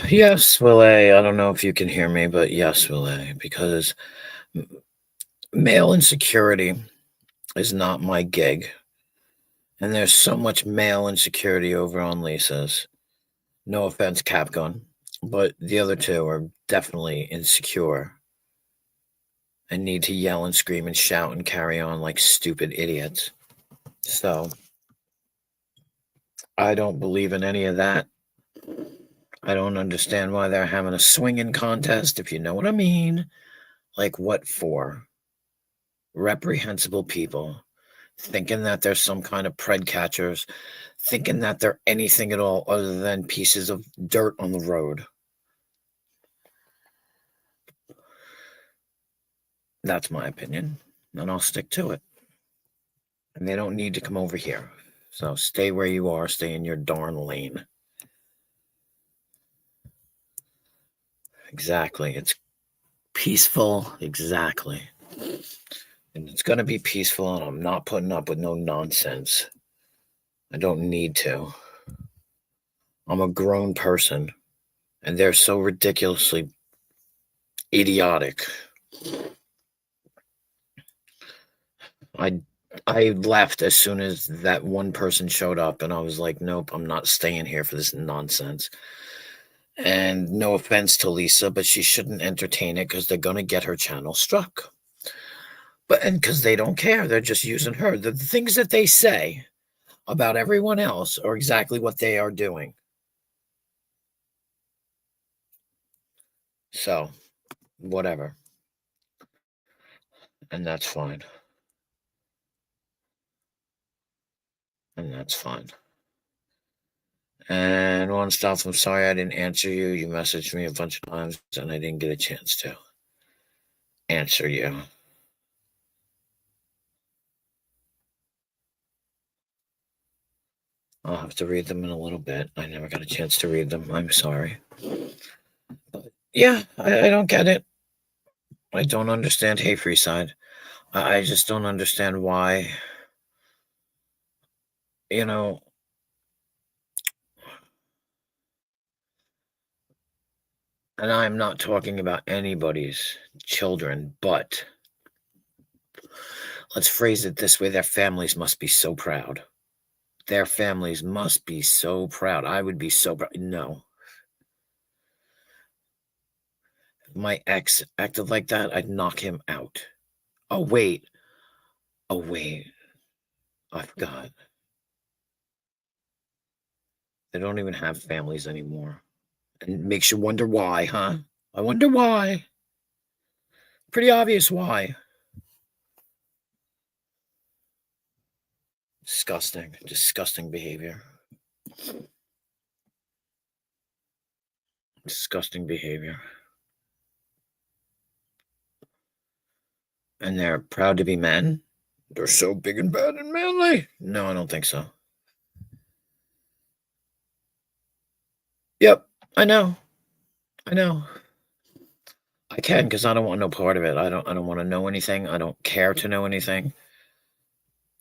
Yes, Will A. I don't know if you can hear me, but yes, Will A. Because m- male insecurity is not my gig. And there's so much male insecurity over on Lisa's. No offense, Capgun, but the other two are definitely insecure and need to yell and scream and shout and carry on like stupid idiots. So I don't believe in any of that. I don't understand why they're having a swinging contest, if you know what I mean. Like, what for? Reprehensible people thinking that they're some kind of pred catchers, thinking that they're anything at all other than pieces of dirt on the road. That's my opinion, and I'll stick to it. And they don't need to come over here. So stay where you are, stay in your darn lane. Exactly. It's peaceful. Exactly. And it's going to be peaceful, and I'm not putting up with no nonsense. I don't need to. I'm a grown person, and they're so ridiculously idiotic. I I left as soon as that one person showed up, and I was like, "Nope, I'm not staying here for this nonsense." And no offense to Lisa, but she shouldn't entertain it because they're gonna get her channel struck. But and because they don't care, they're just using her. The things that they say about everyone else are exactly what they are doing. So, whatever, and that's fine, and that's fine. And one stuff, I'm sorry I didn't answer you. You messaged me a bunch of times, and I didn't get a chance to answer you. I'll have to read them in a little bit. I never got a chance to read them. I'm sorry. But yeah, I don't get it. I don't understand Hey Free Side. I just don't understand why, you know, and I'm not talking about anybody's children, but let's phrase it this way, their families must be so proud. Their families must be so proud. I would be so proud. No. If my ex acted like that, I'd knock him out. Oh, wait. Oh, wait. I forgot. They don't even have families anymore. And makes you wonder why, huh? I wonder why. Pretty obvious why. Disgusting. Disgusting behavior. Disgusting behavior. And they're proud to be men? They're so big and bad and manly. No, I don't think so. Yep, I know. I know. I can because I don't want no part of it. I don't want to know anything. I don't care to know anything.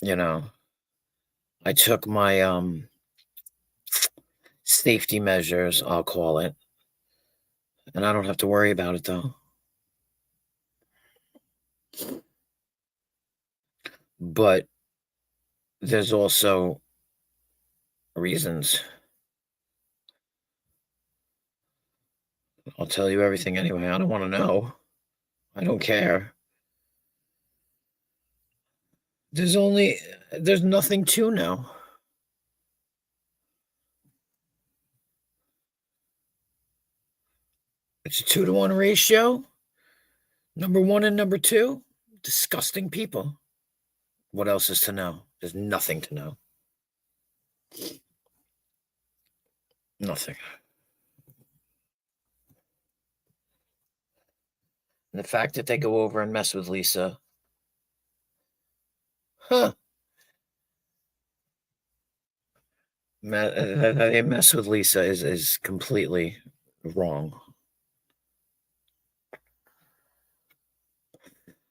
You know. I took my safety measures, I'll call it, and I don't have to worry about it though. But there's also reasons. I'll tell you everything anyway. I don't want to know. I don't care. There's nothing to know. It's a 2-to-1 ratio. Number one and number two, disgusting people. What else is to know? There's nothing to know. Nothing. And the fact that they go over and mess with Lisa, huh? They mess with Lisa is completely wrong.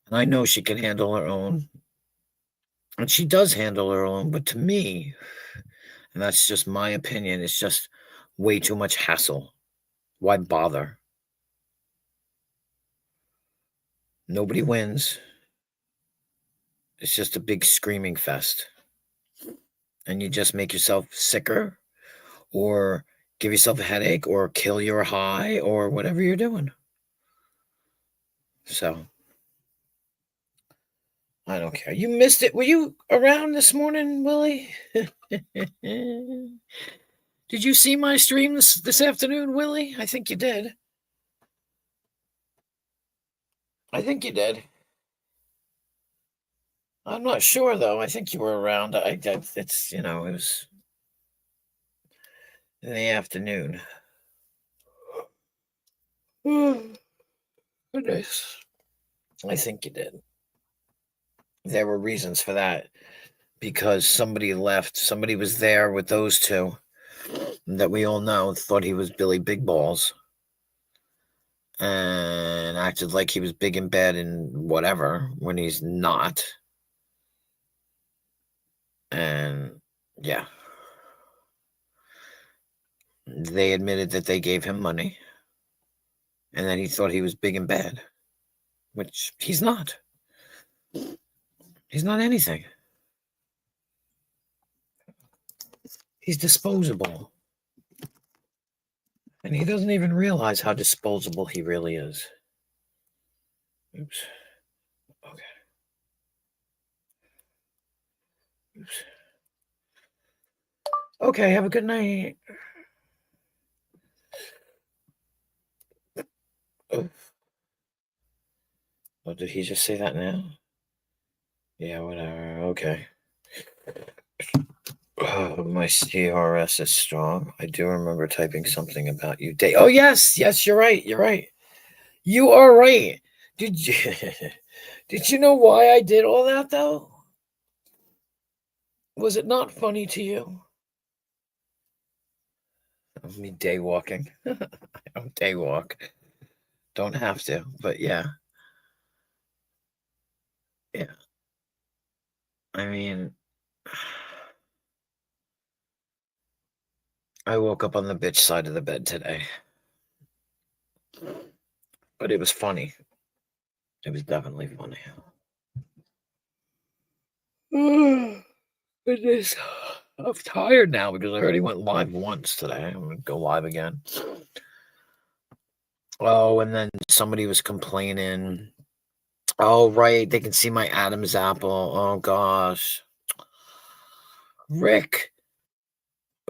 And I know she can handle her own, and she does handle her own. But to me, and that's just my opinion, it's just way too much hassle. Why bother? Nobody wins. It's just a big screaming fest. And you just make yourself sicker or give yourself a headache or kill your high or whatever you're doing. So I don't care. You missed it. Were you around this morning, Willie? Did you see my stream this afternoon, Willie? I think you did. I think you did. I'm not sure though. I think you were around. It's it was in the afternoon. Goodness. I think you did. There were reasons for that because somebody left. Somebody was there with those two that we all know thought he was Billy Big Balls and acted like he was big and bad and whatever when he's not. And yeah, they admitted that they gave him money and that he thought he was big and bad, which he's not. He's not anything. He's disposable. And he doesn't even realize how disposable he really is. Oops. Okay. Oops. Okay, have a good night. Oh, did he just say that now? Yeah, whatever. Okay. Oh, my CRS is strong. I do remember typing something about you. Oh, yes, you're right. You're right. You are right. Did you know why I did all that though? Was it not funny to you? Me day walking. I don't day walk. Don't have to, but yeah. Yeah. I mean, I woke up on the bitch side of the bed today. But it was funny. It was definitely funny. Goodness. I'm tired now because I already went live once today. I'm going to go live again. Oh, and then somebody was complaining. Oh, right. They can see my Adam's apple. Oh, gosh. Rick.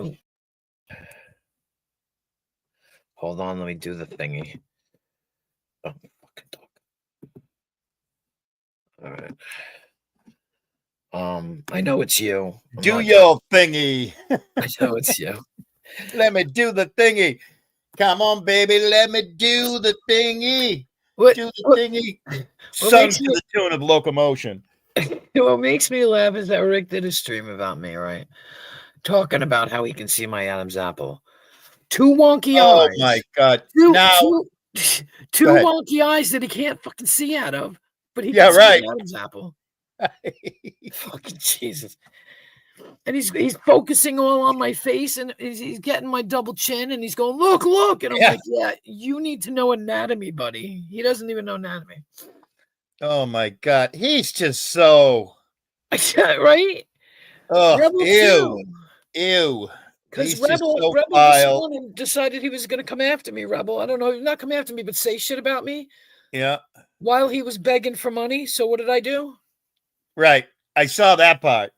Ooh. Hold on. Let me do the thingy. Oh, fucking dog. All right. I know it's you. Do your thingy. I know it's you. Let me do the thingy. Come on, baby. Let me do the thingy. Do the thingy. Sung to the tune of Locomotion. What makes me laugh is that Rick did a stream about me, right? Talking about how he can see my Adam's apple. Two wonky eyes. Oh, my God. Two wonky eyes that he can't fucking see out of, but he can see my Adam's apple. Fucking Jesus. And he's focusing all on my face and he's getting my double chin and he's going, look. And I'm like, yeah, you need to know anatomy, buddy. He doesn't even know anatomy. Oh, my God. He's just so. Right? Oh, Rebel ew. Because Rebel this morning decided he was going to come after me, Rebel. I don't know. Not come after me, but say shit about me. Yeah. While he was begging for money. So what did I do? Right. I saw that part.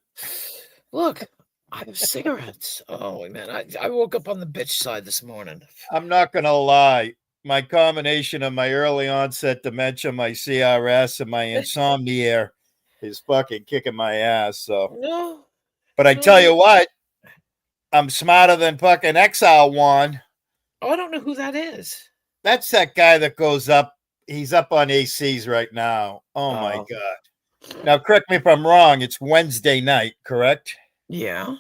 Look, I have cigarettes. Oh, man. I woke up on the bitch side this morning. I'm not going to lie. My combination of my early onset dementia, my CRS, and my insomnia is fucking kicking my ass. So, no. But I tell you what, I'm smarter than fucking Exile One. Oh, I don't know who that is. That's that guy that goes up. He's up on ACs right now. Oh. My God. Now, correct me if I'm wrong. It's Wednesday night, correct? Yeah.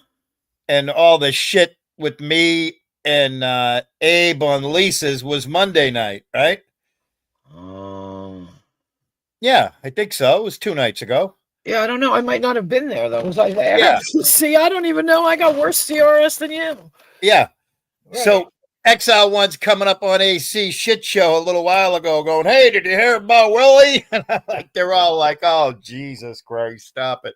And all the shit with me and Abe on leases was Monday night, right? Yeah, I think so. It was 2 nights ago. Yeah, I don't know. I might not have been there, though. Was I there? Yeah. See, I don't even know. I got worse CRS than you. Yeah. Right. So XL1's coming up on AC shit show a little while ago, going, "Hey, did you hear about Willie?" And like they're all like, "Oh, Jesus Christ, stop it!"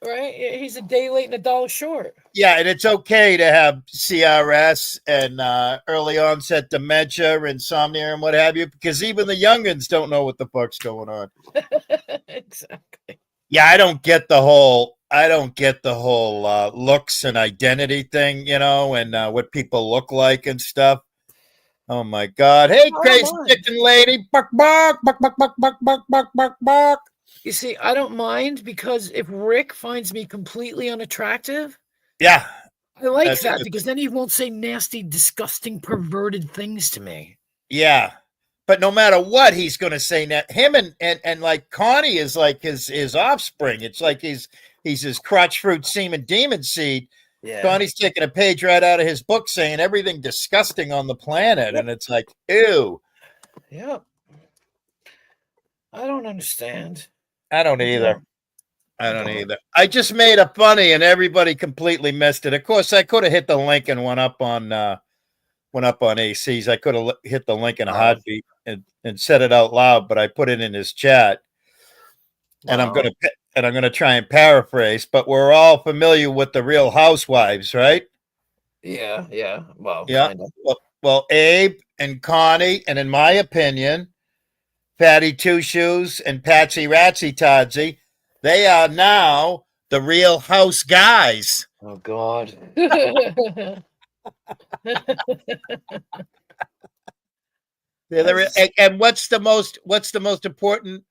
Right? He's a day late and a dollar short. Yeah, and it's okay to have CRS and early onset dementia, insomnia, and what have you, because even the youngins don't know what the fuck's going on. Exactly. Yeah, I don't get the whole looks and identity thing, and what people look like and stuff. Oh my God! Hey, crazy chicken lady, buck buck buck buck buck buck buck buck buck buck. You see, I don't mind because if Rick finds me completely unattractive, yeah, I like that because then he won't say nasty, disgusting, perverted things to me. Yeah, but no matter what, he's going to say that him and like Connie is like his offspring. It's like he's his crotch fruit semen demon seed. Yeah. Connie's taking a page right out of his book saying everything disgusting on the planet, and it's like, ew. Yep. I don't understand. I don't either. I don't either. I just made a funny and everybody completely missed it. Of course, I could have hit the link and went up on AC's. I could have hit the link in a heartbeat and said it out loud, but I put it in his chat. And I'm gonna try and paraphrase, but we're all familiar with the Real Housewives, right? Yeah. Well, yeah. Kind of. Well, Abe and Connie, and in my opinion, Patty Two Shoes and Patsy Ratsy Todsy, they are now the Real House guys. Oh God. And what's the most important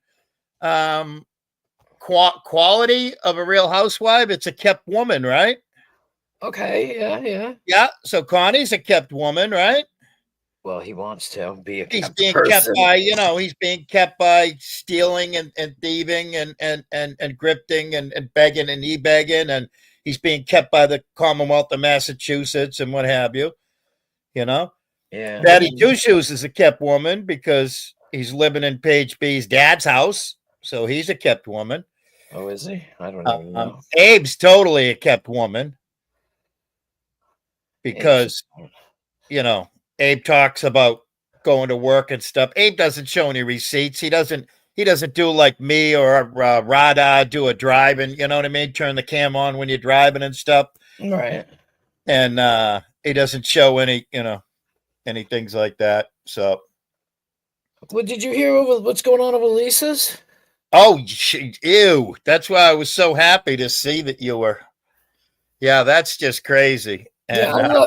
quality of a Real Housewife? It's a kept woman, right? Okay, yeah. So Connie's a kept woman, right? Well, he wants to be a he's being kept by, he's being kept by stealing and thieving and grifting and begging and e-begging, and he's being kept by the Commonwealth of Massachusetts and what have you. Yeah. Patty Two Shoes is a kept woman because he's living in Paige B's dad's house, so he's a kept woman. Oh, is he? I don't even know. Abe's totally a kept woman because, Abe talks about going to work and stuff. Abe doesn't show any receipts. He doesn't do like me or Rada do a driving, you know what I mean? Turn the cam on when you're driving and stuff. Right. And he doesn't show any things like that. So. Well, did you hear what's going on with Lisa's? Oh, ew. That's why I was so happy to see that you were. Yeah, that's just crazy. And,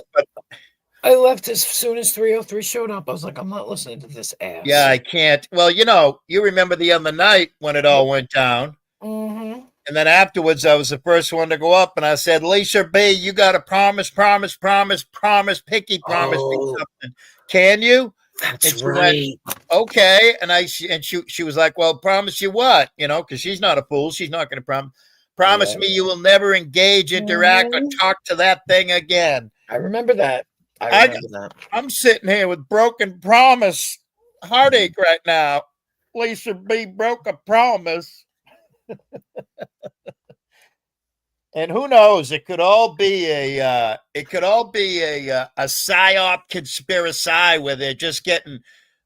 I left as soon as 303 showed up. I was like, I'm not listening to this ass. Yeah, I can't. Well, you remember the other night when it all went down. Mm-hmm. And then afterwards, I was the first one to go up, and I said, Lisa B, you got to promise, pinky promise me something. Can you? That's right. Went, okay. And she was like, well, promise you what? Because she's not a fool. She's not going to promise me you will never engage, interact, or talk to that thing again. I remember that. I'm sitting here with broken promise heartache right now. Lisa B broke a promise. And who knows? It could all be a psyop conspiracy where they're just getting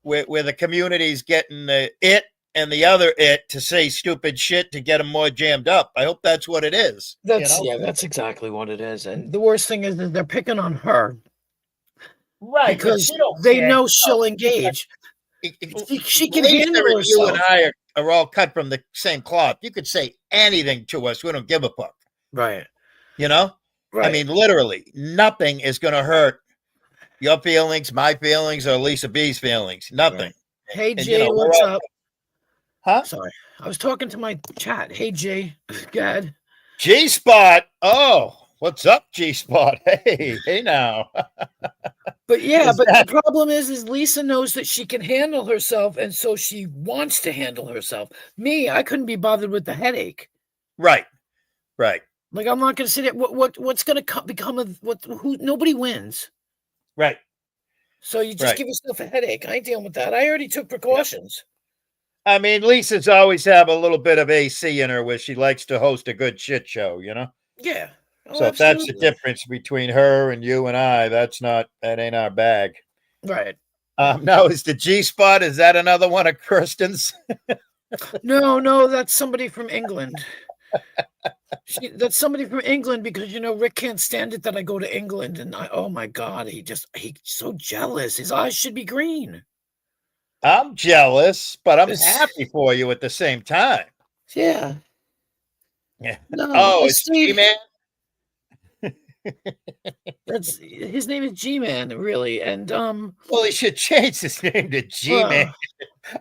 where the community's getting the it and the other it to say stupid shit to get them more jammed up. I hope that's what it is. That's exactly what it is. And the worst thing is that they're picking on her. Right, because they know she'll engage. She can handle herself. You and I are all cut from the same cloth. You could say anything to us. We don't give a fuck. Right. Right. I mean, literally, nothing is going to hurt your feelings, my feelings, or Lisa B's feelings. Nothing. Right. Hey, Jay, what's up? Huh? Sorry. I was talking to my chat. Hey, Jay. God. G-Spot. Oh, what's up, G-Spot? Hey now. But the problem is Lisa knows that she can handle herself, and so she wants to handle herself. Me, I couldn't be bothered with the headache. Right. Like, I'm not going to sit there. What's going to become of who? Nobody wins. Right. So you just give yourself a headache. I ain't dealing with that. I already took precautions. Yeah. I mean, Lisa's always have a little bit of AC in her where she likes to host a good shit show, Yeah. Oh, so if that's the difference between her and you and I, that ain't our bag. Right. Now, is the G spot? Is that another one of Kirsten's? No, that's somebody from England. That's somebody from England because Rick can't stand it that I go to England, and oh my God, he's so jealous. His eyes should be green. I'm jealous, but I'm It's- happy for you at the same time. Yeah. Yeah. No, Oh, I it's stayed- G-Man? his name is G-Man, really, and Well, he should change his name to G-Man. well,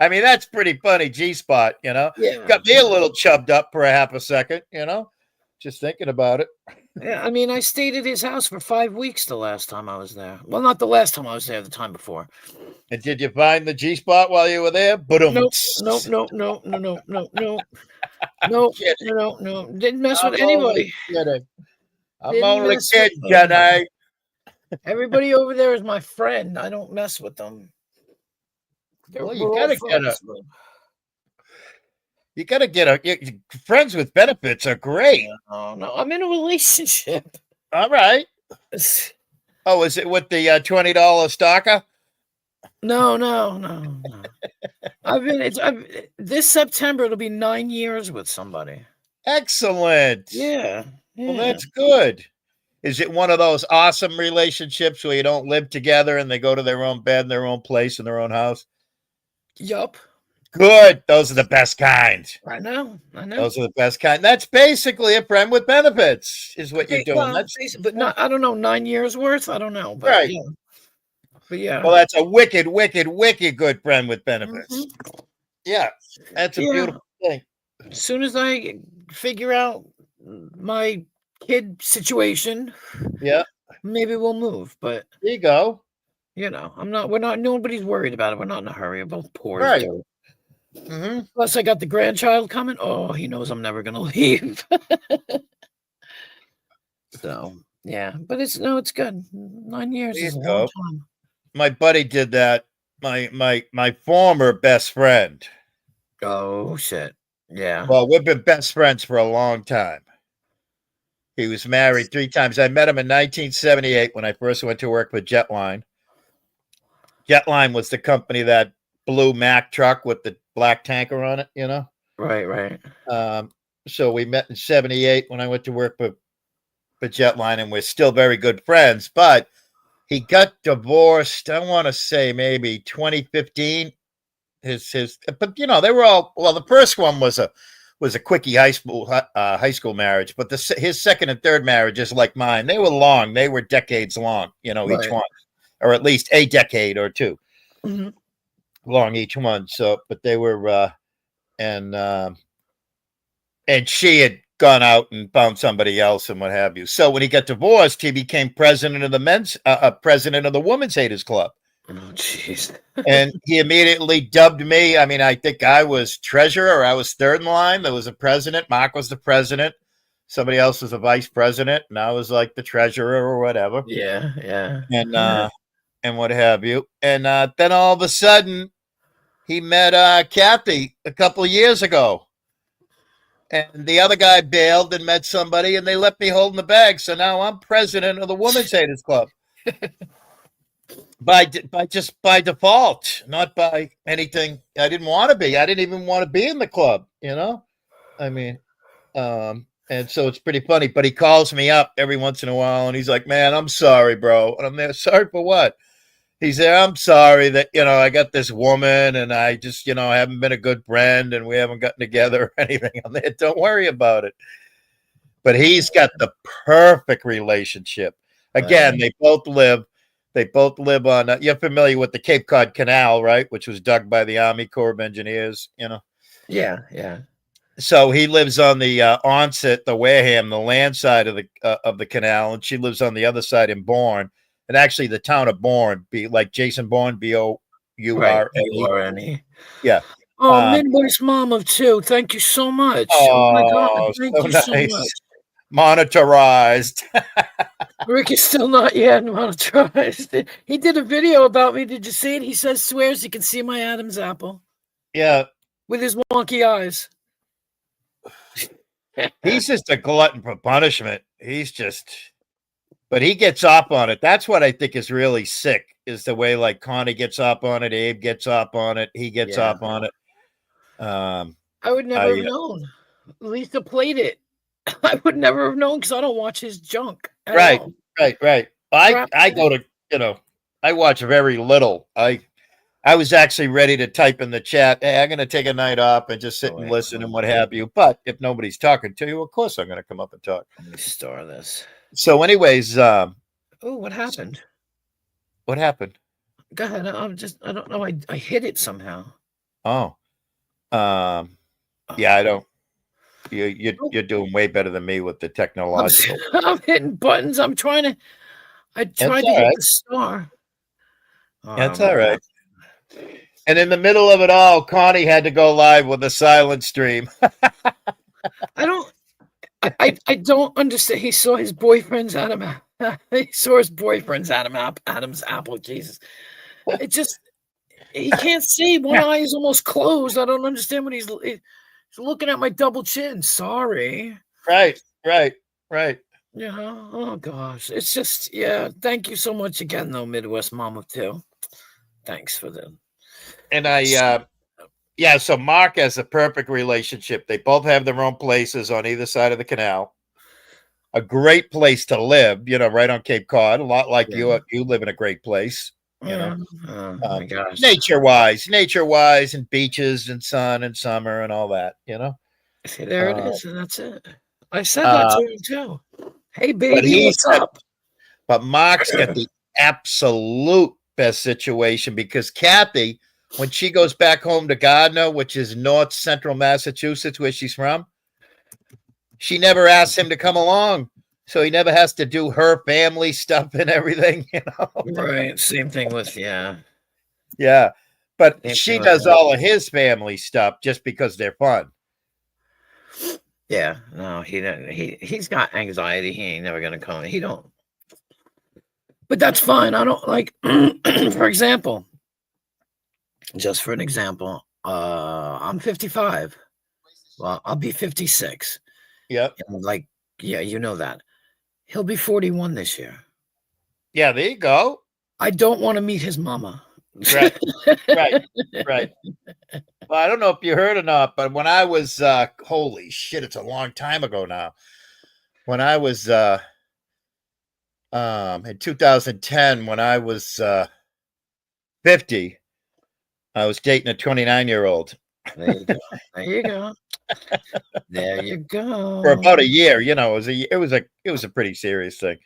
I mean, that's pretty funny, G-spot, yeah, Got me a little chubbed up for a half a second, just thinking about it. yeah. I mean, I stayed at his house for 5 weeks the last time I was there. Well, not the last time I was there, the time before. And did you find the G-spot while you were there? Nope. No. Didn't mess with anybody. I'm Didn't only mess with kidding, Jenny. Everybody over there is my friend. I don't mess with them. Well, We're you all gotta get friends. friends with benefits are great. No, I'm in a relationship. All right. Oh, is it with the $20 stalker? No. This September it'll be 9 years with somebody. Excellent. Yeah. Well, that's good. Is it one of those awesome relationships where you don't live together and they go to their own bed, their own place, in their own house? Yup. Good. Those are the best kind. I know. Those are the best kind. That's basically a friend with benefits, is what you're doing. Well, but not. I don't know. 9 years worth. I don't know. But Right. Yeah. But yeah. Well, that's a wicked, wicked, wicked good friend with benefits. Mhm. Yeah, that's a beautiful thing. As soon as I figure out my kid situation, Yeah, maybe we'll move. But there you go. we're not. Nobody's worried about it. We're not in a hurry. We're both poor. as Right. dirt. Mm-hmm. Plus, I got the grandchild coming. Oh, he knows I'm never gonna leave. So yeah, but it's good. 9 years There is a you long go. time. My buddy did that. My former best friend. Oh shit. Yeah. Well, we've been best friends for a long time. He was married 3 times. I met him in 1978 when I first went to work with Jetline. Jetline was the company that blue Mack truck with the black tanker on it, Right. So we met in 78 when I went to work for Jetline, and we're still very good friends. But he got divorced, I want to say maybe 2015. But they were all, well, the first one was a quickie high school marriage, but his second and third marriages, like mine, they were long. They were decades long, each Right. one, or at least a decade or two Mhm. long each one. So, but they were, and she had gone out and found somebody else and what have you. So when he got divorced, he became president of the president of the Women's Haters Club. Oh jeez. And he immediately dubbed me. I mean, I think I was treasurer, or I was third in line. There was a president. Mark was the president. Somebody else was a vice president, and I was like the treasurer or whatever. Yeah. And what have you. And then all of a sudden, he met Kathy a couple of years ago. And the other guy bailed and met somebody, and they left me holding the bag. So now I'm president of the Women's Haters Club. by default, not by anything I didn't want to be. I didn't even want to be in the club, I mean, and so it's pretty funny. But he calls me up every once in a while, and he's like, "Man, I'm sorry, bro." And I'm there, sorry for what? He's there, "I'm sorry that I got this woman, and I just haven't been a good friend, and we haven't gotten together or anything." I'm there, "Don't worry about it." But he's got the perfect relationship. Again, they both live on. You're familiar with the Cape Cod Canal, right? Which was dug by the Army Corps of Engineers. Yeah. So he lives on the Onset, the Wareham, the land side of the canal, and she lives on the other side in Bourne. And actually, the town of Bourne, be like Jason Bourne, Bourne. Yeah. Oh, Midwest mom of 2. Thank you so much. Oh my God. Thank you so much. Monitorized. Rick is still not yet monetized. He did a video about me. Did you see it? He swears he can see my Adam's apple. Yeah. With his wonky eyes. He's just a glutton for punishment. He's just But he gets up on it. That's what I think is really sick, is the way like Connie gets up on it, Abe gets up on it, he gets Yeah. up on it. I would never have known. Lisa played it. I would never have known because I don't watch his junk. Right. All. I go to, I watch very little. I was actually ready to type in the chat, hey, I'm going to take a night off and just sit and listen and what have you. But if nobody's talking to you, of course I'm going to come up and talk. Let me store this. So anyways, oh, what happened? What happened? Go ahead. I don't know. I hit it somehow. Oh, yeah, I don't. You're doing way better than me with the technological. I'm hitting buttons. I tried to hit the star. That's all right. And in the middle of it all, Connie had to go live with a silent stream. I don't understand. He saw his boyfriend's Adam's apple. Jesus, it just he can't see. One eye is almost closed. I don't understand what he's looking at my double chin. Sorry. Right. Yeah. Oh gosh, it's just Thank you so much again, though, Midwest Mama too. Thanks for them. And so Mark has a perfect relationship. They both have their own places on either side of the canal. A great place to live, right on Cape Cod. A lot like you live in a great place, Oh my gosh. nature wise, and beaches and sun and summer and all that, See, there it is, and that's it. I said that to him too. Hey, baby, what's up? But Mark's got the absolute best situation because Kathy, when she goes back home to Gardner, which is north central Massachusetts, where she's from, she never asks him to come along. So he never has to do her family stuff and everything, Right. Same thing with, Yeah. But she does all of his family stuff just because they're fun. Yeah. No, he's got anxiety. He ain't never going to come. He don't. But that's fine. I don't like, for example, just for an example, I'm 55. Well, I'll be 56. Yep. And you know that. He'll be 41 this year. Yeah, there you go. I don't want to meet his mama. Right. Well, I don't know if you heard or not, but when I was, holy shit, it's a long time ago now. When I was, in 2010, when I was 50, I was dating a 29-year-old. There you go. There you go. For about a year, it was a pretty serious thing.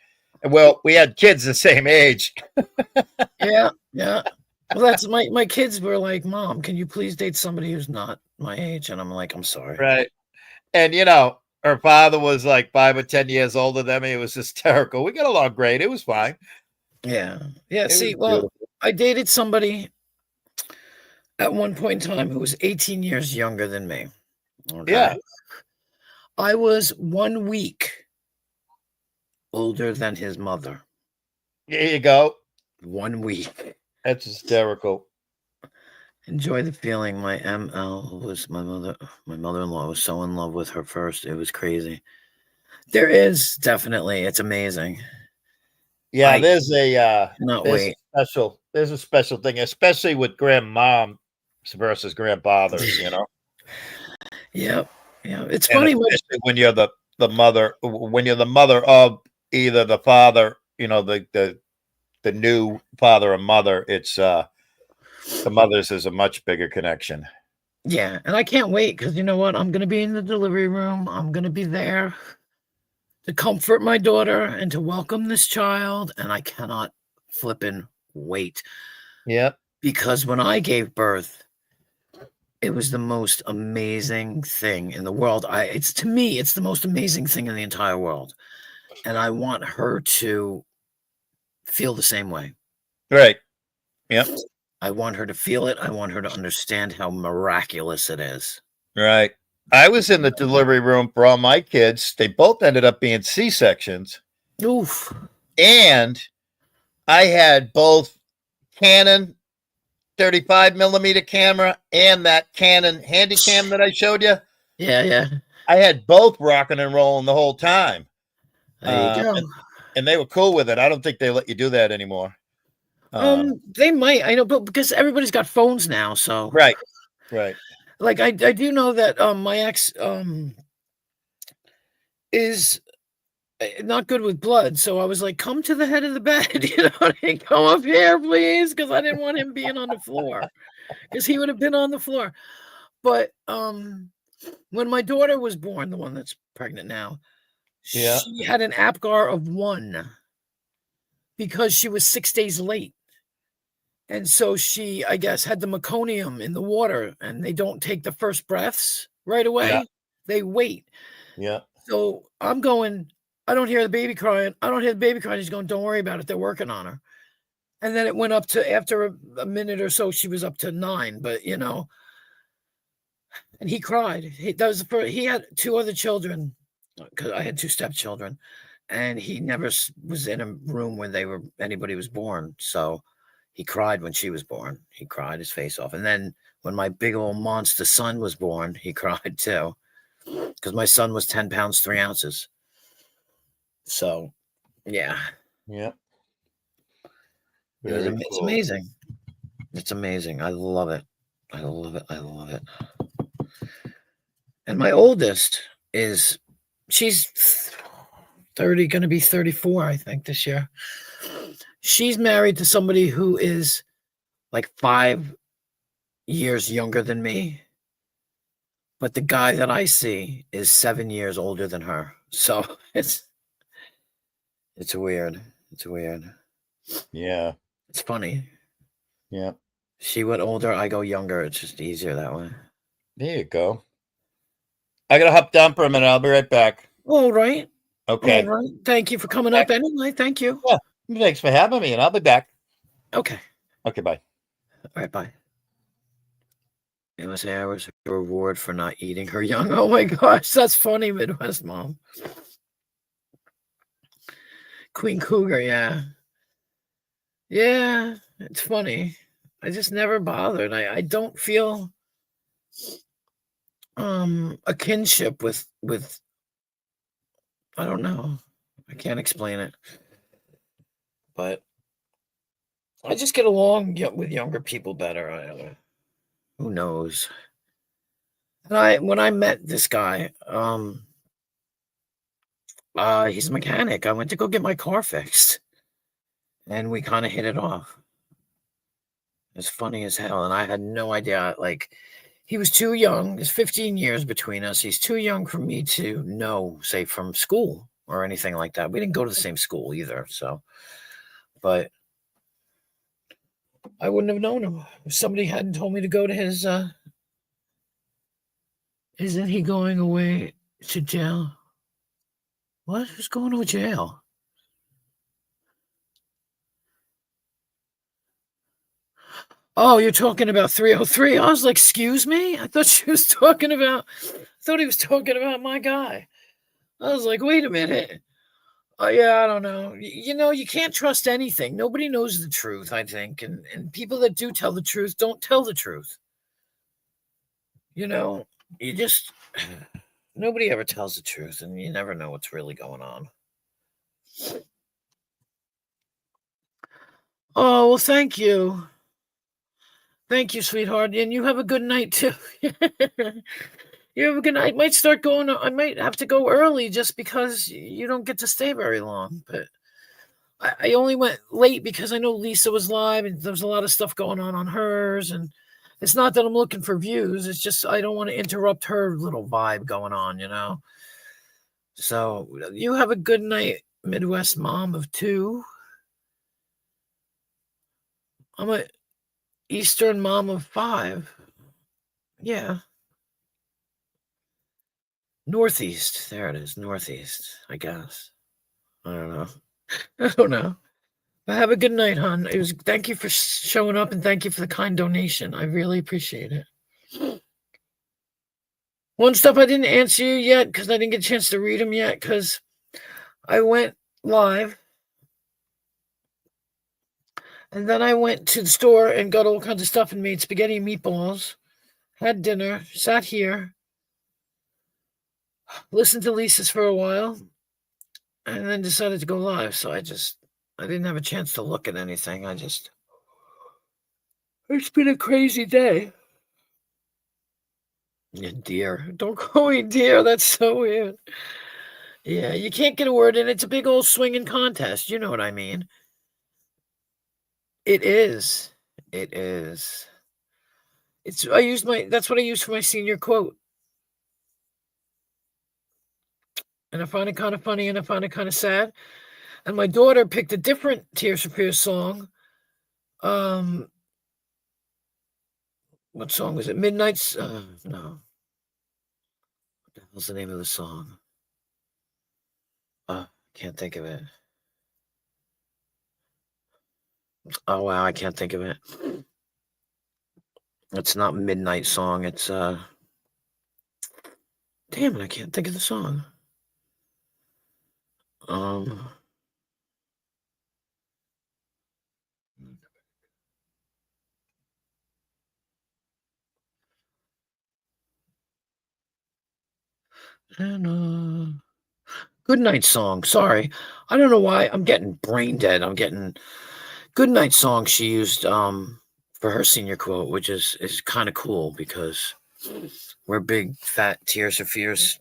Well, we had kids the same age. Yeah. Well, that's my kids were like, Mom, can you please date somebody who's not my age? And I'm like, I'm sorry. Right. And her father was like 5 or 10 years older than me. It was hysterical. We got along great. It was fine. Yeah. See, well, I dated somebody at one point in time who was 18 years younger than me. Okay? Yeah. I was 1 week older than his mother. There you go. 1 week. That's hysterical. Enjoy the feeling. My ML was my mother-in-law was so in love with her first. It was crazy. There is definitely, it's amazing. Yeah, there's a special thing, especially with grandmoms versus grandfathers, Yeah. It's funny when you're the mother, when you're the mother of either the father, the new father or mother, it's the mothers is a much bigger connection. Yeah, and I can't wait because you know what? I'm going to be in the delivery room. I'm going to be there to comfort my daughter and to welcome this child, and I cannot flippin' wait. Yeah. Because when I gave birth, it was the most amazing thing in the world. It's the most amazing thing in the entire world. And I want her to feel the same way. Right. Yep. I want her to feel it. I want her to understand how miraculous it is. Right. I was in the delivery room for all my kids. They both ended up being C-sections. Oof. And I had both Canon 35 millimeter camera and that Canon Handycam that I showed you. Yeah. I had both rocking and rolling the whole time. There you go. And they were cool with it. I don't think they let you do that anymore. They might, I know, but because everybody's got phones now, so Right. like I do know that my ex is not good with blood, so I was like, come to the head of the bed, you know what I mean? Come up here, please, because I didn't want him being on the floor, because he would have been on the floor. But when my daughter was born, the one that's pregnant now, Yeah. she had an APGAR of 1 because she was 6 days late. And so she, I guess, had the meconium in the water, and they don't take the first breaths right away. Yeah. They wait. Yeah. So I'm going, I don't hear the baby crying. I don't hear the baby crying. He's going, don't worry about it. They're working on her. And then it went up to, after a minute or so, she was up to 9. But, you know, and he cried. He had 2 other children, because I had 2 stepchildren, and he never was in a room when anybody was born. So he cried when she was born. He cried his face off. And then when my big old monster son was born, he cried too, because my son was 10 pounds, 3 ounces. So, yeah. Yeah. It's amazing. It's amazing. I love it. I love it. I love it. And my oldest she's 30, going to be 34, I think, this year. She's married to somebody who is like 5 years younger than me. But the guy that I see is 7 years older than her. So it's weird. It's weird. Yeah. It's funny. Yeah. She went older, I go younger. It's just easier that way. There you go. I gotta hop down for a minute. I'll be right back. All right. Okay. All right. Thank you for coming up anyway. Thank you. Yeah. Thanks for having me, and I'll be back. Okay. Okay, bye. All right, bye. Endless hours, a reward for not eating her young. Oh my gosh, that's funny, Midwest Mom. Queen Cougar, yeah. Yeah, it's funny. I just never bothered. I don't feel a kinship with I don't know. I can't explain it. But I just get along with younger people better. Who knows? And when I met this guy, he's a mechanic. I went to go get my car fixed, and we kind of hit it off. It's funny as hell, and I had no idea. Like, he was too young. There's 15 years between us. He's too young for me to know, say, from school or anything like that. We didn't go to the same school either, so. But I wouldn't have known him if somebody hadn't told me to go to his. Isn't he going away to jail? What? Who's going to jail? Oh, you're talking about 303. I was like, excuse me? I thought he was talking about my guy. I was like, wait a minute. Oh, yeah, I don't know. You know, you can't trust anything. Nobody knows the truth, I think. And people that do tell the truth don't tell the truth. You know, nobody ever tells the truth, and you never know what's really going on. Oh, well, thank you. Thank you, sweetheart. And you have a good night, too. You have a good night. I might have to go early just because you don't get to stay very long. But I only went late because I know Lisa was live and there was a lot of stuff going on hers. And it's not that I'm looking for views. It's just I don't want to interrupt her little vibe going on, you know. So you have a good night, Midwest Mom of 2. I'm a Eastern Mom of 5. Yeah. Northeast. There it is. Northeast, I guess. I don't know. I don't know. But have a good night, hon. Thank you for showing up and thank you for the kind donation. I really appreciate it. One stuff I didn't answer you yet because I didn't get a chance to read them yet because I went live. And then I went to the store and got all kinds of stuff and made spaghetti and meatballs. Had dinner, sat here, listened to Lisa's for a while. and then decided to go live. So I didn't have a chance to look at anything. It's been a crazy day. Yeah, dear. Don't call me dear. That's so weird. Yeah, you can't get a word in. It's a big old swinging contest. You know what I mean? It is. It is. That's what I used for my senior quote. And I find it kind of funny and I find it kind of sad. And my daughter picked a different Tears for Fears song. What song was it? Midnight's no. What the hell's the name of the song? Can't think of it. Oh wow, I can't think of it. It's not Midnight Song, it's damn it, I can't think of the song. And Good Night Song. Sorry. I don't know why I'm getting brain dead. I'm getting Good Night Song she used for her senior quote, which is kind of cool because we're big fat Tears for Fears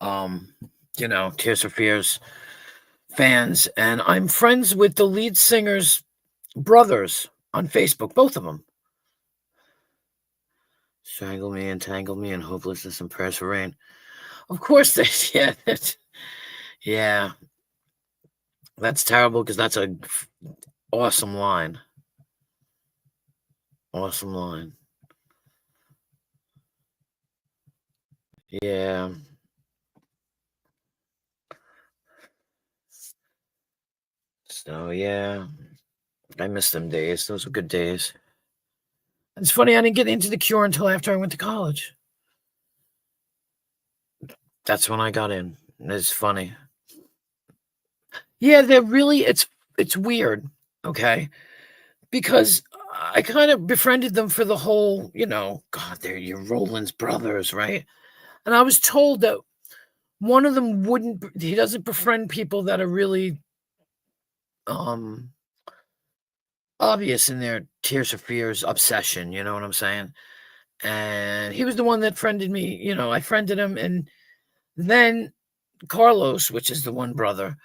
Tears for Fears fans, and I'm friends with the lead singer's brothers on Facebook, both of them. Strangle me, entangle me, and hopelessness and prayers for rain. Of course, yeah. That's terrible because that's a awesome line. Awesome line. Yeah. So yeah, I miss them days. Those were good days. It's funny, I didn't get into the Cure until after I went to college. That's when I got in. It's funny. Yeah, it's weird, okay? Because I kind of befriended them for the whole, God, they're your Roland's brothers, right? And I was told that one of them he doesn't befriend people that are really obvious in their Tears for Fears obsession, you know what I'm saying? And he was the one that friended me, I friended him, and then Carlos, which is the one brother,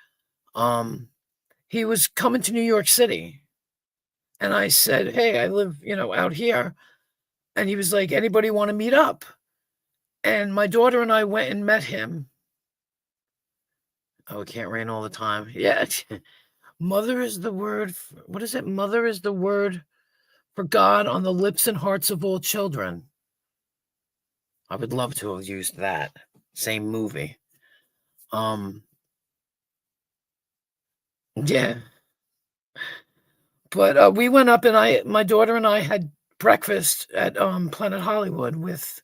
he was coming to New York City. And I said, "Hey, I live, out here." And he was like, "Anybody want to meet up?" And my daughter and I went and met him. Oh, it can't rain all the time. Yeah. Mother is the word. What is it? Mother is the word for God on the lips and hearts of all children. I would love to have used that. Same movie. Yeah. But we went up and my daughter and I had breakfast at Planet Hollywood with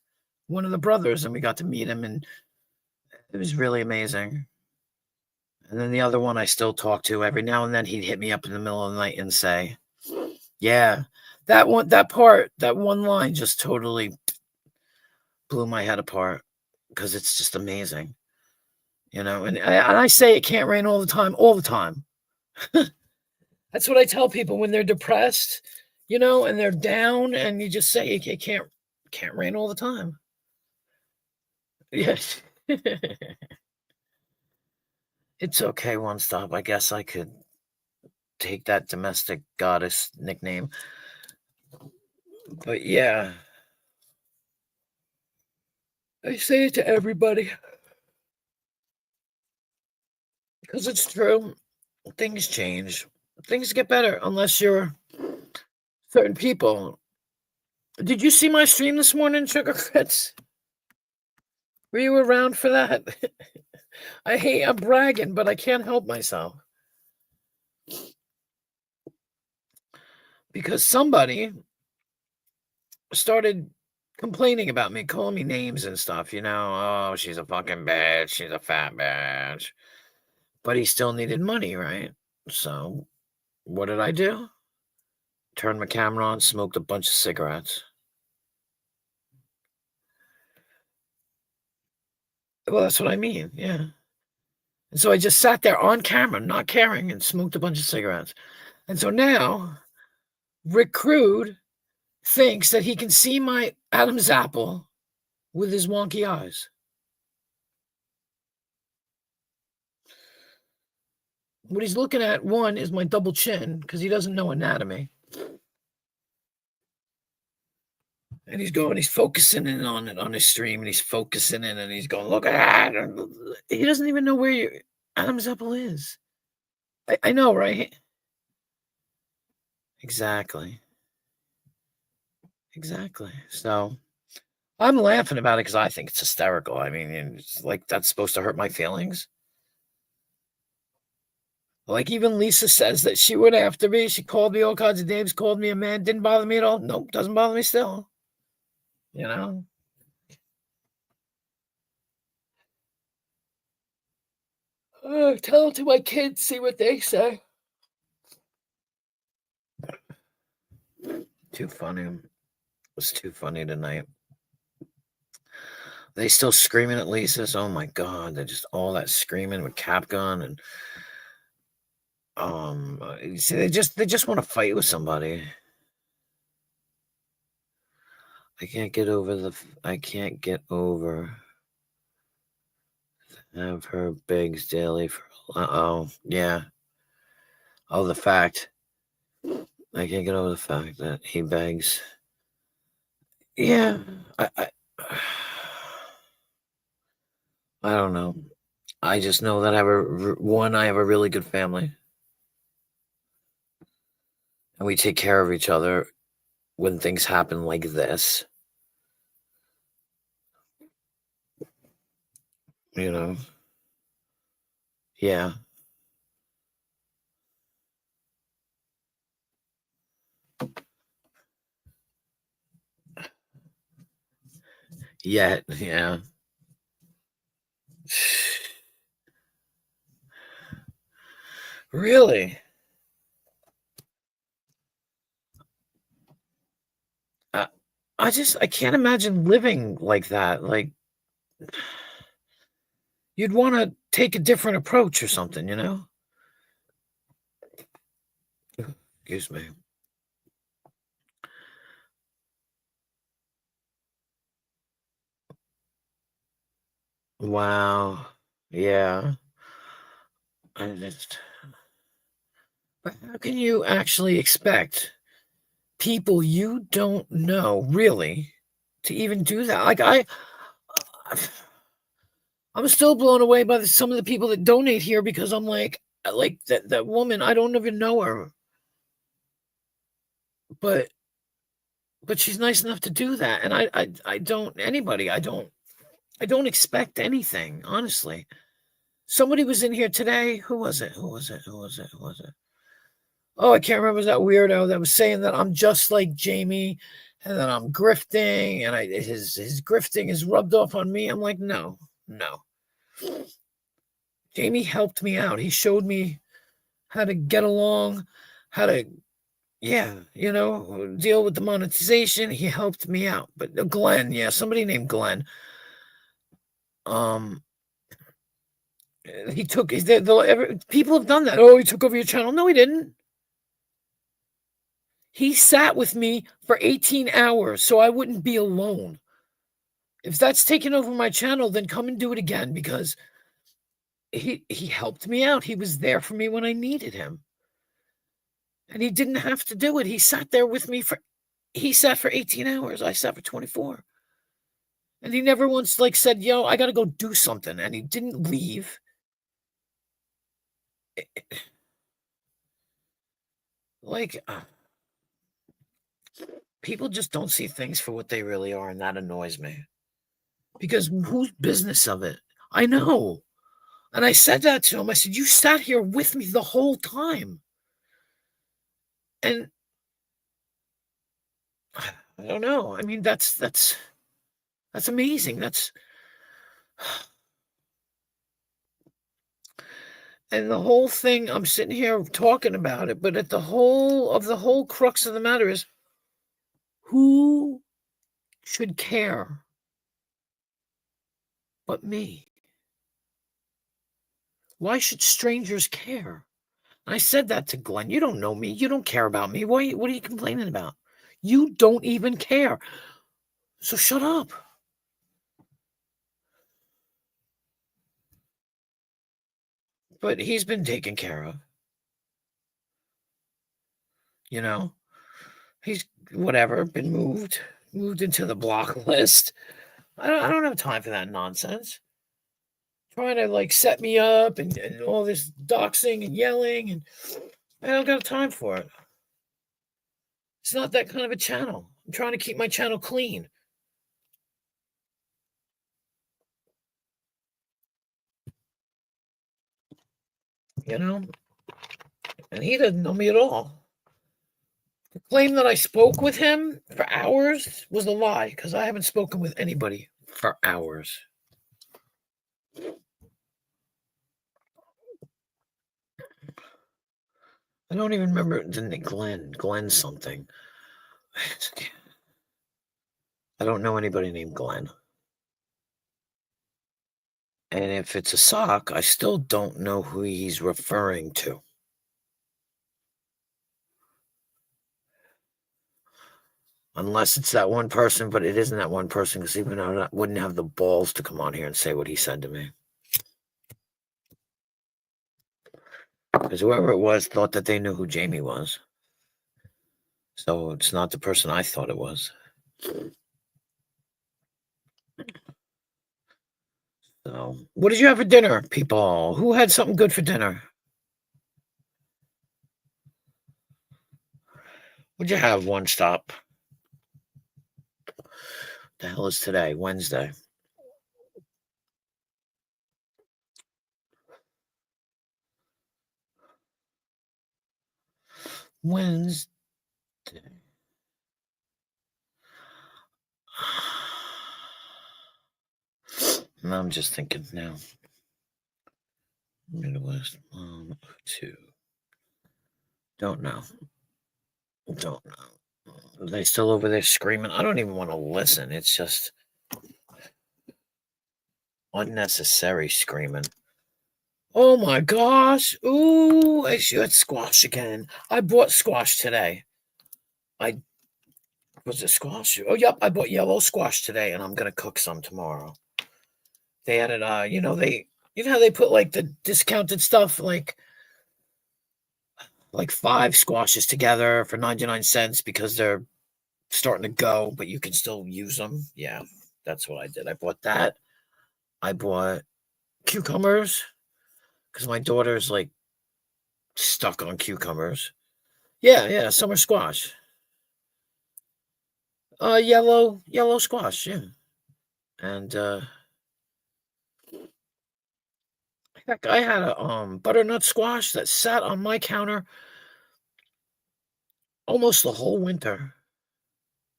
one of the brothers, and we got to meet him, and it was really amazing. And then the other one I still talk to every now and then. He'd hit me up in the middle of the night and say, "Yeah, that one line just totally blew my head apart because it's just amazing." And I say it can't rain all the time. That's what I tell people when they're depressed, and they're down, and you just say it can't rain all the time. Yes. It's okay, One Stop. I guess I could take that domestic goddess nickname. But yeah, I say it to everybody because it's true. Things change. Things get better unless you're certain people. Did you see my stream this morning, Sugar Crits? Were you around for that? I'm bragging, but I can't help myself. Because somebody started complaining about me, calling me names and stuff, oh, she's a fucking bitch, she's a fat bitch. But he still needed money, right? So what did I do? Turned my camera on, smoked a bunch of cigarettes. Well, that's what I mean, yeah. And so I just sat there on camera, not caring, and smoked a bunch of cigarettes. And so now Rick Crude thinks that he can see my Adam's apple with his wonky eyes. What he's looking at, one, is my double chin, because he doesn't know anatomy. And he's focusing in on it on his stream, and he's focusing in, and he's going, look at that. He doesn't even know where your Adam's apple is. I know, right? Exactly. So I'm laughing about it because I think it's hysterical. I mean, it's like that's supposed to hurt my feelings. Like even Lisa says that she went after me. She called me all kinds of names, called me a man. Didn't bother me at all. Nope, doesn't bother me still. You know? Tell it to my kids, see what they say. Too funny. It was too funny tonight. They still screaming at Lisa's. Oh my God. They're just all that screaming with Capgun and you see, they just want to fight with somebody. I can't get over have her begs daily for yeah. Oh, the fact I can't get over the fact that he begs. Yeah, I don't know. I just know that I have a really good family, and we take care of each other when things happen like this. You know. Yeah. Yeah. Really? I can't imagine living like that. Like you'd want to take a different approach or something, you know? Excuse me. Wow. Yeah. But how can you actually expect people you don't know really to even do that? Like I'm still blown away by some of the people that donate here because I'm like that woman, I don't even know her. But she's nice enough to do that. And I don't expect anything, honestly. Somebody was in here today. Who was it? Oh, I can't remember that weirdo that was saying that I'm just like Jamie and that I'm grifting and his grifting is rubbed off on me. I'm like, no. Jamie helped me out. He showed me how to get along, how to, deal with the monetization. He helped me out. But Glenn, somebody named Glenn. He took people have done that. Oh, he took over your channel. No, he didn't. He sat with me for 18 hours so I wouldn't be alone. If that's taking over my channel, then come and do it again because he helped me out. He was there for me when I needed him. And he didn't have to do it. He sat there with me he sat for 18 hours. I sat for 24. And he never once said, yo, I got to go do something. And he didn't leave. People just don't see things for what they really are, and that annoys me. Because whose business of it? I know. And I said that to him. I said, you sat here with me the whole time. And I don't know. I mean, that's amazing. And the whole thing, I'm sitting here talking about it, but the whole crux of the matter is who should care but me? Why should strangers care? And I said that to Glenn. You don't know me. You don't care about me. What are you complaining about? You don't even care. So shut up. But he's been taken care of. You know, he's whatever, been moved into the block list. I don't have time for that nonsense. Trying to like set me up and all this doxing and yelling, and I don't got time for it. It's not that kind of a channel. I'm trying to keep my channel clean. You know? And he doesn't know me at all. The claim that I spoke with him for hours was a lie, because I haven't spoken with anybody for hours. I don't even remember the name. Glenn something. I don't know anybody named Glenn. And if it's a sock, I still don't know who he's referring to. Unless it's that one person, but it isn't that one person, because even I wouldn't have the balls to come on here and say what he said to me. Because whoever it was thought that they knew who Jamie was. So it's not the person I thought it was. So, what did you have for dinner, people? Who had something good for dinner? What'd you have, One Stop? The hell is today? Wednesday. Wednesday. I'm just thinking now. Midwest 1, 2. Don't know. Don't know. Are they still over there screaming? I don't even want to listen. It's just unnecessary screaming. Oh my gosh. Ooh, I should squash again. I bought squash today. Was it squash? Oh, yep. I bought yellow squash today, and I'm going to cook some tomorrow. They added, you know how they put like the discounted stuff, like 5 squashes together for 99 cents because they're starting to go, but you can still use them. Yeah, that's what I did. I bought that. I bought cucumbers because my daughter's like stuck on cucumbers. Yeah, summer squash. Yellow squash, yeah. And heck, I had a butternut squash that sat on my counter almost the whole winter.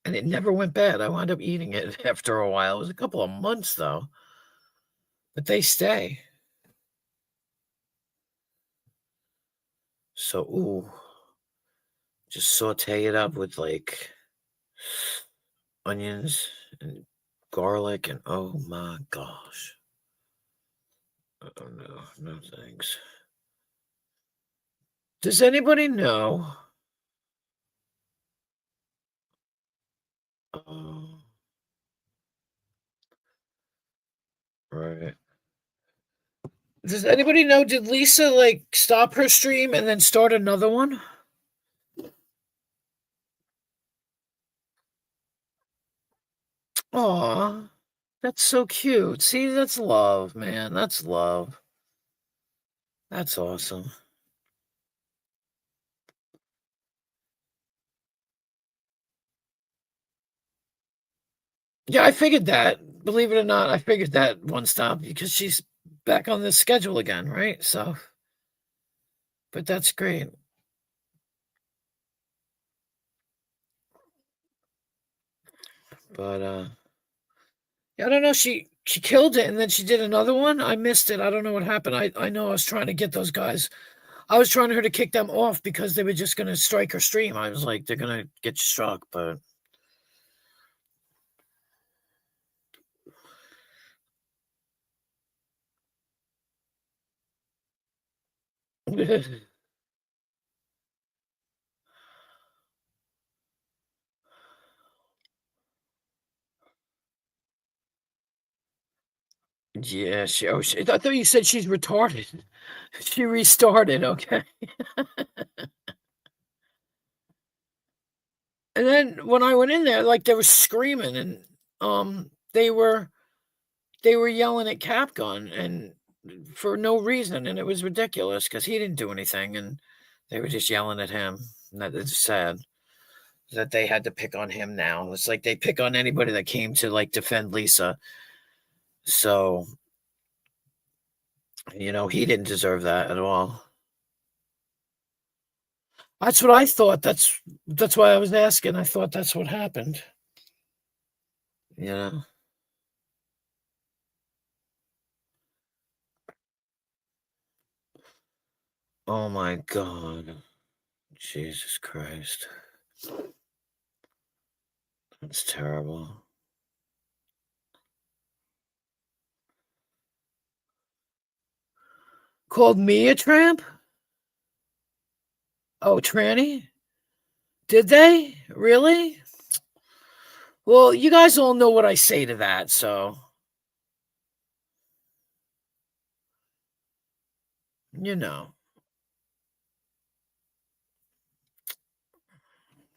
And it never went bad. I wound up eating it after a while. It was a couple of months though. But they stay. So, ooh. Just saute it up with like onions and garlic, and oh my gosh. Oh no, no thanks. Does anybody know? Oh, right. Does anybody know? Did Lisa like stop her stream and then start another one? Aw, that's so cute. See, that's love, man. That's love. That's awesome. Yeah, I figured that. Believe it or not, I figured that, One Stop, because she's back on the schedule again, right? So, but that's great. But yeah, I don't know. She killed it, and then she did another one. I missed it. I don't know what happened. I know I was trying to get those guys. I was trying her to kick them off because they were just gonna strike her stream. I was like, they're gonna get struck, but Yeah, I thought you said she's retarded. She restarted, okay. And then when I went in there, like, they were screaming and, they were yelling at Capgun and for no reason, and it was ridiculous because he didn't do anything, and they were just yelling at him, and that it's sad that they had to pick on him now. It's like they pick on anybody that came to, like, defend Lisa. So, he didn't deserve that at all. That's what I thought. That's why I was asking. I thought that's what happened. You know? Oh my God. Jesus Christ. That's terrible. Called me a tramp? Oh, tranny? Did they? Really? Well, you guys all know what I say to that, so. You know.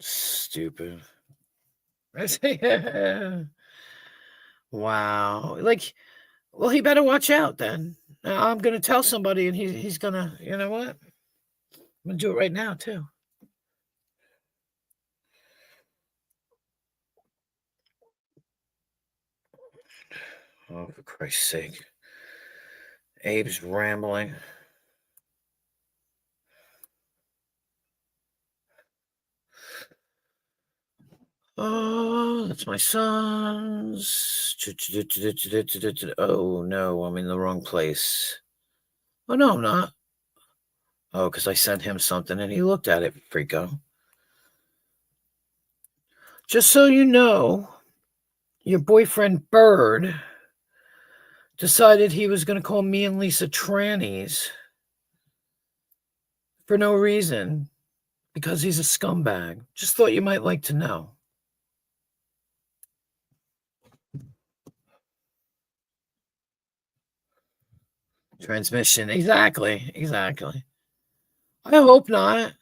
Stupid. Wow. Like, well, he better watch out then. I'm going to tell somebody and he's going to, you know what? I'm going to do it right now, too. Oh, for Christ's sake. Abe's rambling. Oh, that's my son's. Oh, no, I'm in the wrong place. Oh, no, I'm not. Oh, because I sent him something and he looked at it, freako. Just so you know, your boyfriend Bird decided he was going to call me and Lisa trannies for no reason because he's a scumbag. Just thought you might like to know. Transmission. Exactly. I hope not.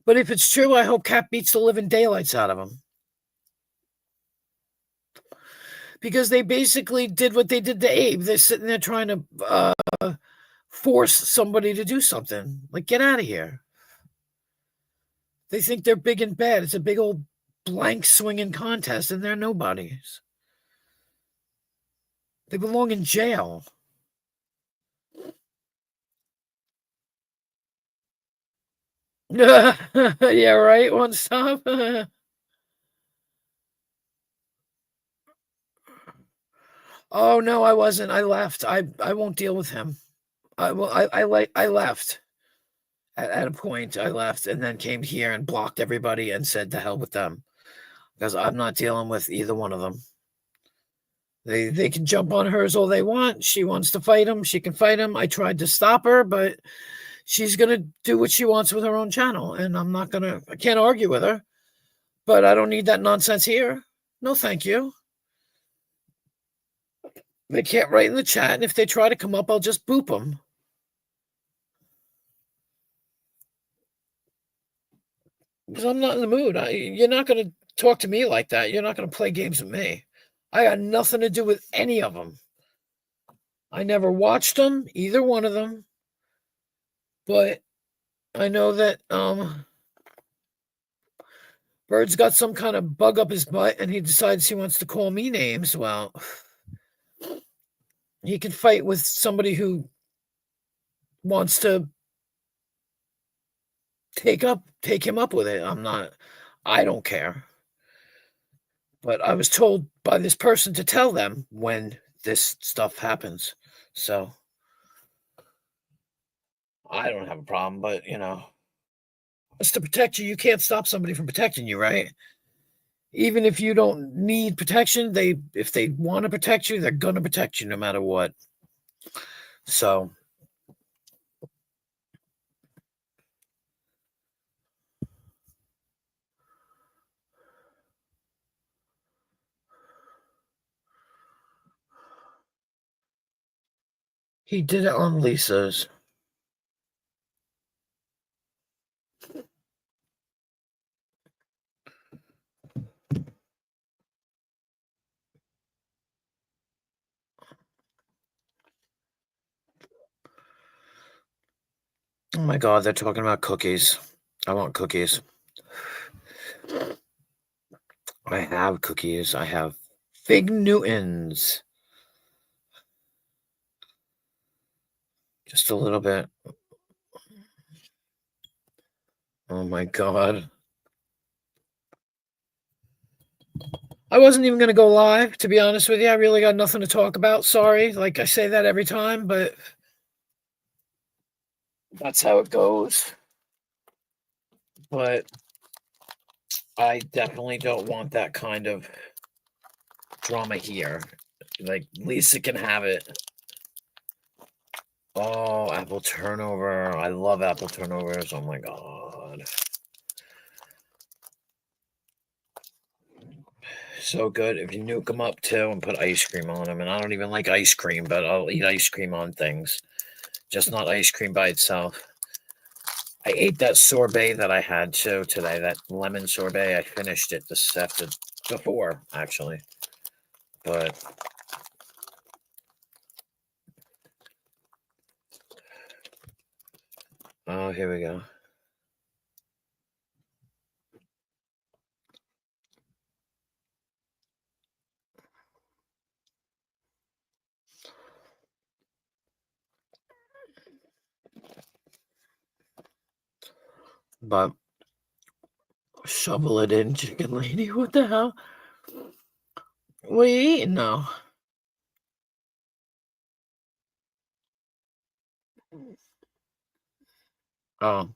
But if it's true, I hope Cap beats the living daylights out of him. Because they basically did what they did to Abe. They're sitting there trying to force somebody to do something. Like, get out of here. They think they're big and bad. It's a big old blank swinging contest, and they're nobodies. They belong in jail. Yeah, right. One stop. Oh no, I wasn't. I left. I won't deal with him. I left at a point. I left and then came here and blocked everybody and said to hell with them because I'm not dealing with either one of them. They can jump on hers all they want. She wants to fight him. She can fight him. I tried to stop her, but she's gonna do what she wants with her own channel, and I can't argue with her. But I don't need that nonsense here. No, thank you. They can't write in the chat, and if they try to come up, I'll just boop them. Because I'm not in the mood. You're not going to talk to me like that. You're not going to play games with me. I got nothing to do with any of them. I never watched them, either one of them. But I know that Bird's got some kind of bug up his butt, and he decides he wants to call me names. Well, he can fight with somebody who wants to take him up with it. I don't care. But I was told by this person to tell them when this stuff happens. So I don't have a problem, but it's to protect you. You can't stop somebody from protecting you, right? Even if you don't need protection, if they want to protect you, they're going to protect you no matter what. So He did it on Lisa's. Oh my God, they're talking about cookies. I want cookies. I have cookies. I have Fig Newtons. Just a little bit. Oh my God. I wasn't even going to go live, to be honest with you. I really got nothing to talk about. Sorry. Like I say that every time, but that's how it goes. But I definitely don't want that kind of drama here. Like, Lisa can have it. Oh, apple turnover. I love apple turnovers. Oh my God. So good. If you nuke them up too and put ice cream on them. And I don't even like ice cream, but I'll eat ice cream on things. Just not ice cream by itself. I ate that sorbet that I had too today. That lemon sorbet. I finished it before, actually. But oh, here we go. But shovel it in, chicken lady. What the hell? What are you eating now? Oh.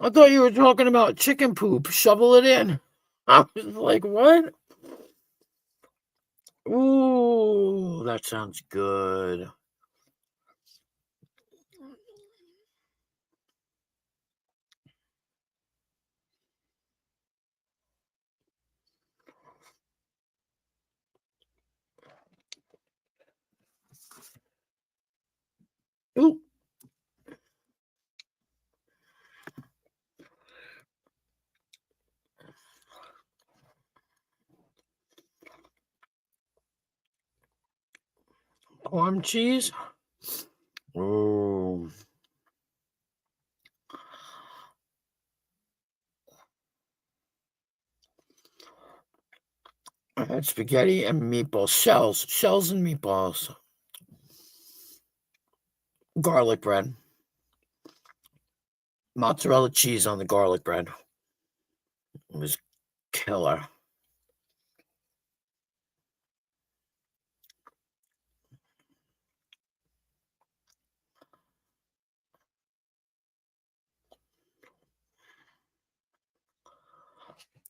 I thought you were talking about chicken poop. Shovel it in. I was like, what? Ooh, that sounds good. Ooh. Parm cheese. Ooh. I had spaghetti and meatballs. Shells and meatballs. Garlic bread. Mozzarella cheese on the garlic bread. It was killer.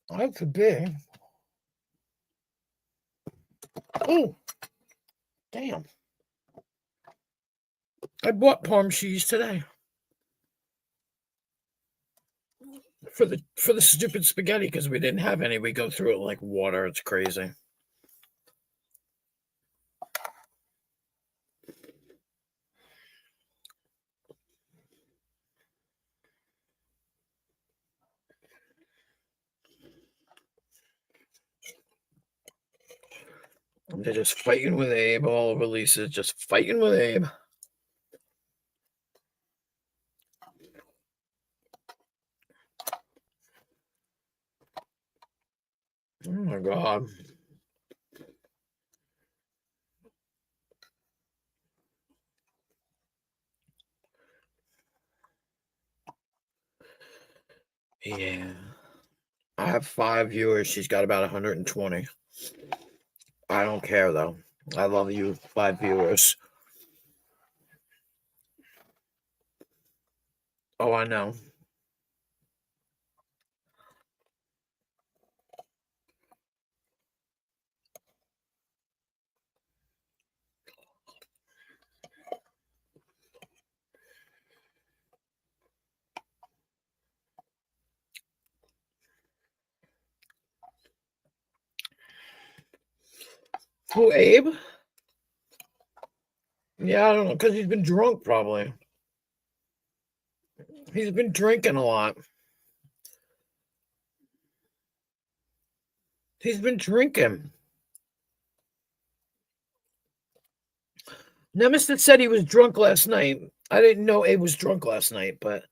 I could be. Oh, damn. I bought parm cheese today. For the stupid spaghetti because we didn't have any. We go through it like water. It's crazy. They're just fighting with Abe. All over Lisa, just fighting with Abe. Oh my God. Yeah. I have 5 viewers. She's got about 120. I don't care though. I love you, 5 viewers. Oh, I know. Who, Abe? Yeah, I don't know, because he's been drunk, probably. He's been drinking a lot. He's been drinking. Nemesis said he was drunk last night. I didn't know Abe was drunk last night, but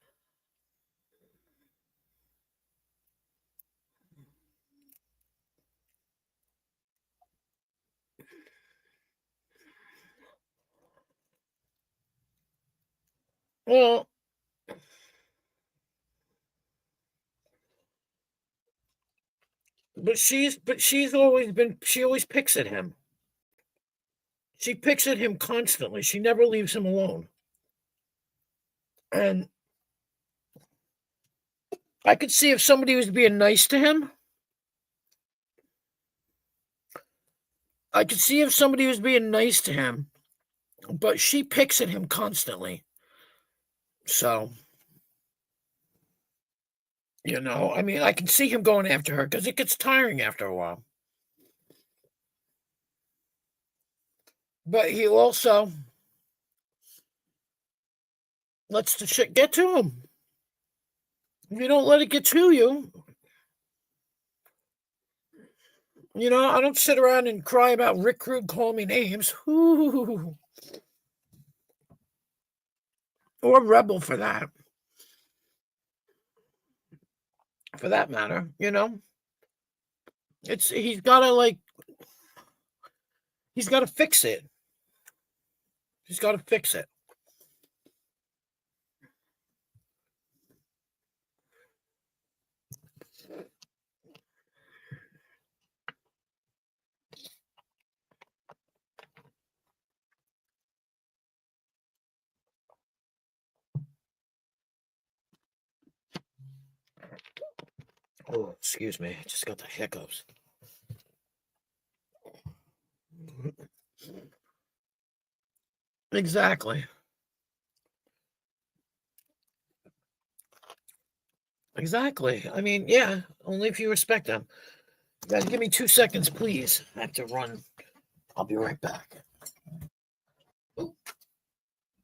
well, she's always been, she always picks at him. She picks at him constantly. She never leaves him alone. And I could see if somebody was being nice to him. I could see if somebody was being nice to him, but she picks at him constantly. So, I mean, I can see him going after her because it gets tiring after a while. But he also lets the shit get to him. If you don't let it get to you, I don't sit around and cry about Rick Rude calling me names. Ooh. Or Rebel for that. For that matter, he's gotta fix it. He's gotta fix it. Oh, excuse me. I just got the hiccups. Exactly. Exactly. I mean, yeah, only if you respect them. You guys, give me 2 seconds, please. I have to run. I'll be right back. Ooh.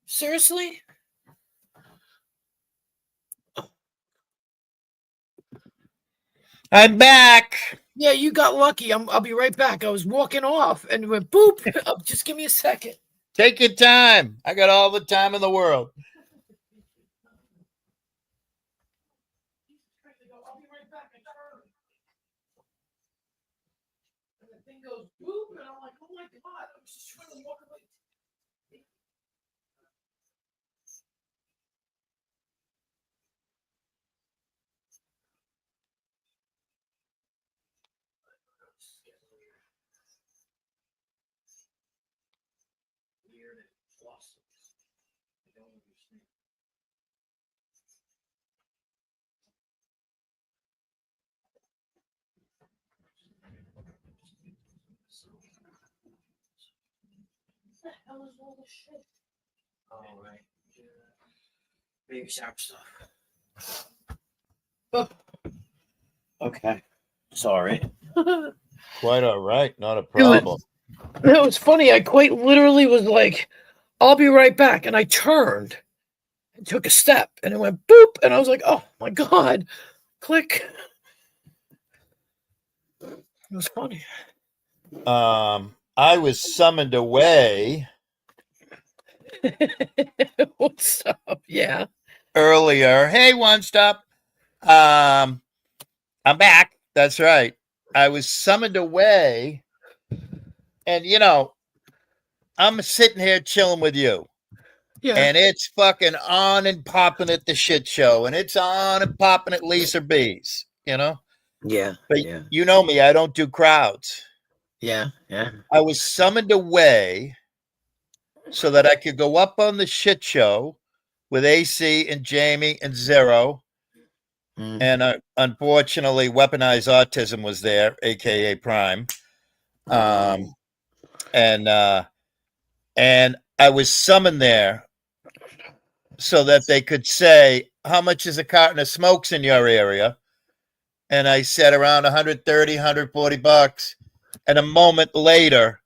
Seriously? I'm back. Yeah, you got lucky. I'll be right back. I was walking off and went boop. Just give me a second. Take your time. I got all the time in the world. I'll be right back. I turn. And the thing goes boop, and I'm like, oh my God. I was just trying to walk away. Weird and awesome. I don't understand. What the hell is all this shit? Oh, right. Baby shower stuff. Oh. Okay. Sorry. Quite all right. Not a problem. It was funny. I quite literally was like, I'll be right back. And I turned and took a step and it went boop. And I was like, oh my God. Click. It was funny. I was summoned away What's up? Yeah. earlier. Hey, One Stop. I'm back. That's right. I was summoned away. And, I'm sitting here chilling with you. Yeah. And it's fucking on and popping at the shit show. And it's on and popping at Lisa B's, Yeah. But yeah. you know me. I don't do crowds. Yeah. Yeah. I was summoned away so that I could go up on the shit show with AC and Jamie and Zero. Mm. And unfortunately, Weaponized Autism was there, aka Prime. And I was summoned there so that they could say, how much is a carton of smokes in your area? And I said around 130, 140 bucks. And a moment later,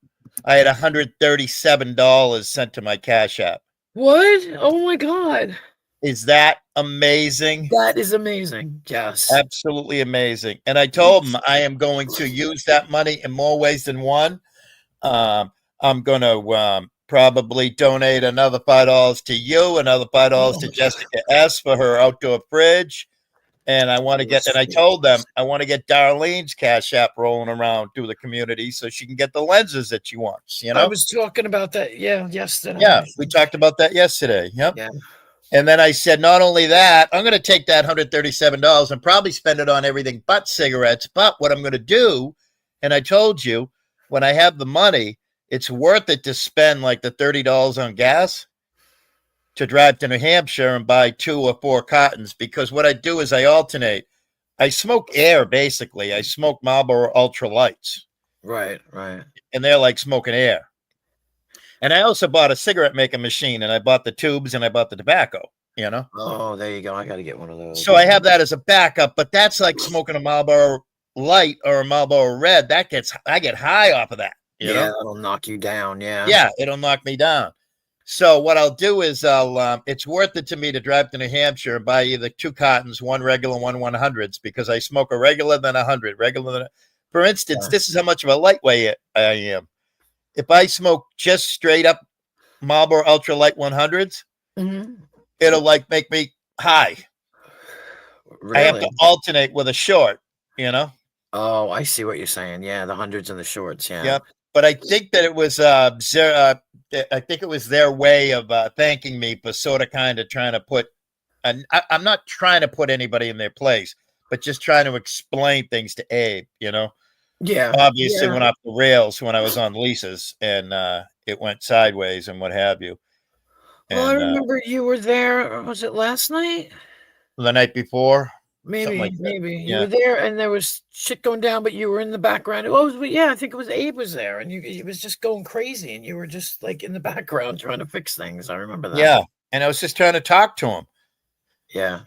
I had $137 sent to my Cash App. What? Oh my God. Is that amazing? That is amazing. Yes. Absolutely amazing. And I told him I am going to use that money in more ways than one. I'm going to probably donate another $5 to you, another $5 to Jessica S for her outdoor fridge. And I want to get, and I told them I want to get Darlene's Cash App rolling around through the community so she can get the lenses that she wants. You know, I was talking about that. Yeah, yesterday. yeah, we talked about that yesterday. Yep. Yeah. And then I said, not only that, I'm going to take that $137 and probably spend it on everything but cigarettes. But what I'm going to do, and I told you, when I have the money, it's worth it to spend like the $30 on gas to drive to New Hampshire and buy 2 or 4 cartons, because what I do is I alternate. I smoke air, basically. I smoke Marlboro Ultra Lights. Right. And they're like smoking air. And I also bought a cigarette making machine, and I bought the tubes and I bought the tobacco, you know? Oh, there you go. I got to get one of those. So I have that as a backup, but that's like smoking a Marlboro Light or a Marlboro Red. I get high off of that. You know? That'll knock you down. Yeah. Yeah, it'll knock me down. So what I'll do is it's worth it to me to drive to New Hampshire and buy either 2 cartons, one regular, one 100s, because I smoke a regular, then 100, for instance, this is how much of a lightweight I am. If I smoke just straight up Marlboro Ultra Light 100s, it'll like make me high. Really? I have to alternate with a short, you know? Oh, I see what you're saying. Yeah, the hundreds and the shorts. Yeah. Yep. But I think that it was I think it was their way of thanking me for sort of kind of trying to put, and I'm not trying to put anybody in their place, but just trying to explain things to Abe, you know? Yeah. Obviously went off the rails when I was on leases, and it went sideways and what have you. Well, I And, remember you were there. Was it last night? the night before. Maybe. like that. You Yeah. were there, and there was shit going down, but you were in the background. I think it was Abe was there, and he was just going crazy, and you were just like in the background trying to fix things. I remember that. Yeah. And I was just trying to talk to him. Yeah.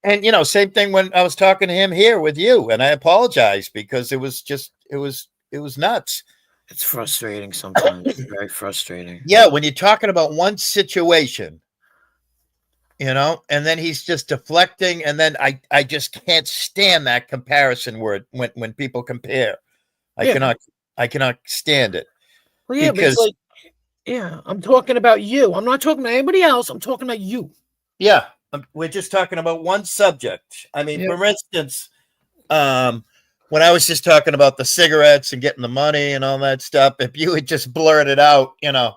And, you know, same thing when I was talking to him here with you, and I apologize because it was nuts. It's frustrating sometimes. It's very frustrating. Yeah, when you're talking about one situation, you know, and then he's just deflecting, and then I just can't stand that comparison word when people compare. I cannot stand it. Well, yeah, because but it's like, I'm talking about you. I'm not talking about anybody else. I'm talking about you. yeah, we're just talking about one subject. I mean, Yep. for instance, when I was just talking about the cigarettes and getting the money and all that stuff, if you had just blurted out, you know,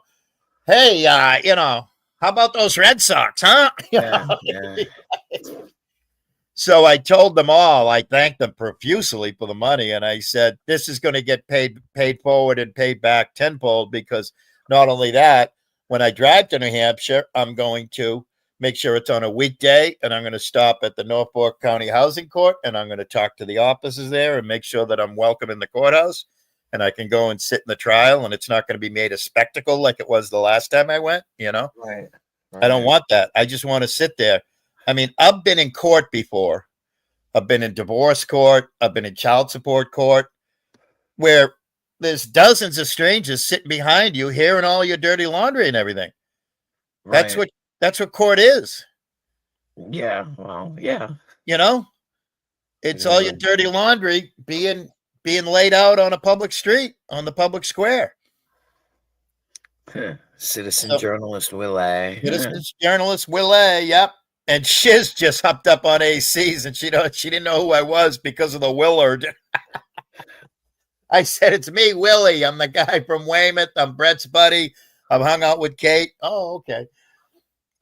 hey, you know, how about those Red Sox, huh? You know? Yeah. So I told them all, I thanked them profusely for the money. And I said, this is going to get paid forward and paid back tenfold, because not only that, when I drive to New Hampshire, I'm going to make sure it's on a weekday, and I'm going to stop at the Norfolk County Housing Court, and I'm going to talk to the officers there and make sure that I'm welcome in the courthouse, and I can go and sit in the trial, and it's not going to be made a spectacle like it was the last time I went, you know? Right. I don't want that. I just want to sit there. I mean, I've been in court before. I've been in divorce court. I've been in child support court, where there's dozens of strangers sitting behind you, hearing all your dirty laundry and everything. That's what court is. Yeah. Well, yeah. You know, it's all your dirty laundry being laid out on a public street, on the public square. Citizen journalist Will A. Citizen journalist Will A. Yep. And Shiz just hopped up on ACs, and she didn't know who I was because of the Willard. I said, it's me, Willie. I'm the guy from Weymouth. I'm Brett's buddy. I've hung out with Kate. Oh, okay.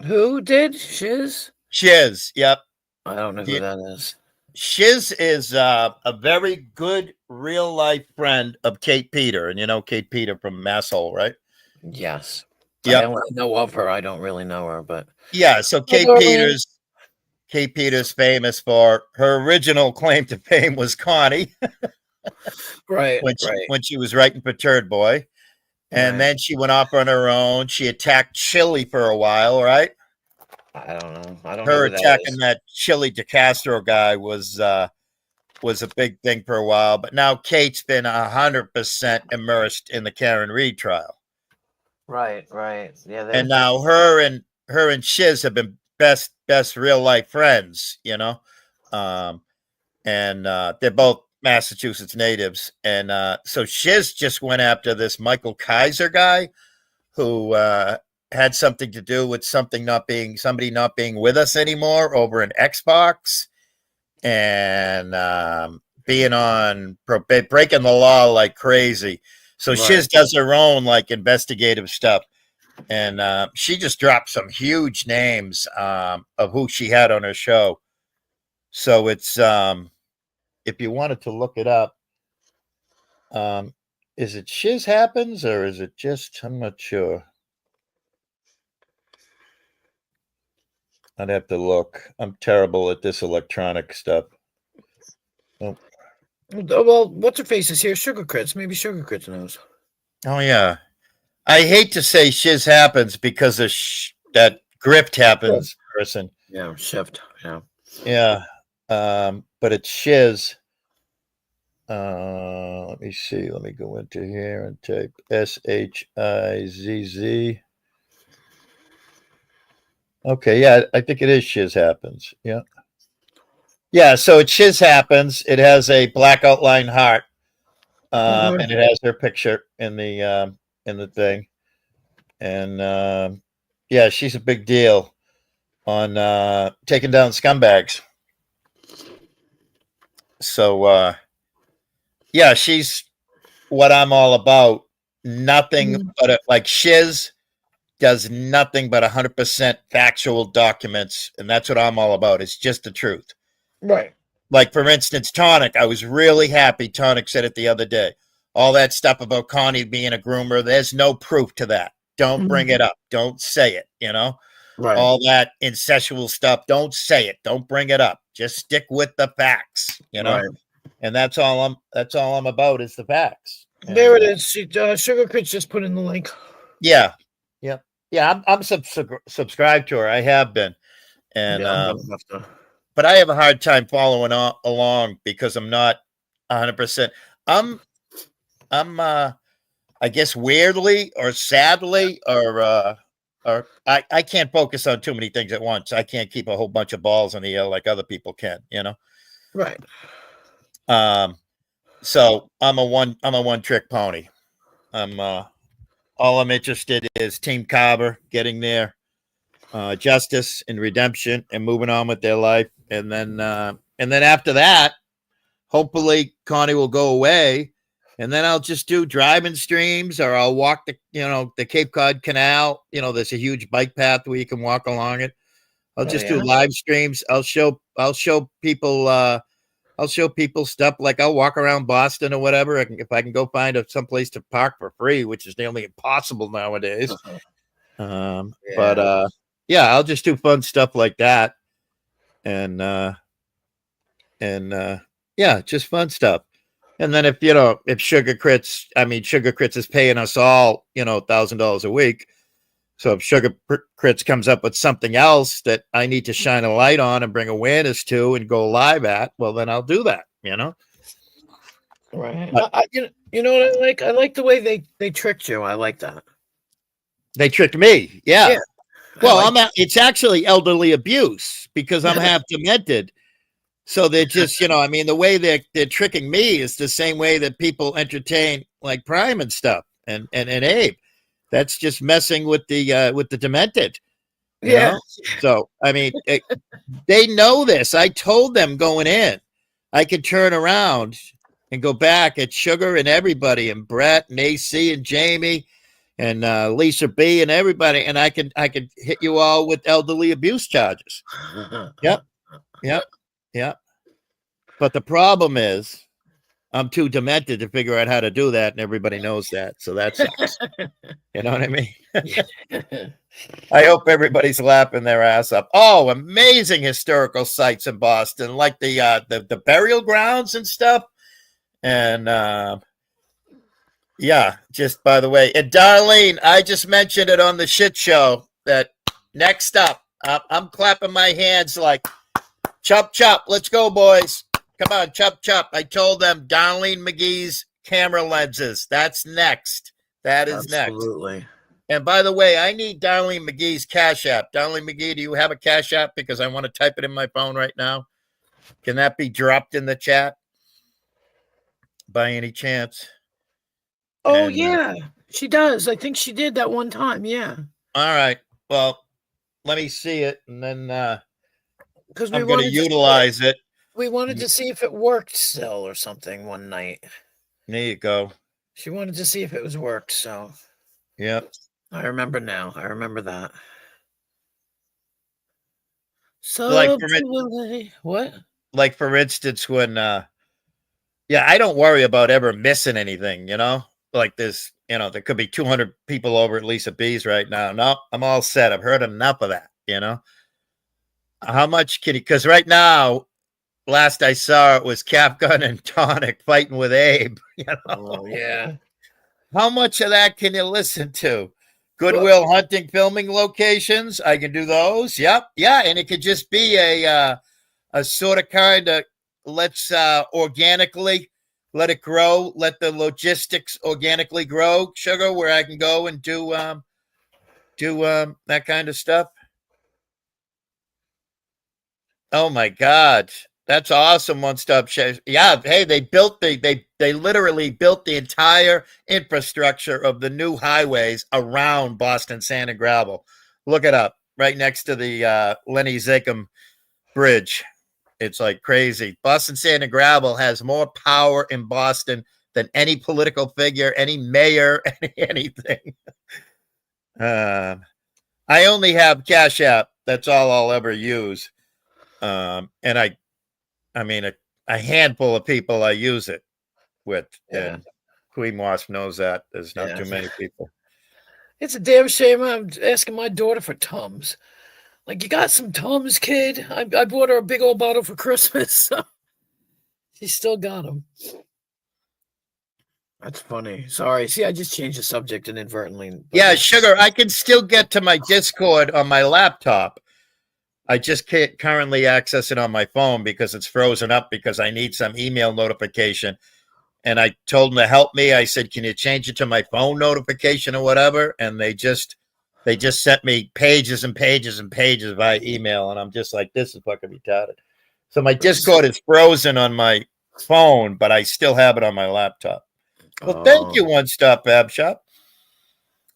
Who did? Shiz? Shiz. Yep. I don't know who that is. Shiz is a very good real life friend of Kate Peter. And you know Kate Peter from Masshole, right? Yes. Yeah. I know of her. I don't really know her, but yeah. So Kate Peter's famous for her original claim to fame was Connie. Right. When she was writing for Turd Boy. And then she went off on her own. She attacked Chili for a while, right? I don't know. I don't her know attacking that Chili DeCastro guy was was a big thing for a while, but now Kate's been 100% immersed in the Karen Reed trial. Right. Yeah. And now her and Shiz have been best real life friends, you know. And they're both Massachusetts natives. And so Shiz just went after this Michael Kaiser guy who had something to do with somebody not being with us anymore over an Xbox, and being on breaking the law like crazy. So Right. Shiz does her own like investigative stuff, and she just dropped some huge names of who she had on her show. So it's if you wanted to look it up, is it Shiz Happens or is it just, I'm not sure. I'd have to look. I'm terrible at this electronic stuff. Oh, Well, what's her face is here? Sugar Crits. Maybe Sugar Crits knows. oh yeah. I hate to say Shiz Happens because of that Grift Happens person. Yeah, shift. Yeah. Yeah. But it's Shiz. Let me see. Let me go into here and type SHIZZ. Okay, yeah, I think it is Shiz Happens. Yeah. Yeah, so it Shiz Happens. It has a black outline heart. And it has her picture in the thing. And yeah, she's a big deal on taking down scumbags. So yeah, she's what I'm all about. Nothing but like Shiz does nothing but 100% factual documents, and that's what I'm all about. It's just the truth. Right. Like, for instance, Tonic, I was really happy Tonic said it the other day. All that stuff about Connie being a groomer, there's no proof to that. Don't bring it up. Don't say it, you know? Right. All that incestual stuff, don't say it. Don't bring it up. Just stick with the facts, you know? Right. And that's all I'm about is the facts. There it is. Sugar Crits just put in the link. Yeah. Yeah, I'm subscribed to her. I have been. And Yeah, I'm gonna have to. but I have a hard time following along because I'm not 100%. I'm I guess weirdly or sadly or I can't focus on too many things at once. I can't keep a whole bunch of balls in the air like other people can, you know. Right. So I'm a one trick pony. All I'm interested is Team Carver getting their justice and redemption and moving on with their life, and then after that, hopefully Connie will go away, and then I'll just do driving streams, or I'll walk the Cape Cod Canal. You know, there's a huge bike path where you can walk along it. I'll just do live streams. I'll show people. I'll show people stuff like I'll walk around Boston or whatever. If I can go find someplace to park for free, which is nearly impossible nowadays. But yeah, I'll just do fun stuff like that. And yeah, just fun stuff. And then if Sugar Crits is paying us all, $1,000 a week. So if Sugar Crits comes up with something else that I need to shine a light on and bring awareness to and go live at, well, then I'll do that, Right. You know what I like? I like the way they tricked you. I like that. They tricked me. Yeah. Well, it's actually elderly abuse because I'm half demented. So they're just, the way they're tricking me is the same way that people entertain like Prime and stuff and Abe. That's just messing with the demented. You know? So, they know this. I told them going in, I could turn around and go back at Sugar and everybody, and Brett and AC and Jamie and Lisa B and everybody, and I could hit you all with elderly abuse charges. Yep. But the problem is, I'm too demented to figure out how to do that, and everybody knows that. So that sucks. You know what I mean? I hope everybody's laughing their ass up. Oh, amazing historical sites in Boston, like the burial grounds and stuff. And yeah, just by the way, and Darlene, I just mentioned it on the shit show that next up, I'm clapping my hands like chop chop. Let's go, boys. Come on, chop chop. I told them Darlene McGee's camera lenses. That's next. That is next. Absolutely. And by the way, I need Darlene McGee's Cash App. Darlene McGee, do you have a Cash App? Because I want to type it in my phone right now. Can that be dropped in the chat by any chance? Oh, And, yeah, she does. I think she did that one time. Yeah. All right. Well, let me see it, and then Because I'm going to utilize it. We wanted to see if it worked still or something one night. There you go. She wanted to see if it was worked. So, Yep. I remember now. I remember that. So, Like for what? Like for instance, when I don't worry about ever missing anything, Like there's, there could be 200 people over at Lisa B's right now. No, I'm all set. I've heard enough of that, How much can you, because right now, last I saw it was Cap Gun and Tonic fighting with Abe, Oh, yeah. How much of that can you listen to? Goodwill Hunting filming locations. I can do those. Yep. Yeah. And it could just be a sort of kind of let's organically let it grow. Let the logistics organically grow, Sugar, where I can go and do that kind of stuff. Oh my God. That's awesome. One stop shop. Yeah. Hey, they literally built the entire infrastructure of the new highways around Boston Sand and Gravel. Look it up right next to the Lenny Zachem Bridge. It's like crazy. Boston Sand and Gravel has more power in Boston than any political figure, any mayor, anything. I only have Cash App. That's all I'll ever use. And I mean, a handful of people I use it with. Yeah. And Queen Wasp knows that. There's not too many people. It's a damn shame I'm asking my daughter for Tums. Like, you got some Tums, kid? I bought her a big old bottle for Christmas, so she still got them. That's funny. Sorry. See, I just changed the subject inadvertently. Yeah, Sugar, I can still get to my Discord on my laptop. I just can't currently access it on my phone because it's frozen up because I need some email notification. And I told them to help me. I said, can you change it to my phone notification or whatever? And they just sent me pages and pages and pages via email. And I'm just like, this is fucking retarded. So my Discord is frozen on my phone, but I still have it on my laptop. Well, thank you, One Stop Ab Shop.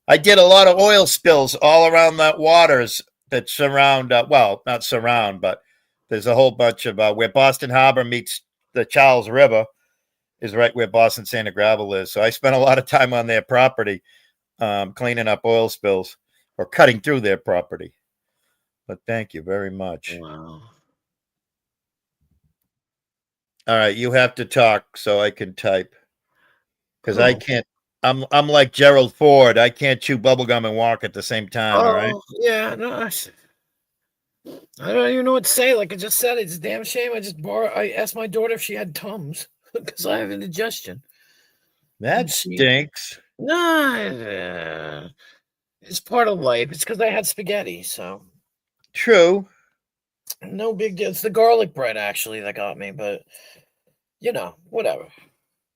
I did a lot of oil spills all around the waters that surround, not surround, but there's a whole bunch of where Boston Harbor meets the Charles River is right where Boston Sand and Gravel is. So I spent a lot of time on their property cleaning up oil spills or cutting through their property. But thank you very much. Wow. All right, you have to talk so I can type because I can't. I'm like Gerald Ford. I can't chew bubblegum and walk at the same time. All right. Yeah. No, I don't even know what to say. Like I just said, it's a damn shame. I asked my daughter if she had Tums because I have indigestion. That stinks. Nah, it's part of life. It's because I had spaghetti. So true. No big deal. It's the garlic bread actually that got me, but whatever.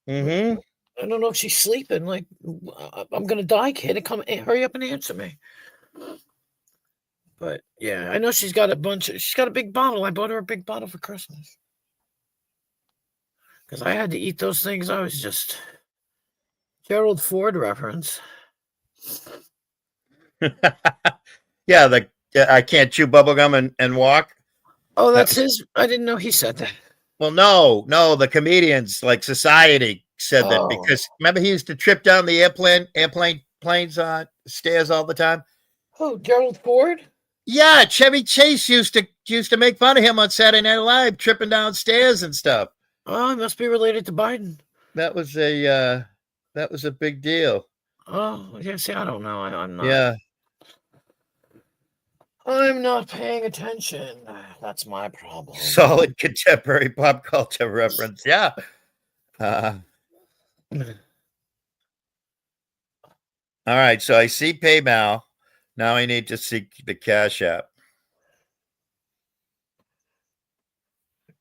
Mm-hmm. I don't know if she's sleeping. Like, I'm gonna die, kid. Hurry up and answer me. But yeah, I know she's got a big bottle. I bought her a big bottle for Christmas. Because I had to eat those things. I was just Gerald Ford reference. Yeah, I can't chew bubblegum and walk. Oh, that's his. I didn't know he said that. Well, no, the comedians like Society said that because remember he used to trip down the airplanes stairs all the time. Oh, Gerald Ford? Yeah, Chevy Chase used to make fun of him on Saturday Night Live, tripping downstairs and stuff. Oh, he must be related to Biden. That was a big deal. Oh, yeah. See, I don't know. I'm not. Yeah. I'm not paying attention. That's my problem. Solid contemporary pop culture reference. Yeah. All right. So I see PayPal. Now I need to see the Cash App.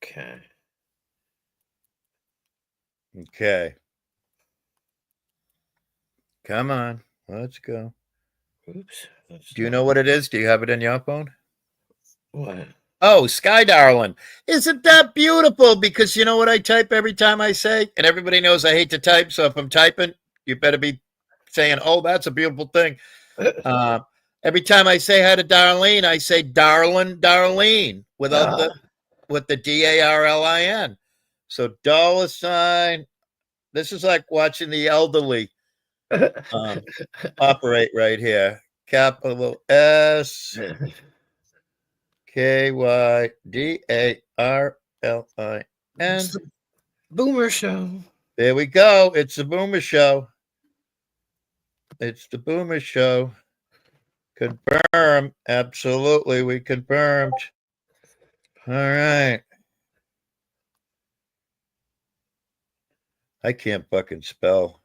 Okay. Okay. Come on. Let's go. Oops. That's Do you not- know what it is? Do you have it in your phone? What? Oh, Sky Darling. Isn't that beautiful? Because you know what I type every time I say? And everybody knows I hate to type. So if I'm typing, you better be saying, oh, that's a beautiful thing. Every time I say hi to Darlene, I say Darlene without with the DARLIN. So $. This is like watching the elderly operate right here. Capital S KYDARLIN. It's the Boomer Show. There we go. It's the Boomer Show. It's the Boomer Show. Confirm. Absolutely. We confirmed. All right. I can't fucking spell.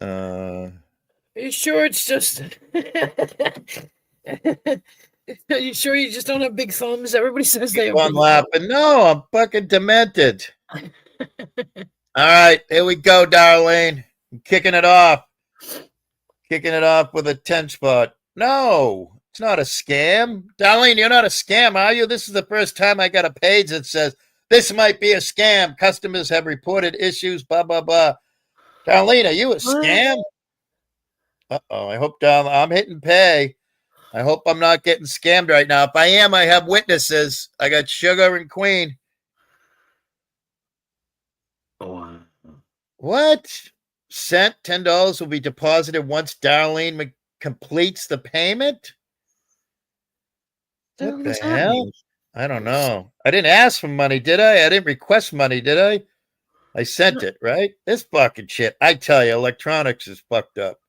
Are you sure it's just? Are you sure you just don't have big thumbs? Everybody says they have I'm big laughing. No, I'm fucking demented. All right, here we go, Darlene. I'm kicking it off. Kicking it off with a 10 spot. No, it's not a scam. Darlene, you're not a scam, are you? This is the first time I got a page that says this might be a scam. Customers have reported issues, blah, blah, blah. Darlene, are you a scam? Uh-oh, I hope I'm hitting pay. I hope I'm not getting scammed right now. If I am, I have witnesses. I got Sugar and Queen. Oh, What? Sent $10 will be deposited once Darlene completes the payment? What the hell? I don't know. I didn't ask for money, did I? I didn't request money, did I? I sent it, right? This fucking shit. I tell you, electronics is fucked up.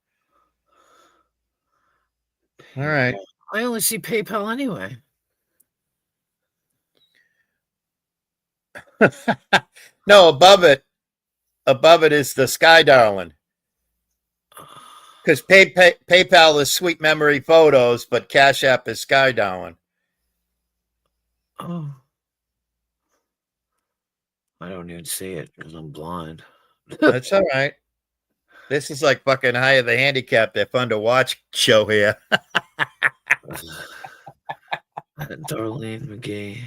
All right. I only see PayPal anyway. No, above it is the Sky Darling. Because PayPal is Sweet Memory Photos, but Cash App is Sky Darling. Oh, I don't even see it because I'm blind. That's all right. This is like fucking High of the Handicap. They're fun to watch show here. Darlene McGee.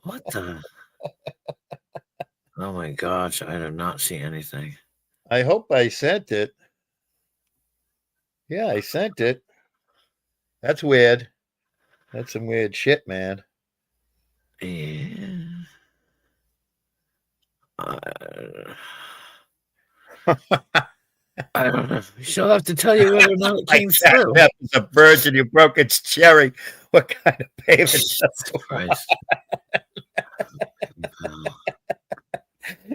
What the? Oh my gosh, I do not see anything. I hope I sent it. Yeah, I sent it. That's weird. That's some weird shit, man. Yeah. I don't know. she'll have to tell you whether or not it came through. That was a virgin. You broke its cherry. What kind of payment? Christ.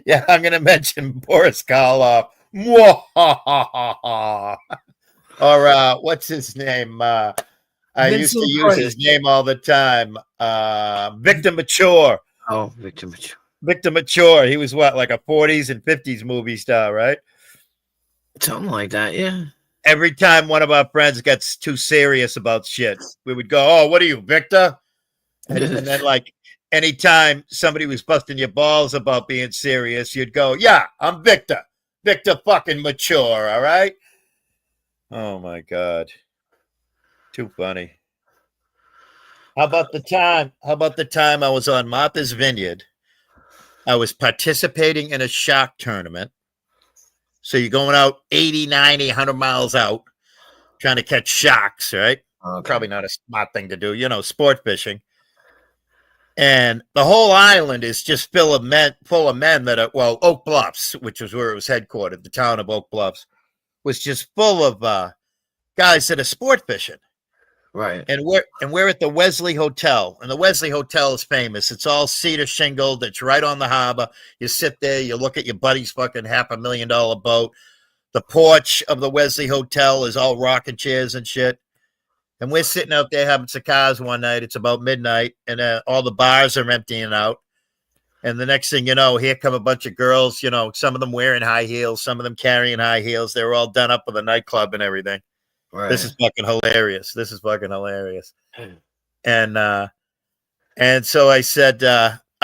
Yeah, I'm going to mention Boris Karloff. Or what's his name? I used to Vincent use Price. his name all the time. Victor Mature. Oh, victim. Victor Mature. He was what, like a 40s and 50s movie star, right? Something like that, yeah. Every time one of our friends gets too serious about shit, we would go, "Oh, what are you, Victor?" And then, like, anytime somebody was busting your balls about being serious, you'd go, "Yeah, I'm Victor. Victor fucking Mature, all right?" Oh my God. Too funny. How about the time? How about the time I was on Martha's Vineyard? I was participating in a shark tournament. So you're going out 80, 90, 100 miles out trying to catch sharks, right? Okay. Probably not a smart thing to do, sport fishing. And the whole island is just full of men that are, well, Oak Bluffs, which was where it was headquartered, the town of Oak Bluffs, was just full of guys that are sport fishing. Right. And we're at the Wesley Hotel, and the Wesley Hotel is famous. It's all cedar shingled. It's right on the harbor. You sit there, you look at your buddy's fucking $500,000 boat. The porch of the Wesley Hotel is all rocking chairs and shit. And we're sitting out there having cigars one night. It's about midnight, and all the bars are emptying out. And the next thing you know, here come a bunch of girls. Some of them wearing high heels, some of them carrying high heels. They were all done up with a nightclub and everything. Right. This is fucking hilarious. And so I said,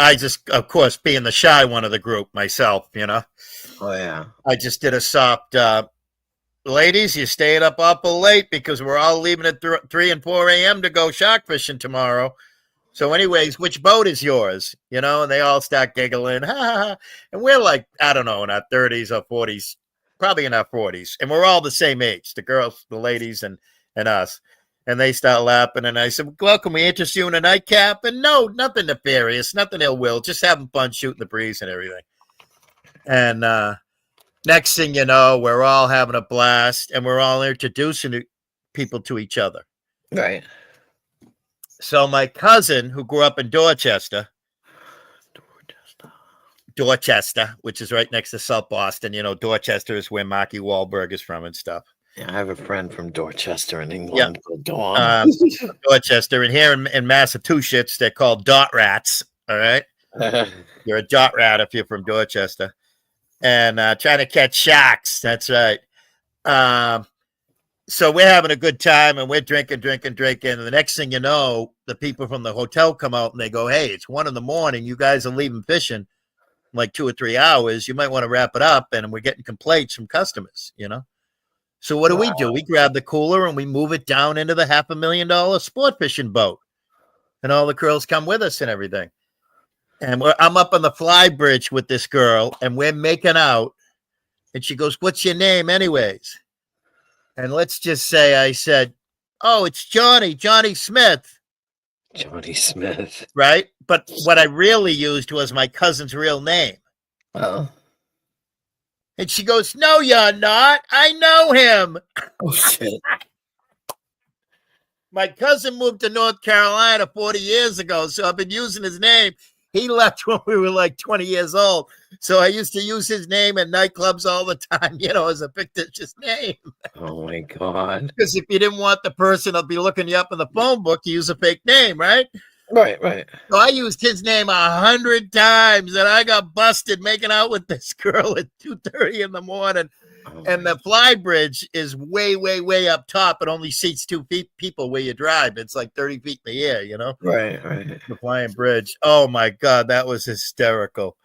I just, of course, being the shy one of the group myself, Oh yeah. I just did a soft, ladies, you staying up awful late because we're all leaving at 3 and 4 a.m. to go shark fishing tomorrow. So anyways, which boat is yours? And they all start giggling. Ha, ha, ha. And we're like, I don't know, in our 30s or 40s, probably in our 40s. And we're all the same age, the girls, the ladies, and us. And they start laughing. And I said, well, can we interest you in a nightcap? And no, nothing nefarious, nothing ill will, just having fun shooting the breeze and everything. And next thing you know, we're all having a blast and we're all introducing people to each other. Right. So my cousin, who grew up in Dorchester, which is right next to South Boston, Dorchester is where Marky Wahlberg is from and stuff. Yeah, I have a friend from Dorchester in England. Yeah. Go on. Dorchester, and here in Massachusetts, they're called dot rats. All right, you're a dot rat if you're from Dorchester, and trying to catch sharks. That's right. So we're having a good time, and we're drinking, and the next thing you know, the people from the hotel come out and they go, "Hey, it's 1 a.m. You guys are leaving fishing in like 2 or 3 hours. You might want to wrap it up." And we're getting complaints from customers, So what do? We grab the cooler and we move it down into the $500,000 sport fishing boat. And all the girls come with us and everything. And I'm up on the fly bridge with this girl and we're making out. And she goes, "What's your name anyways?" And let's just say I said, "Oh, it's Johnny Smith." Johnny Smith. Right? But what I really used was my cousin's real name. Oh. And she goes, "No, you're not. I know him." Oh, shit. My cousin moved to North Carolina 40 years ago, so I've been using his name. He left when we were like 20 years old. So I used to use his name in nightclubs all the time, as a fictitious name. Oh, my God. Because if you didn't want the person to be looking you up in the phone book, you use a fake name, right? Right. So I used his name 100 times, and I got busted making out with this girl at 2:30 in the morning. Oh, and the fly bridge is way, way, way up top. It only seats 2 people where you drive. It's like 30 feet in the air, Right. The flying bridge. Oh, my God, that was hysterical.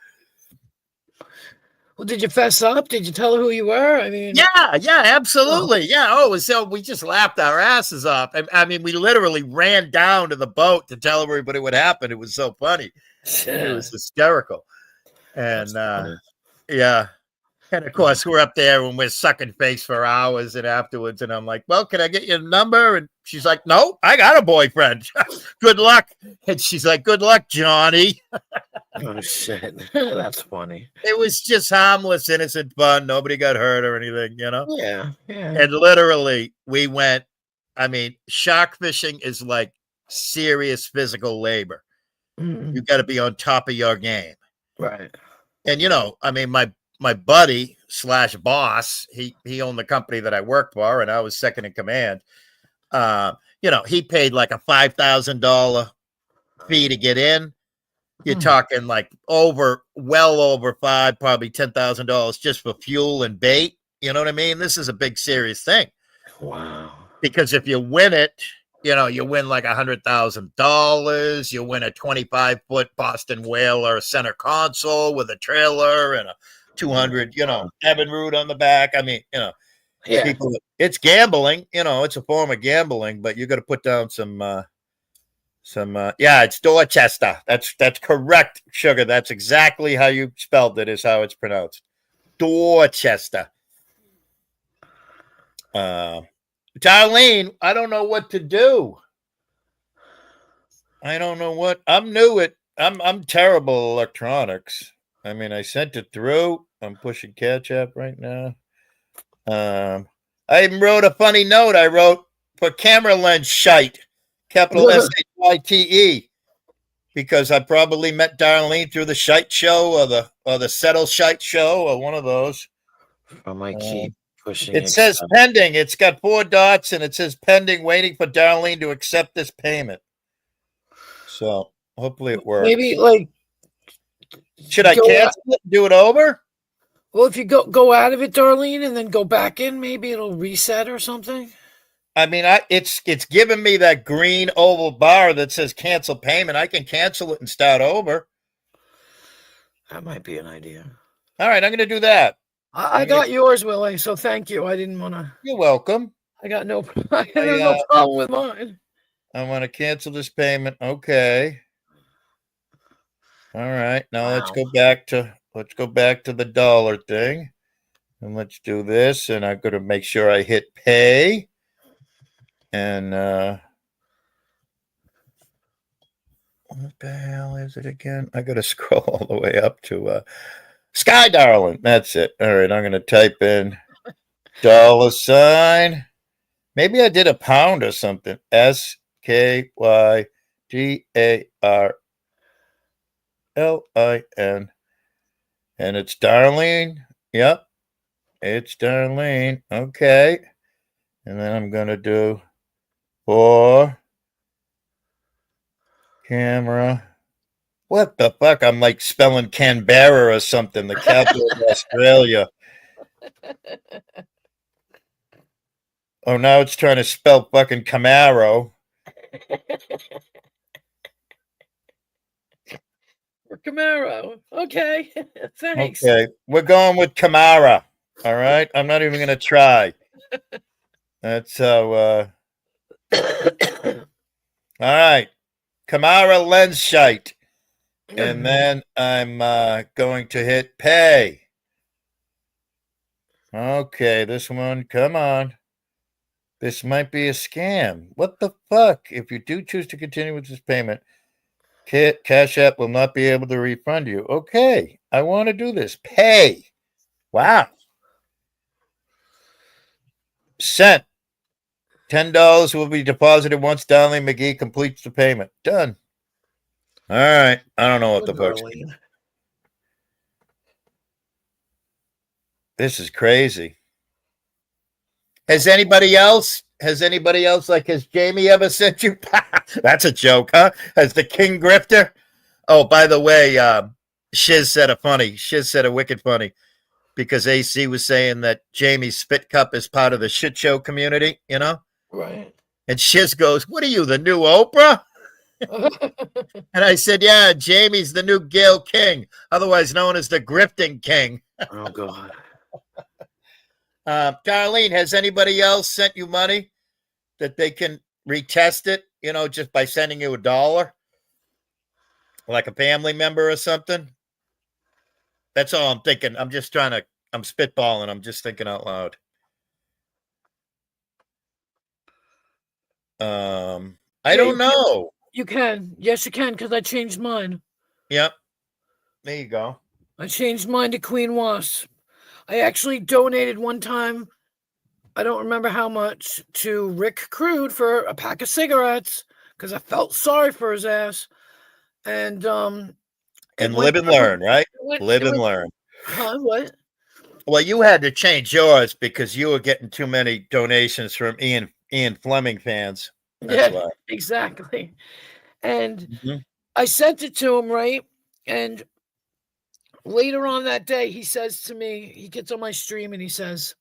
Well, did you fess up? Did you tell her who you were? I mean, yeah, absolutely. Oh. Yeah. Oh, so we just laughed our asses off. I mean, we literally ran down to the boat to tell everybody what happened. It was so funny. It was hysterical. And yeah. And of course, we're up there and we're sucking face for hours and afterwards. And I'm like, "Well, can I get your number?" And she's like, "No, I got a boyfriend. Good luck." And she's like, "Good luck, Johnny." Oh, shit. That's funny. It was just harmless, innocent fun. Nobody got hurt or anything, Yeah. And literally, we went. I mean, shark fishing is like serious physical labor. Mm-hmm. You got to be on top of your game. Right. And, I mean, my buddy / boss, he owned the company that I worked for, and I was second in command. He paid like a $5,000 fee to get in. You're talking like well over $5,000, probably $10,000 just for fuel and bait. You know what I mean? This is a big, serious thing. Wow. Because if you win it, you win like $100,000. You win a 25-foot Boston Whaler center console with a trailer and a 200, Evan Root on the back. I mean, yeah. It's gambling. It's a form of gambling, but you got to put down some. It's Dorchester. That's correct, Sugar. That's exactly how you spelled it. Is how it's pronounced. Dorchester. Darlene, I don't know what to do. I'm new at. I'm terrible at electronics. I mean, I sent it through. I'm pushing catch up right now. I even wrote a funny note. I wrote for camera lens shite. Capital SHYTE, because I probably met Darlene through the Shite Show or the Settle Shite Show or one of those. From my keep pushing. It says pending. It's got 4 dots and it says pending, waiting for Darlene to accept this payment. So hopefully it works. Maybe like, should I cancel it and do it over? Well, if you go out of it, Darlene, and then go back in, maybe it'll reset or something. I mean, it's giving me that green oval bar that says cancel payment. I can cancel it and start over. That might be an idea. All right, I'm going to do that. I got yours, Willie. So thank you. I didn't want to. You're welcome. I got no. There's no problem with mine. I want to cancel this payment. Okay. All right. Now let's go back to the dollar thing. And let's do this. And I'm going to make sure I hit pay. And what the hell is it again? I got to scroll all the way up to Sky Darling. That's it. All right. I'm going to type in $. Maybe I did a pound or something. SKYDARLIN. And it's Darlene. Yep. It's Darlene. Okay. And then I'm going to do for camera. What the fuck? I'm like spelling Canberra or something, the capital of Australia. Oh, now it's trying to spell fucking Camaro. For Camaro. Okay. Thanks. Okay. We're going with Camara. All right. I'm not even going to try. That's how. All right. Camara Lenschite. And then I'm going to hit pay. Okay. This one. Come on. This might be a scam. What the fuck? If you do choose to continue with this payment, Cash App will not be able to refund you. Okay. I want to do this. Pay. Wow. Sent. $10 will be deposited once Darlene McGee completes the payment. Done. All right. I don't know what the fuck's. This is crazy. Has anybody else, like, has Jamie ever sent you? That's a joke, huh? Has the King Grifter? Oh, by the way, Shiz said a wicked funny, because AC was saying that Jamie's Spit Cup is part of the shit show community, you know? Right. And Shiz goes, what are you, the new Oprah? And I said, yeah, Jamie's the new Gayle King, otherwise known as the Grifting King. Oh, God. Darlene, has anybody else sent you money that they can retest it, you know, just by sending you $1? Like a family member or something? That's all I'm thinking. I'm spitballing. I'm just thinking out loud. I don't know. You can. Yes, you can, because I changed mine. Yep. There you go. I changed mine to Queen Wasp. I actually donated one time, I don't remember how much, to Rick Crude for a pack of cigarettes because I felt sorry for his ass. And live and learn, right? Live and learn. Huh? What? Well, you had to change yours because you were getting too many donations from Ian Fleming fans. That's why. Exactly. And I sent it to him, right? And later on that day, he says to me, he gets on my stream and he says,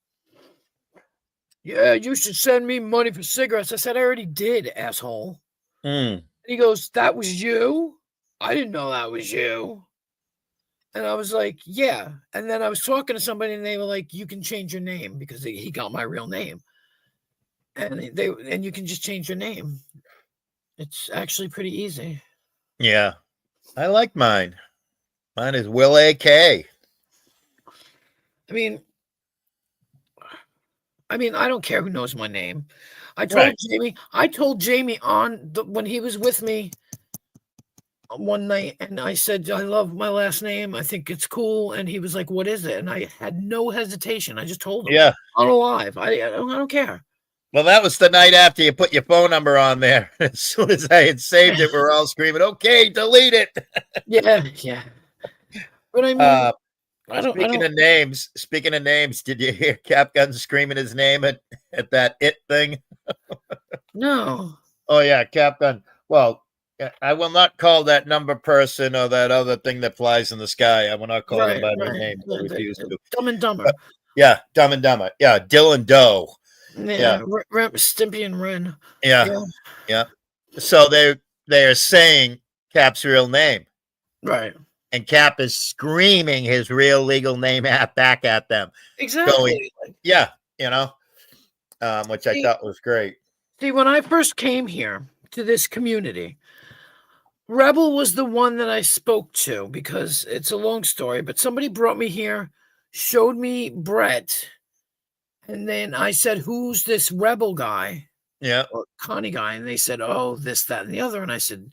yeah, you should send me money for cigarettes. I said, I already did, asshole. And he goes, that was you? I didn't know that was you. And I was like, yeah. And then I was talking to somebody and they were like, you can change your name because he got my real name. And you can just change your name. It's actually pretty easy. Yeah. I like mine. Mine is Will A.K. I mean, I don't care who knows my name. I told Jamie when he was with me one night, and I said, I love my last name. I think it's cool. And he was like, what is it? And I had no hesitation. I just told him. Yeah. I'm alive. I don't care. Well, that was the night after you put your phone number on there. As soon as I had saved it, we were all screaming, okay, delete it. Yeah. But I mean, speaking of names, did you hear Cap Gun screaming his name at that it thing? No. Oh yeah, Cap Gun. Well, I will not call that number person or that other thing that flies in the sky. I will not call them by their name. I refuse to. Dumb and Dumber. Yeah, Dumb and Dumber. Yeah, Dylan Doe. Yeah. Stimpy and Ren. Yeah. So they are saying Cap's real name. Right. and Cap is screaming his real legal name back at them. Exactly. Yeah, which I See- thought was great. See, when I first came here to this community, Rebel was the one that I spoke to because it's a long story, but somebody brought me here, showed me Brett, and then I said, "Who's this Rebel guy Yeah, or Connie guy?" And they said, "Oh, this, that, and the other." And I said,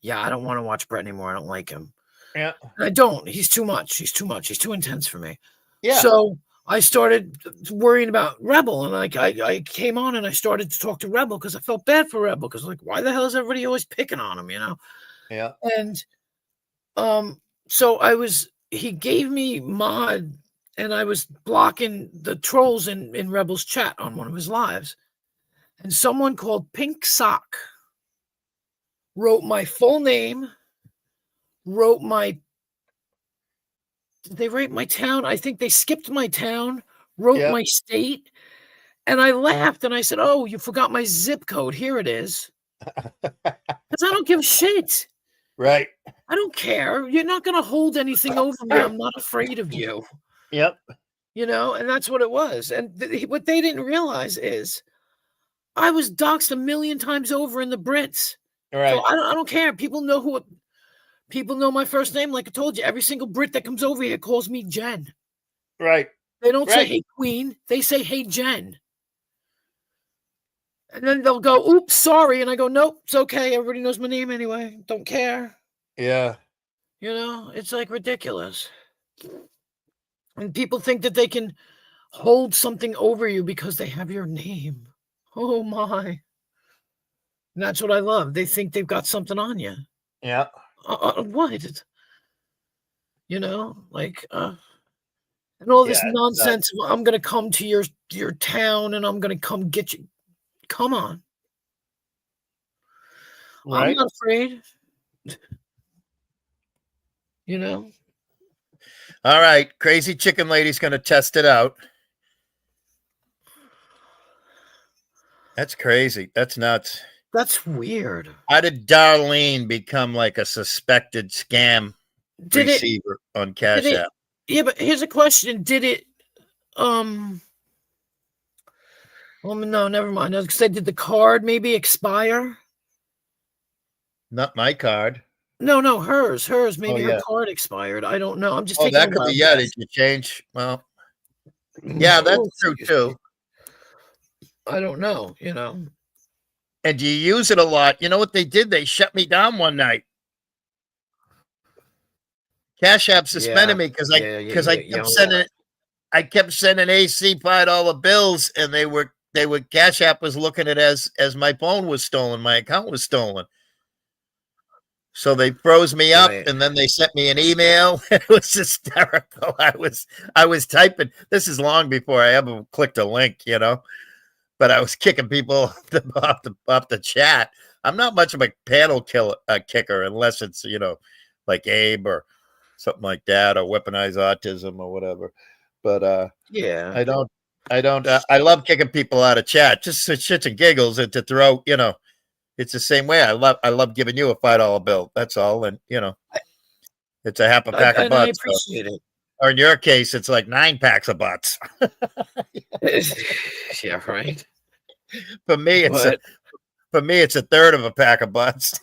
"Yeah, I don't want to watch Brett anymore. I don't like him. yeah, And I don't. He's too much. He's too much. He's too intense for me." yeah. So I started worrying about Rebel, and I came on and I started to talk to Rebel because I felt bad for Rebel because, like, why the hell is everybody always picking on him, Yeah. And so he gave me mod, and I was blocking the trolls in Rebel's chat on one of his lives, and someone called Pink Sock wrote my full name, wrote my. Did they write my town? I think they skipped my town, wrote Yeah. my state, and I laughed and I said, "Oh, you forgot my zip code. Here it is." Because I don't give a shit. Right. I don't care. You're not going to hold anything over me. I'm not afraid of you. Yep. And that's what it was. And what they didn't realize is I was doxxed a million times over in the Brits. Right. So I don't care. People know my first name. Like I told you, every single Brit that comes over here calls me Jen. Right. They don't say, Right. "Hey, Queen." They say, "Hey, Jen." And then they'll go, "Oops, sorry." And I go, "Nope, it's okay. Everybody knows my name anyway. Don't care." Yeah. It's like ridiculous. And people think that they can hold something over you because they have your name. Oh my. And that's what I love. They think they've got something on you. Yeah. What? And all this Yeah, it's nonsense. I'm going to come to your town and I'm going to come get you. Come on. I'm Right. not afraid. All right. Crazy Chicken Lady's going to test it out. That's crazy. That's nuts. That's weird. How did Darlene become like a suspected scam Did it? receiver on Cash Did it? App? Yeah, but here's a question. Did it? Well, no, never mind. I was gonna say, did the card maybe expire? Not my card. No, hers. Maybe her yeah. card expired. I don't know. I'm just Oh, taking that a could be. wild Yeah. guess. Did you change? Well, yeah, that's true too. I don't know. And do you use it a lot? You know what they did? They shut me down one night. Cash App suspended me because I kept sending AC $5 bills, and they were Cash App was looking at it as my phone was stolen, my account was stolen. So they froze me up, Right. and then they sent me an email. It was hysterical. I was typing. This is long before I ever clicked a link, but I was kicking people off the chat. I'm not much of a panel kicker unless it's like Abe or something like that, or Weaponize Autism or whatever. But Yeah. I don't. I love kicking people out of chat just for shits and giggles, and to throw. It's the same way. I love giving you a $5 bill. That's all, and it's a half a pack of And I butts. appreciate it. Or in your case, it's like 9 packs of butts. Yeah, right. For me, it's a third of a pack of butts.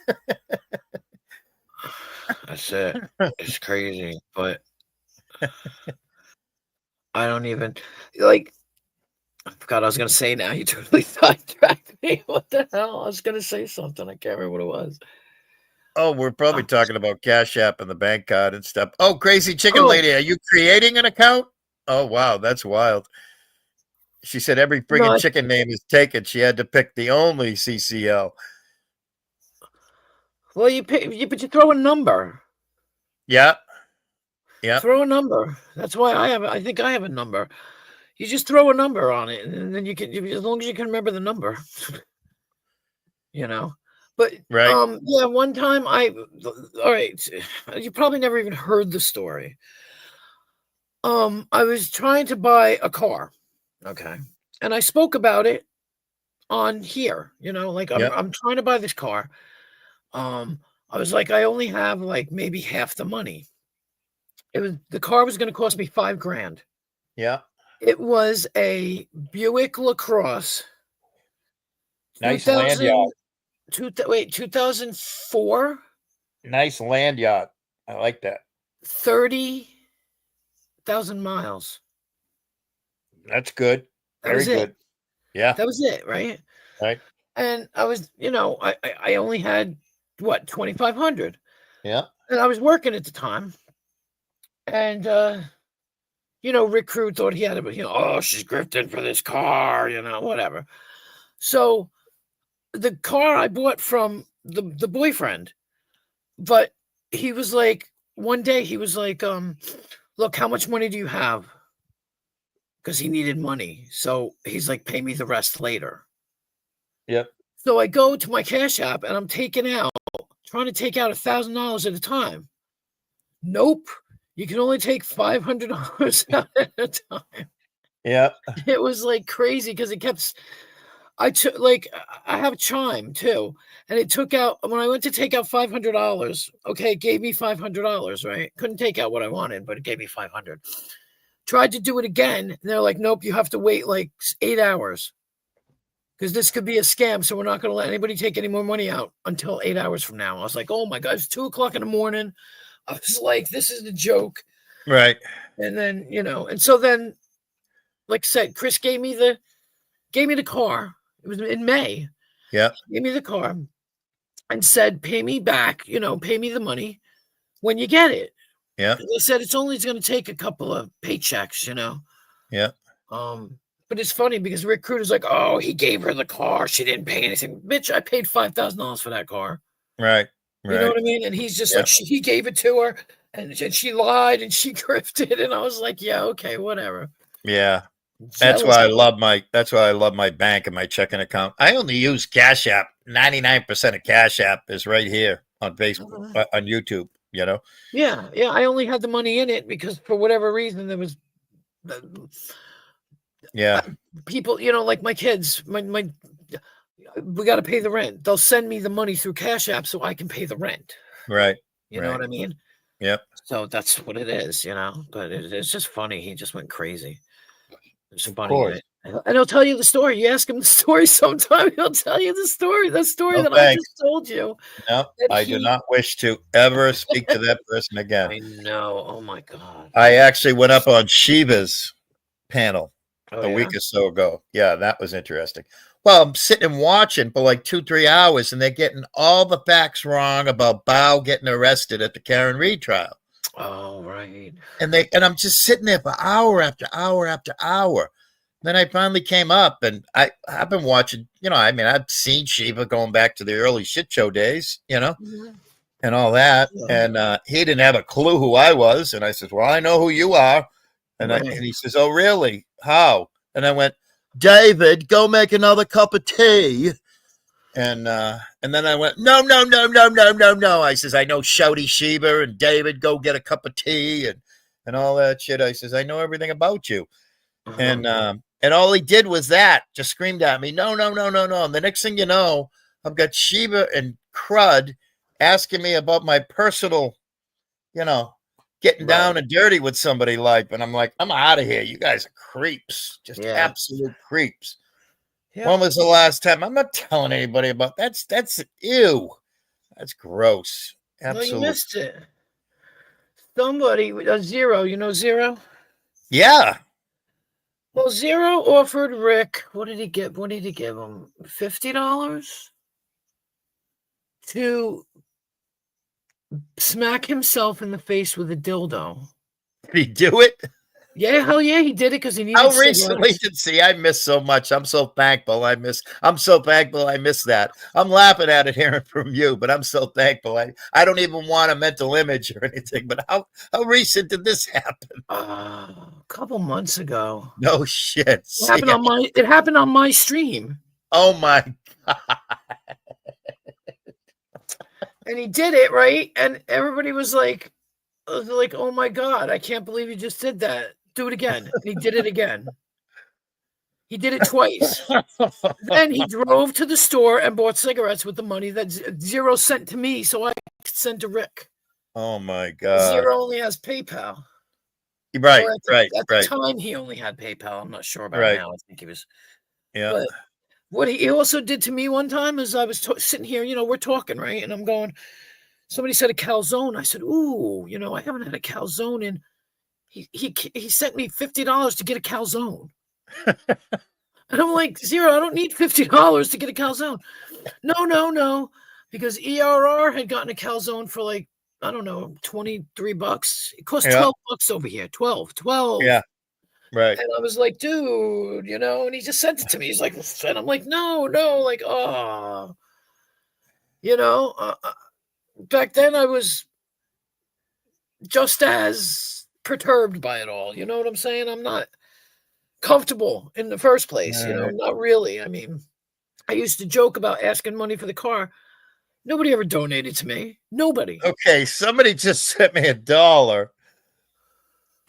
That's it. It's crazy, but I don't even like. I forgot I was gonna say now. You totally sidetracked me. What the hell? I was gonna say something. I can't remember what it was. Oh, we're probably talking about Cash App and the bank card and stuff. Oh, Crazy Chicken Lady, are you creating an account? Oh, wow, that's wild. She said every friggin' chicken name is taken. She had to pick the only CCL. Well, but you throw a number. Yeah. Yeah. Throw a number. That's why I think I have a number. You just throw a number on it, and then you can, as long as you can remember the number. But right. Yeah, one time all right, you probably never even heard the story. I was trying to buy a car, okay, and I spoke about it on here. I'm trying to buy this car. I was like, I only have like maybe half the money. the car was going to cost me $5,000. Yeah. It was a Buick LaCrosse. Nice land yacht. 2004. Nice land yacht. I like that. 30,000 miles. That's good. That Very was it. good. Yeah. That was it, right? Right. And I was, I only had what, 2,500. Yeah. And I was working at the time. And Rick Crew thought he had it, oh, she's grifting for this car, whatever. So the car I bought from the boyfriend, but he was like, one day he was like, look, how much money do you have? Because he needed money. So he's like, pay me the rest later. Yep. So I go to my Cash App and I'm trying to take out $1,000 at a time. Nope. You can only take $500 out at a time. Yeah. It was like crazy because I have Chime too. And it took out, when I went to take out $500, okay, it gave me $500, right? Couldn't take out what I wanted, but it gave me $500. Tried to do it again. And they're like, nope, you have to wait like 8 hours. Because this could be a scam. So we're not going to let anybody take any more money out until 8 hours from now. I was like, oh my God, it's 2:00 in the morning. I was like, this is a joke. Right. And then, and so then, like I said, Chris gave me the car. It was in May. Yeah. Gave me the car and said, pay me back, pay me the money when you get it. Yeah. They said it's only going to take a couple of paychecks, Yeah. But it's funny because Rick Cruder's like, oh, he gave her the car. She didn't pay anything. Bitch, I paid $5,000 for that car. Right. You know what I mean? And he's just like, he gave it to her and she lied and she grifted. And I was like, yeah, okay, whatever. Yeah. That's why I love my bank and my checking account. I only use Cash App. 99% of Cash App is right here on Facebook, on YouTube, Yeah. I only had the money in it because for whatever reason there was people, like my kids, we got to pay the rent. They'll send me the money through Cash App so I can pay the rent. Right. You know what I mean? Yep. So that's what it is, but it's just funny. He just went crazy. It's funny. Course. And he'll tell you the story. You ask him the story sometime. He'll tell you the story that I just told you. No, I do not wish to ever speak to that person again. I know. Oh my God. I actually went up on Shiva's panel a week or so ago. Yeah, that was interesting. Well, I'm sitting and watching for like 2-3 hours, and they're getting all the facts wrong about Bao getting arrested at the Karen Reed trial. Oh, right. And I'm just sitting there for hour after hour after hour. Then I finally came up, and I've been watching, I've seen Shiva going back to the early shit show days, and all that. Yeah. And he didn't have a clue who I was. And I said, well, I know who you are. And, and he says, oh, really? How? And I went, David, go make another cup of tea. And then I went, no. I says, I know Shouty Shiva and David, go get a cup of tea and all that shit. I says, I know everything about you. And all he did was that, just screamed at me, no. And the next thing you know, I've got Shiva and Crud asking me about my personal, getting down and dirty with somebody like, and I'm like, I'm out of here. You guys are creeps, just absolute creeps. Yeah. When was the last time? I'm not telling anybody about that's ew. That's gross. Absolutely. Well, you missed it. Somebody, Zero, Zero? Yeah. Well, Zero offered Rick, what did he give him? $50 to smack himself in the face with a dildo. Did he do it? Yeah, hell yeah, he did it because he needed. How recently did I miss so much? I'm so thankful. I missed that. I'm laughing at it hearing from you, but I'm so thankful. I don't even want a mental image or anything. But how recent did this happen? A couple months ago. No shit. It happened on my stream. Oh my God. And he did it, right? And everybody was like, oh my God, I can't believe you just did that. Do it again. And he did it again. He did it twice. Then he drove to the store and bought cigarettes with the money that Zero sent to me so I could send to Rick. Oh my God. Zero only has PayPal. Right, Or right, at the right, time, he only had PayPal. I'm not sure about right. now. I think he was. Yeah. But what he also did to me one time is I was sitting here, we're talking, right? And I'm going, somebody said a calzone. I said, ooh, I haven't had a calzone. And he sent me $50 to get a calzone. And I'm like, Zero, I don't need $50 to get a calzone. No. Because ERR had gotten a calzone for like, I don't know, $23. It cost Yeah. $12 over here. 12. Yeah. Right. And I was like, dude, and he just sent it to me. He's like, and I'm like, no, like, oh, back then I was just as perturbed by it all. You know what I'm saying? I'm not comfortable in the first place, Right. not really. I mean, I used to joke about asking money for the car. Nobody ever donated to me. Nobody. Okay, somebody just sent me $1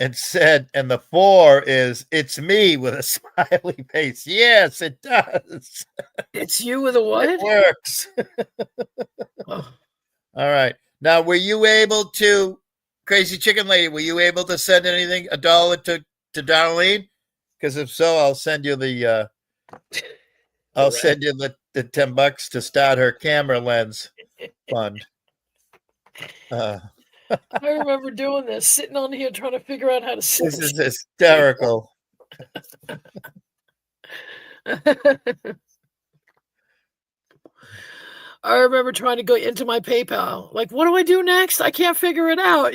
and said, and the 4 is it's me with a smiley face. Yes, it does. It's you with a what? It works. Oh, All right. Now, were you able to, Crazy Chicken Lady, were you able to send anything, $1 to Darlene? Because if so, I'll send you the I'll send you the $10 to start her camera lens fund. I remember doing this, sitting on here trying to figure out how to This send. is hysterical. I remember trying to go into my PayPal. Like, what do I do next? I can't figure it out,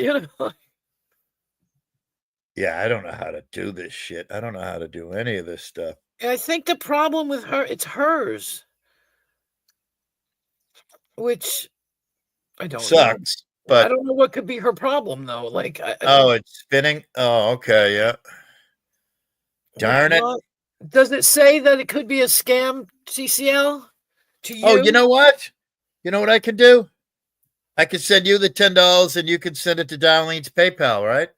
Yeah, I don't know how to do this shit. I don't know how to do any of this stuff. And I think the problem with her, it's hers. Which I don't know. Sucks. I But don't know what could be her problem though. Like, oh, it's spinning. Oh, okay, yeah. Darn it. Does it say that it could be a scam, CCL? To you? Oh, you know what? You know what I can do? I can send you the $10 and you can send it to Darlene's PayPal, right?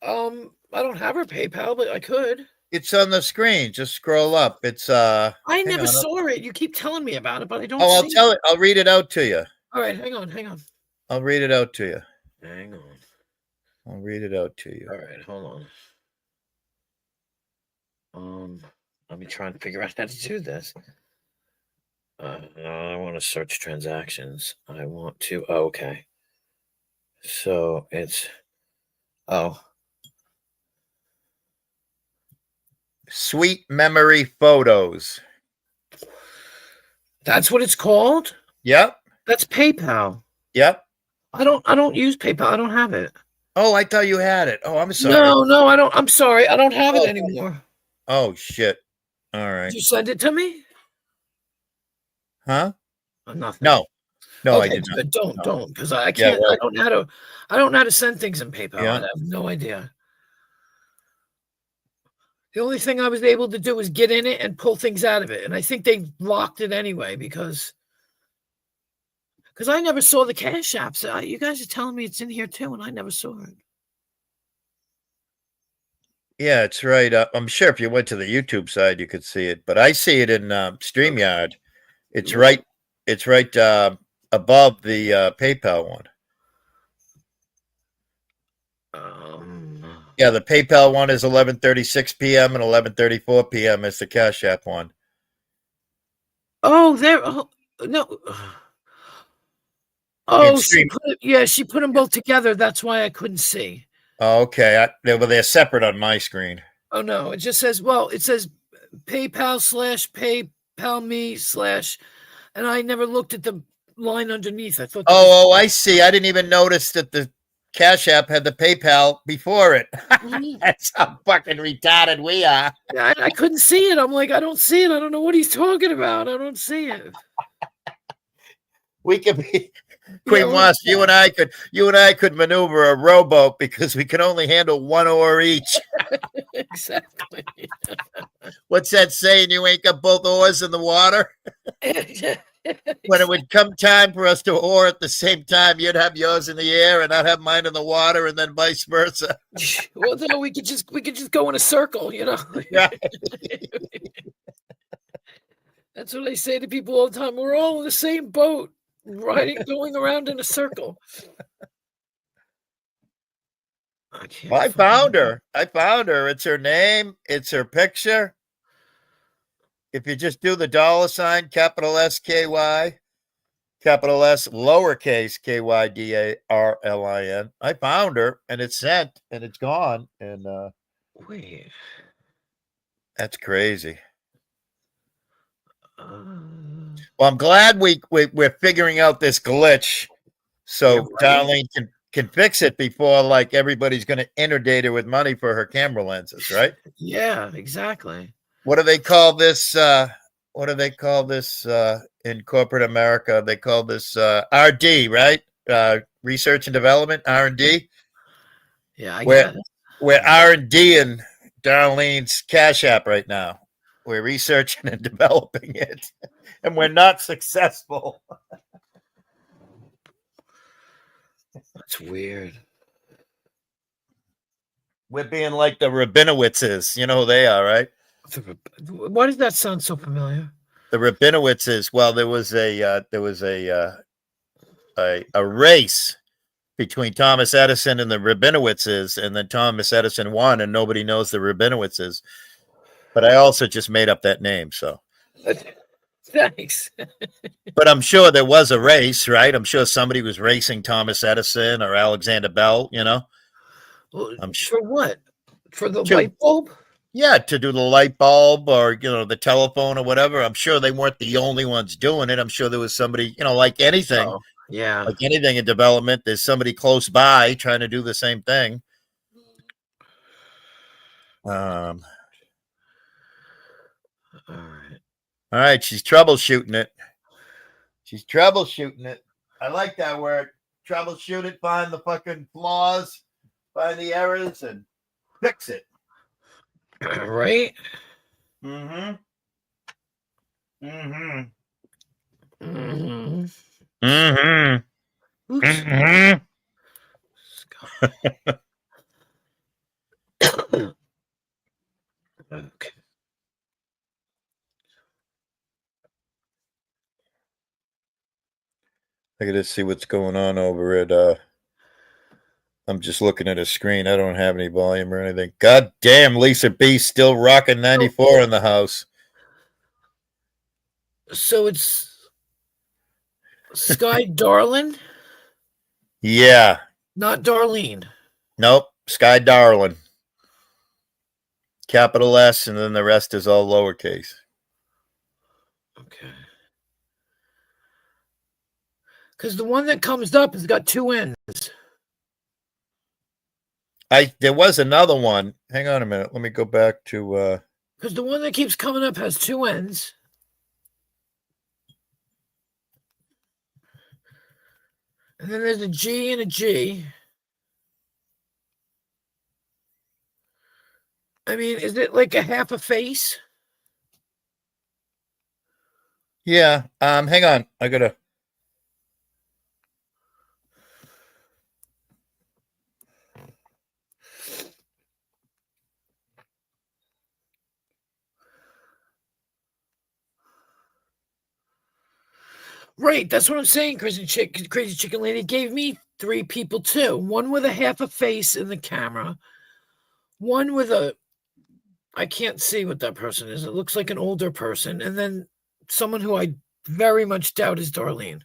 I don't have her PayPal, but I could. It's on the screen. Just scroll up. It's I hang never on. saw it. You keep telling me about it, but I don't Oh, I'll see tell it. I'll read it out to you. All right, hang on. I'll read it out to you. Hang on. I'll read it out to you. All right, hold on. Let me try and figure out how to do this. I want to search transactions. I want to. Oh, okay. So it's. Oh, Sweet memory photos. that's what it's called. Yep. That's PayPal. Yep. I don't use PayPal. I don't have it. Oh, I thought you had it. Oh, I'm sorry. No, I don't. I'm sorry. I don't have it anymore. Oh shit. All right. Did you send it to me? Huh? Nothing. No. No, Okay, I did not. Don't, because I can't. well- I don't know how to send things in PayPal. Yeah. I have no idea. The only thing I was able to do was get in it and pull things out of it, and I think they locked it anyway because I never saw the Cash App. So you guys are telling me it's in here too, and I never saw it. Yeah, it's right up. I'm sure if you went to the YouTube side, you could see it, but I see it in StreamYard. It's right. It's right above the PayPal one. Yeah, the PayPal one is 11:36 p.m. and 11:34 p.m. is the Cash App one. Oh, there. Oh, no. Oh, Stream- she put them both together. That's why I couldn't see. Oh, okay. They're separate on my screen. Oh no, it just says. Well, it says PayPal/PayPal me/, and I never looked at the line underneath. I thought. Oh, I see. I didn't even notice that the Cash App had the PayPal before it. That's how fucking retarded we are. I couldn't see it. I'm like, I don't see it. I don't know what he's talking about. I don't see it. We could be Queen Wasp. You and I could maneuver a rowboat because we can only handle one oar each. Exactly. What's that saying? You ain't got both oars in the water. When it would come time for us to oar at the same time, you'd have yours in the air and I'd have mine in the water, and then vice versa. Well, no, we could just go in a circle, Yeah. That's what I say to people all the time. We're all in the same boat, going around in a circle. can't Well, I find found it. her. I found her. It's her name. It's her picture. If you just do the $, capital SKY, capital S, lowercase KYDARLIN. I found her and it's sent and it's gone. And Wait. that's crazy. Uh, Well, I'm glad we're figuring out this glitch so Yeah, right. Darlene can fix it before like everybody's going to inundate her with money for her camera lenses, right? yeah, exactly. What do they call this? What do they call this in corporate America? They call this RD, right? Research and development, R&D. Yeah, I We're guess. we're R&D in Darlene's Cash App right now. We're researching and developing it, and we're not successful. That's weird. We're being like the Rabinowitzes. You know who they are, right? Why does that sound so familiar? The Rabinowitzes. Well, there was a race between Thomas Edison and the Rabinowitzes, and then Thomas Edison won, and nobody knows the Rabinowitzes. But I also just made up that name, so. Thanks. But I'm sure there was a race, right? I'm sure somebody was racing Thomas Edison or Alexander Bell, you know? Well, I'm sure. for what? For the Sure. light bulb? Yeah, to do the light bulb or, the telephone or whatever. I'm sure they weren't the only ones doing it. I'm sure there was somebody, like anything. Oh, yeah. Like anything in development, there's somebody close by trying to do the same thing. All right. All right, she's troubleshooting it. She's troubleshooting it. I like that word. Troubleshoot it, find the fucking flaws, find the errors, and fix it. Right? Mm-hmm. Mm-hmm. Mm-hmm. Mm-hmm. Oops. Mm-hmm. Okay. I gotta see what's going on over at I'm just looking at a screen. I don't have any volume or anything. God damn, Lisa B still rocking 94 in the house. So it's Sky Darlin, Yeah. not Darlene. Nope. Sky Darlin. Capital S, and then the rest is all lowercase. Okay. Because the one that comes up has got two ends. There was another one. Hang on a minute. Let me go back to Because the one that keeps coming up has two ends. And then there's a G and a G. I mean, is it like a half a face? yeah. Hang on. I gotta. Right, that's what I'm saying, Crazy Chicken Lady gave me three people too. One with a half a face in the camera. One with I can't see what that person is. It looks like an older person. And then someone who I very much doubt is Darlene.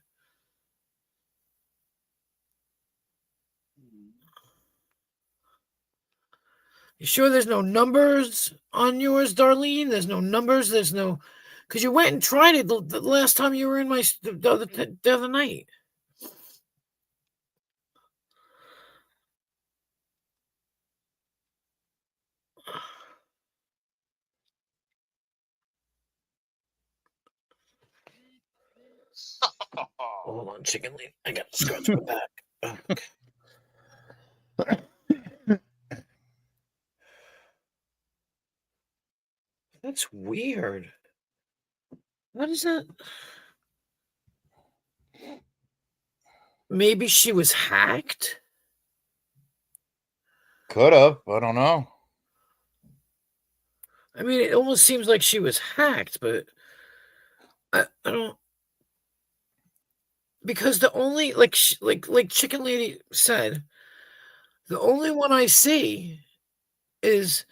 You sure there's no numbers on yours, Darlene? There's no numbers. There's no, because you went and tried it the last time you were in the other night. Hold on, Chicken Lady. I got to scratch my back. Okay. That's weird. What is that? Maybe she was hacked? Could have. I don't know. I mean, it almost seems like she was hacked, but I don't. Because the only like Chicken Lady said, The only one I see is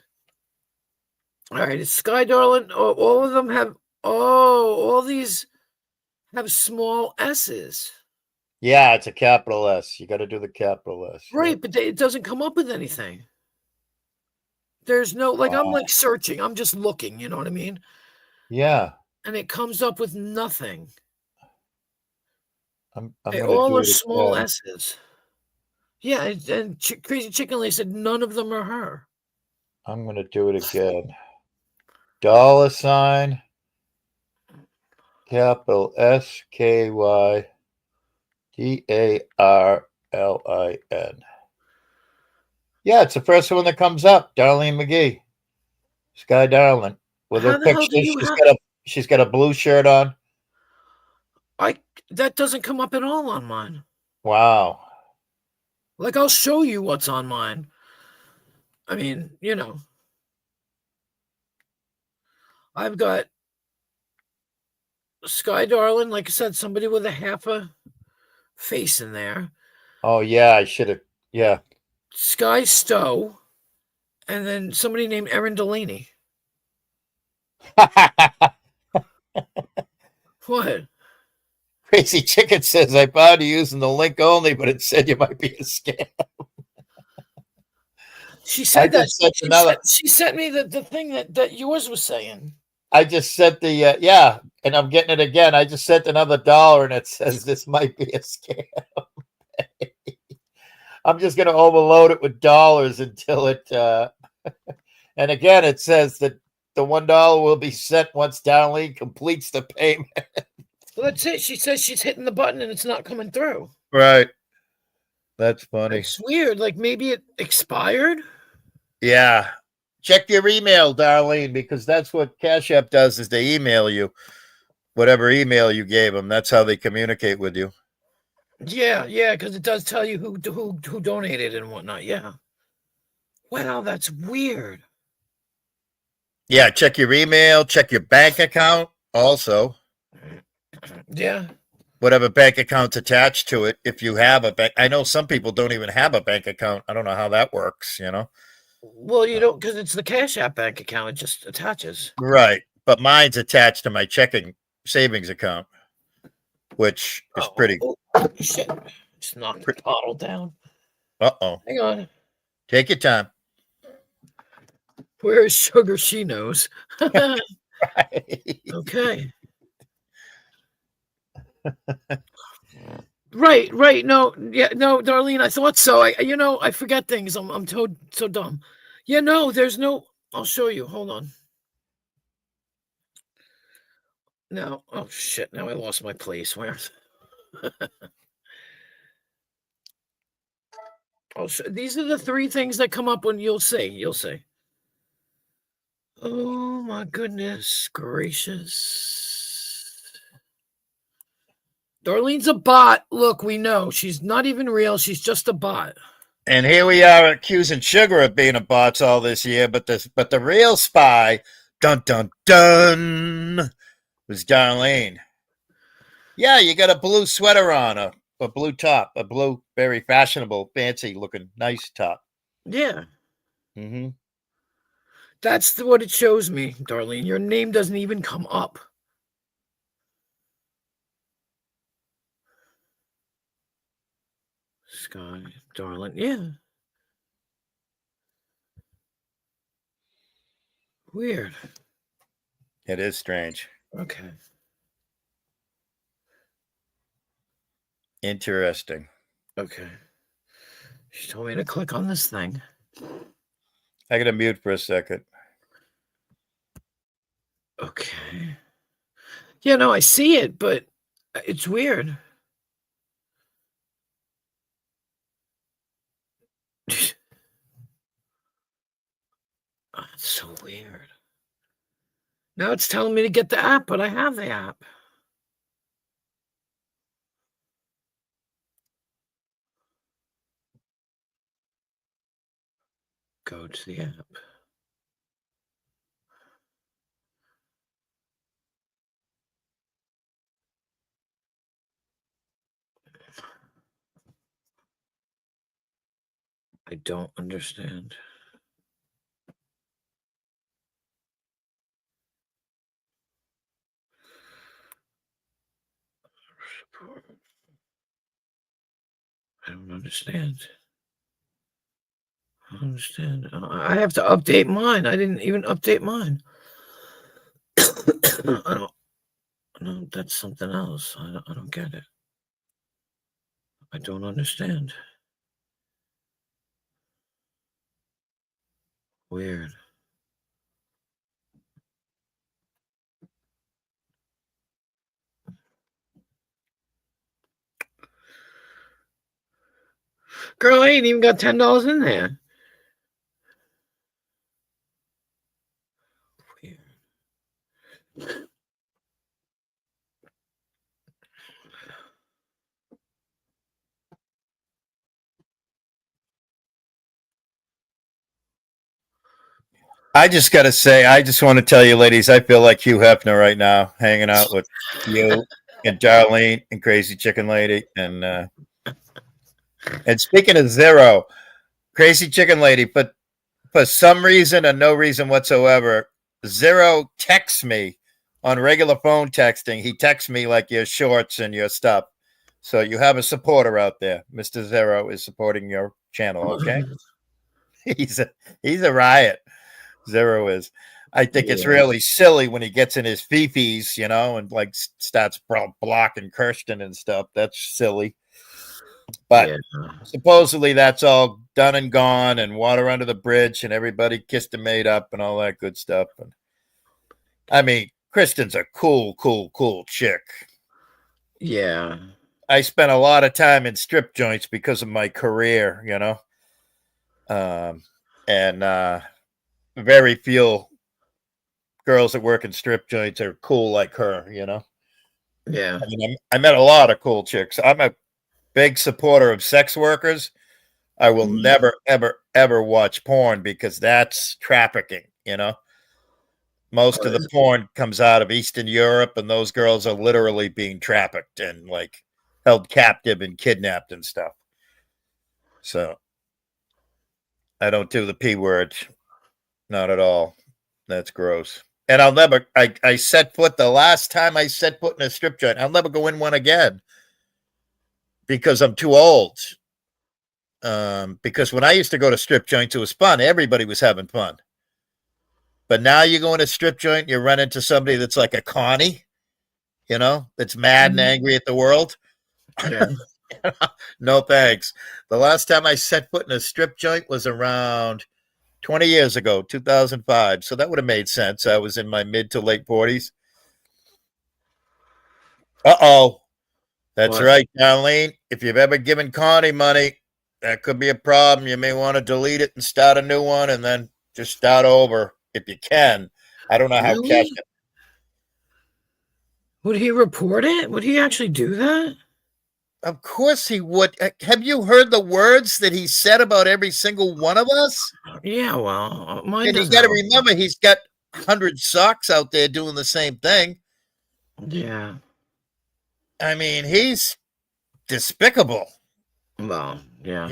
all right. It's Sky Darling. All of them have. Oh, all these have small S's. Yeah, it's a capital S. You got to do the capital S. yeah. Right, but it doesn't come up with anything. There's no I'm like searching. I'm just looking. You know what I mean? Yeah, And it comes up with nothing. I'm They going to all do are it small again. S's. Yeah, and Crazy Chicken Lady said none of them are her. I'm going to do it again. $, capital SKYDARLIN. Yeah, it's the first one that comes up. Darlene McGee, Sky Darling, with her How the hell picture. do you have? She's got a blue shirt on. That doesn't come up at all on mine. Wow. Like I'll show you what's on mine. I mean, I've got Sky Darling, like I said, somebody with a half a face in there. Oh yeah, I should have. Yeah. Sky Stowe, and then somebody named Erin Delaney. What? Crazy Chicken says I found you using the link only, but it said you might be a scam. She said that. She sent me the thing that yours was saying. I just sent the yeah, and I'm getting it again. I just sent another $1, and it says this might be a scam. I'm just gonna overload it with dollars until it. And again, it says that the $1 will be sent once Darlene completes the payment. Well, that's it. She says she's hitting the button and it's not coming through. Right. That's funny. It's weird. Like maybe it expired. Yeah. Check your email, Darlene, because that's what Cash App does is they email you whatever email you gave them. That's how they communicate with you. Yeah, because it does tell you who donated and whatnot. Yeah. Wow, that's weird. Yeah, check your email, check your bank account also. Yeah. Whatever bank account's attached to it, if you have a bank. I know some people don't even have a bank account. I don't know how that works, Well, you don't, because it's the Cash App bank account. It just attaches. Right. But mine's attached to my checking savings account, which is pretty. Oh, shit. Just knocked the bottle down. Uh-oh. Hang on. Take your time. Where is Sugar? She knows. Okay. Right. No, Darlene, I thought so. I forget things. I'm so dumb. Yeah, no, there's no. I'll show you. Hold on. Now, oh shit! Now I lost my place. Where? These are the 3 things that come up when you'll see. You'll see. Oh my goodness gracious! Darlene's a bot. Look, we know she's not even real. She's just a bot. And here we are accusing Sugar of being a bot all this year, but the real spy, dun dun dun, was Darlene. Yeah, you got a blue sweater on, a blue top, a blue, very fashionable, fancy looking, nice top. Yeah. Mm-hmm. That's what it shows me, Darlene. Your name doesn't even come up. Sky, Darling. Yeah. Weird. It is strange. Okay. Interesting. Okay. She told me to click on this thing. I got to mute for a second. Okay. Yeah, no, I see it, but it's weird. Oh, it's so weird. Now it's telling me to get the app, but I have the app. Go to the app. I don't understand. I don't understand. I don't understand. I have to update mine. I didn't even update mine. I don't. No, that's something else. I don't get it. I don't understand. Weird. Girl, I ain't even got $10 in there. Weird. I just got to say, I just want to tell you, ladies, I feel like Hugh Hefner right now, hanging out with you and Darlene and Crazy Chicken Lady. And speaking of Zero, Crazy Chicken Lady, but for some reason and no reason whatsoever, Zero texts me on regular phone texting. He texts me like your shorts and your stuff. So you have a supporter out there. Mr. Zero is supporting your channel, okay? He's a riot. Zero is. I think it's really silly when he gets in his fifis, and like starts blocking Kirsten and stuff. That's silly. But supposedly that's all done and gone, and water under the bridge, and everybody kissed and made up, and all that good stuff. And I mean, Kristen's a cool chick. Yeah. I spent a lot of time in strip joints because of my career, and very few girls that work in strip joints are cool like her, Yeah. I mean, I met a lot of cool chicks. I'm a big supporter of sex workers. I will never, ever watch porn because that's trafficking, Most of the porn comes out of Eastern Europe, and those girls are literally being trafficked and like held captive and kidnapped and stuff. So I don't do the P word. Not at all. That's gross. And I'll never, I set foot, the last time I set foot in a strip joint, I'll never go in one again because I'm too old. Because when I used to go to strip joints, it was fun. Everybody was having fun. But now you go in a strip joint, you run into somebody that's like a Connie, that's mad and angry at the world. Yeah. No thanks. The last time I set foot in a strip joint was around 20 years ago, 2005. So that would have made sense. I was in my mid to late 40s. Uh-oh. That's right, Darlene. If you've ever given Connie money, that could be a problem. You may want to delete it and start a new one and then just start over if you can. I don't know how cash. Would he report it? Would he actually do that? Of course he would. Have you heard the words that he said about every single one of us? Yeah, well, mine and you got to remember, he's got 100 socks out there doing the same thing. Yeah. I mean, he's despicable. Well, yeah.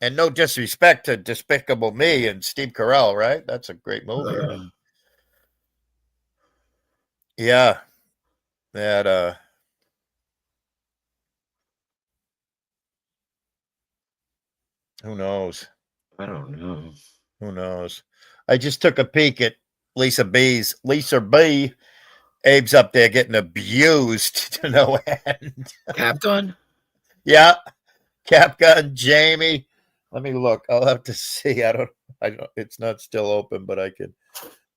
And no disrespect to Despicable Me and Steve Carell, right? That's a great movie. Yeah. That, who knows? I don't know. Who knows? I just took a peek at Lisa B. Abe's up there getting abused to no end. Capgun? Yeah. Capgun, Jamie. Let me look. I'll have to see. I don't, it's not still open, but I can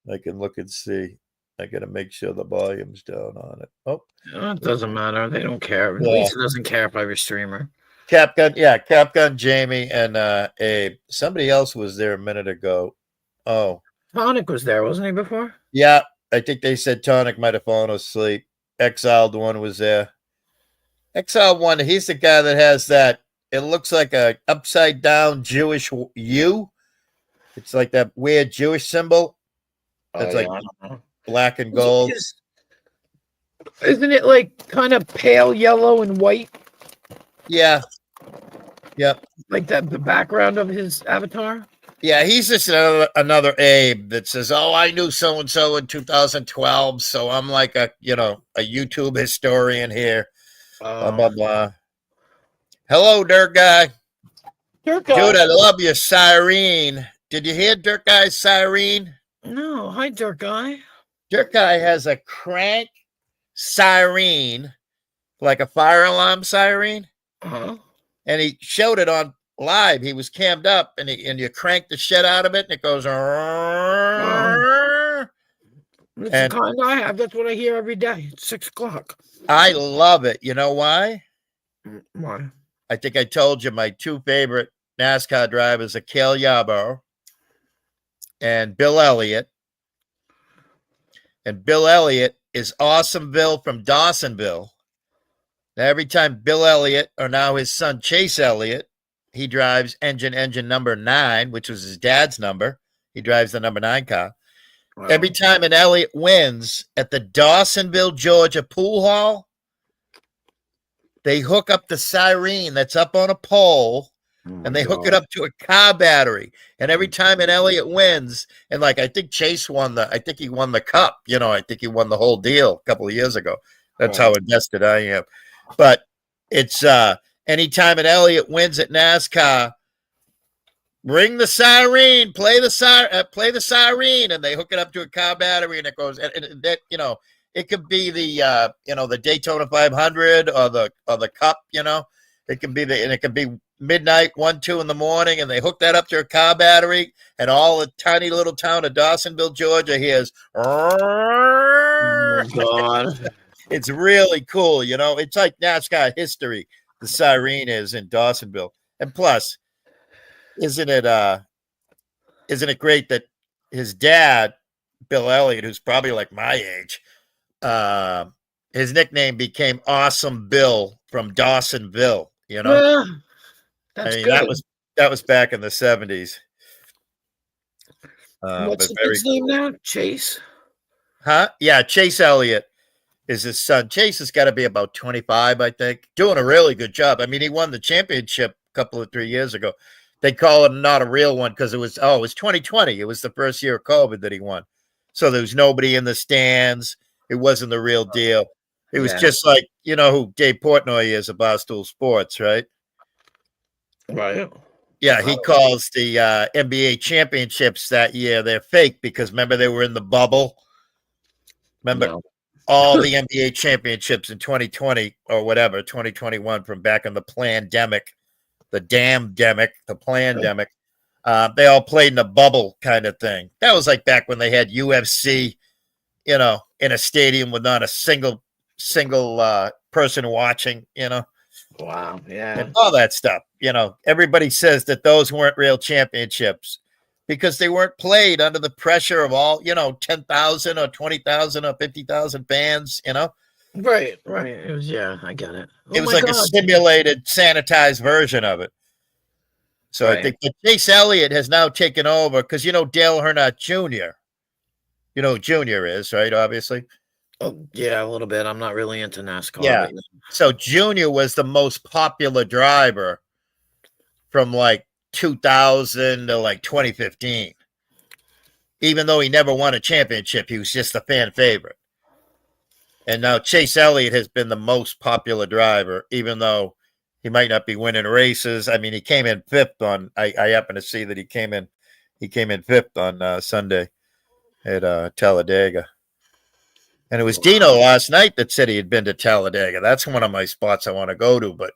look and see. I got to make sure the volume's down on it. Oh, it doesn't matter. They don't care. Yeah. Lisa doesn't care if I stream her. Capgun, Jamie, and Abe. Somebody else was there a minute ago. Oh, Tonic was there, wasn't he, before? Yeah, I think they said Tonic might have fallen asleep. Exiled One was there. Exiled One, he's the guy that has that. It looks like a upside down Jewish U. It's like that weird Jewish symbol. That's like black and gold. Isn't it like kind of pale yellow and white? Yeah. Yep. Like that, the background of his avatar. Yeah, he's just another Abe that says, "Oh, I knew so and so in 2012, so I'm like a YouTube historian here." Blah blah blah. Hello, Dirt Guy. Dirt Dude, Guy. I love your siren. Did you hear Dirt Guy's siren? No, hi, Dirt Guy. Dirt Guy has a crank siren, like a fire alarm siren, Uh-huh. and he showed it on live. He was cammed up, and you crank the shit out of it, and it goes. It's And the kind I have. That's what I hear every day. It's 6 o'clock. I love it. You know why? Why? I think I told you my two favorite NASCAR drivers are Cale Yarborough and Bill Elliott. And Bill Elliott is Awesomeville from Dawsonville. Now, every time Bill Elliott, or now his son Chase Elliott, he drives engine number 9, which was his dad's number. He drives the number 9 car. Wow. Every time an Elliott wins at the Dawsonville, Georgia pool hall, they hook up the siren that's up on a pole, and they hook it up to a car battery. And every time an Elliott wins, and like I think Chase won I think he won the cup. You know, I think he won the whole deal a couple of years ago. That's how invested I am. But it's anytime an Elliott wins at NASCAR, ring the siren, play the siren, and they hook it up to a car battery, and it goes. And that, you know, it could be the the Daytona 500 or the Cup. You know, it can be and it can be midnight, 1, 2 in the morning, and they hook that up to a car battery, and all the tiny little town of Dawsonville, Georgia, hears. Oh, God. It's really cool, you know. It's like NASCAR history. The siren is in Dawsonville, and plus, isn't it great that his dad, Bill Elliott, who's probably like my age, his nickname became Awesome Bill from Dawsonville. You know, Yeah, that's good. that was back in the 70s. What's but his name now? Chase? Huh? Yeah, Chase Elliott is his son. Chase has got to be about 25, I think. Doing a really good job. I mean, he won the championship a couple of 3 years ago. They call it not a real one because it was 2020. It was the first year of COVID that he won. So there was nobody in the stands. It wasn't the real deal. It was just like, you know who Dave Portnoy is of Barstool Sports, right? Right. Yeah, he calls the NBA championships that year, they're fake because remember they were in the bubble? Remember all the NBA championships in 2020 or whatever, 2021 from back in the pandemic, the damn-demic, the pandemic. They all played in a bubble kind of thing. That was like back when they had UFC, you know, in a stadium with not a single person watching, you know. Wow. Yeah. And all that stuff. You know, everybody says that those weren't real championships because they weren't played under the pressure of all, 10,000 or 20,000 or 50,000 fans, you know? Right. It was, I get it. It was like a simulated, sanitized version of it. So I think that Chase Elliott has now taken over because, Dale Earnhardt Jr., you know who Junior is, right? Obviously. Oh, yeah, a little bit. I'm not really into NASCAR. Yeah. So Junior was the most popular driver from like 2000 to like 2015. Even though he never won a championship, he was just a fan favorite. And now Chase Elliott has been the most popular driver, even though he might not be winning races. I mean, he came in fifth on. I happen to see that he came in fifth on Sunday at Talladega. And it was Dino last night that said he had been to Talladega. That's one of my spots I want to go to. But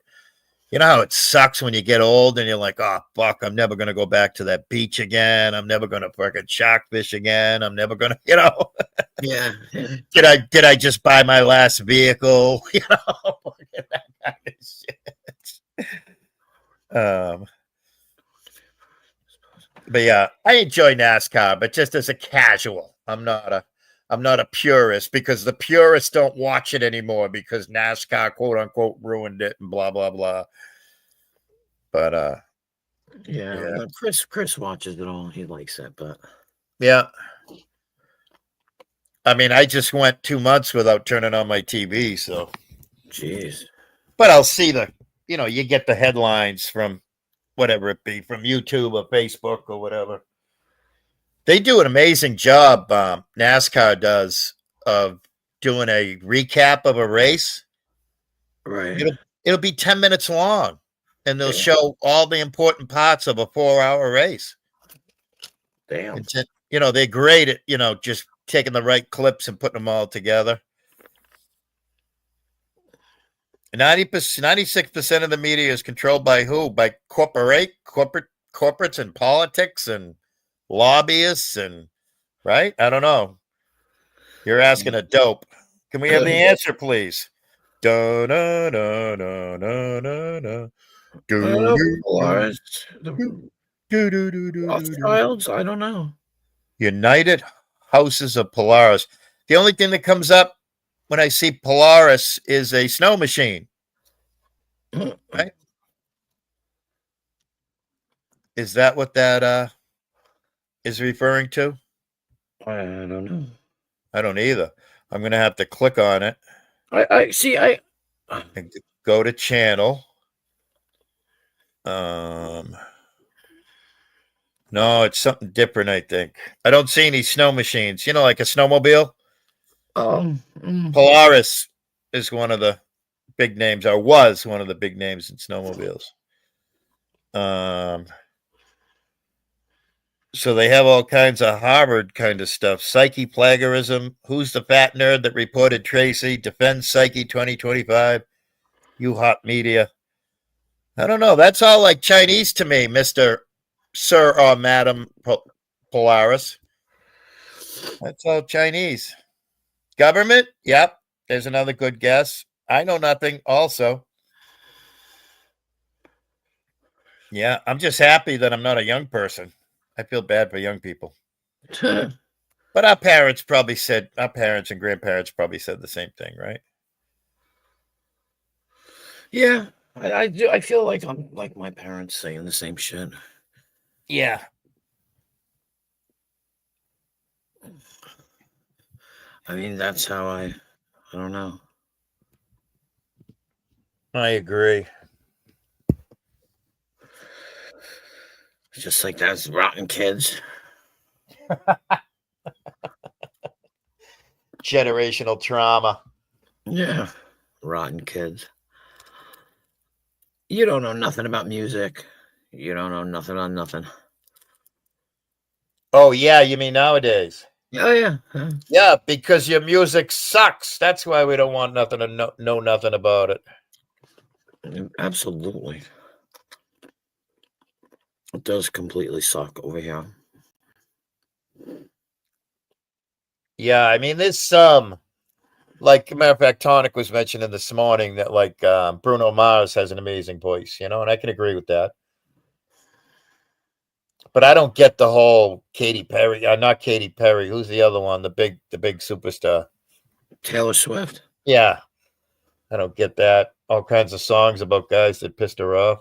you know how it sucks when you get old and you're like, oh, fuck, I'm never going to go back to that beach again. I'm never going to fucking shark fish again. I'm never going to, Yeah. Did I just buy my last vehicle? That kind of shit. But yeah, I enjoy NASCAR, but just as a casual. I'm not a purist because the purists don't watch it anymore because NASCAR, quote unquote, ruined it and blah, blah, blah. But, yeah. Chris watches it all. He likes it, but. Yeah. I mean, I just went 2 months without turning on my TV, so. Jeez. But I'll see you get the headlines from whatever it be, from YouTube or Facebook or whatever. They do an amazing job. NASCAR does of doing a recap of a race. Right. It'll be 10 minutes long, and they'll Yeah. show all the important parts of a 4-hour race. Damn. It's, they're great at, just taking the right clips and putting them all together. 96% of the media is controlled by who? By corporates and politics and lobbyists and right? I don't know. You're asking a dope. Can we have the answer, please? Da, da, da, da, da, da, da. Polaris, the Rothschilds, I don't know. United Houses of Polaris. The only thing that comes up when I see Polaris is a snow machine. Right? Is that what that is referring to? I don't know. I don't either. I'm going to have to click on it. I see. I And go to channel. No, it's something different, I think. I don't see any snow machines. Like a snowmobile. Polaris is one of the big names, or was one of the big names in snowmobiles. So they have all kinds of Harvard kind of stuff. Psyche plagiarism. Who's the fat nerd that reported Tracy? Defends Psyche 2025. You hot media. I don't know. That's all like Chinese to me, Mr. Sir or Madam Polaris. That's all Chinese. Government? Yep. There's another good guess. I know nothing also. Yeah, I'm just happy that I'm not a young person. I feel bad for young people. But our parents and grandparents probably said the same thing, right? Yeah, I do. I feel like I'm like my parents saying the same shit. Yeah. I mean, that's how I don't know. I agree. Just like that's rotten kids. Generational trauma. Yeah, rotten kids. You don't know nothing about music. You don't know nothing on nothing. Oh, yeah, you mean nowadays? Oh, yeah. Yeah, because your music sucks. That's why we don't want nothing to know nothing about it. Absolutely. It does completely suck over here. Yeah, I mean, there's some, like, matter of fact, Tonic was mentioning this morning that, like, Bruno Mars has an amazing voice, and I can agree with that. But I don't get the whole Katy Perry. Not Katy Perry. Who's the other one? The big superstar. Taylor Swift. Yeah, I don't get that. All kinds of songs about guys that pissed her off.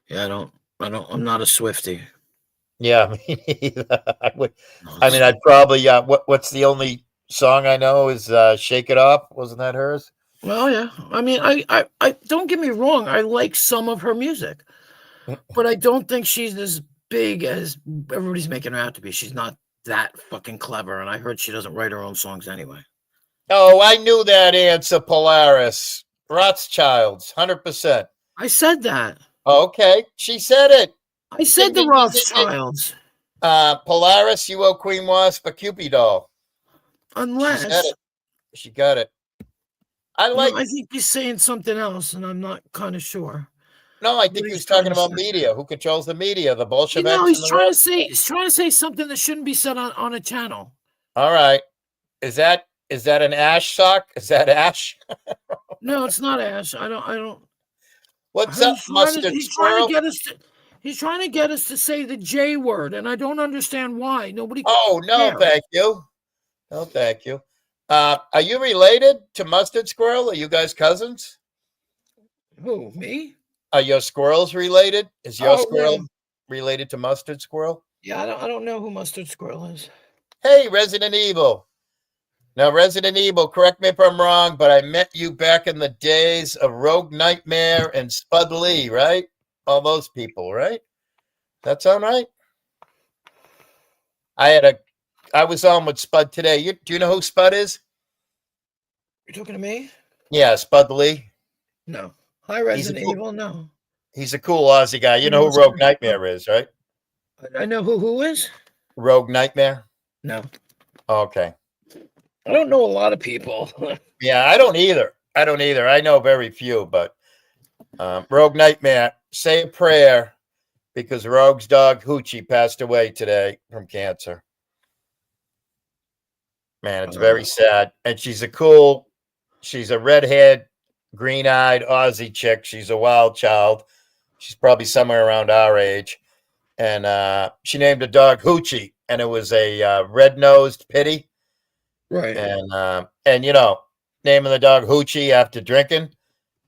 Yeah, I'm not a Swiftie. Yeah, me neither. I'd probably. What's the only song I know is "Shake It Off." Wasn't that hers? Well, yeah. I mean, I don't get me wrong. I like some of her music, but I don't think she's as big as everybody's making her out to be. She's not that fucking clever, and I heard she doesn't write her own songs anyway. Oh, I knew that answer, Polaris. Rothschilds, 100%. I said that. Okay, she said it. I said the Rothschilds. Polaris, you owe Queen Wasp a Cupid doll. Unless she said it. She got it. I think he's saying something else, and I'm not kind of sure. No, I think he was talking about media. Who controls the media? The Bolsheviks. He's trying to say something that shouldn't be said on a channel. All right. Is that an Ash sock? Is that Ash? No, it's not Ash. I don't. What's up, Mustard Squirrel? He's trying to get us to say the J word, and I don't understand why. Nobody. Oh no, thank you. No, thank you. Are you related to Mustard Squirrel? Are you guys cousins? Who, me? Are your squirrels related? Is your squirrel related to Mustard Squirrel? Yeah, I don't know who Mustard Squirrel is. Hey, Resident Evil. Now, Resident Evil, correct me if I'm wrong, but I met you back in the days of Rogue Nightmare and Spud Lee, right? all those people, right? That sound right? I was on with Spud today. Do you know who Spud is? You're talking to me? Yeah, Spud Lee. No. Hi, He's a Resident cool- Evil. No. He's a cool Aussie guy. You know who No, Rogue Nightmare is, right? I know who is. Rogue Nightmare. No. Okay. I don't know a lot of people. Yeah, I don't either. I know very few, but Rogue Nightmare, say a prayer because Rogue's dog Hoochie passed away today from cancer. Man, it's very sad. And she's a red-haired, green-eyed Aussie chick. She's a wild child. She's probably somewhere around our age. And she named a dog Hoochie, and it was a red-nosed pitty. Right. And you know, naming the dog Hoochie after drinking,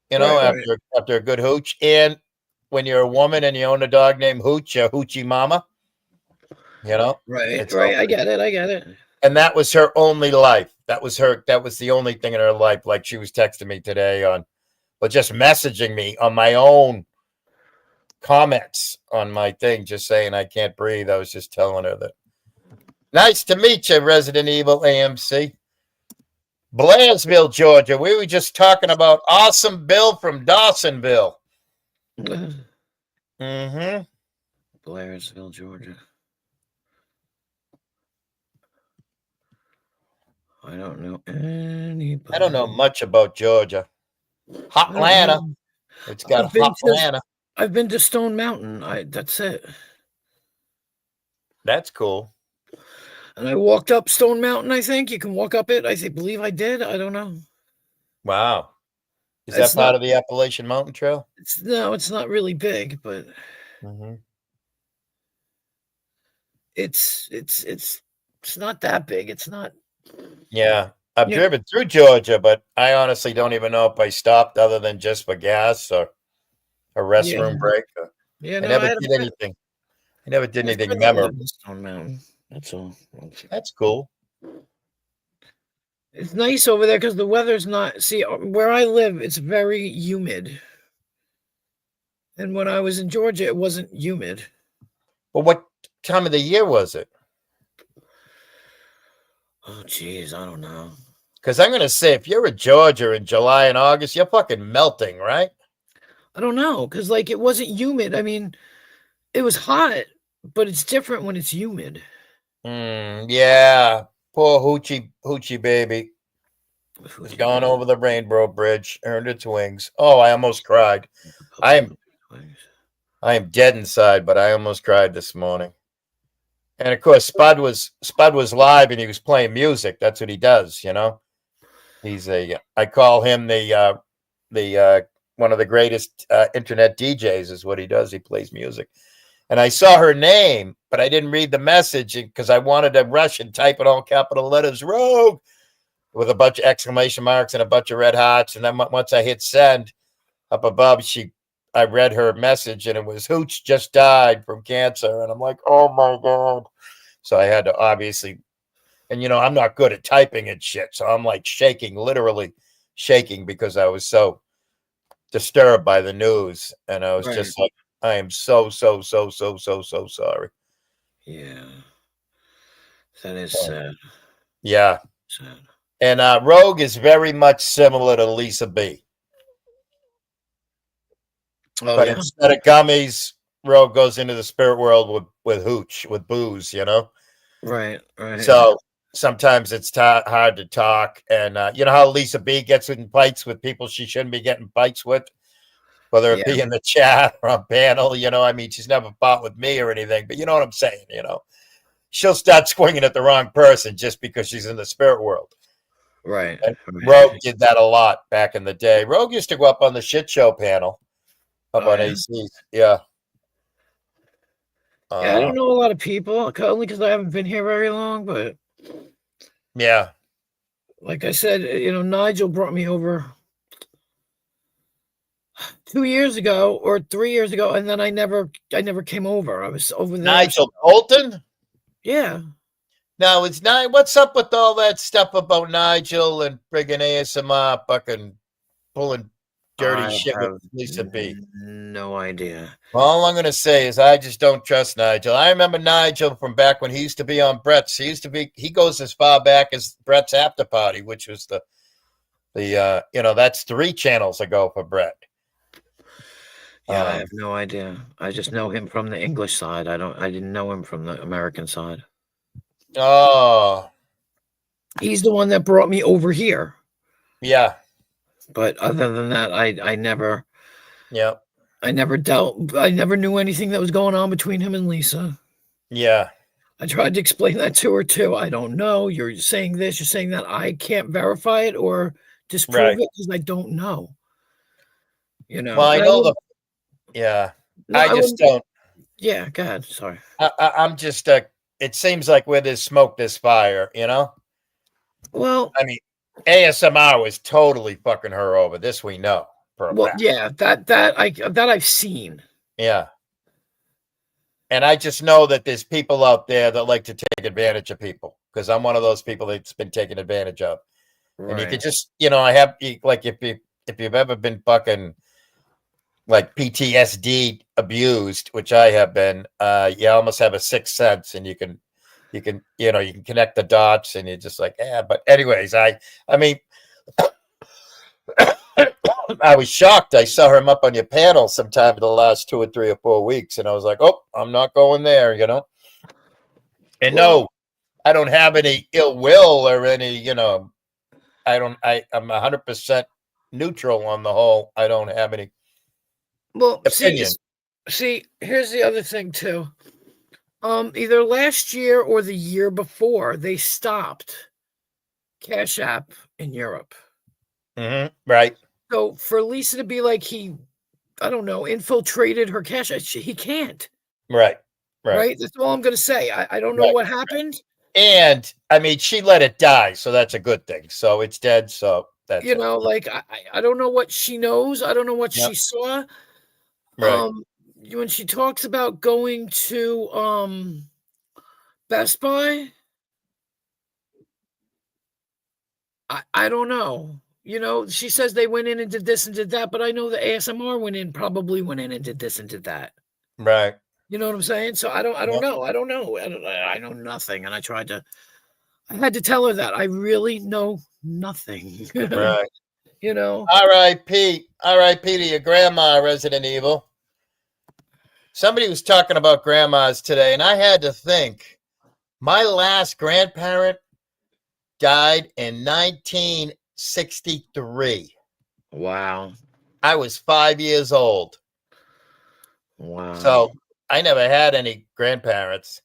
you know, Right. after a good hooch. And when you're a woman and you own a dog named Hooch, a Hoochie Mama, you know, Right. I get it. and that was her only life. That was the only thing in her life. Like she was texting me today but just messaging me on my own comments on my thing, just saying I can't breathe. I was just telling her that. Nice to meet you, Resident Evil AMC. Blairsville, Georgia. We were just talking about Awesome Bill from Dawsonville. Mm-hmm. Blairsville, Georgia. I don't know anybody. I don't know much about Georgia. Hotlanta. It's got Hotlanta. I've been to Stone Mountain. That's it. That's cool. And I walked up Stone Mountain, I think. You can walk up it. Believe I did. I don't know. Wow. Is It's that part not- of the Appalachian Mountain Trail? It's not really big, but Mm-hmm. it's not that big. It's not. Yeah. I've Yeah. driven through Georgia, but I honestly don't even know if I stopped other than just for gas or a restroom Yeah. break. Yeah, I no, never had a did friend- anything. I never did I had a anything friend that lived memorable. in Stone Mountain. That's all. That's cool. It's nice over there because the weather's not. See, where I live, it's very humid. And when I was in Georgia, it wasn't humid. Well, what time of the year was it? Oh, geez, I don't know. Because I'm going to say, if you're in Georgia in July and August, you're fucking melting, right? I don't know because, like, it wasn't humid. I mean, it was hot, but it's different when it's humid. Yeah. Poor Hoochie baby. It's gone over the Rainbow Bridge, earned its wings. Oh, I almost cried. I am dead inside, but I almost cried this morning. And of course, Spud was live and he was playing music. That's what he does, you know. I call him the one of the greatest internet DJs is what he does. He plays music. And I saw her name, but I didn't read the message because I wanted to rush and type in all capital letters, Rogue, with a bunch of exclamation marks and a bunch of red hearts. And then once I hit send up above, I read her message and it was Hooch just died from cancer. And I'm like, oh my God. So I had to obviously, and you know, I'm not good at typing and shit. So I'm like shaking, literally shaking because I was so disturbed by the news. And I was just like, I am so sorry. Yeah. That is sad. Yeah. Sad. And Rogue is very much similar to Lisa B. Oh, But yeah. instead of gummies, Rogue goes into the spirit world with hooch, with booze, you know? Right. So sometimes it's hard to talk. And you know how Lisa B gets in fights with people she shouldn't be getting fights with? Whether it be in the chat or on panel, you know, I mean, she's never fought with me or anything, but you know what I'm saying, you know? She'll start swinging at the wrong person just because she's in the spirit world. Right. And Rogue did that a lot back in the day. Rogue used to go up on the shit show panel up on ACs. Yeah. Yeah, I don't know a lot of people, only because I haven't been here very long, but yeah. Like I said, you know, Nigel brought me over 2 years ago or 3 years ago, and then I never came over. I was over there. Nigel Bolton? Yeah. Now it's what's up with all that stuff about Nigel and friggin' ASMR fucking pulling dirty I shit with have Lisa B. no idea. All I'm going to say is I just don't trust Nigel. I remember Nigel from back when he used to be on Brett's. He goes as far back as Brett's After Party, which was the that's 3 channels ago for Brett. Yeah, I have no idea. I just know him from the English side. I didn't know him from the American side. Oh, He's the one that brought me over here. yeah. But other than that, I never Yeah. I never knew anything that was going on between him and Lisa. Yeah. I tried to explain that to her too. I don't know. You're saying this, you're saying that. I can't verify it or disprove Right. it because I don't know. You know. Well, I And know wouldn't- yeah. no, I just wouldn't- don't. Yeah, go ahead. Sorry. I'm just it seems like where there's smoke, there's fire, you know? Well, I mean, ASMR was totally fucking her over. This we know for a fact. yeah, that I've seen. Yeah. And I just know that there's people out there that like to take advantage of people because I'm one of those people that's been taken advantage of. And you could just, I have like if you've ever been fucking like PTSD abused, which I have been, you almost have a sixth sense, and you can connect the dots, and you're just like, yeah. But anyways, I mean, I was shocked. I saw him up on your panel sometime in the last 2 or 3 or 4 weeks, and I was like, oh, I'm not going there, And no, I don't have any ill will or any, I'm 100% neutral on the whole. I don't have any opinion. See, here's the other thing too. Either last year or the year before, they stopped Cash App in Europe. Mm-hmm. Right. So for Lisa to be like I don't know, infiltrated her Cash App, he can't. Right. Right. That's all I'm gonna say. I don't know what happened. And I mean, she let it die, so that's a good thing. So it's dead. So that's like I don't know what she knows. I don't know what she saw. right. When she talks about going to Best Buy, I don't know. She says they went in and did this and did that, but I know the ASMR probably went in and did this and did that. Right. You know what I'm saying? So I don't know. I don't know. I know nothing. And I had to tell her that I really know nothing. Right. R.I.P. to your grandma, Resident Evil. Somebody was talking about grandmas today, and I had to think. My last grandparent died in 1963. Wow. I was 5 years old. Wow. So I never had any grandparents,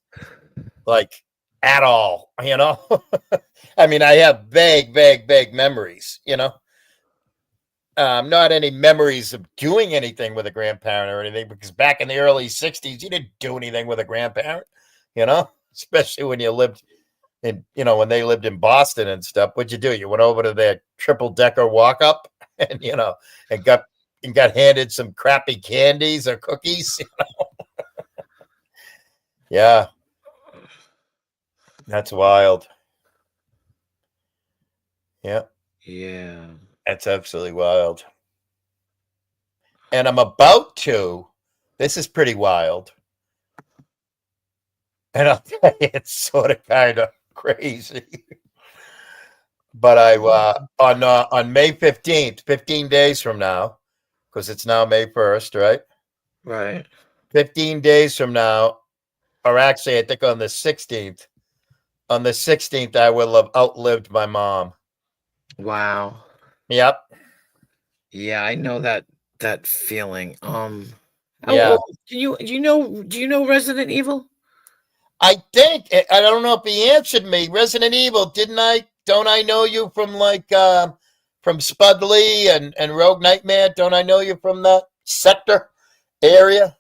like, at all, I mean, I have vague memories, not any memories of doing anything with a grandparent or anything, because back in the early 60s, you didn't do anything with a grandparent, especially when you lived in, when they lived in Boston and stuff. What'd you do? You went over to their triple-decker walk-up and, and got handed some crappy candies or cookies, Yeah. That's wild. Yeah. Yeah. That's absolutely wild. And I'm about to. This is pretty wild. And I'll tell you, it's sort of kind of crazy. But on May 15th, 15 days from now, because it's now May 1st, right? Right. 15 days from now, or actually, I think on the 16th. On the 16th, I will have outlived my mom. Wow. Yep. Yeah, I know that feeling. Yeah. Do you know Resident Evil? I think I don't know if he answered me. Resident Evil, didn't I? Don't I know you from from Spud Lee and Rogue Nightmare? Don't I know you from that sector area?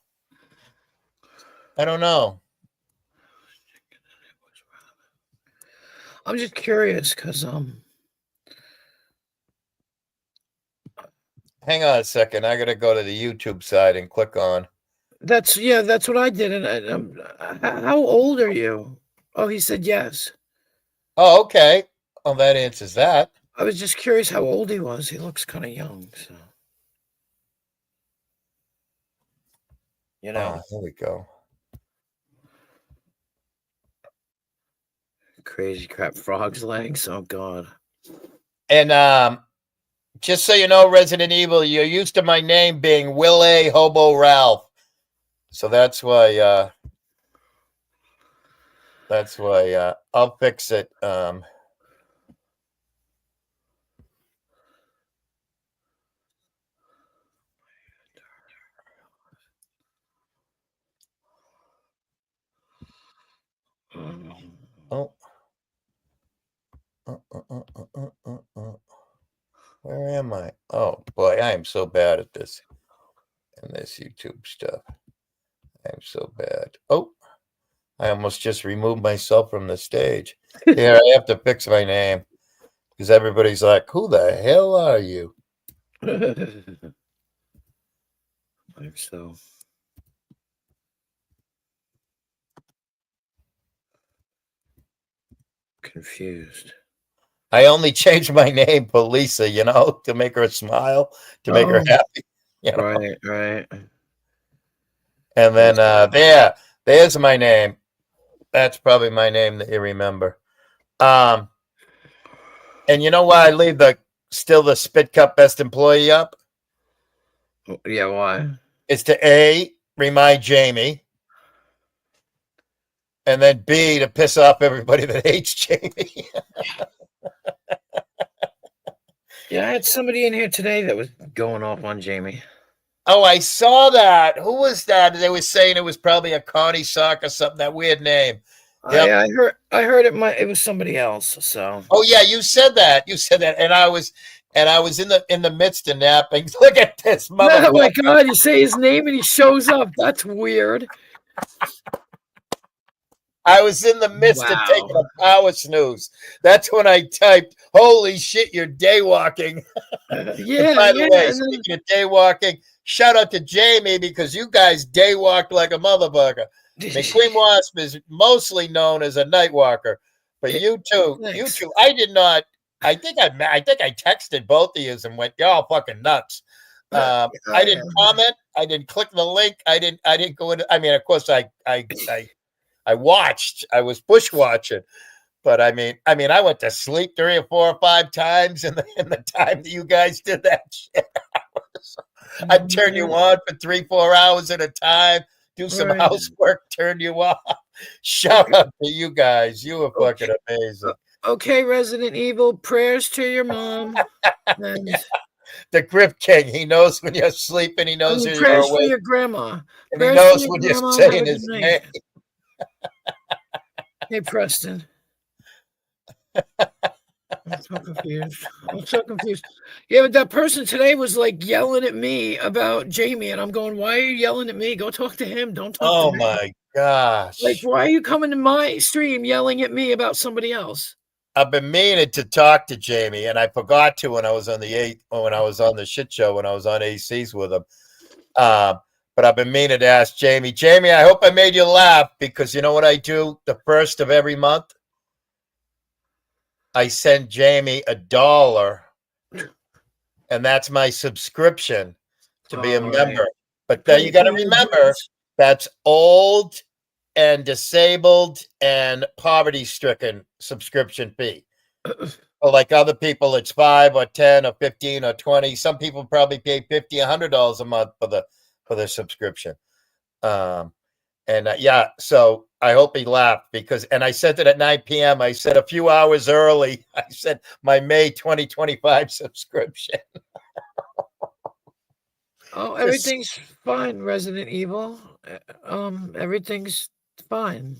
I don't know. I'm just curious because Hang on a second. I gotta go to the YouTube side and click on. that's what I did. And how old are you? Oh, he said yes. Oh, okay. Well, that answers that. I was just curious how old he was. He looks kind of young. So You know, here we go. crazy crap. Frog's legs. Oh God. And just so you know, Resident Evil, you're used to my name being Will A. Hobo Ralph. So that's why I'll fix it. Oh. Where am I? Oh boy, I am so bad at this. And this YouTube stuff. I'm so bad. Oh, I almost just removed myself from the stage. Here, I have to fix my name because everybody's like, "Who the hell are you?" I'm so confused. I only changed my name for Lisa, to make her smile, to make her Oh. happy. Right. And then there's my name. That's probably my name that you remember. And you know why I leave the Spit Cup Best Employee up? Yeah, why? It's to remind Jamie, and then B, to piss off everybody that hates Jamie. Yeah, I had somebody in here today that was going off on Jamie. Oh, I saw that. Who was that? They were saying it was probably a Connie Sock or something, that weird name. Yep. I heard it was somebody else. So. Oh yeah, you said that. And I was in the midst of napping. Look at this motherfucker. Oh my God, you say his name and he shows up. That's weird. I was in the midst of taking a power snooze. That's when I typed, "Holy shit, you're day walking." Yeah. By the way, speaking of day walking, shout out to Jamie because you guys day walked like a motherfucker. I mean, Queen Wasp is mostly known as a night walker, but you two, I did not. I think I texted both of you and went, "Y'all fucking nuts." I didn't comment. I didn't click the link. I didn't go into. I mean, of course, I watched. I was bushwatching, but I mean, I went to sleep 3 or 4 or 5 times in the time that you guys did that shit. I'd turn you on for 3-4 hours at a time, do some housework, turn you off. Shout out to you guys. You were fucking amazing. Okay, Resident Evil, prayers to your mom. And yeah. The Grip King. He knows when you're sleeping. He knows when you're awake. Prayers for your grandma. And he knows when you're saying his name. Hey, Preston. I'm so confused. Yeah, but that person today was like yelling at me about Jamie, and I'm going, "Why are you yelling at me? Go talk to him. Don't talk to me." Oh my gosh! Like, why are you coming to my stream yelling at me about somebody else? I've been meaning to talk to Jamie, and I forgot to when I was on the shit show when I was on ACs with him. But I've been meaning to ask Jamie. Jamie, I hope I made you laugh because you know what I do the first of every month? I send Jamie $1, and that's my subscription to be a member. But then you got to remember that's old and disabled and poverty-stricken subscription fee. So like other people, it's $5 or $10 or $15 or $20. Some people probably pay $50, $100 a month for their subscription. So I hope he laughed and I sent it at 9 p.m. I said a few hours early. I said my May 2025 subscription. Oh, everything's fine, Resident Evil. Everything's fine.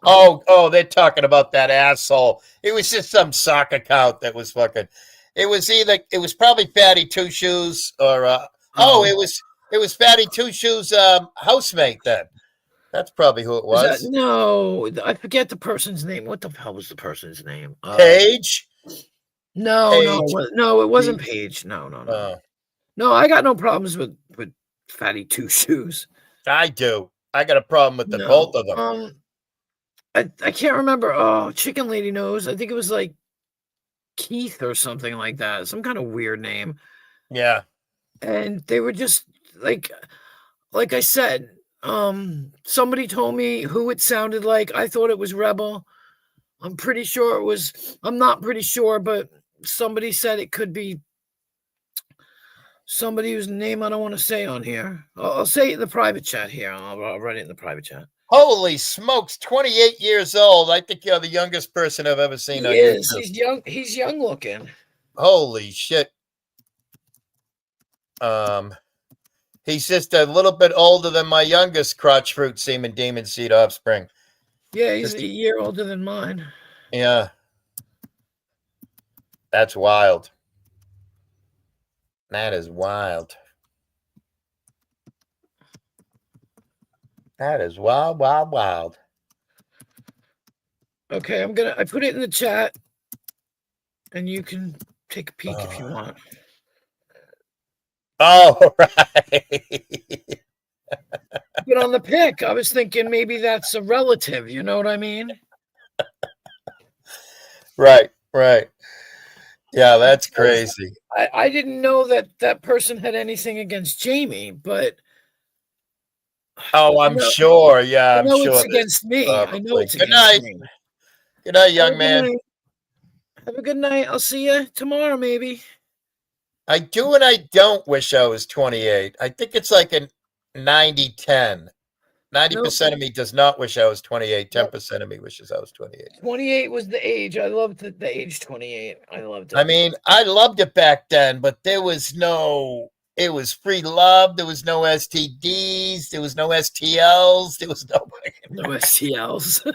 Oh, they're talking about that asshole. It was just some sock account that was fucking. It was probably Fatty Two Shoes or it was Fatty Two Shoes housemate then. That's probably who it was. No, I forget the person's name. What the hell was the person's name? Paige? No, it wasn't Paige. No. No, I got no problems with Fatty Two Shoes. I do. I got a problem with both of them. I can't remember. Oh, Chicken Lady knows. I think it was like Keith or something like that. Some kind of weird name. Yeah. And they were just like, like I said, somebody told me who it sounded like. I thought it was Rebel. I'm pretty sure it was. I'm not pretty sure, but somebody said it could be somebody whose name I don't want to say on here. I'll say it in the private chat here. I'll write it in the private chat. Holy smokes, 28 years old. I think you're the youngest person I've ever seen on He is. YouTube. He's young. He's young looking. Holy shit. He's just a little bit older than my youngest crotch fruit semen demon seed offspring. Yeah, he's a year older than mine. Yeah. That's wild. That is wild. That is wild, wild, wild. Okay, I put it in the chat and you can take a peek if you want. Oh, right. But on the pic, I was thinking maybe that's a relative, you know what I mean? Right, right. Yeah, that's crazy. I didn't know that person had anything against Jamie, but Oh, I'm No, sure. Yeah, I I'm know sure. it's that- against me. I know probably. it's Good against night. me. Good night, Have a young good man. night. Have a good night. I'll see you tomorrow, maybe. I do and I don't wish I was 28. I think it's like a 90-10. 90% of me does not wish I was 28. 10% of me wishes I was 28. 28 was the age. I loved the age 28. I loved it. I mean, I loved it back then, but there was it was free love. There was no STDs. There was no STLs. There was no STLs.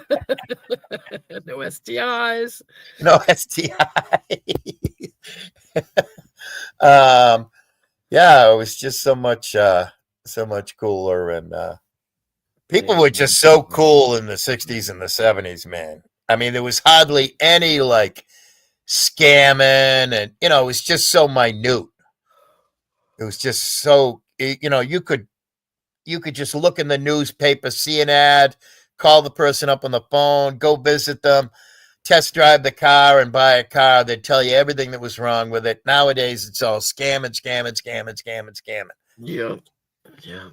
No STIs. no STI. Yeah, it was just so much cooler, and people were just so cool in the 60s and the 70s, man. I mean, there was hardly any like scamming, and it was just so minute. It was just so you could just look in the newspaper, see an ad, call the person up on the phone, go visit them, test drive the car and buy a car. They'd tell you everything that was wrong with it. Nowadays, it's all scamming. Yeah. Yeah.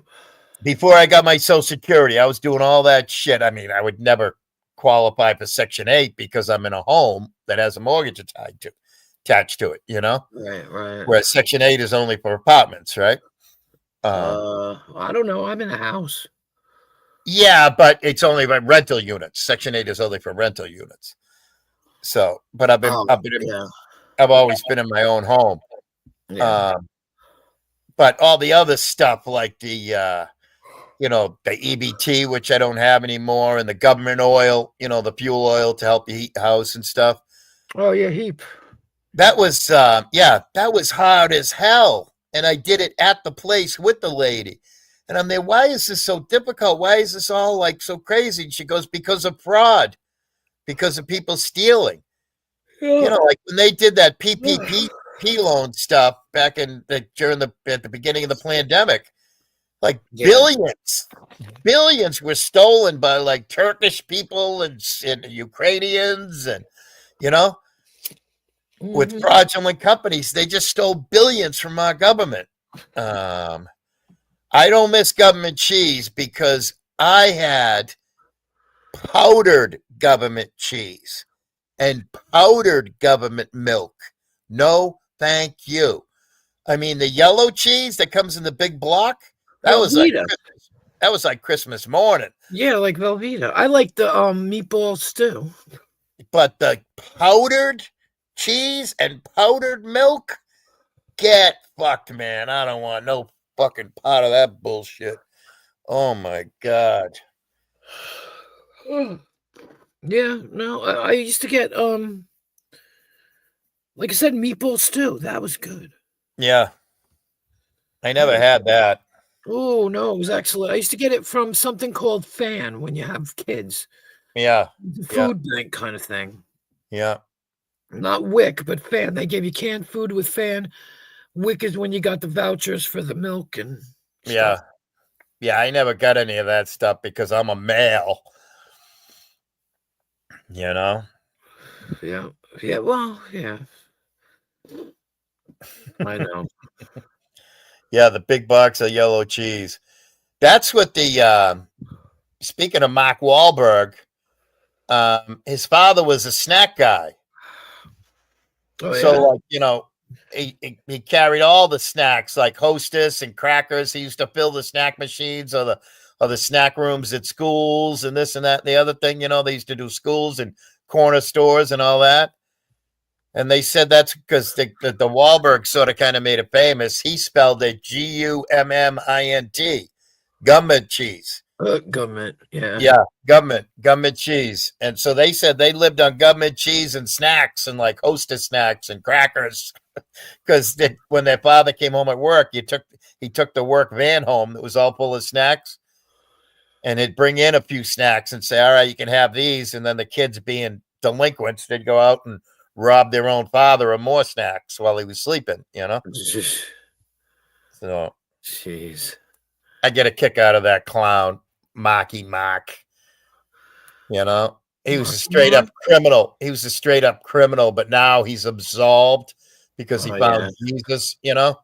Before I got my Social Security, I was doing all that shit. I mean, I would never qualify for Section 8 because I'm in a home that has a mortgage attached to it, Right. Whereas Section 8 is only for apartments, right? I don't know. I'm in a house. Yeah, but it's only by rental units. Section 8 is only for rental units. So, but I've always been in my own home. Yeah. But all the other stuff like the EBT, which I don't have anymore, and the government oil, the fuel oil to help you heat the house and stuff. Oh yeah, heap. That was that was hard as hell. And I did it at the place with the lady. And I'm there, why is this so difficult? Why is this all like so crazy? And she goes, because of fraud, because of people stealing. Yeah. Like when they did that PPP loan stuff back at the beginning of the pandemic, like billions were stolen by like Turkish people and Ukrainians, and with fraudulent companies. They just stole billions from our government. I don't miss government cheese because I had powdered government cheese and powdered government milk. No, thank you. I mean, the yellow cheese that comes in the big block, that was like Christmas morning. Yeah, like Velveeta. I like the meatball stew. But the powdered cheese and powdered milk, get fucked, man. I don't want no fucking part of that bullshit. Oh my God. Yeah, no, I used to get like I said, meatball stew. That was good. Yeah. I never had that. Oh no, it was excellent. I used to get it from something called Fan when you have kids. Yeah. Food bank kind of thing. Yeah. Not Wick, but Fan. They gave you canned food with Fan. Wick is when you got the vouchers for the milk and stuff. Yeah, I never got any of that stuff because I'm a male. Yeah. Well, yeah. I know. Yeah, the big box of yellow cheese. That's what the speaking of Mark Wahlberg, his father was a snack guy. Oh, So, yeah? like, you know, he carried all the snacks like Hostess and crackers. He used to fill the snack machines or the snack rooms at schools and this and that and the other thing. You know, they used to do schools and corner stores and all that. And they said that's because the Wahlberg sort of kind of made it famous. He spelled it Gummint, government cheese. Government. Yeah. Yeah, government cheese. And so they said they lived on government cheese and snacks and like Hostess snacks and crackers because when their father came home at work, he took the work van home that was all full of snacks, and he'd bring in a few snacks and say, "All right, you can have these." And then the kids, being delinquents, they'd go out and rob their own father of more snacks while he was sleeping. You know, so Jeez. I get a kick out of that clown, Marky Mark. You know, he was a straight up criminal. He was a straight up criminal, but now he's absolved because he found Jesus. You know,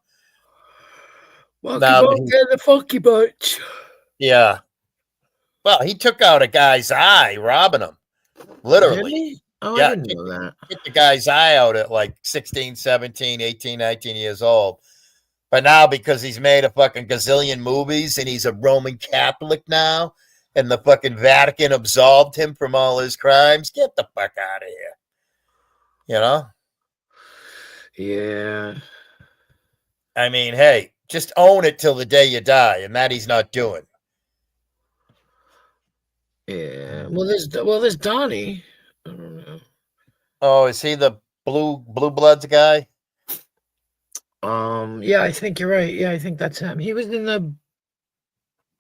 now the funky bunch. yeah. Well, he took out a guy's eye, robbing him, literally. Really? Oh, Yeah, I didn't know that. Took the guy's eye out at like 16, 17, 18, 19 years old. But now, because he's made a fucking gazillion movies and he's a Roman Catholic now, and the fucking Vatican absolved him from all his crimes, get the fuck out of here. You know? Yeah. I mean, hey, just own it till the day you die, and that he's not doing. Yeah. Well, there's Donnie. I don't know. Oh, is he the Blue Bloods guy? Yeah, I think you're right. Yeah, I think that's him. He was in the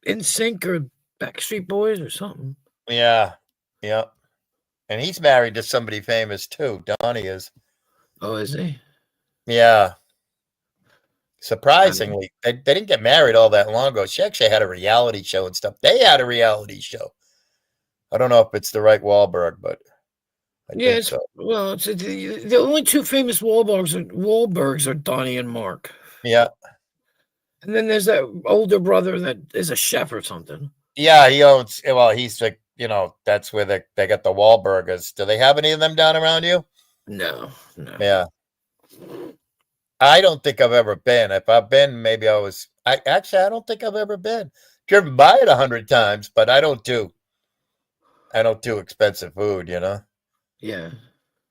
NSYNC or Backstreet Boys or something. Yeah. Yeah. And he's married to somebody famous too. Donnie is. Oh, is he? Yeah. Surprisingly, they didn't get married all that long ago. She actually had a reality show and stuff. They had a reality show. I don't know if it's the right Wahlberg, but I think so. Well, it's the only two famous Wahlbergs are Donnie and Mark. Yeah. And then there's that older brother that is a chef or something. Yeah, he owns. Well, he's like, you know, that's where they got the Wahlburgers. Do they have any of them down around you? No. Yeah. I don't think I've ever been. If I've been, maybe I was. I don't think I've ever been. Driven by it 100 times, but I don't do expensive food, you know. Yeah.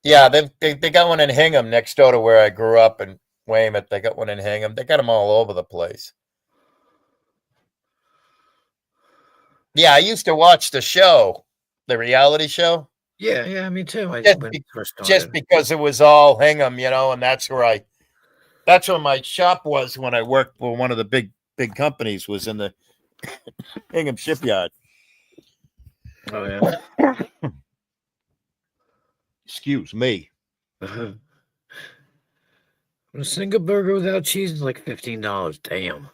Yeah, they got one in Hingham next door to where I grew up in Weymouth. They got one in Hingham. They got them all over the place. Yeah, I used to watch the show, the reality show. Yeah, me too. Just because it was all Hingham, you know, and that's where my shop was when I worked for one of the big companies, was in the Hingham shipyard. Oh yeah. Excuse me. A single burger without cheese is like $15. Damn.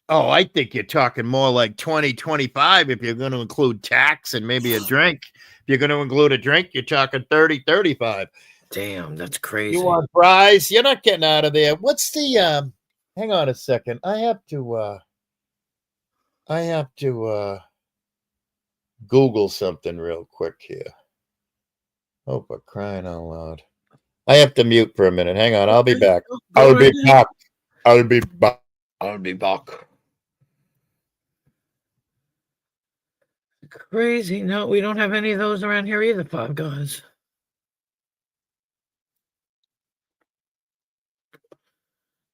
Oh, I think you're talking more like 20, 25 if you're going to include tax and maybe a drink. If you're going to include a drink, you're talking 30, 35. Damn, that's crazy. You want fries? You're not getting out of there. What's the hang on a second. I have to Google something real quick here. Oh, for crying out loud. I have to mute for a minute. Hang on. I'll be back. I'll be back. Crazy. No, we don't have any of those around here either, Five Guys.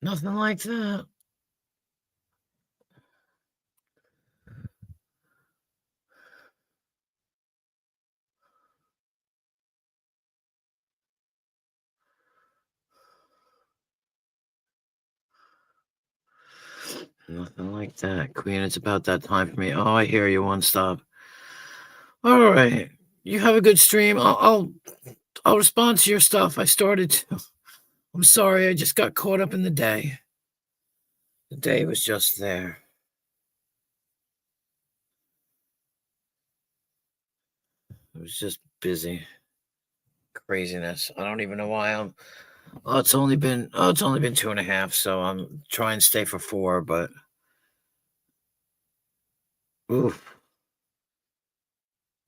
Nothing like that. Nothing like that, Queen. It's about that time for me. Oh, I hear you. One stop. All right. You have a good stream. I'll respond to your stuff. I started to. I'm sorry. I just got caught up in the day. The day was just there. I was just busy. Craziness. I don't even know why I'm. Oh, it's only been 2.5, so I'm trying to stay for 4, but Oof.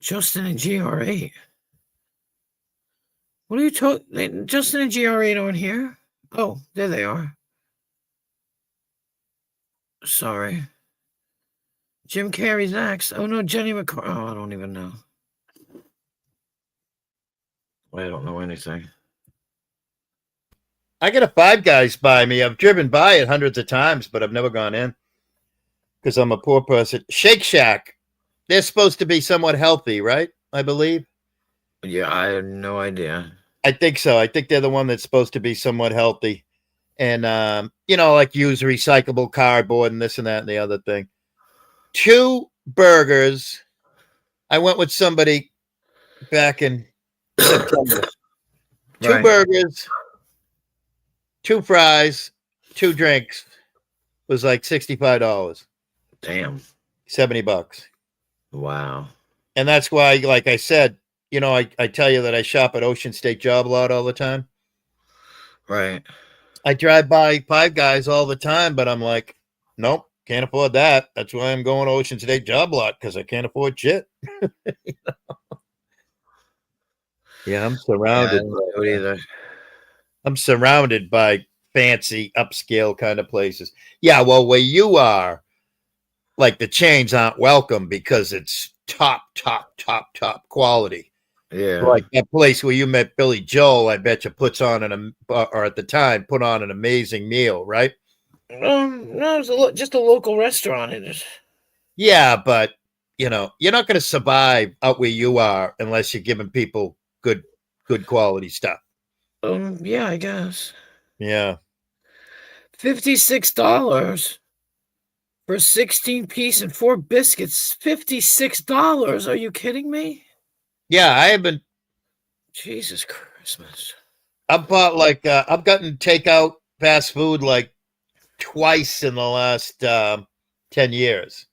Justin and GR8. What are you talking? Justin and GR8 aren't here. Oh, there they are. Sorry. Jim Carrey's next. Oh no, Jenny McCarthy. Oh, I don't even know. I don't know anything. I got a Five Guys by me. I've driven by it hundreds of times, but I've never gone in because I'm a poor person. Shake Shack. They're supposed to be somewhat healthy, right? I believe. Yeah, I have no idea. I think so. I think they're the one that's supposed to be somewhat healthy. And, like use recyclable cardboard and this and that and the other thing. 2 burgers. I went with somebody back in September. 2 Right. burgers, 2 fries, 2 drinks was like $65. Damn. $70. Wow. And that's why, like I said, I tell you that I shop at Ocean State Job Lot all the time. Right. I drive by Five Guys all the time, but I'm like, nope, can't afford that. That's why I'm going to Ocean State Job Lot, because I can't afford shit. Yeah, I'm surrounded. Either. I'm surrounded by fancy upscale kind of places. Yeah, well, where you are, like the chains aren't welcome because it's top quality. Yeah. Like that place where you met Billy Joel, I bet you puts on or at the time put on an amazing meal, right? No, it's just a local restaurant. Yeah, but you're not going to survive out where you are unless you're giving people good quality stuff. Yeah, I guess. Yeah. $56 for a 16-piece and 4 biscuits. $56. Are you kidding me? Yeah, I have been. Jesus Christmas. I've bought I've gotten takeout fast food like twice in the last 10 years.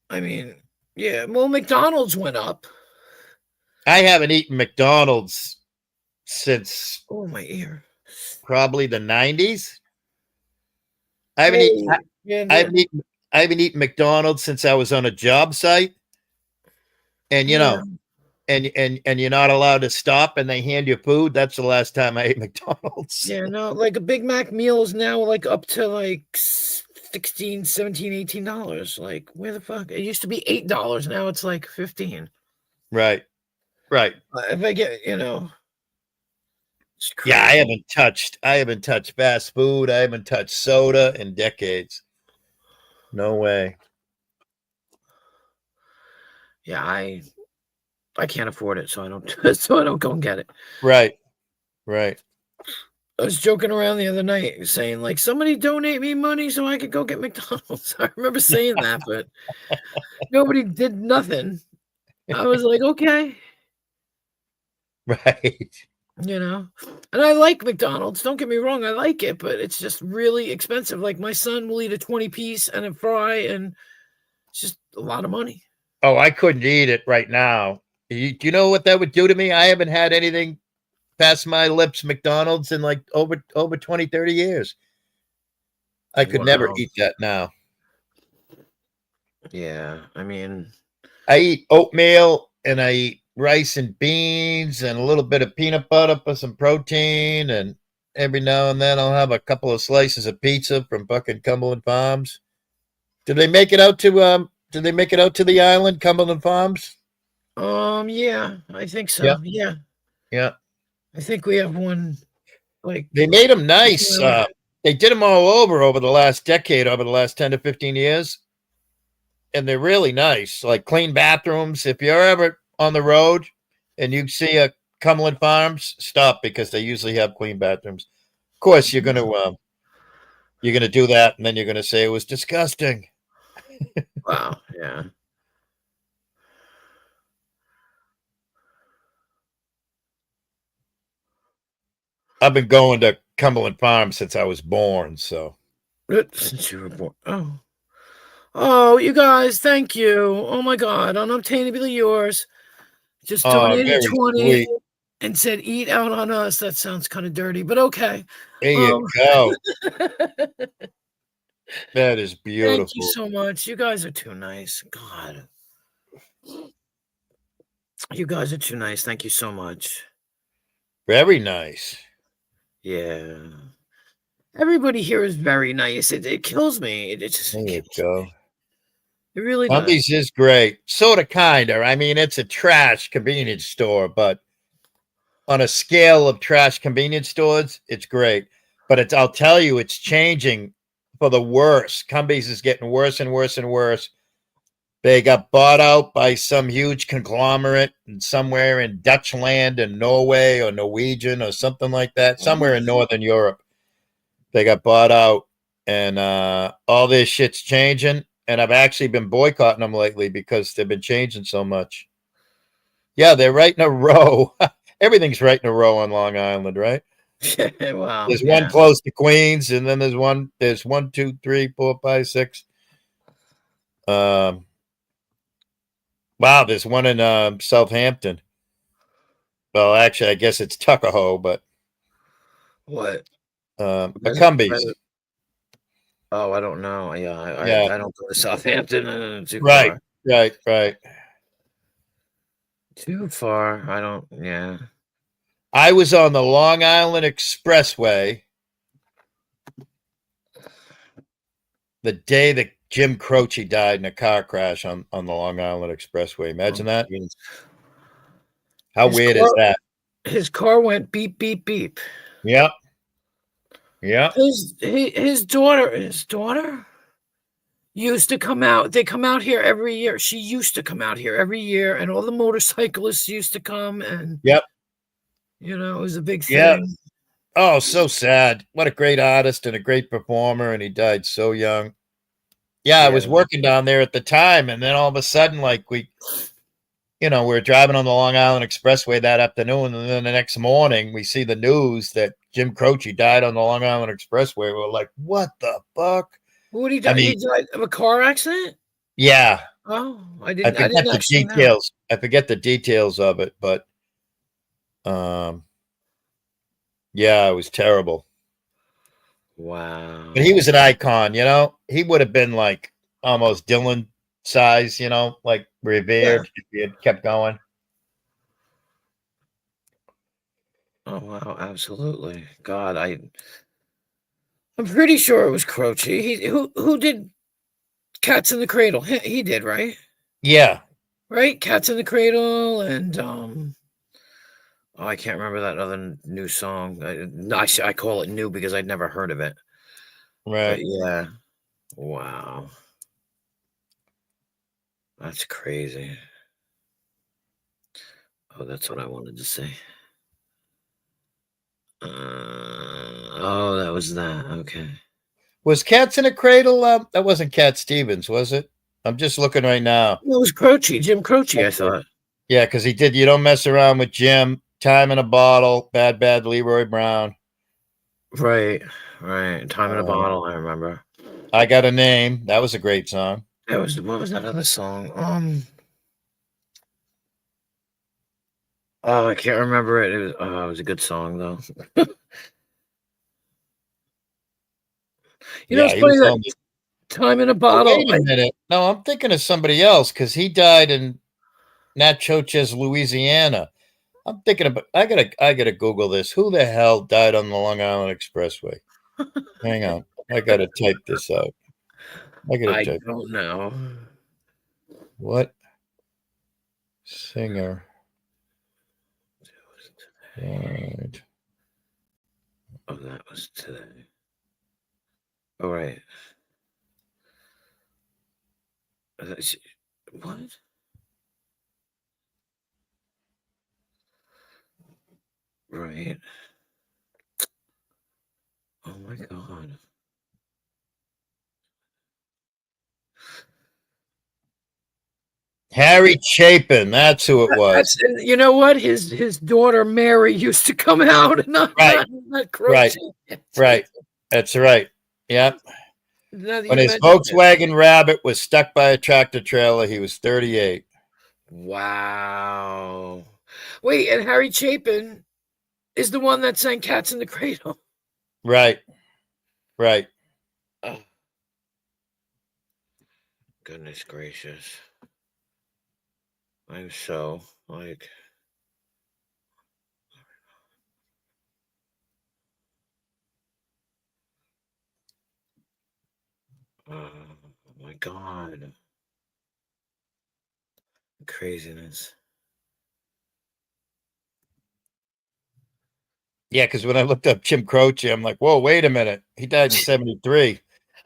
I mean, yeah. Well, McDonald's went up. I haven't eaten McDonald's since my ear. Probably the 90s. I haven't eaten McDonald's since I was on a job site. And and you're not allowed to stop and they hand you food. That's the last time I ate McDonald's. Yeah, no, like a Big Mac meal is now like up to like $16, $17, $18. Like, where the fuck? It used to be $8. Now it's like $15. Right. If I get, it's crazy. Yeah, I haven't touched fast food. I haven't touched soda in decades. No way. Yeah, I can't afford it, so I don't go and get it. Right. I was joking around the other night saying, like, somebody donate me money so I could go get McDonald's. I remember saying that, but nobody did nothing. I was like, okay. Right. And I like McDonald's. Don't get me wrong. I like it, but it's just really expensive. Like, my son will eat a 20-piece and a fry, and it's just a lot of money. Oh, I couldn't eat it right now. Do you know what that would do to me? I haven't had anything past my lips, McDonald's, in like over 20, 30 years. I could never eat that now. Yeah, I mean, I eat oatmeal and I eat rice and beans and a little bit of peanut butter for some protein, and every now and then I'll have a couple of slices of pizza from fucking Cumberland Farms. Did they make it out to the island, Cumberland Farms? Yeah, I think so. Yeah. I think we have one. Like, they made them nice. They did them all over the last decade, over the last 10 to 15 years. And they're really nice, like clean bathrooms. If you're ever on the road and you see a Cumberland Farms, stop, because they usually have clean bathrooms. Of course, you're gonna do that, and then you're gonna say it was disgusting. Wow. Yeah. I've been going to Cumberland Farms since I was born, so. Since you were born. Oh, you guys, thank you. Oh my God, unobtainably yours. Just donated 20 and said, "Eat out on us." That sounds kind of dirty, but okay. There you go. That is Thank you beautiful. so much. You guys are too nice. God. You guys are too nice. Thank you so much. Very nice. Yeah. Everybody here is very nice. It kills me. It just There you kills go. me. It really does. Cumbies is great. Sort of, kind of. I mean, it's a trash convenience store, but on a scale of trash convenience stores, it's great. But I'll tell you, it's changing for the worse. Cumbies is getting worse and worse and worse. They got bought out by some huge conglomerate somewhere in Dutch land and Norway or Norwegian or something like that, somewhere in Northern Europe. They got bought out, and all this shit's changing. And I've actually been boycotting them lately because they've been changing so much. Yeah, they're right in a row. Everything's right in a row on Long Island, right? Wow. There's yeah. one close to Queens, and then there's one, 2, 3, 4, 5, 6. Wow, there's one in Southampton. Well, actually, I guess it's Tuckahoe, but What? a Where's- Cumbies. where's- Oh, I don't know. Yeah, Yeah. I don't go to Southampton. Too Right, far. right. Too far. I don't. Yeah. I was on the Long Island Expressway the day that Jim Croce died in a car crash on the Long Island Expressway. Imagine that. Jeez. How His weird car- is that? His car went beep beep beep. Yep. Yep. His daughter used to come out. They come out here every year. She used to come out here every year, and all the motorcyclists used to come. And Yep. You know, it was a big thing. Yeah. Oh, so sad. What a great artist and a great performer, and he died so young. Yeah, I was Yeah. working down there at the time, and then all of a sudden, like we were driving on the Long Island Expressway that afternoon, and then the next morning we see the news that Jim Croce died on the Long Island Expressway. We're like, what the fuck? What did he die? He died of a car accident? Yeah. Oh, I I didn't forget the actually know. details. I forget the details of it, but yeah, it was terrible. Wow. But he was an icon, He would have been like almost Dylan size, like revered if he had kept going. Oh wow, absolutely. God, I'm pretty sure it was Croce. Who did Cats in the Cradle? He did, right? Yeah. Right? Cats in the Cradle and oh, I can't remember that other new song. I call it new because I'd never heard of it. Right. But yeah. Wow. That's crazy. Oh, that's what I wanted to say. Oh, that was that. Okay. Was Cats in a Cradle? That wasn't Cat Stevens, was it? I'm just looking right now. It was Croce, Jim Croce, I thought. Yeah, because he did You Don't Mess Around with Jim, Time in a Bottle, Bad Leroy Brown. Right. Time in a Bottle, I remember. I Got a Name. That was a great song. What was that other song? Oh, I can't remember it. It was a good song though. It's funny that Time in a Bottle. Wait a minute. No, I'm thinking of somebody else because he died in Natchez, Louisiana. I'm thinking about. I gotta Google this. Who the hell died on the Long Island Expressway? Hang on, I gotta type this out. I don't know. What singer? Right. Oh, that was today. All right. What? Right. Oh my God. Harry Chapin. That's who it was. You know what? His daughter Mary used to come out, and not Right. That's right. Yep. When his Volkswagen Rabbit was stuck by a tractor trailer, he was 38. Wow. Wait, and Harry Chapin is the one that sang Cats in the Cradle. Right. Oh. Goodness gracious. I'm so like. Oh my God. Craziness. Yeah, because when I looked up Jim Croce, I'm like, whoa, wait a minute. He died in 73.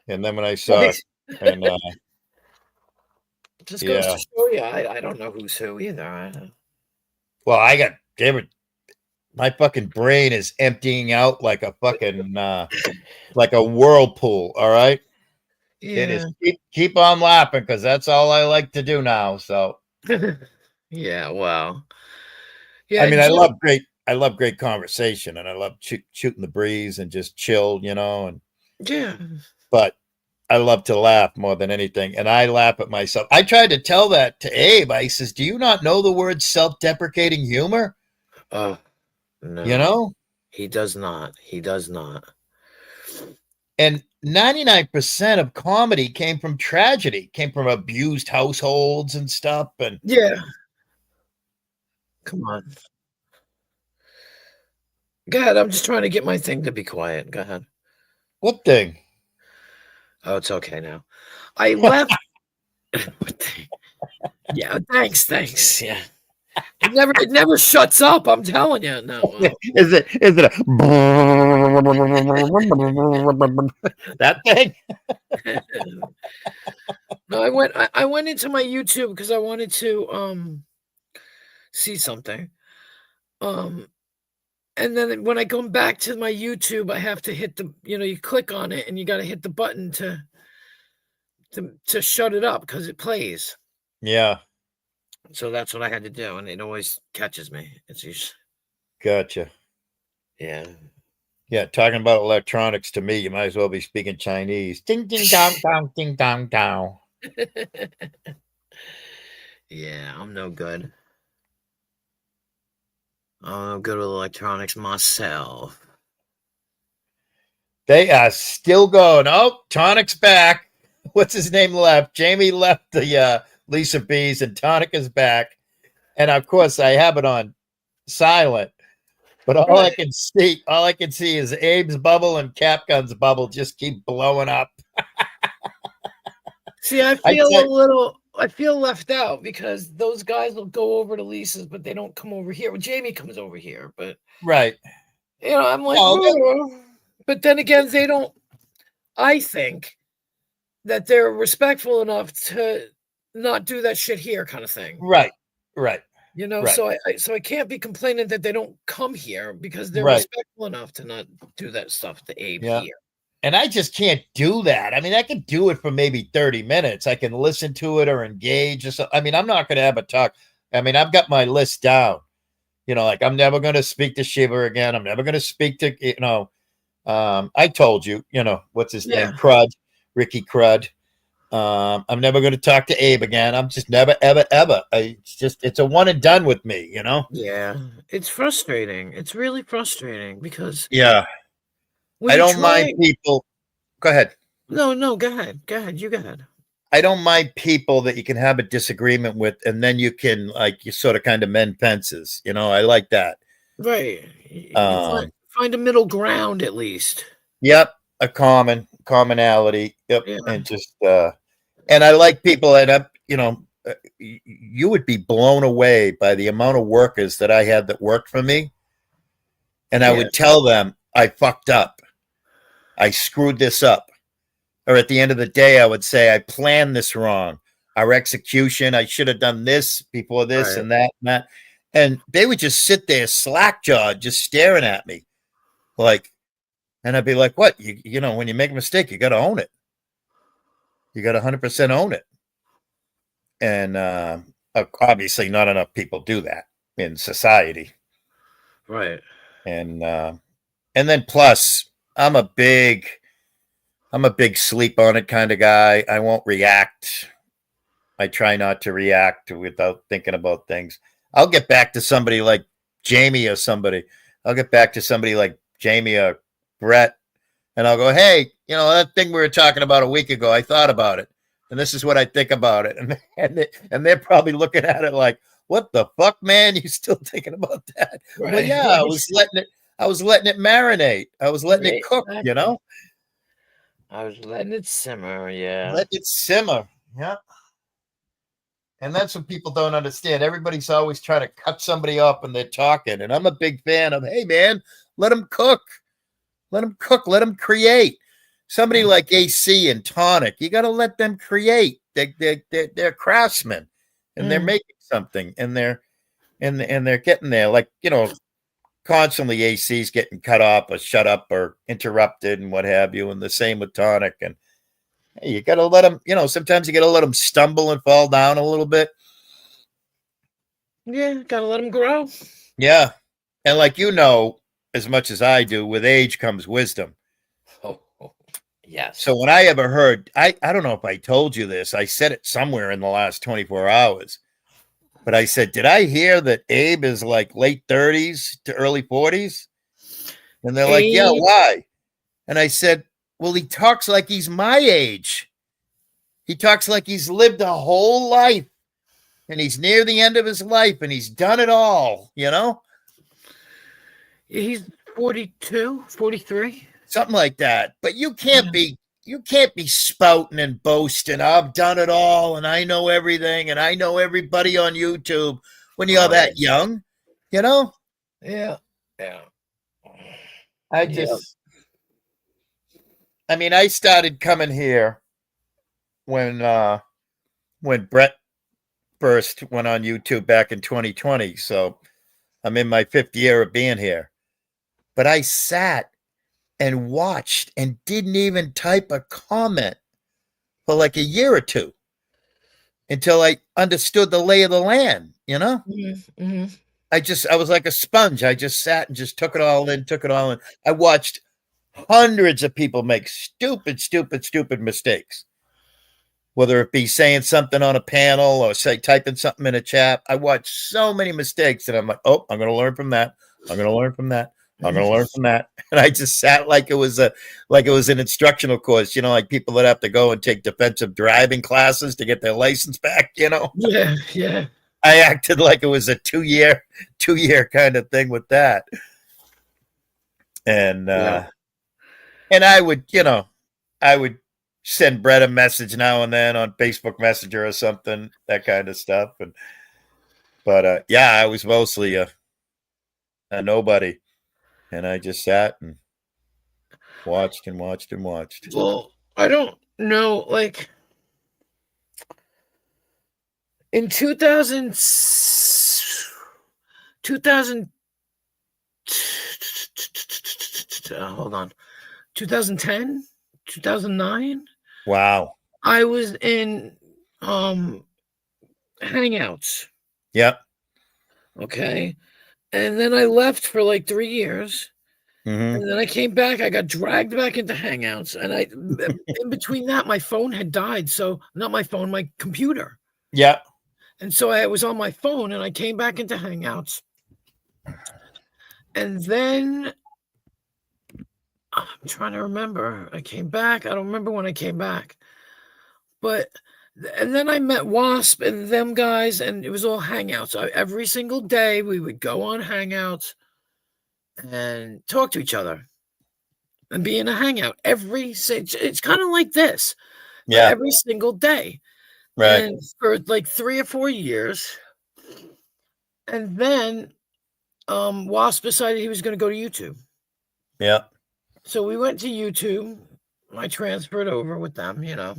And then when I saw it, and Just goes yeah. to show you, I don't know who's who either. Well, my fucking brain is emptying out like a fucking like a whirlpool. All right. It Yeah. is keep on laughing because that's all I like to do now. So Yeah, well. I Yeah, mean, Jim, I love great conversation, and I love shooting the breeze and just chill, and yeah. but I love to laugh more than anything, and I laugh at myself. I tried to tell that to Abe. I says, "Do you not know the word self-deprecating humor?" Oh You no. know, He does not. He does not. and 99% of comedy came from tragedy, came from abused households and stuff. And Yeah. Come on. Go ahead. I'm just trying to get my thing to be quiet. Go ahead. what thing? Oh, it's okay now. I left. Yeah, thanks. Yeah. It never shuts up, I'm telling you. No. Is it that thing? No, I went into my YouTube because I wanted to see something. And then when I come back to my YouTube, I have to hit you click on it and you got to hit the button to shut it up because it plays. Yeah, So that's what I had to do, and it always catches me. It's usually, gotcha. Yeah. Yeah, talking about electronics to me, you might as well be speaking Chinese. Ding ding dong dong ding dong dong. Yeah, I'm no good. I'm no good with electronics myself. They are still going. Oh, Tonic's back. What's his name left? Jamie left the Lisa B's, and Tonic is back. And of course, I have it on silent. But all I can see is Abe's bubble and Capgun's bubble just keep blowing up. see, I feel left out because those guys will go over to Lisa's, but they don't come over here. Well, Jamie comes over here, but Right. I'm like, Well, "Oh." But then again, they don't. I think that they're respectful enough to not do that shit here, kind of thing. right. Right. So I can't be complaining that they don't come here because they're Right. respectful enough to not do that stuff to Abe Yeah. here. And I just can't do that. I mean, I can do it for maybe 30 minutes. I can listen to it or engage or something. I mean, I'm not going to have a talk. I mean, I've got my list down. Like I'm never going to speak to Shiva again. I'm never going to speak to, I told you, what's his name? Crud, Ricky Crud. I'm never going to talk to Abe again. I'm just never, ever, ever. It's a one and done with me, Yeah, it's frustrating. It's really frustrating because Yeah. I don't mind people. Go ahead. No, go ahead. Go ahead. You go ahead. I don't mind people that you can have a disagreement with, and then you can you sort of kind of mend fences. I like that. Right. You find a middle ground at least. Yep, a commonality. Yep, Yeah. and just and I like people that you would be blown away by the amount of workers that I had that worked for me, and I would tell them I fucked up, I screwed this up. Or at the end of the day, I would say, I planned this wrong. Our execution, I should have done this before this and that and that. And they would just sit there slack-jawed, just staring at me. And I'd be like, what? When you make a mistake, you got to own it. You got to 100% own it. And obviously not enough people do that in society. Right. And then plus, I'm a big sleep on it kind of guy. I won't react. I try not to react without thinking about things. I'll get back to somebody like Jamie or somebody. I'll get back to somebody like Jamie or Brett, and I'll go, hey, that thing we were talking about a week ago, I thought about it. and this is what I think about it. And they're probably looking at it like, what the fuck, man? You still thinking about that? Well, Right. yeah, I was letting it marinate. I was letting it cook, Exactly. you know? I was letting it simmer. Yeah. Let it simmer. Yeah. And that's what people don't understand. Everybody's always trying to cut somebody up and they're talking. And I'm a big fan of, hey, man, let them cook. Let them cook. Let them create. Somebody like AC and Tonic, you got to let them create. They're craftsmen, and they're making something, and they're getting there. Like, you know, constantly AC's getting cut off or shut up or interrupted and what have you. And the same with Tonic. And hey, you got to let them, you know, sometimes you got to let them stumble and fall down a little bit. Yeah, gotta let them grow. Yeah. And like, you know, as much as I do, with age comes wisdom. Oh, yes. So when I ever heard, I don't know if I told you this, I said it somewhere in the last 24 hours, but I said, did I hear that Abe is like late 30s to early 40s? And they're like, yeah, Abe- why? And I said, well, he talks like he's my age. He talks like he's lived a whole life and he's near the end of his life and he's done it all, you know? He's 42, 43. Something like that. But you can't be spouting and boasting. I've done it all and I know everything and I know everybody on YouTube when you're that young, you know? Yeah. Yeah. I mean, I started coming here when Brett first went on YouTube back in 2020. So I'm in my 5th year of being here. But I sat and watched and didn't even type a comment for like a year or two until I understood the lay of the land, you know? Mm-hmm. I was like a sponge. I just sat and just took it all in. I watched hundreds of people make stupid mistakes, whether it be saying something on a panel or typing something in a chat. I watched so many mistakes and I'm like, oh, I'm going to learn from that. I'm going to learn from that. I'm going to learn from that. And I just sat like it was an instructional course, you know, like people that have to go and take defensive driving classes to get their license back, you know? Yeah. Yeah. I acted like it was a 2-year kind of thing with that. And, and I would send Brett a message now and then on Facebook Messenger or something, that kind of stuff. But I was mostly a nobody. And I just sat and watched. Well, I don't know. Like in 2000, hold on, 2010, 2009. Wow. I was in Hangouts. Yep. Okay. And then I left for like 3 years. Mm-hmm. And then I came back. I got dragged back into Hangouts. And in between that, my phone had died. So not my phone, my computer. Yep. And so I was on my phone and I came back into Hangouts. And then I'm trying to remember. I came back. I don't remember when I came back. And then I met Wasp and them guys, and it was all Hangouts. Every single day we would go on Hangouts and talk to each other and be in a Hangout. It's kind of like this. Yeah. Every single day. Right. And for like 3 or 4 years. And then Wasp decided he was going to go to YouTube. Yeah. So we went to YouTube. I transferred over with them, you know.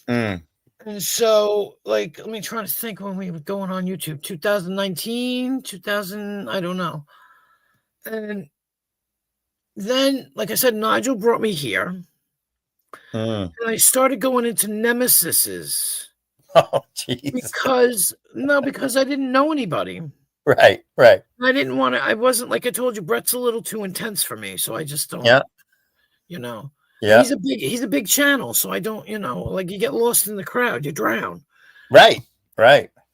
Mm. And so, like, let me try to think when we were going on YouTube. 2019, 2000, I don't know. And then, like I said, Nigel brought me here. Mm. And I started going into Nemesises. Oh, jeez. Because I didn't know anybody. Right. I didn't want to, I wasn't, like I told you, Brett's a little too intense for me. So I just don't, you know. Yeah. He's a big channel. So I don't, you know, like you get lost in the crowd, you drown. Right.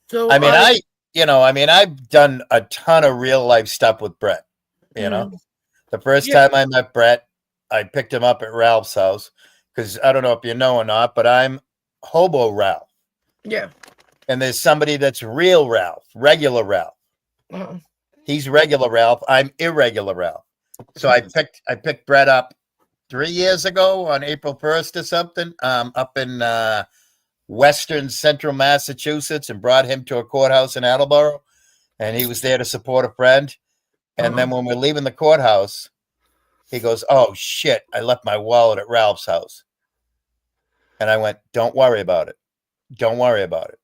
So I mean, I've done a ton of real life stuff with Brett. You know, the first time I met Brett, I picked him up at Ralph's house because I don't know if you know or not, but I'm hobo Ralph, Yeah. and there's somebody that's real Ralph, regular Ralph. Uh-huh. He's regular Ralph. I'm irregular Ralph. So I picked Brett up 3 years ago on April 1st or something, up in Western Central Massachusetts, and brought him to a courthouse in Attleboro, and he was there to support a friend. And then when we're leaving the courthouse, he goes, "Oh shit, I left my wallet at Ralph's house." And I went, "Don't worry about it. Don't worry about it.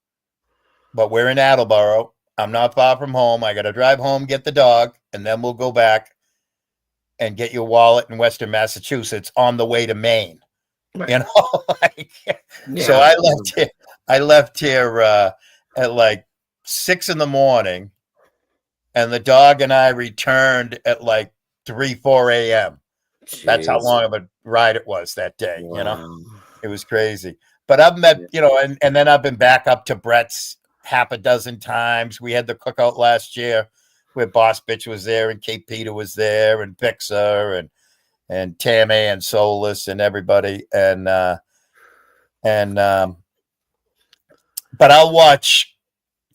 But we're in Attleboro. I'm not far from home. I got to drive home, get the dog, and then we'll go back and get your wallet in Western Massachusetts on the way to Maine." Right. You know, so Yeah. I left here at like 6 a.m, and the dog and I returned at like 3-4 a.m. That's how Jeez. long of a ride it was that day. You know, Wow. it was crazy. But I've met, you know, and then I've been back up to Brett's half a dozen times. We had the cookout last year where Boss Bitch was there, and Kate Peter was there, and Pixar, and Tammy and Solus and everybody. But I'll watch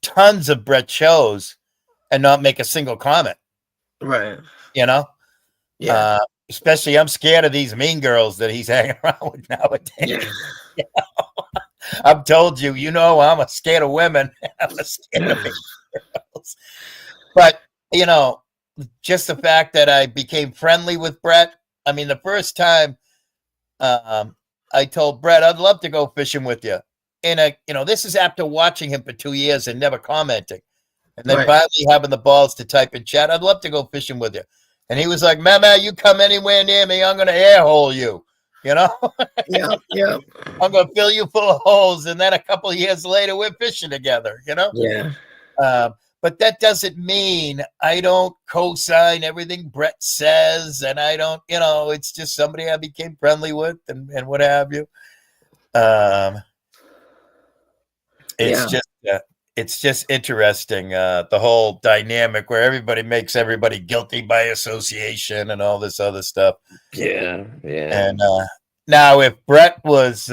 tons of Brett shows and not make a single comment, Right. you know? Yeah. Especially I'm scared of these mean girls that he's hanging around with nowadays. Yeah. I've told you, you know, I'm scared of women. I'm scared of mean girls. But, you know, just the fact that I became friendly with Brett. I mean, the first time I told Brett, "I'd love to go fishing with you." And, you know, this is after watching him for 2 years and never commenting. And then Right. finally having the balls to type in chat, "I'd love to go fishing with you." And he was like, "Mama, you come anywhere near me, I'm going to air hole you." You know, Yeah. Yeah. I'm going to fill you full of holes. And then a couple of years later, we're fishing together, you know? Yeah. But that doesn't mean I don't co-sign everything Brett says. And I don't, you know, it's just somebody I became friendly with and what have you. It's just interesting, the whole dynamic where everybody makes everybody guilty by association and all this other stuff. Yeah. Yeah. And now, if Brett was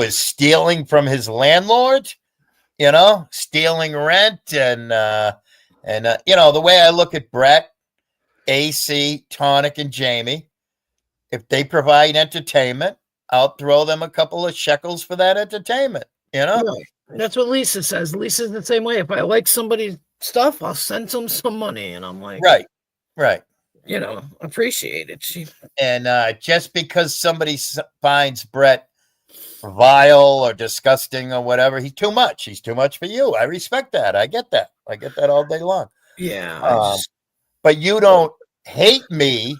stealing from his landlord, you know, stealing rent, and you know, the way I look at Brett, AC, Tonic, and Jamie, if they provide entertainment, I'll throw them a couple of shekels for that entertainment. You know, Right. That's what Lisa says. Lisa's the same way. If I like somebody's stuff, I'll send them some money, and I'm like, right. you know, appreciate it. And just because somebody finds Brett vile or disgusting or whatever, he's too much. He's too much for you. I respect that. I get that. I get that all day long. Yeah. But you don't hate me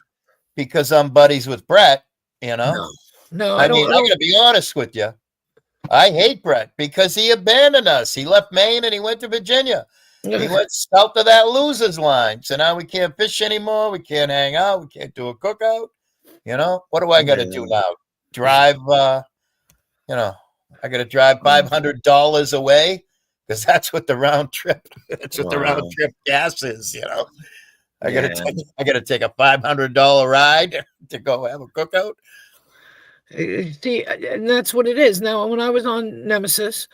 because I'm buddies with Brett, you know? No, I mean, I'm going to be honest with you. I hate Brett because he abandoned us. He left Maine and he went to Virginia. He went south of that loser's line. So now we can't fish anymore. We can't hang out. We can't do a cookout. You know, what do I got to do now? Drive, you know, I got to drive $500 away because that's what the round trip, that's what the round trip gas is, you know. I got to take a $500 ride to go have a cookout. See, and that's what it is. Now, when I was on Nemesis,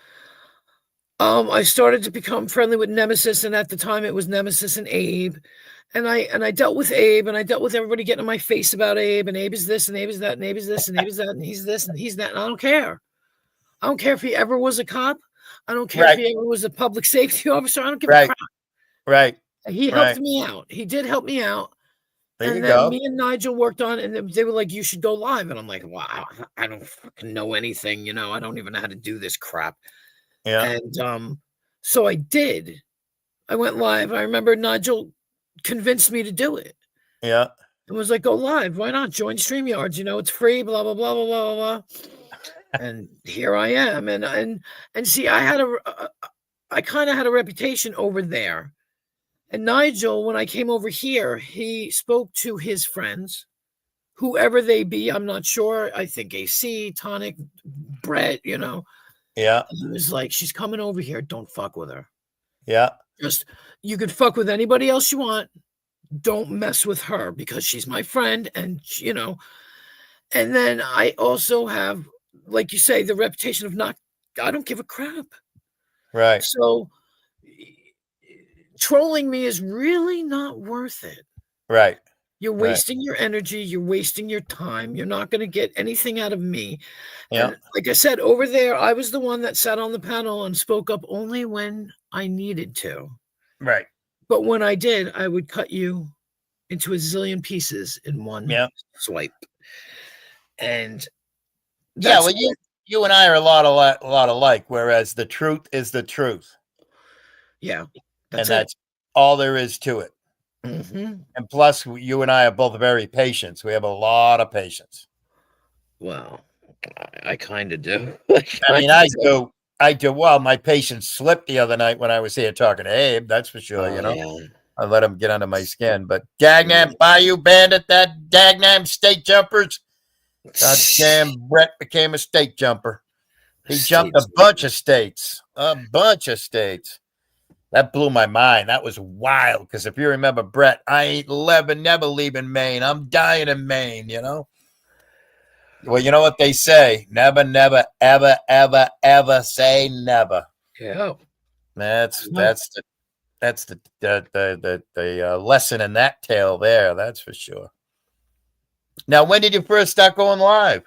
I started to become friendly with Nemesis, and at the time it was Nemesis and Abe. And I dealt with Abe, and I dealt with everybody getting in my face about Abe, and Abe is this, and Abe is that, and Abe is this, and Abe is that, and he's this, and he's that. And I don't care. I don't care if he ever was a cop. I don't care if he ever was a public safety officer. I don't give a crap. Right. He helped me out. He did help me out. There and you then go. me and Nigel worked on it, and they were like, "You should go live." And I'm like, "Wow, I don't fucking know anything, you know. I don't even know how to do this crap." Yeah. And so I did. I went live. I remember Nigel convinced me to do it. Yeah. It was like, "Go live. Why not? Join StreamYards. You know, it's free, blah, blah, blah, blah, blah, blah." And here I am. And see, I kind of had a reputation over there. And Nigel, when I came over here, he spoke to his friends, whoever they be. I'm not sure. I think AC, Tonic, Brett, you know. Yeah. And he was like, "She's coming over here. Don't fuck with her. Yeah. Just, you could fuck with anybody else you want. Don't mess with her because she's my friend." And, you know, and then I also have like you say, the reputation of not, I don't give a crap. Right. So trolling me is really not worth it. Right. You're Right. wasting your energy. You're wasting your time. You're not going to get anything out of me. Yeah. And like I said, over there, I was the one that sat on the panel and spoke up only when I needed to. Right. But when I did, I would cut you into a zillion pieces in one Yeah. swipe. And Yeah. that's Well, you and I are a lot alike, whereas the truth is the truth. yeah, And that's all there is to it. Mm-hmm. And plus, you and I are both very patient. We have a lot of patience. Well, I kind of do. I mean, I do. Well, my patience slipped the other night when I was here talking to Abe. That's for sure. Oh, You know, yeah. I let him get under my skin. But dagnam Bayou Bandit, that dagnam state jumpers. Goddamn, Brett became a state jumper. He jumped a bunch of states. That blew my mind. That was wild. Because if you remember, Brett, I ain't never leaving Maine. I'm dying in Maine, you know? Well, you know what they say? Never, never, ever, ever, ever say never. Yeah. That's the lesson in that tale there. That's for sure. Now, when did you first start going live?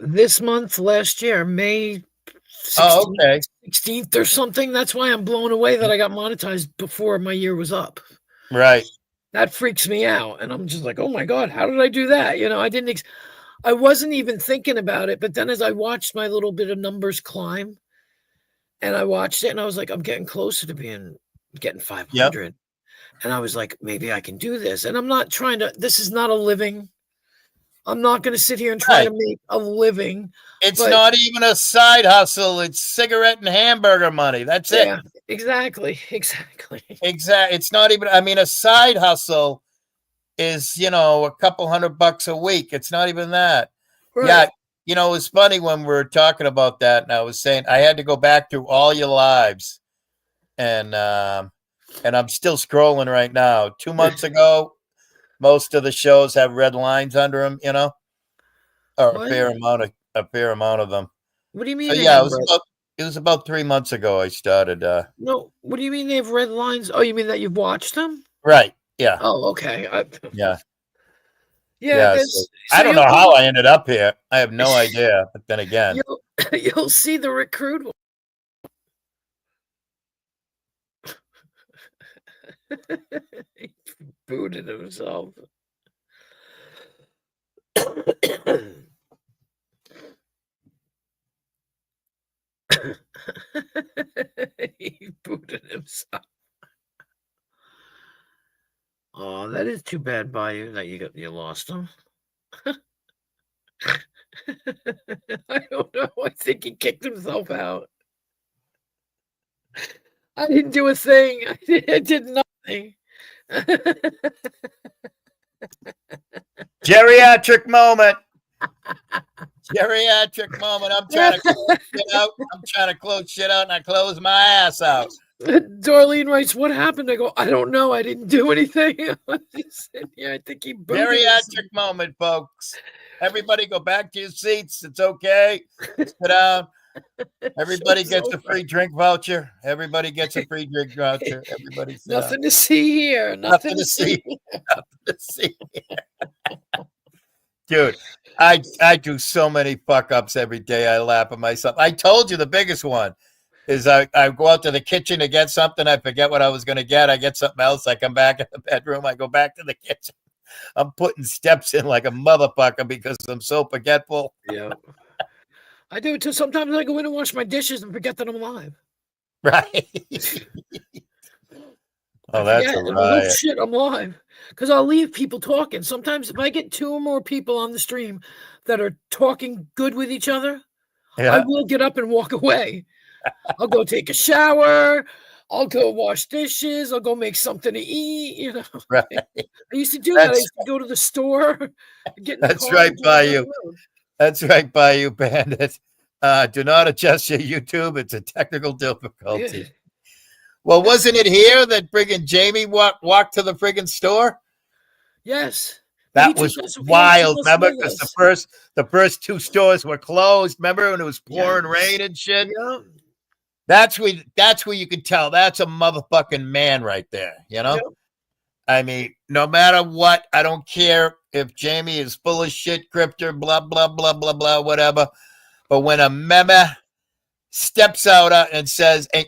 This month, last year, May 16th, Oh, okay. 16th or something. That's why I'm blown away that I got monetized before my year was up. Right. That freaks me out. And I'm just like, oh my God, how did I do that? You know, I wasn't even thinking about it. But then as I watched my little bit of numbers climb and I watched it and I was like, I'm getting closer to getting 500. Yep. And I was like, maybe I can do this. And I'm not trying to, this is not a living. I'm not going to sit here and try to make a living. It's not even a side hustle. It's cigarette and hamburger money. That's it. Yeah, exactly. It's not even, I mean, a side hustle is, you know, a couple $100 a week. It's not even that. Right. Yeah. You know, it was funny when we were talking about that. And I was saying, I had to go back through all your lives. And I'm still scrolling right now. 2 months ago, most of the shows have red lines under them, you know, or a fair amount of them. What do you mean? So, yeah, it was about 3 months ago I started. No, what do you mean they have red lines? Oh, you mean that you've watched them? Right. Yeah. Oh, okay. Yeah. Yeah. So I don't know how I ended up here. I have no idea. But then again, you'll see the recruit. He booted himself. He booted himself. Oh, that is too bad by you that you lost him. I don't know. I think he kicked himself out. I didn't do a thing. I did nothing. Geriatric moment. I'm trying to close shit out. And I close my ass out. Darlene writes, "What happened?" I go, "I don't know. I didn't do anything." I'm just sitting here. I think he geriatric moment, folks. Everybody go back to your seats. It's okay. Sit down. Everybody gets a free drink voucher. Everybody gets a free drink voucher. Everybody nothing to see here. Nothing to see. Nothing to see here. Dude, I do so many fuck ups every day. I laugh at myself. I told you the biggest one is I go out to the kitchen to get something. I forget what I was going to get. I get something else. I come back in the bedroom. I go back to the kitchen. I'm putting steps in like a motherfucker because I'm so forgetful. Yeah. I do it too. Sometimes I go in and wash my dishes and forget that I'm live. Right. Oh, that's a riot. Oh, shit, I'm live. Because I'll leave people talking. Sometimes if I get 2 or more people on the stream that are talking good with each other, I will get up and walk away. I'll go take a shower. I'll go wash dishes. I'll go make something to eat. You know, right. I used to do that. I used to go to the store. That's right by you. That's right by you, Bandit. Do not adjust your YouTube. It's a technical difficulty. Yeah. Well, wasn't it here that friggin' Jamie walked to the friggin' store? Yes. That took was us- he took wild. us Remember, with because us. the first 2 stores were closed. Remember when it was pouring Yes. rain and shit? Yeah. That's where you can tell that's a motherfucking man right there. You know. Yep. I mean, no matter what, I don't care if Jamie is full of shit, Grifter, blah blah blah blah blah, whatever. But when a meme steps out and says, and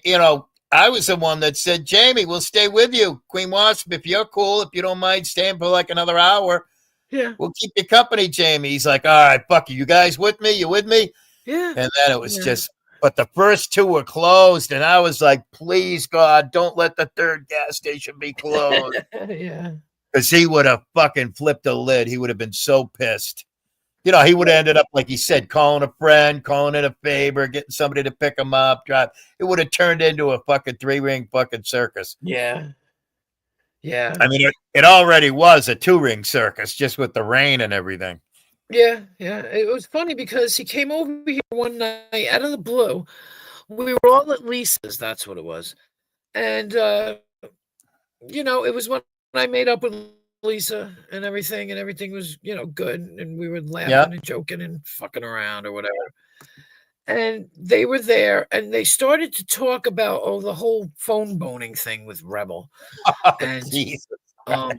I was the one that said, Jamie, we'll stay with you, Queen Wasp, if you're cool, if you don't mind staying for like another hour. Yeah. We'll keep you company, Jamie. He's like, all right, fuck you guys with me? You with me? Yeah. And then it was just, but the first 2 were closed. And I was like, please, God, don't let the 3rd gas station be closed. Yeah. Because he would have fucking flipped the lid. He would have been so pissed. He would have ended up, like he said, calling a friend, calling in a favor, getting somebody to pick him up, drive. It would have turned into a fucking 3-ring fucking circus. Yeah. Yeah. I mean, it already was a 2-ring circus just with the rain and everything. Yeah. Yeah. It was funny because he came over here one night out of the blue. We were all at Lisa's. That's what it was. And, it was when I made up with Lisa and everything was, good. And we were laughing and joking and fucking around or whatever. And they were there and they started to talk about, the whole phone boning thing with Rebel. And, Jesus. um,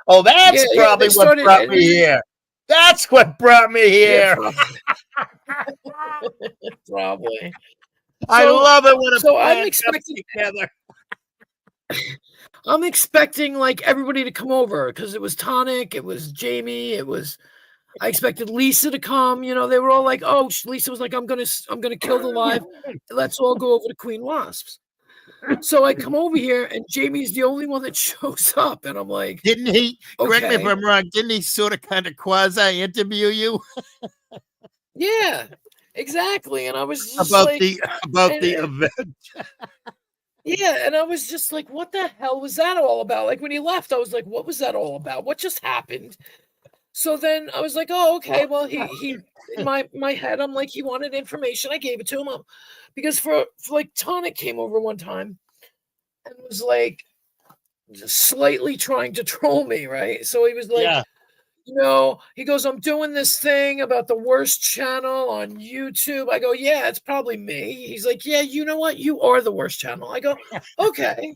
That's probably what brought me here. That's what brought me here. Probably. I love it when a plan I'm comes together. I'm expecting like everybody to come over because it was Tonic, it was Jamie, I expected Lisa to come. They were all like, "Oh," Lisa was like, "I'm gonna kill the live. Let's all go over to Queen Wasps." So I come over here, and Jamie's the only one that shows up, and I'm like, didn't he? Correct me if okay. I'm wrong. Didn't he sort of kind of quasi interview you? Yeah, exactly. And I was just about like, the event. Yeah, and I was just like, what the hell was that all about? Like when he left, I was like, what was that all about? What just happened? So then I was like, oh, okay. Well, he in my head, I'm like, he wanted information. I gave it to him because for like Tonic came over one time and was like slightly trying to troll me, right? So he was like, he goes, I'm doing this thing about the worst channel on YouTube. I go, yeah, it's probably me. He's like, yeah, you know what? You are the worst channel. I go, okay.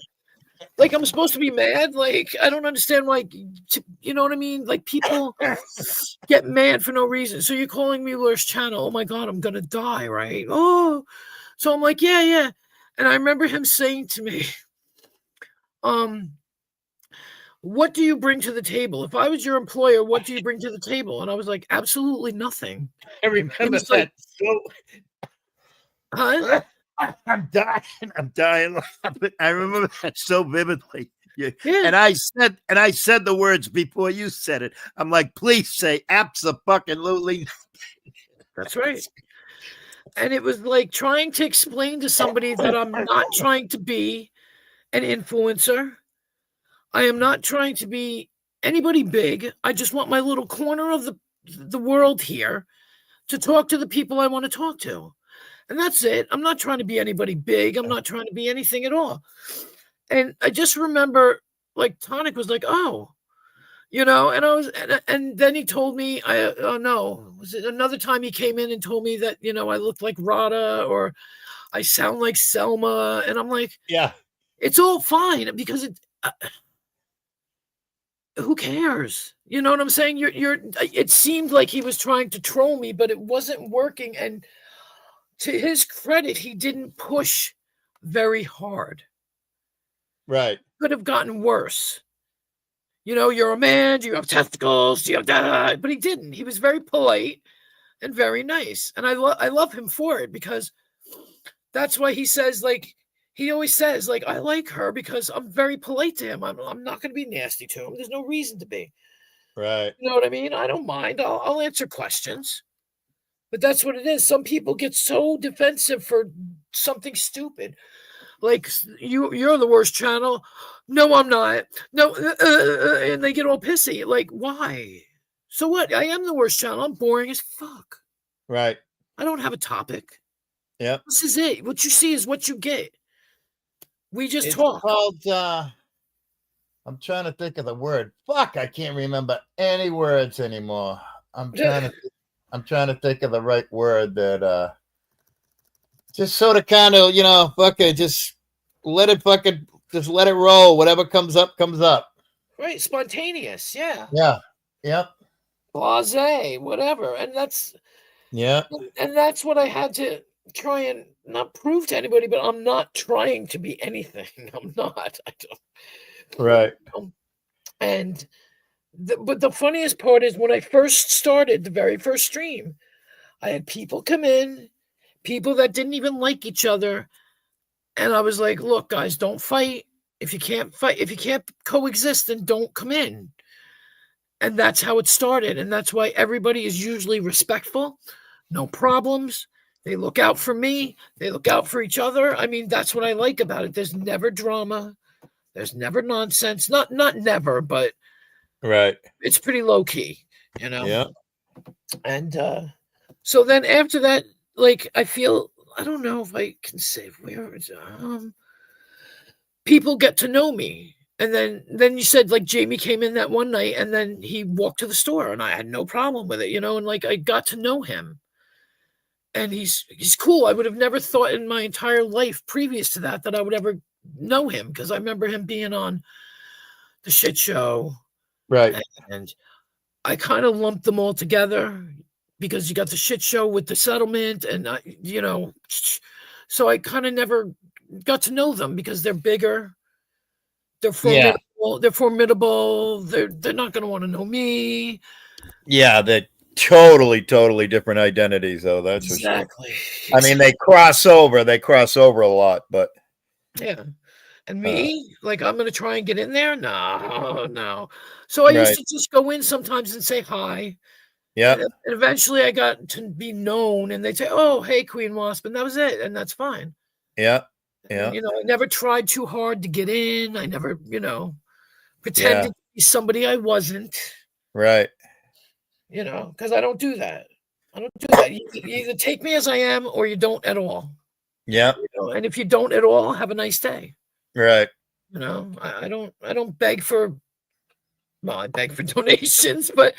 Like, I'm supposed to be mad? Like, I don't understand why, you know what I mean? Like, people get mad for no reason. So you're calling me worst channel. Oh, my God, I'm going to die, right? Oh. So I'm like, yeah. And I remember him saying to me, what do you bring to the table? If I was your employer, what do you bring to the table? And I was like, absolutely nothing. I remember that. Like, huh? I'm dying. I remember that so vividly. Yeah. And I said the words before you said it. I'm like, please say abso-fucking-lutely. That's right. And it was like trying to explain to somebody that I'm not trying to be an influencer. I am not trying to be anybody big. I just want my little corner of the world here to talk to the people I want to talk to. And that's it. I'm not trying to be anybody big. I'm not trying to be anything at all. And I just remember like Tonic was like, oh, and I was, and then he told me, was it another time he came in and told me that, I looked like Rada or I sound like Selma. And I'm like, yeah, it's all fine because who cares? You know what I'm saying? It seemed like he was trying to troll me, but it wasn't working. And to his credit, he didn't push very hard. Right. Could have gotten worse. You're a man, you have testicles, you have that, but he didn't. He was very polite and very nice. And I love him for it because that's why he says, like, he always says, like, I like her because I'm very polite to him. I'm not going to be nasty to him. There's no reason to be. Right. You know what I mean? I don't mind. I'll answer questions. But that's what it is. Some people get so defensive for something stupid. Like, you're the worst channel. No, I'm not. No, and they get all pissy. Like, why? So what? I am the worst channel. I'm boring as fuck. Right. I don't have a topic. Yeah. This is it. What you see is what you get. We just It's talk. called, I'm trying to think of the word. Fuck, I can't remember any words anymore. I'm trying to think of the right word that just sort of kind of, fucking just let it roll. Whatever comes up, comes up. Right, spontaneous, yeah. Yeah. Yep. Blasé, whatever. And that's what I had to try and not prove to anybody, but I'm not trying to be anything. I'm not. I don't. Right. And but the funniest part is when I first started the very first stream, I had people come in, people that didn't even like each other, and I was like, "Look, guys, don't fight. If you can't fight, if you can't coexist, then don't come in." And that's how it started, and that's why everybody is usually respectful, no problems. They look out for me. They look out for each other. I mean, that's what I like about it. There's never drama. There's never nonsense. Not never, but right. It's pretty low key, you know. Yeah. And so then after that, like I feel I don't know if I can say where it's people get to know me. And then you said like Jamie came in that one night and then he walked to the store and I had no problem with it, and like I got to know him. And he's cool. I would have never thought in my entire life previous to that I would ever know him because I remember him being on the shit show. Right. And I kind of lumped them all together because you got the shit show with the settlement and, so I kind of never got to know them because they're bigger. They're formidable. Yeah. They're formidable. They're not going to want to know me. Yeah, they're totally different identities, though. That's exactly. For sure. I mean, they cross over. They cross over a lot, but yeah. And me, like, I'm going to try and get in there? No. So I used to just go in sometimes and say hi. Yeah. And eventually I got to be known and they'd say, "Oh, hey, Queen Wasp." And that was it. And that's fine. Yeah. Yeah. And, I never tried too hard to get in. I never, pretended to be somebody I wasn't. Right. Because I don't do that. I don't do that. You either take me as I am or you don't at all. Yeah. And if you don't at all, have a nice day. Right. I don't beg for, well, I beg for donations, but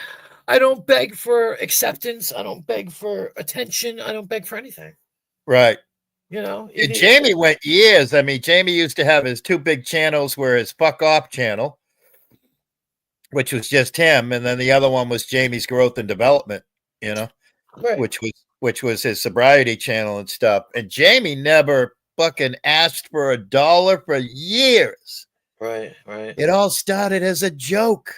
I don't beg for acceptance. I don't beg for attention. I don't beg for anything. Right. Jamie went years. I mean, Jamie used to have his two big channels were his Fuck Off channel, which was just him. And then the other one was Jamie's Growth and Development, right. which was his sobriety channel and stuff. And Jamie never fucking asked for $1 for years. Right. It all started as a joke.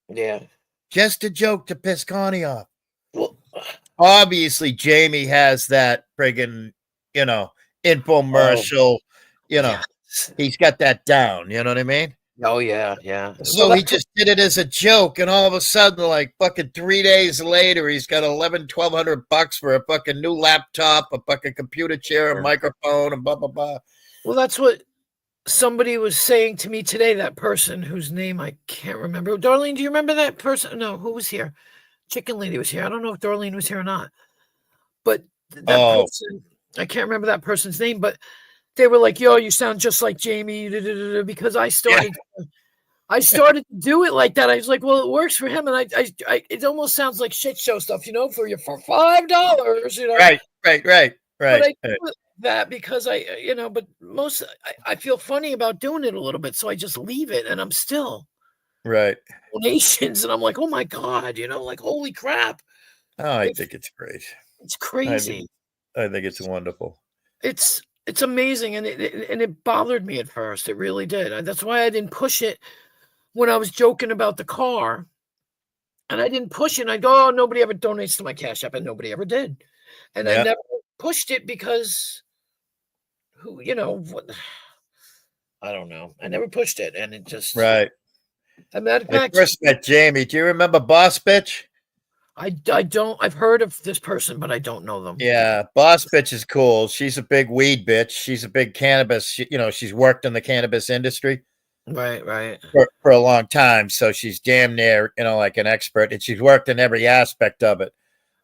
Yeah. Just a joke to piss Connie off. Well, obviously Jamie has that friggin', infomercial, he's got that down. You know what I mean? Oh yeah. So he just did it as a joke, and all of a sudden, like fucking 3 days later, he's got $1,200 for a fucking new laptop, a fucking computer chair, a microphone, and blah blah blah. Well, that's what somebody was saying to me today. That person whose name I can't remember. Darlene, do you remember that person? No, who was here? Chicken Lady was here. I don't know if Darlene was here or not, but that person, I can't remember that person's name, but they were like, "Yo, you sound just like Jamie," because I started to do it like that. I was like, "Well, it works for him," and I it almost sounds like shit show stuff, for $5, Right. But I do that because but I feel funny about doing it a little bit, so I just leave it, and I'm still donations, and I'm like, oh my god, like holy crap! Oh, I think it's great. It's crazy. I think it's wonderful. It's amazing, and it bothered me at first. It really did. That's why I didn't push it when I was joking about the car, and I didn't push it. And I go, "Oh, nobody ever donates to my Cash App," and nobody ever did. And I never pushed it because, what? I don't know. I never pushed it, and it just right. As a matter of fact, I first met Jamie. Do you remember Boss Bitch? I don't. I've heard of this person, but I don't know them. Yeah, Boss Bitch is cool. She's a big weed bitch. She's a big cannabis. She's worked in the cannabis industry. Right. For a long time. So she's damn near, like an expert. And she's worked in every aspect of it.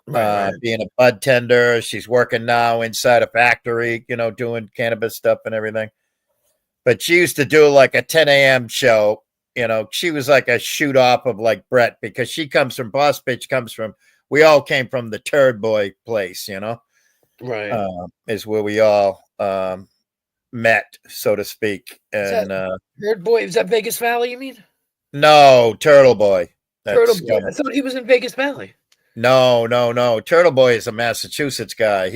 Right. Being a bud tender. She's working now inside a factory, doing cannabis stuff and everything. But she used to do like a 10 a.m. show You know, she was like a shoot off of like Brett because she comes from Boss Bitch, we all came from the Turd Boy place, you know, Right. is where we all met, so to speak. Is And that Bird Boy? Is that Vegas Valley, you mean? no, Turtle Boy. Turtle That's Boy. I thought he was in Vegas Valley. no. Turtle Boy is a Massachusetts guy.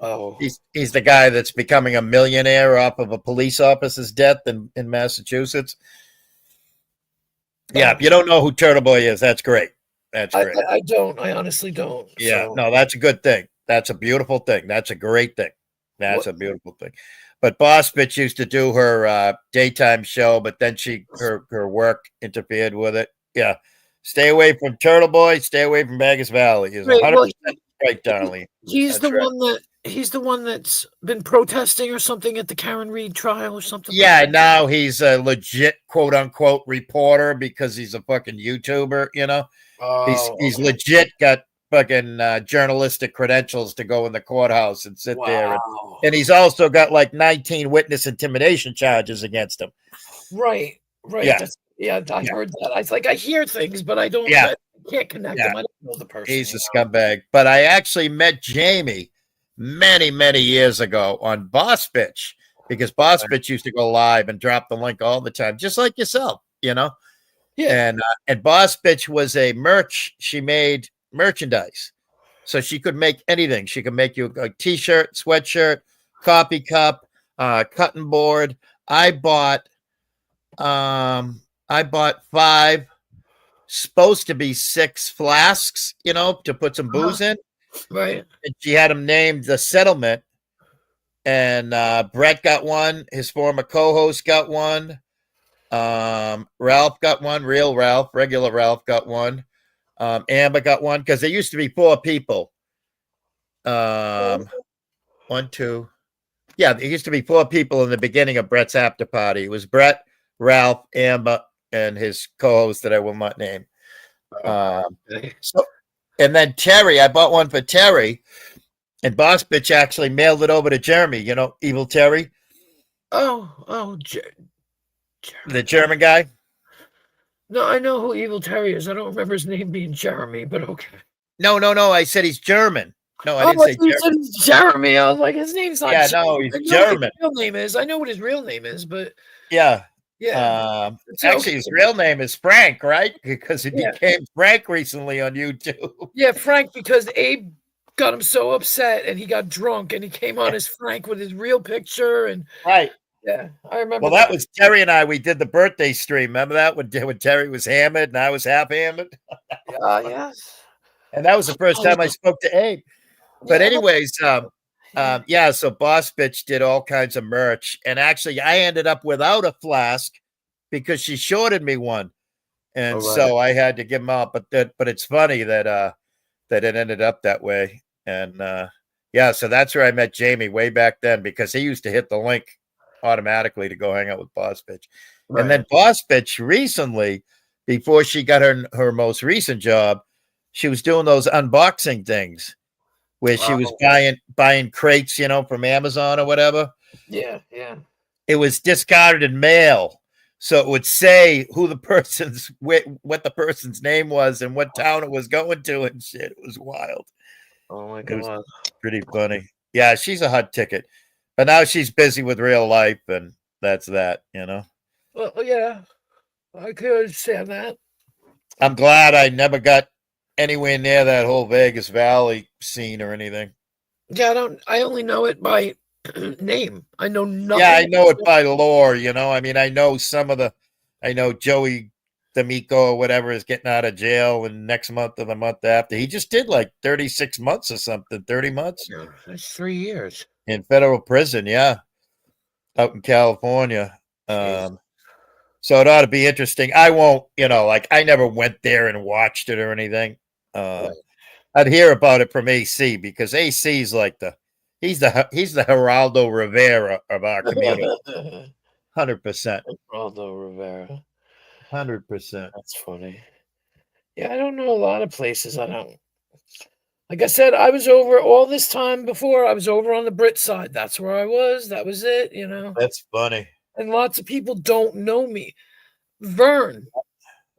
Oh. He's the guy that's becoming a millionaire off of a police officer's death in Massachusetts. Yeah, if you don't know who Turtle Boy is, that's great. That's great. I don't. I honestly don't. Yeah, So. no, that's a good thing. That's a beautiful thing. That's a great thing. That's What- a beautiful thing. But Boss Bitch used to do her daytime show, but then her work interfered with it. Yeah. Stay away from Turtle Boy, stay away from Vegas Valley. Is Right, 100% well, right, Darlene. He's That's the right. he's the one that's been protesting or something at the Karen Reed trial or something. like Yeah, that. now he's a legit quote unquote reporter because he's a fucking YouTuber, you know. He's okay. legit got fucking journalistic credentials to go in the courthouse and sit there, Wow. and he's also got like 19 witness intimidation charges against him. Right. Yeah. I heard that. I hear things, but I don't. Yeah. I can't connect Yeah. them. I don't know the person. He's a scumbag. But I actually met Jamie many years ago on Boss Bitch because Boss Bitch used to go live and drop the link all the time, just like yourself, you know. Yeah. And Boss Bitch was a she made merchandise. So she could make anything. She could make you a t-shirt, sweatshirt, coffee cup, cutting board. I bought 5, supposed to be 6 flasks, you know, to put some booze in. Right. And she had them named The Settlement. And Brett got one. His former co-host got one. Ralph got one. Regular Ralph got one. Amber got one because there used to be 4 people. 1, 2. Yeah, there used to be 4 people in the beginning of Brett's after party. It was Brett, Ralph, Amber, and his co-host that I will not name. So, and then Terry, I bought one for Terry, and Boss Bitch actually mailed it over to Jeremy. You know, Evil Terry, the German guy. No, I know who Evil Terry is. I don't remember his name being Jeremy, but okay. No. I said he's German. No, I didn't say you Jeremy. said he's Jeremy. I was like, his name's not. Yeah, Jeremy. no, he's I know what German. his real name is. I know what his real name is, but Yeah. yeah. Actually, his real name is Frank, right? Because he Yeah. became Frank recently on YouTube. Yeah, Frank, because Abe got him so upset and he got drunk and he came on as Frank with his real picture and Right. yeah, I remember. Well, that was Terry and I. We did the birthday stream. Remember that when Terry was hammered and I was half hammered? Yes. And that was the first time I spoke to Abe. But Yeah. anyways, so Boss Bitch did all kinds of merch. And actually, I ended up without a flask because she shorted me one. And so I had to give them out. But it's funny that it ended up that way. And so that's where I met Jamie way back then because he used to hit the link automatically to go hang out with Boss Bitch. Right. And then Boss Bitch recently, before she got her most recent job, she was doing those unboxing things where she was buying crates, you know, from Amazon or whatever. Yeah. It was discarded mail. So it would say who the person's what the person's name was and what town it was going to and shit. It was wild. Oh my It was god. pretty funny. Yeah, she's a hot ticket. But now she's busy with real life and that's that, you know. Well, yeah. I could understand that. I'm glad I never got anywhere near that whole Vegas Valley scene or anything. Yeah, I only know it by name. I know nothing. Yeah, I know it by lore, you know. I mean, I know Joey D'Amico or whatever is getting out of jail and next month or the month after. He just did like 36 months or something, 30 months. Yeah, that's 3 years. In federal prison, yeah. Out in California. So it ought to be interesting. I won't, you know, like I never went there and watched it or anything. I'd hear about it from AC because AC is like he's the Geraldo Rivera of our community. 100%. Geraldo Rivera. 100%. That's funny. Yeah, I don't know a lot of places. I don't. Like I said, I was over all this time before. I was over on the Brit side. That's where I was. That was it, you know. That's funny. And lots of people don't know me. Vern.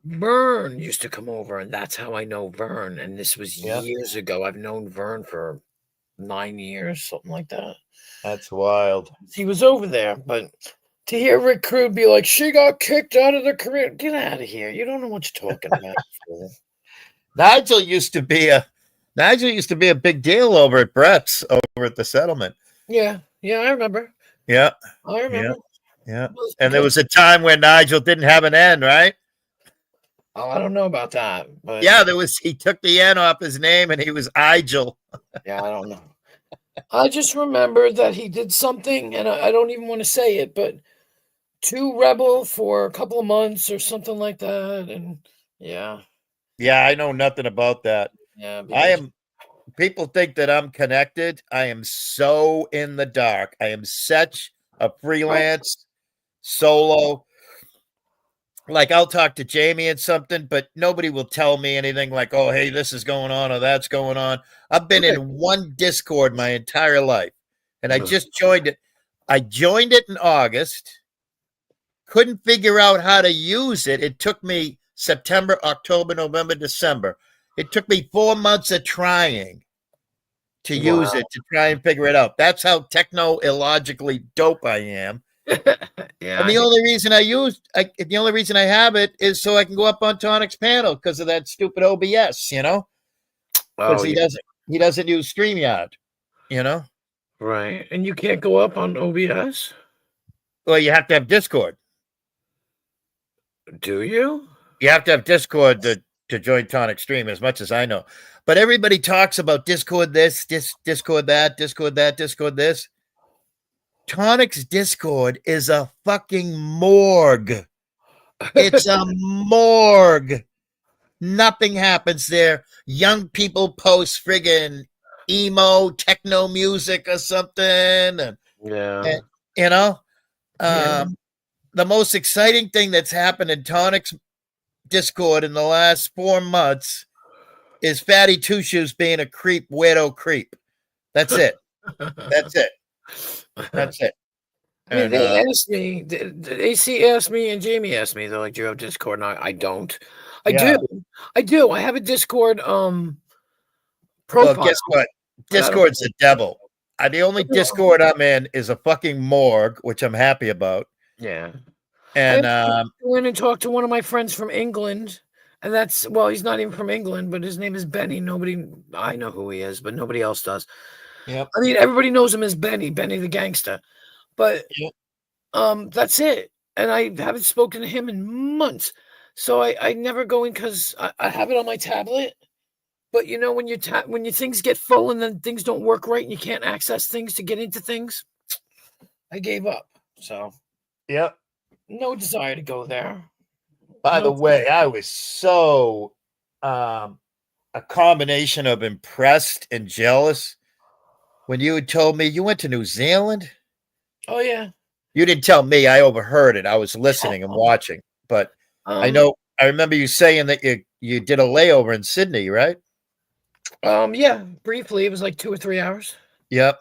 Vern used to come over, and that's how I know Vern. And this was Yeah. years ago. I've known Vern for 9 years, something like that. That's wild. He was over there, but to hear Rick Crude be like, "She got kicked out of the career," get out of here! You don't know what you're talking about. fool. Nigel used to be a big deal over at Brett's over at the settlement. Yeah, I remember. Yeah, I remember. yeah. Well, it's And there because- was a time when Nigel didn't have an N, right? Oh, I don't know about that, but Yeah, he took the N off his name and he was Igel. yeah, I don't know. I just remember that he did something, and I don't even want to say it, but to Rebel for a couple of months or something like that, and yeah, Yeah, I know nothing about that. yeah. People think that I'm connected. I am so in the dark. I am such a freelance solo. Like I'll talk to Jamie and something, but nobody will tell me anything like, oh, hey, this is going on or that's going on. I've been in one Discord my entire life. And I just joined it. I joined it in August. Couldn't figure out how to use it. It took me September, October, November, December. It took me 4 months of trying to use it, to try and figure it out. That's how techno illogically dope I am. Yeah, And the only reason I have it is so I can go up on Tonic's panel because of that stupid OBS, because oh, he doesn't use StreamYard, right. And you can't go up on OBS, Well, you have to have Discord. do you? You have to have Discord to join Tonic Stream, as much as I know. But everybody talks about Discord this, Discord that, Discord that, Discord this. Tonic's Discord is a fucking morgue. It's a morgue. Nothing happens there. Young people post friggin' emo techno music or something. And, Yeah. the most exciting thing that's happened in Tonic's Discord in the last 4 months is Fatty Two Shoes being a weirdo creep. That's it. That's it. That's it. I mean, And, they asked me, the AC asked me, and Jamie asked me, they're like, do you have Discord? And I don't. I Yeah. do. I have a Discord well, profile. guess what? but I don't- Discord's the devil. The only Discord I'm in is a fucking morgue, which I'm happy about. Yeah. And I went and talked to one of my friends from England, and he's not even from England, but his name is Benny. I know who he is, but nobody else does. Yep. I mean, everybody knows him as Benny the gangster, but Yep. that's it. And I haven't spoken to him in months, so I never go in because I have it on my tablet. But when your things get full and then things don't work right and you can't access things to get into things, I gave up. So Yep. no desire to go there. By the No. way, I was so a combination of impressed and jealous when you had told me you went to New Zealand. Oh yeah. You didn't tell me. I overheard it. I was listening and watching. But I remember you saying that you did a layover in Sydney, right? Yeah, briefly. It was like 2 or 3 hours. Yep.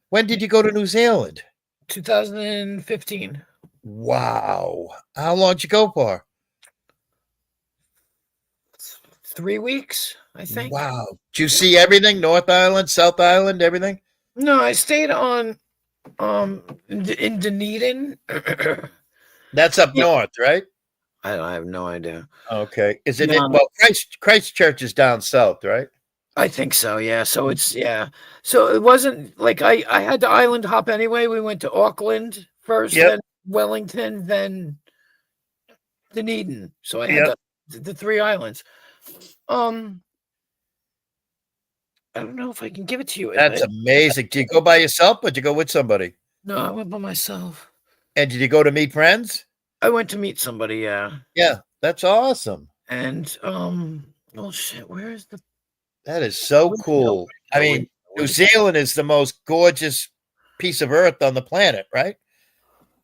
When did you go to New Zealand? 2015. Wow. How long did you go for? 3 weeks, I think. Wow. Did you see everything? North Island, South Island, everything? No, I stayed on in Dunedin. That's up Yeah. north, right? I have no idea. Okay. Is it No. well, Christchurch is down south, right? I think so, yeah. So So it wasn't like I had to island hop anyway. We went to Auckland first, Yep. then Wellington, then Dunedin. So I had the 3 islands. I don't know if I can give it to you. That's amazing. Did you go by yourself or did you go with somebody? No, I went by myself. And did you go to meet friends? I went to meet somebody, yeah. Yeah, that's awesome. And oh shit, where is the That is so cool. I mean, New Zealand is the most gorgeous piece of earth on the planet, right?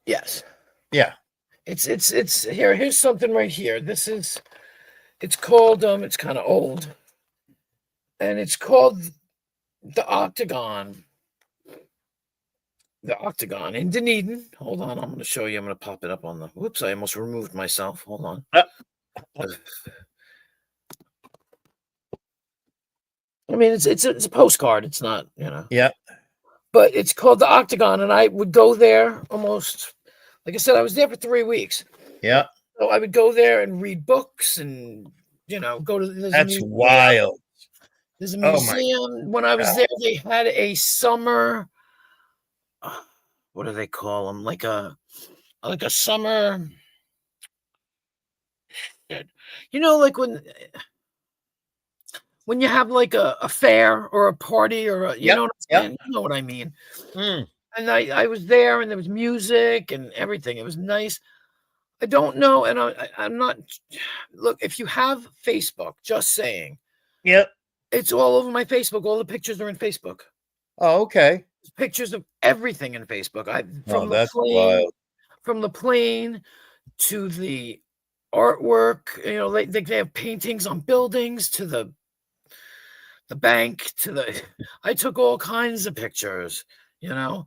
Yes. Yeah. It's here's something right here. It's called it's kind of old. And it's called the Octagon. the Octagon in Dunedin. Hold on, I'm going to show you. I'm going to pop it up on the. Whoops! I almost removed myself. Hold on. I mean, it's a postcard. It's not, Yeah. but it's called the Octagon, and I would go there almost. Like I said, I was there for 3 weeks. Yeah. So I would go there and read books, and go to. That's wild. There's a Oh my museum. When I was there, they had a summer. What do they call them? Like a summer. Like when you have like a fair or a party or Yep, know what I'm saying? You know what I mean. Mm. And I was there, and there was music and everything. It was nice. I don't know, and I'm not. Look, if you have Facebook, just saying. Yep. It's all over my Facebook. All the pictures are in Facebook. Oh, okay. There's pictures of everything in Facebook. That's wild. From the plane to the artwork. They have paintings on buildings to the bank to the. I took all kinds of pictures. Yeah.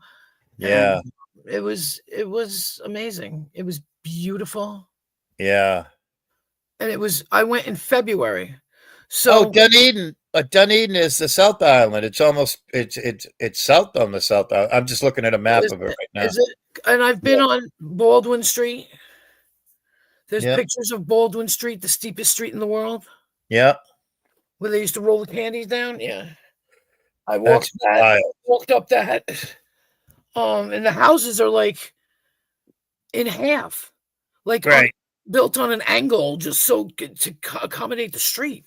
And it was amazing. It was beautiful. Yeah. And I went in February. So Dunedin. Dunedin is the South Island. It's almost it's south on the South Island. I'm just looking at a map of it right now. Is it? And I've been on Baldwin Street. There's pictures of Baldwin Street, the steepest street in the world. Yeah. Where they used to roll the candies down. Yeah. I walked up that. And the houses are like in half, like built on an angle, just so to accommodate the street.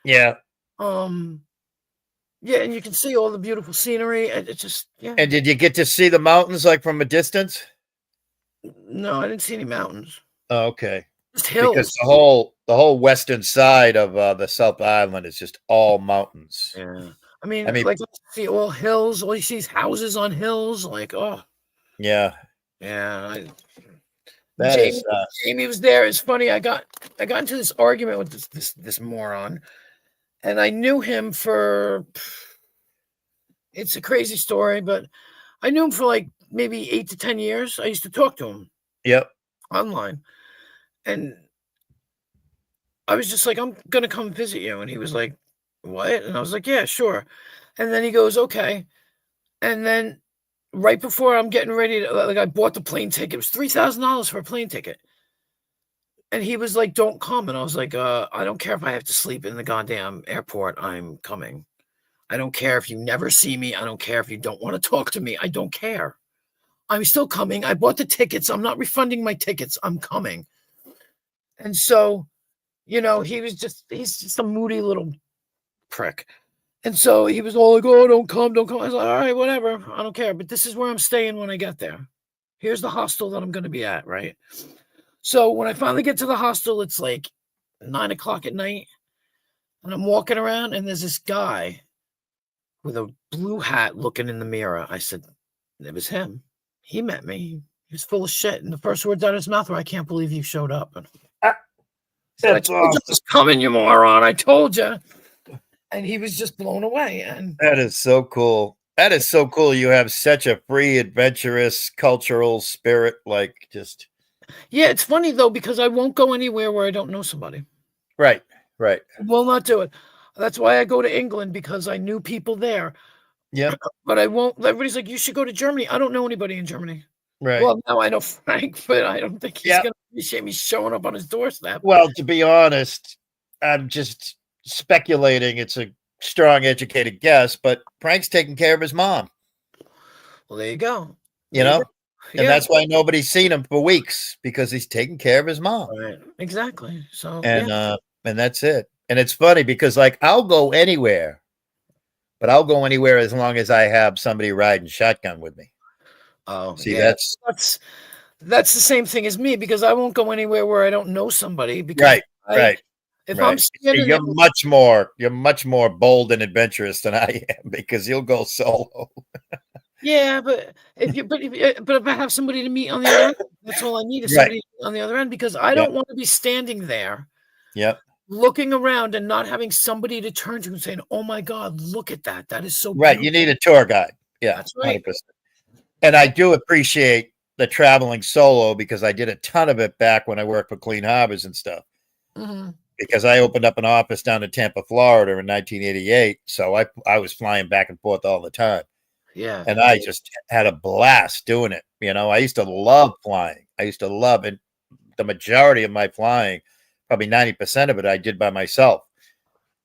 Yeah. Yeah, and you can see all the beautiful scenery. It's just And did you get to see the mountains like from a distance? No, I didn't see any mountains. Oh, okay. Just hills. Because the whole western side of the South Island is just all mountains. Yeah. I mean, like you see all hills. All you see is houses on hills. Like, oh. Yeah. Yeah. Jamie was there. It's funny. I got into this argument with this moron, and I knew him for. It's a crazy story, but I knew him for like maybe 8 to 10 years. I used to talk to him. Yep. Online, and I was just like, I'm gonna come visit you, and he was like, what? And I was like, yeah, sure. And then he goes, okay. And then right before I'm getting ready to, like, I bought the plane ticket. It was $3,000 for a plane ticket. And he was like, don't come. And I was like, I don't care if I have to sleep in the goddamn airport. I'm coming. I don't care if you never see me. I don't care if you don't want to talk to me. I don't care. I'm still coming. I bought the tickets. I'm not refunding my tickets. I'm coming. And so, he's just a moody little prick. And so he was all like, oh, don't come. I was like, all right, whatever. I don't care. But this is where I'm staying when I get there. Here's the hostel that I'm going to be at, right? So when I finally get to the hostel, it's like 9:00 at night. And I'm walking around, and there's this guy with a blue hat looking in the mirror. I said, it was him. He met me. He was full of shit. And the first words out of his mouth were, I can't believe you showed up. And I told you I was coming, you moron. I told you. And he was just blown away. And that is so cool. That is so cool. You have such a free, adventurous, cultural spirit. Like, just. Yeah, it's funny, though, because I won't go anywhere where I don't know somebody. Right. I will not do it. That's why I go to England, because I knew people there. Yeah. But I won't. Everybody's like, you should go to Germany. I don't know anybody in Germany. Right. Well, now I know Frank, but I don't think he's going to appreciate me showing up on his doorstep. Well, to be honest, I'm just speculating. It's a strong, educated guess, but Frank's taking care of his mom. Well, there you go. And that's why nobody's seen him for weeks, because he's taking care of his mom. Right. Exactly. So and that's it. And it's funny because, like, I'll go anywhere, but I'll go anywhere as long as I have somebody riding shotgun with me. Oh, see, that's the same thing as me, because I won't go anywhere where I don't know somebody. Because right. If I'm standing, you're much more bold and adventurous than I am, because you'll go solo. Yeah, but if I have somebody to meet on the other end, that's all I need is somebody on the other end, because I don't want to be standing there. Yep. Looking around and not having somebody to turn to and saying, "Oh my God, look at that! That is so." Right. beautiful. You need a tour guide. Yeah, that's right. 100%. And I do appreciate the traveling solo because I did a ton of it back when I worked for Clean Harbors and stuff. Mm-hmm. Because I opened up an office down in Tampa, Florida in 1988. So I was flying back and forth all the time. Yeah. And I just had a blast doing it. You know, I used to love flying. I used to love it. The majority of my flying, probably 90% of it, I did by myself.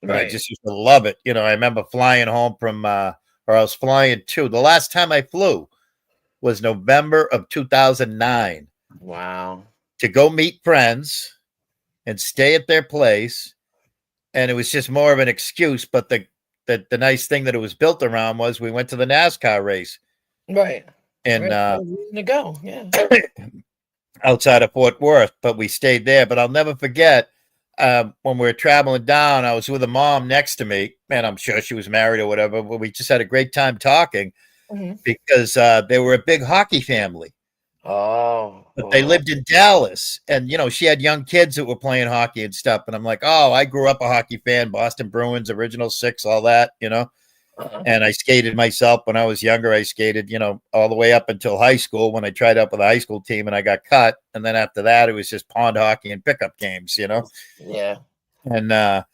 But I Right. just used to love it. You know, I remember flying home from, or I was flying to, the last time I flew was November of 2009 Wow. to go meet friends and stay at their place. And it was just more of an excuse. But the nice thing that it was built around was we went to the NASCAR race Right. and Right. Reason to go. Yeah. outside of Fort Worth, but we stayed there. But I'll never forget when we were traveling down, I was with a mom next to me, and I'm sure she was married or whatever, but we just had a great time talking Mhm. because they were a big hockey family. Oh. But they lived in Dallas, and you know, she had young kids that were playing hockey and stuff. And I'm like, oh, I grew up a hockey fan, Boston Bruins, Original Six, all that, you know. Uh-huh. And I skated myself when I was younger. I skated, you know, all the way up until high school when I tried out with a high school team and I got cut. And then after that, it was just pond hockey and pickup games, you know. Yeah. And or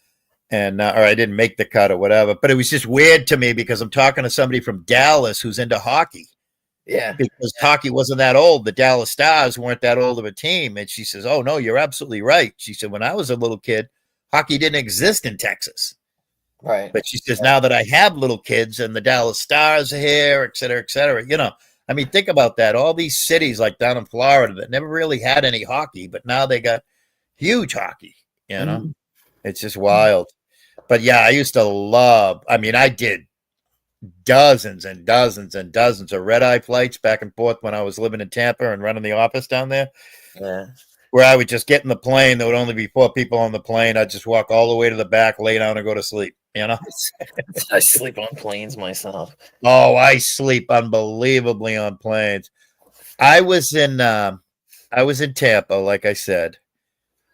I didn't make the cut or whatever. But it was just weird to me because I'm talking to somebody from Dallas who's into hockey. Yeah. Because hockey wasn't that old. The Dallas Stars weren't that old of a team. And she says, oh, no, you're absolutely right. She said, when I was a little kid, hockey didn't exist in Texas. Right. But she says, now that I have little kids and the Dallas Stars are here, et cetera, you know, I mean, think about that. All these cities like down in Florida that never really had any hockey, but now they got huge hockey, you know, Mhm. it's just wild. But yeah, I used to love, I mean, I did dozens and dozens and dozens of red-eye flights back and forth when I was living in Tampa and running the office down there, Yeah. where I would just get in the plane. There would only be 4 people on the plane. I'd just walk all the way to the back, lay down and go to sleep, you know? I sleep on planes myself. Oh, I sleep unbelievably on planes. I was in Tampa, like I said.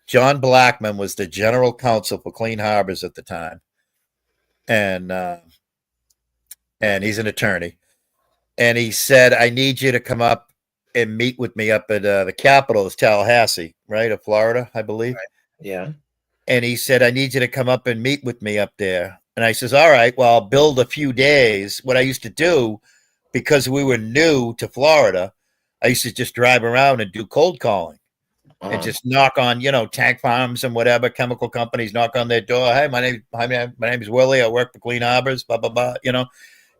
John Blackman was the general counsel for Clean Harbors at the time. And he's an attorney. And he said, I need you to come up and meet with me up at the capital is Tallahassee, right? Of Florida, I believe. Right. Yeah. And he said, I need you to come up and meet with me up there. And I says, all right, well, I'll build a few days. What I used to do, because we were new to Florida, I used to just drive around and do cold calling and just knock on, you know, tank farms and whatever, chemical companies, knock on their door. Hey, my name is Willie. I work for Clean Harbors, blah, blah, blah, you know,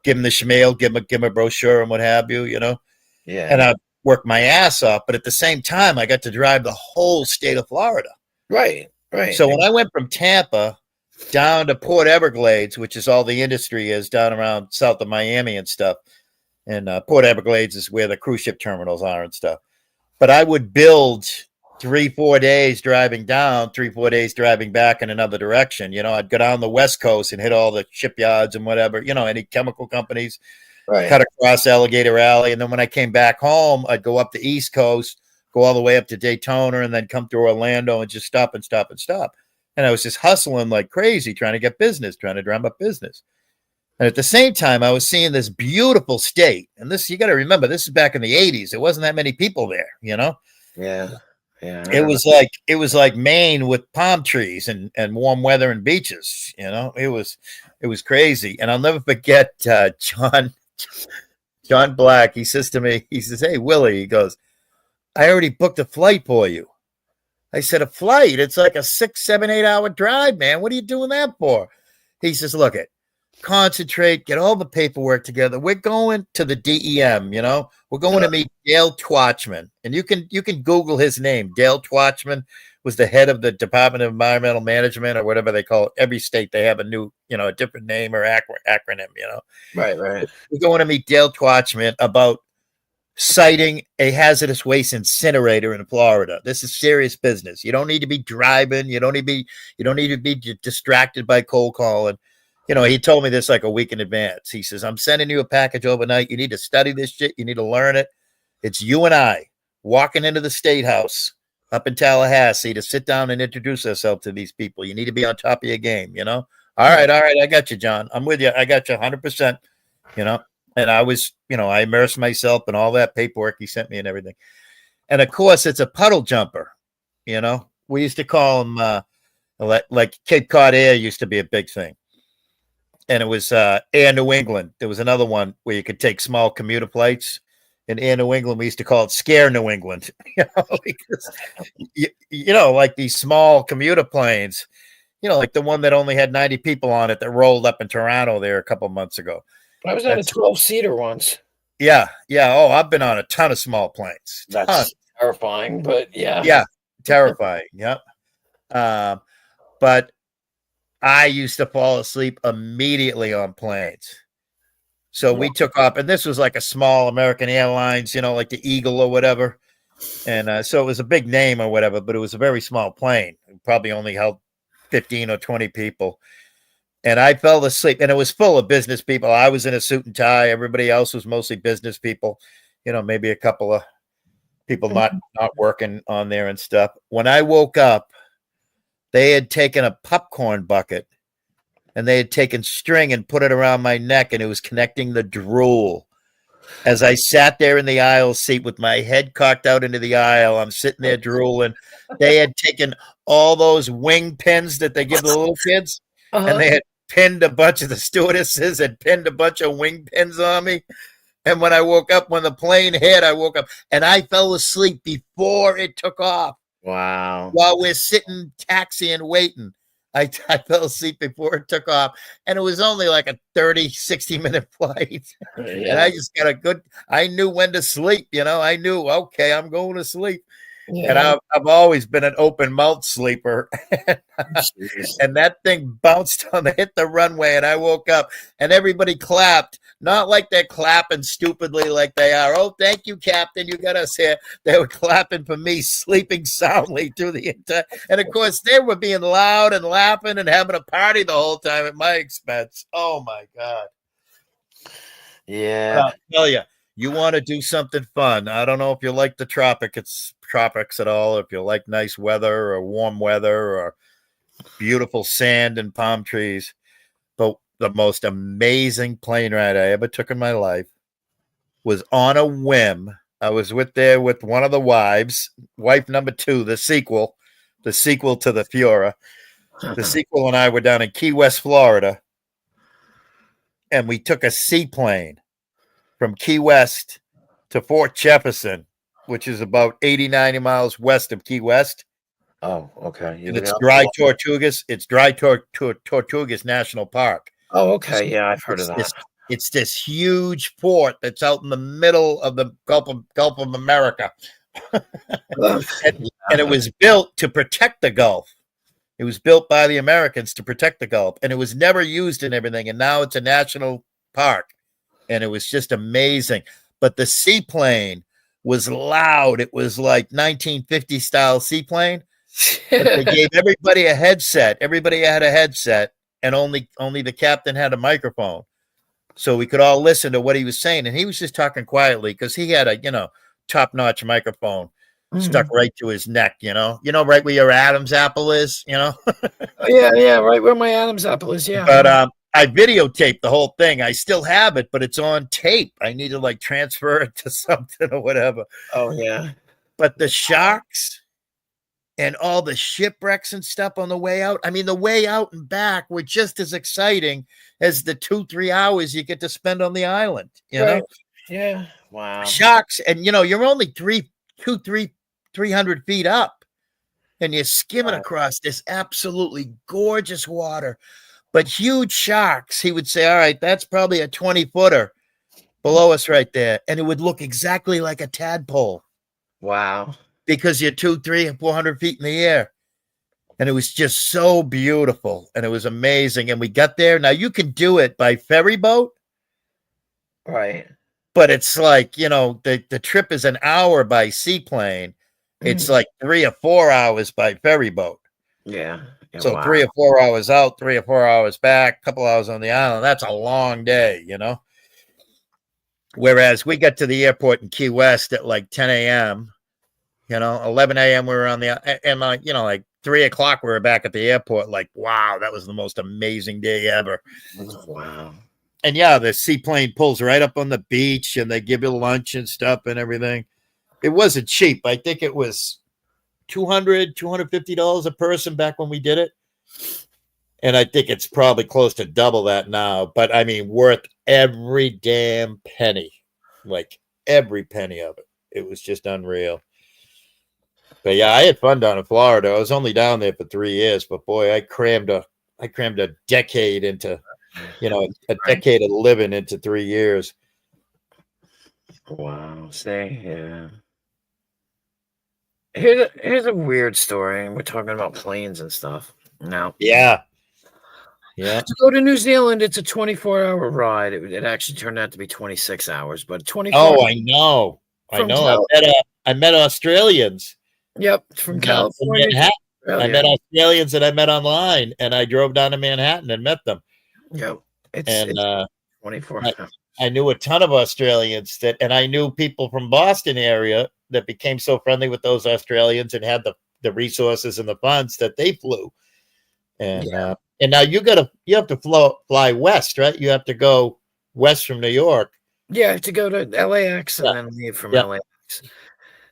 give them the schmeal, give them a brochure and what have you, you know. Yeah. And I worked my ass off. But at the same time, I got to drive the whole state of Florida. Right. Right. So when I went from Tampa down to Port Everglades, which is all the industry is down around south of Miami and stuff, and Port Everglades is where the cruise ship terminals are and stuff. But I would build 3-4 days driving down, 3-4 days driving back in another direction. You know, I'd go down the West Coast and hit all the shipyards and whatever, you know, any chemical companies, right. cut across Alligator Alley. And then when I came back home, I'd go up the East Coast, go all the way up to Daytona, and then come through Orlando and just stop and stop and stop. And I was just hustling like crazy, trying to get business, trying to drum up business. And at the same time, I was seeing this beautiful state. And this, you got to remember, this is back in the 80s. There wasn't that many people there, you know? Yeah. Yeah. It was like Maine with palm trees and warm weather and beaches, you know? It was crazy. And I'll never forget John Black. He says to me, he says, hey, Willie, he goes, I already booked a flight for you. I said, a flight? It's like a 6, 7, 8 hour drive, man. What are you doing that for? He says, look it, concentrate, get all the paperwork together. We're going to the DEM, you know, we're going to meet Dale Twatchman. And you can Google his name. Dale Twatchman was the head of the Department of Environmental Management or whatever they call it. Every state, they have a new, you know, a different name or acronym, you know. Right. Right. We're going to meet Dale Twatchman about siting a hazardous waste incinerator in Florida. This is serious business. You don't need to be driving. You don't need to be distracted by cold calling. You know, he told me this like a week in advance. He says, I'm sending you a package overnight. You need to study this shit. You need to learn it. It's you and I walking into the State House up in Tallahassee to sit down and introduce ourselves to these people. You need to be on top of your game, you know? All right. I got you, John. I'm with you. I got you 100%, you know? And I was, I immersed myself in all that paperwork he sent me and everything. And of course, it's a puddle jumper. We used to call them like Cape Cod Air used to be a big thing. And it was Air New England. There was another one where you could take small commuter flights. In Air New England, we used to call it Scare New England. Because, like these small commuter planes, like the one that only had 90 people on it that rolled up in Toronto there a couple months ago. I was on a 12-seater once. Yeah. Oh, I've been on a ton of small planes. That's terrifying, but yeah. Yeah, terrifying. Yep. But I used to fall asleep immediately on planes. So we took off, and this was like a small American Airlines, like the Eagle or whatever. And so it was a big name or whatever, but it was a very small plane. It probably only held 15 or 20 people. And I fell asleep, and it was full of business people. I was in a suit and tie. Everybody else was mostly business people, maybe a couple of people not working on there and stuff. When I woke up, they had taken a popcorn bucket and they had taken string and put it around my neck, and it was connecting the drool. As I sat there in the aisle seat with my head cocked out into the aisle, I'm sitting there drooling. They had taken all those wing pins that they give the little kids, and they had pinned a bunch of the stewardesses, had pinned a bunch of wing pins on me. And when I woke up, when the plane hit, I woke up and I fell asleep before it took off. Wow. While we're sitting taxiing waiting, I fell asleep before it took off. And it was only like a 30, 60-minute flight. Yeah. And I just got I knew when to sleep. I knew, okay, I'm going to sleep. Yeah. And I've always been an open mouth sleeper. And that thing bounced hit the runway, and I woke up and everybody clapped. Not like they're clapping stupidly like they are. Oh, thank you, Captain. You got us here. They were clapping for me sleeping soundly through the entire. And of course, they were being loud and laughing and having a party the whole time at my expense. Oh, my God. Yeah. I'll tell you, you want to do something fun. I don't know if you like the tropics at all, if you like nice weather or warm weather or beautiful sand and palm trees. But the most amazing plane ride I ever took in my life was on a whim. I was with one of the wife number 2, the sequel to the Fiora. The sequel and I were down in Key West, Florida, and we took a seaplane from Key West to Fort Jefferson, which is about 80, 90 miles west of Key West. Oh, okay. It's Dry Tortugas. It's Dry Tortugas National Park. Oh, okay. Yeah, I've heard of that. It's this huge fort that's out in the middle of the Gulf of America. and it was built to protect the Gulf. It was built by the Americans to protect the Gulf, and it was never used in everything. And now it's a national park, and it was just amazing. But the seaplane was loud. It was like 1950 style seaplane. But they gave everybody a headset. Everybody had a headset, and only the captain had a microphone, so we could all listen to what he was saying. And he was just talking quietly because he had a top-notch microphone stuck right to his neck. Right where your Adam's apple is. yeah, right where my Adam's apple is. Yeah, but I videotaped the whole thing. I still have it, but it's on tape. I need to transfer it to something or whatever. Oh yeah, but the sharks and all the shipwrecks and stuff on the way out. I mean, the way out and back were just as exciting as the 2-3 hours you get to spend on the island. Right. Yeah. Wow. Sharks, and you're only 300 feet up, and you're skimming across this absolutely gorgeous water. But huge sharks, he would say, all right, that's probably a 20-footer below us right there. And it would look exactly like a tadpole. Wow. Because you're 200, 300, 400 feet in the air. And it was just so beautiful. And it was amazing. And we got there. Now, you can do it by ferry boat. Right. But it's like, the trip is an hour by seaplane. It's like 3 or 4 hours by ferry boat. Yeah. So wow. 3 or 4 hours out, 3 or 4 hours back, a couple hours on the island. That's a long day, Whereas we got to the airport in Key West at like 10 a.m., 11 a.m. we were on and 3 o'clock we were back at the airport. Like, wow, that was the most amazing day ever. Wow. yeah, the seaplane pulls right up on the beach and they give you lunch and stuff and everything. It wasn't cheap. I think it was $250 a person back when we did it. And I think it's probably close to double that now. But I mean, worth every damn penny. Like every penny of it. It was just unreal. But yeah, I had fun down in Florida. I was only down there for 3 years, but boy, I crammed a decade into, a decade of living into 3 years. Wow. See, yeah. Here's a weird story. We're talking about planes and stuff. Now, Yeah. to go to New Zealand, it's a 24-hour ride. It actually turned out to be 26 hours, but 24. Oh, I know. From I met Australians. Yep, from California. Manhattan. Australia. I met Australians that I met online, and I drove down to Manhattan and met them. Yep, it's 24. I knew a ton of Australians and I knew people from Boston area that became so friendly with those Australians and had the resources and the funds that they flew. And now you have to fly west, right? You have to go west from New York. Yeah, to go to LAX and then leave from LAX.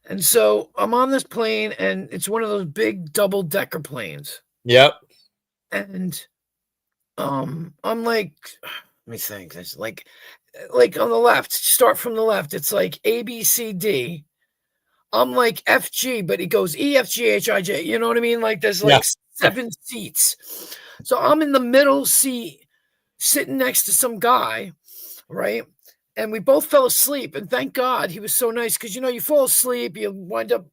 And so I'm on this plane, and it's one of those big double-decker planes. Yep. And I'm like, let me think. There's like on the left, start from the left. It's like A, B, C, D. I'm like F, G, but it goes E, F, G, H, I, J. You know what I mean? Like there's like 7 seats. So I'm in the middle seat, sitting next to some guy, right? And we both fell asleep. And thank God he was so nice because, you fall asleep, you wind up,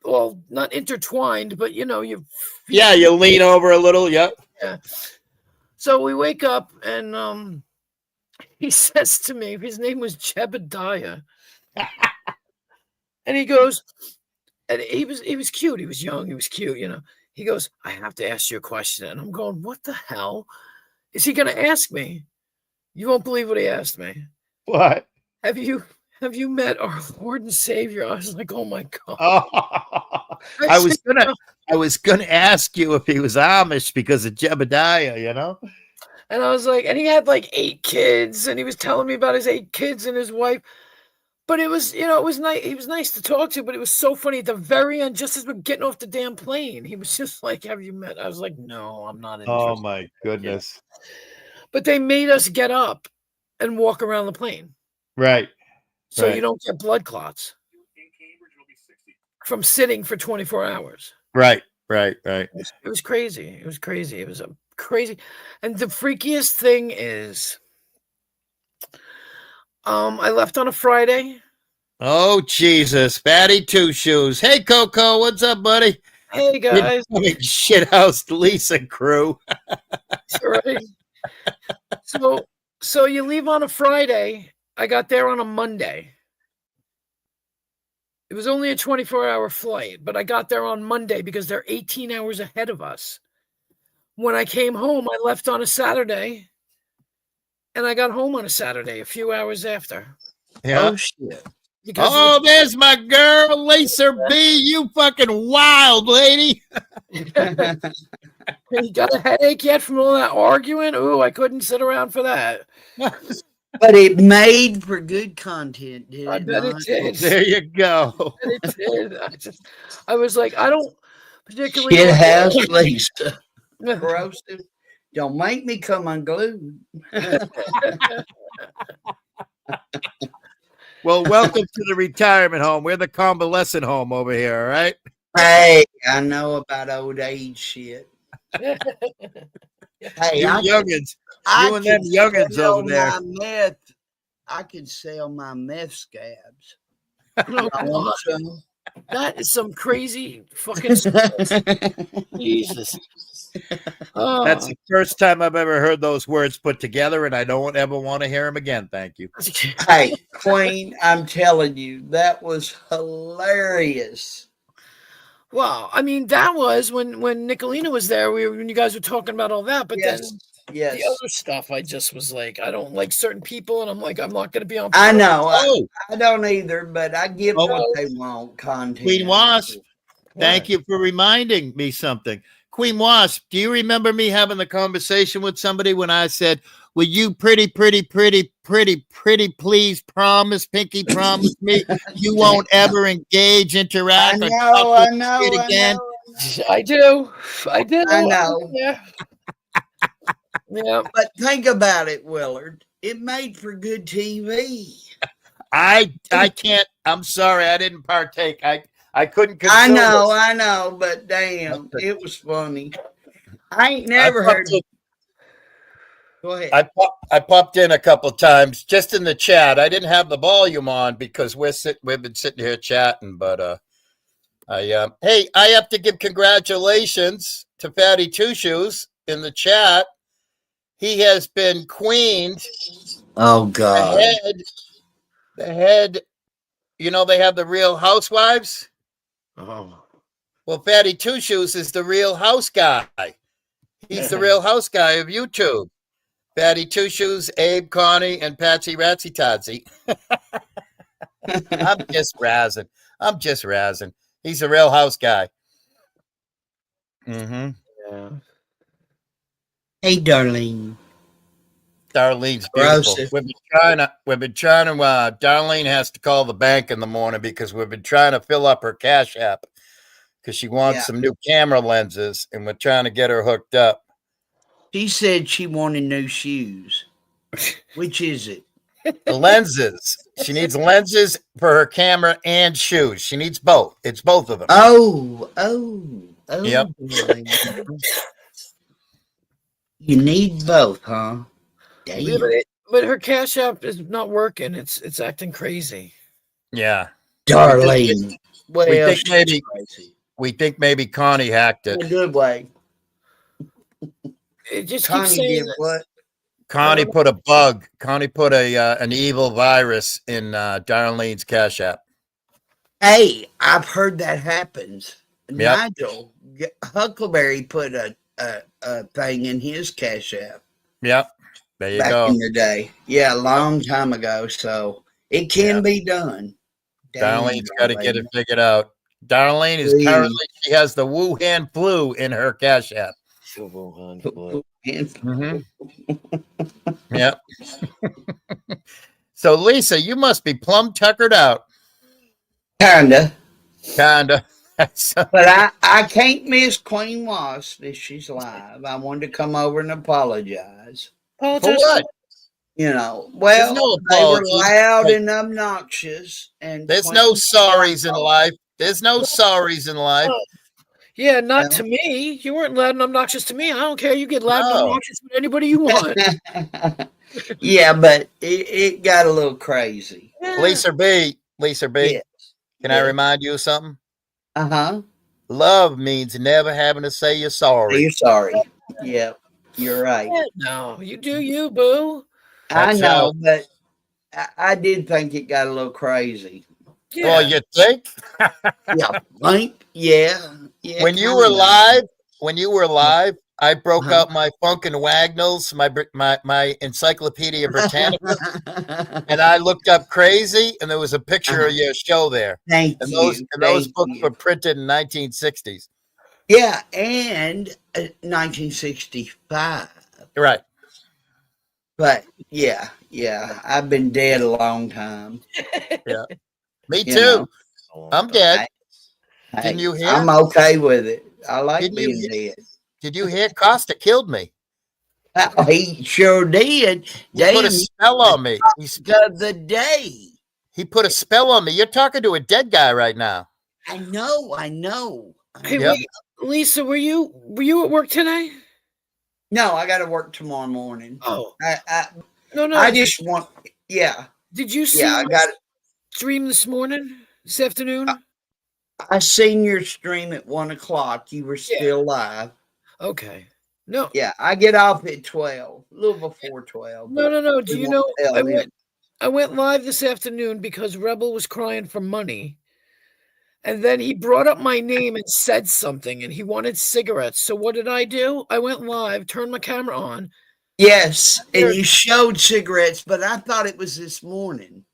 well, not intertwined, but, you lean over a little. Yep. Yeah. So we wake up and he says to me, his name was Jebediah. And he goes, and he was cute. He was young. He was cute, He goes, I have to ask you a question. And I'm going, what the hell is he going to ask me? You won't believe what he asked me. What? Have you met our Lord and Savior? I was like, oh my God. Oh, I was gonna ask you if he was Amish because of Jebediah, And I was like, and he had like 8 kids, and he was telling me about his 8 kids and his wife. But it was, it was nice. He was nice to talk to, but it was so funny at the very end, just as we're getting off the damn plane, he was just like, have you met? I was like, no, I'm not interested. Oh my goodness. But they made us get up and walk around the plane. Right. So you don't get blood clots from sitting for 24 hours. Right. It was crazy. It was a crazy. And the freakiest thing is, I left on a Friday. Oh, Jesus. Fatty Two Shoes. Hey, Coco. What's up, buddy? Hey, guys. Shithouse Lisa crew. Right. So you leave on a Friday. I got there on a Monday. It was only a 24-hour flight, but I got there on Monday because they're 18 hours ahead of us. When I came home, I left on a Saturday, and I got home on a Saturday, a few hours after. Yeah. Oh, shit. There's my girl, Lisa B. You fucking wild lady. You got a headache yet from all that arguing? Ooh, I couldn't sit around for that. But it made for good content, did I bet it did. There you go. It did. I was like, I don't particularly. It has, Lisa. Roasted. Don't make me come unglued. Well, welcome to the retirement home. We're the convalescent home over here, all right? Hey, I know about old age shit. Hey, You youngins. You and them youngins over there. I could sell my meth scabs. Oh, God. That is some crazy fucking Jesus. Oh. That's the first time I've ever heard those words put together, and I don't ever want to hear them again. Thank you. Hey, Queen, I'm telling you, that was hilarious. Well, I mean, that was when Nicolina was there. When you guys were talking about all that, but then the other stuff, I just was like, I don't like certain people, and I'm like, I'm not going to be on. I know, I don't either, but I give what they want. Content. Queen Wasp, thank you for reminding me something. Queen Wasp, do you remember me having the conversation with somebody when I said, will you pretty please promise, Pinky, promise me you won't ever engage, interact, or talk with this kid again? I do. I do. I know. Yeah. Yeah. But think about it, Willard. It made for good TV. I can't. I'm sorry, I didn't partake. I couldn't. I consume know, but damn, it was funny. I ain't never heard. Go ahead. I popped in a couple times just in the chat. I didn't have the volume on because we've been sitting here chatting. But hey, I have to give congratulations to Fatty Two Shoes in the chat. He has been queened. Oh God. The head. You know they have the Real Housewives. Oh. Well, Fatty Two Shoes is the Real House guy. He's the Real House guy of YouTube. Fatty Two Shoes, Abe, Connie, and Patsy Ratsy Totsy. I'm just razzing. He's a Real House guy. Mm-hmm. Yeah. Hey, Darlene. Darlene's Gross. beautiful. We've been trying to. Darlene has to call the bank in the morning because we've been trying to fill up her Cash App because she wants some new camera lenses, and we're trying to get her hooked up. She said she wanted new shoes. Which is it? The lenses. She needs lenses for her camera and shoes. She needs both. It's both of them. Oh. Yep. You need both, huh? Damn. Yeah, but her Cash App is not working. It's acting crazy. Yeah. Darlene. Well, we think maybe Connie hacked in it. a good way. It just Connie keeps saying did what? Connie put a bug. Connie put an evil virus in Darlene's Cash App. Hey, I've heard that happens. Yep. Nigel Huckleberry put a thing in his Cash App. Yep. There you back go. in the day. Yeah, a long time ago. So it can be done. Darlene's got to get it figured out. Darlene is currently, she has the Wuhan flu in her Cash App. Mm-hmm. Yep. So Lisa, you must be plumb tuckered out. Kinda. But I can't miss Queen Wasp if she's live. I wanted to come over and apologize. For what? You know, well, they were loud and obnoxious, and there's no sorries in life. There's no sorries in life. Yeah, not to me. You weren't loud and obnoxious to me. I don't care. You get loud and obnoxious with anybody you want. Yeah, but it got a little crazy. Yeah. Lisa B. Yes. Can I remind you of something? Uh-huh. Love means never having to say you're sorry. You're sorry. Yeah, you're right. No, you do you, boo. I know, but I did think it got a little crazy. Yeah. Well, you think? Yeah. When you were live, I broke out my Funk and Wagnalls, my Encyclopedia Britannica, and I looked up crazy, and there was a picture of your show there. Thank you. Those books were printed in 1960s. Yeah, and 1965. Right. But yeah, I've been dead a long time. Yeah. Me too. I'm dead. Didn't you hear? I'm okay with it. I like being dead. Did you hear? Costa killed me. Oh, he sure did. He put a spell on me. The day. He put a spell on me. You're talking to a dead guy right now. I know. Hey, Lisa, were you at work today? No, I got to work tomorrow morning. Oh, no. I just want. Yeah. Did you see? Yeah, I got stream this afternoon. I seen your stream at 1:00. You were still live. Okay. No. Yeah, I get off at 12, a little before 12. No. Do you know? I went live this afternoon because Rebel was crying for money. And then he brought up my name and said something, and he wanted cigarettes. So what did I do? I went live, turned my camera on. Yes, and you showed cigarettes, but I thought it was this morning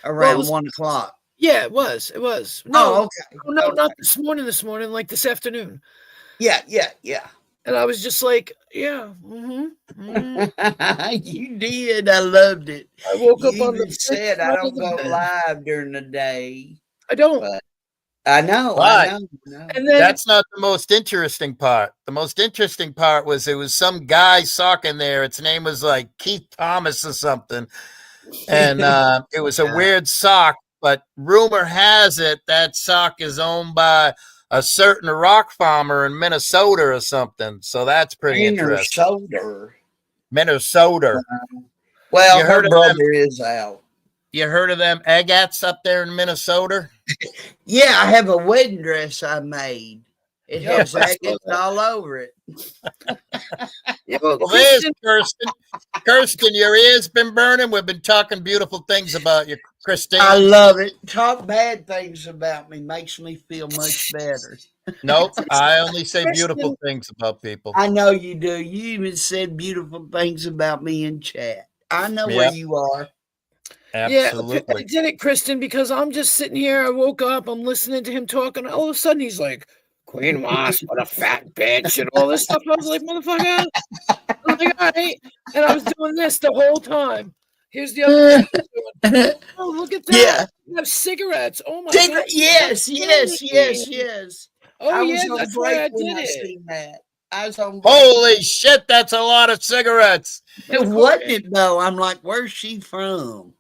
around 1:00. Yeah, it was. No, okay. No, not this morning, like this afternoon. Yeah. And I was just like, yeah, You did. I loved it. I woke You up on the even said fifth I side don't of the go bed. live during the day. I don't. But I know. Why? I know. And then That's not the most interesting part. The most interesting part was there was some guy sock in there. Its name was like Keith Thomas or something. And it was a Yeah. weird sock, but rumor has it that sock is owned by a certain rock farmer in Minnesota or something. So that's pretty interesting. Minnesota. Minnesota. Well, You her heard of brother is out. You heard of them eggats up there in Minnesota? Yeah, I have a wedding dress I made. It Yeah, has I saw agates that. all over it. Yeah, well, Well, there's Kristen, Kirsten. Kirsten, your ears been burning. We've been talking beautiful things about you, Christine. I love it. Talk bad things about me makes me feel much better. Nope, I only say Kristen- beautiful things about people. I know you do. You even said beautiful things about me in chat. I know where Yep. you are. Absolutely. I did it, Kristen, because I'm just sitting here. I woke up, I'm listening to him talking. All of a sudden, he's like, Queen Wasp, what a fat bitch, and all this stuff. I was like, motherfucker. I was like, all right. And I was doing this the whole time. Here's the other thing. I was doing. Oh, look at that. Yeah. You have cigarettes. Oh my Tigger, God. yes, yes, yes, Hey. yes. Oh, I yeah, was on that's why I break when did I it. seen that. I was on break. Holy shit, that's a lot of cigarettes. It wasn't it though. I'm like, where's she from?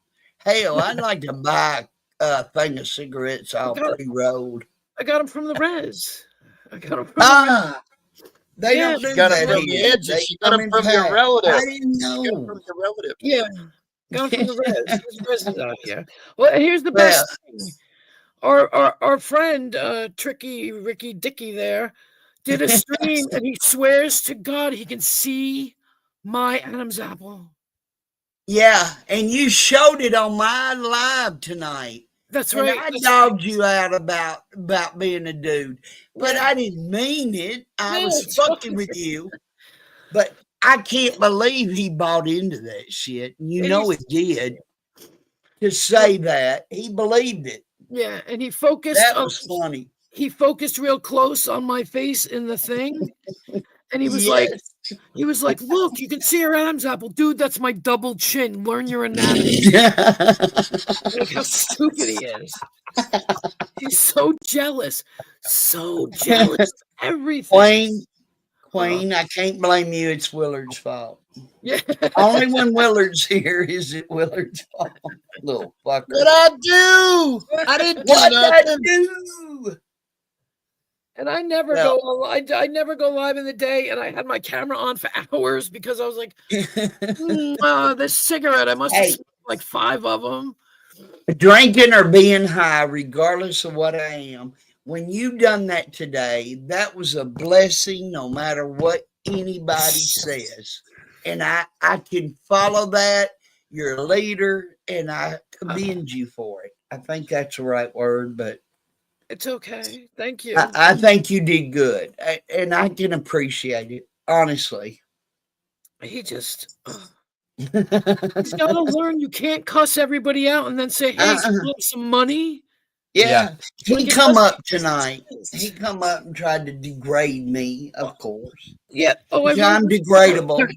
Hell, I'd like to buy a thing of cigarettes all pre-rolled. I got them from the res. I got them from the res. They Yeah. don't do She got that it from here. the edges. They She got come it in from your packs. relative. I didn't She got it know. from your relative. Yeah. Got them from the res. There's res out here. Well, here's the best thing. Our friend, Tricky Ricky Dicky there, did a stream and he swears to God he can see my Adam's apple. Yeah, and you showed it on my live tonight. That's And right. I dogged you out about being a dude, but Yeah. I didn't mean it. I No, was it's fucking fine. with you. But I can't believe he bought into that shit. You And know he's- he did. To say that he believed it. Yeah, and he focused That on was funny. he focused real close on my face in the thing. And he was like, look, you can see her Adam's apple. Dude, that's my double chin. Learn your anatomy. Look how stupid he is. He's so jealous. So jealous. Everything. Queen, I can't blame you. It's Willard's fault. Yeah. Only when Willard's here is it Willard's fault. Little fucker. What'd I do? I didn't do What'd I nothing. do? And I never Well- go on. I never go live in the day, and I had my camera on for hours because I was like, this cigarette. I must have Hey. smoked like 5 of them. Drinking or being high, regardless of what I am, when you done that today, that was a blessing no matter what anybody says. And I can follow that. You're a leader, and I commend you for it. I think that's the right word, but It's okay. Thank you. I think you did good. And I can appreciate it, honestly. He just. He's got to learn you can't cuss everybody out and then say, hey, you want some money? Yeah. He Like, come it up doesn't tonight. make sense. He come up and tried to degrade me, of course. Yeah. Oh, I I'm wrote- degradable.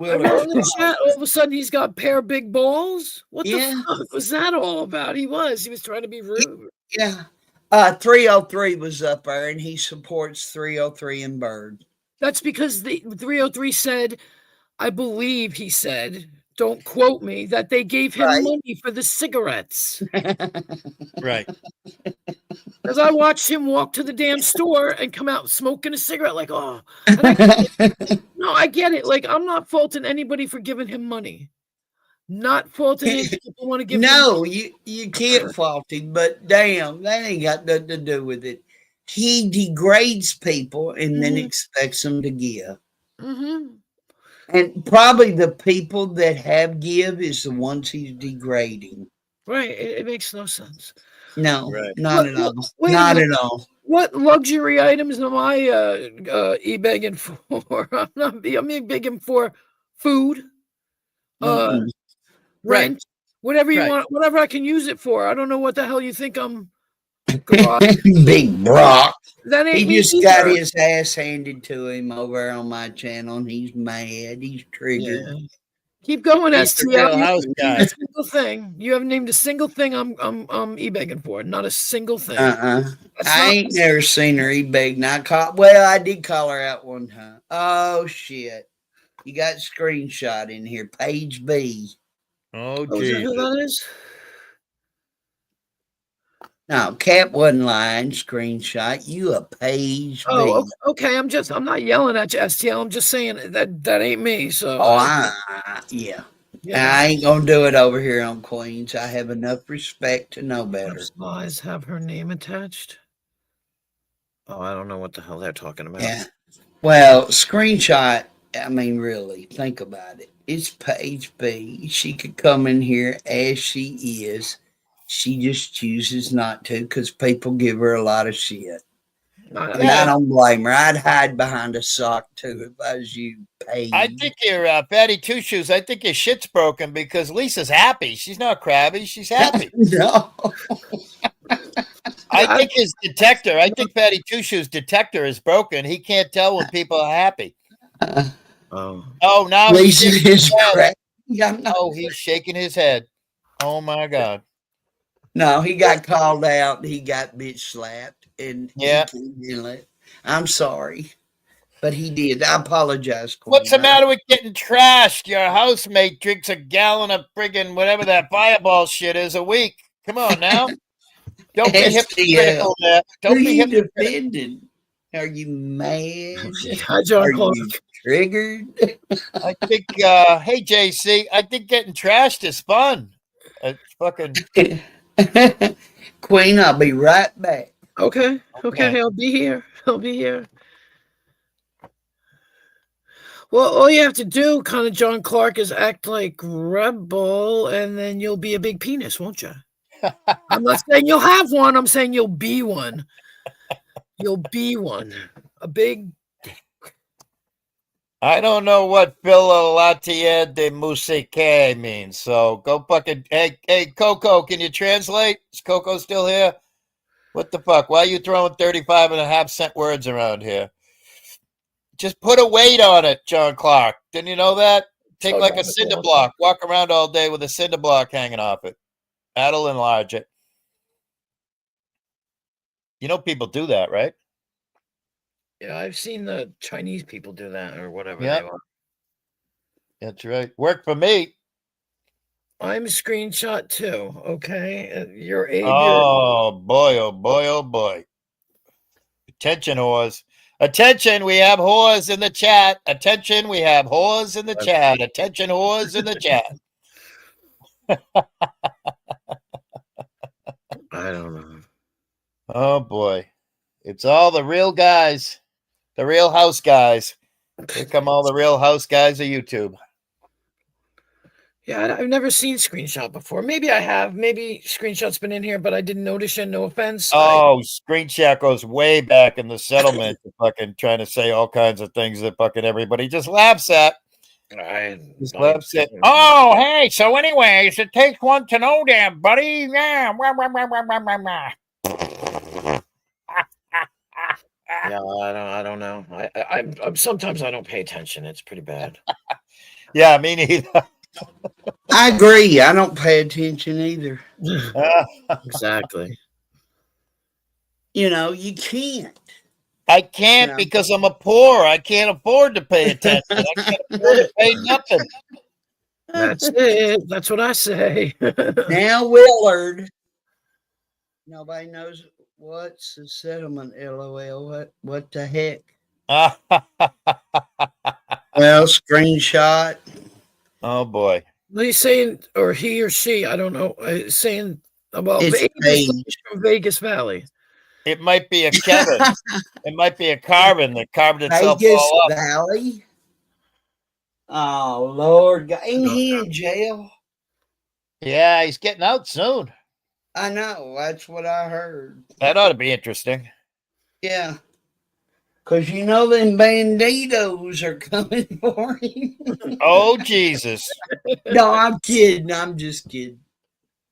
I wrote in the chat, all of a sudden he's got pair of big balls. What Yeah. the fuck was that all about? He was trying to be rude. Yeah. 303 was up there, and he supports 303 and Bird. That's because the 303 said, I believe he said, don't quote me, that they gave him Right. money for the cigarettes. Right. Because I watched him walk to the damn store and come out smoking a cigarette, like, oh. And I get it. No, I get it. Like, I'm not faulting anybody for giving him money. Not faulting him. People want to give him No, you can't fault him, but damn, that ain't got nothing to do with it. He degrades people and then Mhm. expects them to give. Mm-hmm. And probably the people that have give is the ones he's degrading. Right. It makes no sense. No, Right. not at all. Wait a Not minute. at all. What luxury items am I e-begging for? I'm begging for food, Mm-mm. Right. rent, whatever you Right. want, whatever I can use it for. I don't know what the hell you think I'm Brock. Big Brock. That He ain't me just got either. his ass handed to him over on my channel, and he's mad. He's triggered. Yeah. Keep going, He's the STL. real You house haven't guy. named a single thing. You haven't named a single thing I'm e-begging for. Not a single thing. That's I not- ain't never seen her e-beg. Well, I did call her out one time. Oh shit! You got screenshot in here, page B. Oh, Oh, is that Jesus. who that is? No, Cap wasn't lying. Screenshot. You a page Oh, B. okay. I'm not yelling at you, STL. I'm just saying that ain't me. So Oh, yeah. yeah. I ain't gonna do it over here on Queens. I have enough respect to know better. Lies have her name attached. Oh, I don't know what the hell they're talking about. Yeah. Well, screenshot. I mean, really, think about it. It's page B. She could come in here as she is. She just chooses not to because people give her a lot of shit. And I don't blame her. I'd hide behind a sock too if I was you, Paige. I think you're Patty Two Shoes. I think your shit's broken because Lisa's happy. She's not crabby. She's happy. No. I think his detector. I think Patty Two Shoes' detector is broken. He can't tell when people are happy. Oh, Oh, now Lisa he's shaking is his head. crap. Yeah, no. Oh, he's shaking his head. Oh my God. No, he got called out. He got bitch slapped, and Yeah. he can't handle it. I'm sorry, but he did. I apologize. Queen. What's the matter with getting trashed? Your housemate drinks a gallon of friggin' whatever that Fireball shit is a week. Come on now. Don't be hypocritical there. Who Don't are be you hypocritical. defending? Are you mad? Hi, John Are Clark. you triggered? I think, hey, JC, I think getting trashed is fun. It's fucking. Queen, I'll be right back. Okay. Okay. I'll be here. I'll be here. Well, all you have to do, kind of John Clark, is act like Rebel, and then you'll be a big penis, won't you? I'm not saying you'll have one. I'm saying you'll be one. You'll be one. A big. I don't know what Philatelier de Musique means. So go fucking. Hey, Coco, can you translate? Is Coco still here? What the fuck? Why are you throwing 35.5-cent words around here? Just put a weight on it, John Clark. Didn't you know that? Take like a cinder block. Walk around all day with a cinder block hanging off it. That'll enlarge it. You know people do that, right? Yeah, I've seen the Chinese people do that or whatever Yeah. they are. That's right. Worked for me. I'm a screenshot too. Okay, your age. Oh boy! Oh boy! Oh boy! Attention, whores! Attention! We have whores in the chat. Attention! We have whores in the chat. Attention, whores in the chat. I don't know. Oh boy! It's all the real guys, the real house guys. Here come all the real house guys of YouTube. Yeah, I've never seen screenshot before. Maybe I have. Maybe screenshot's been in here, but I didn't notice it. No offense. Oh, Screenshot goes way back in the settlement, fucking trying to say all kinds of things that fucking everybody just laughs at. Just laughs at. Oh, hey. So, anyways, it takes one to know them, buddy. Yeah. Yeah, I don't know. I'm sometimes I don't pay attention. It's pretty bad. Yeah, me neither. I agree. I don't pay attention either. Exactly. You know, you can't. I can't Yeah. because I'm a poor. I can't afford to pay attention. I can't afford to pay nothing. That's it. That's what I say. Now, Willard. Nobody knows what's the settlement, LOL. What the heck? Well, screenshot. Oh boy. He's saying, or he or she, I don't know, saying about It's Vegas, Paige. from Vegas Valley. It might be a Kevin. It might be a Carbon that carved itself Vegas all up. Valley. Oh Lord, ain't he in jail? Yeah, he's getting out soon. I know. That's what I heard. That ought to be interesting. Yeah. Because you know them banditos are coming for him. Oh, Jesus. No, I'm kidding. I'm just kidding.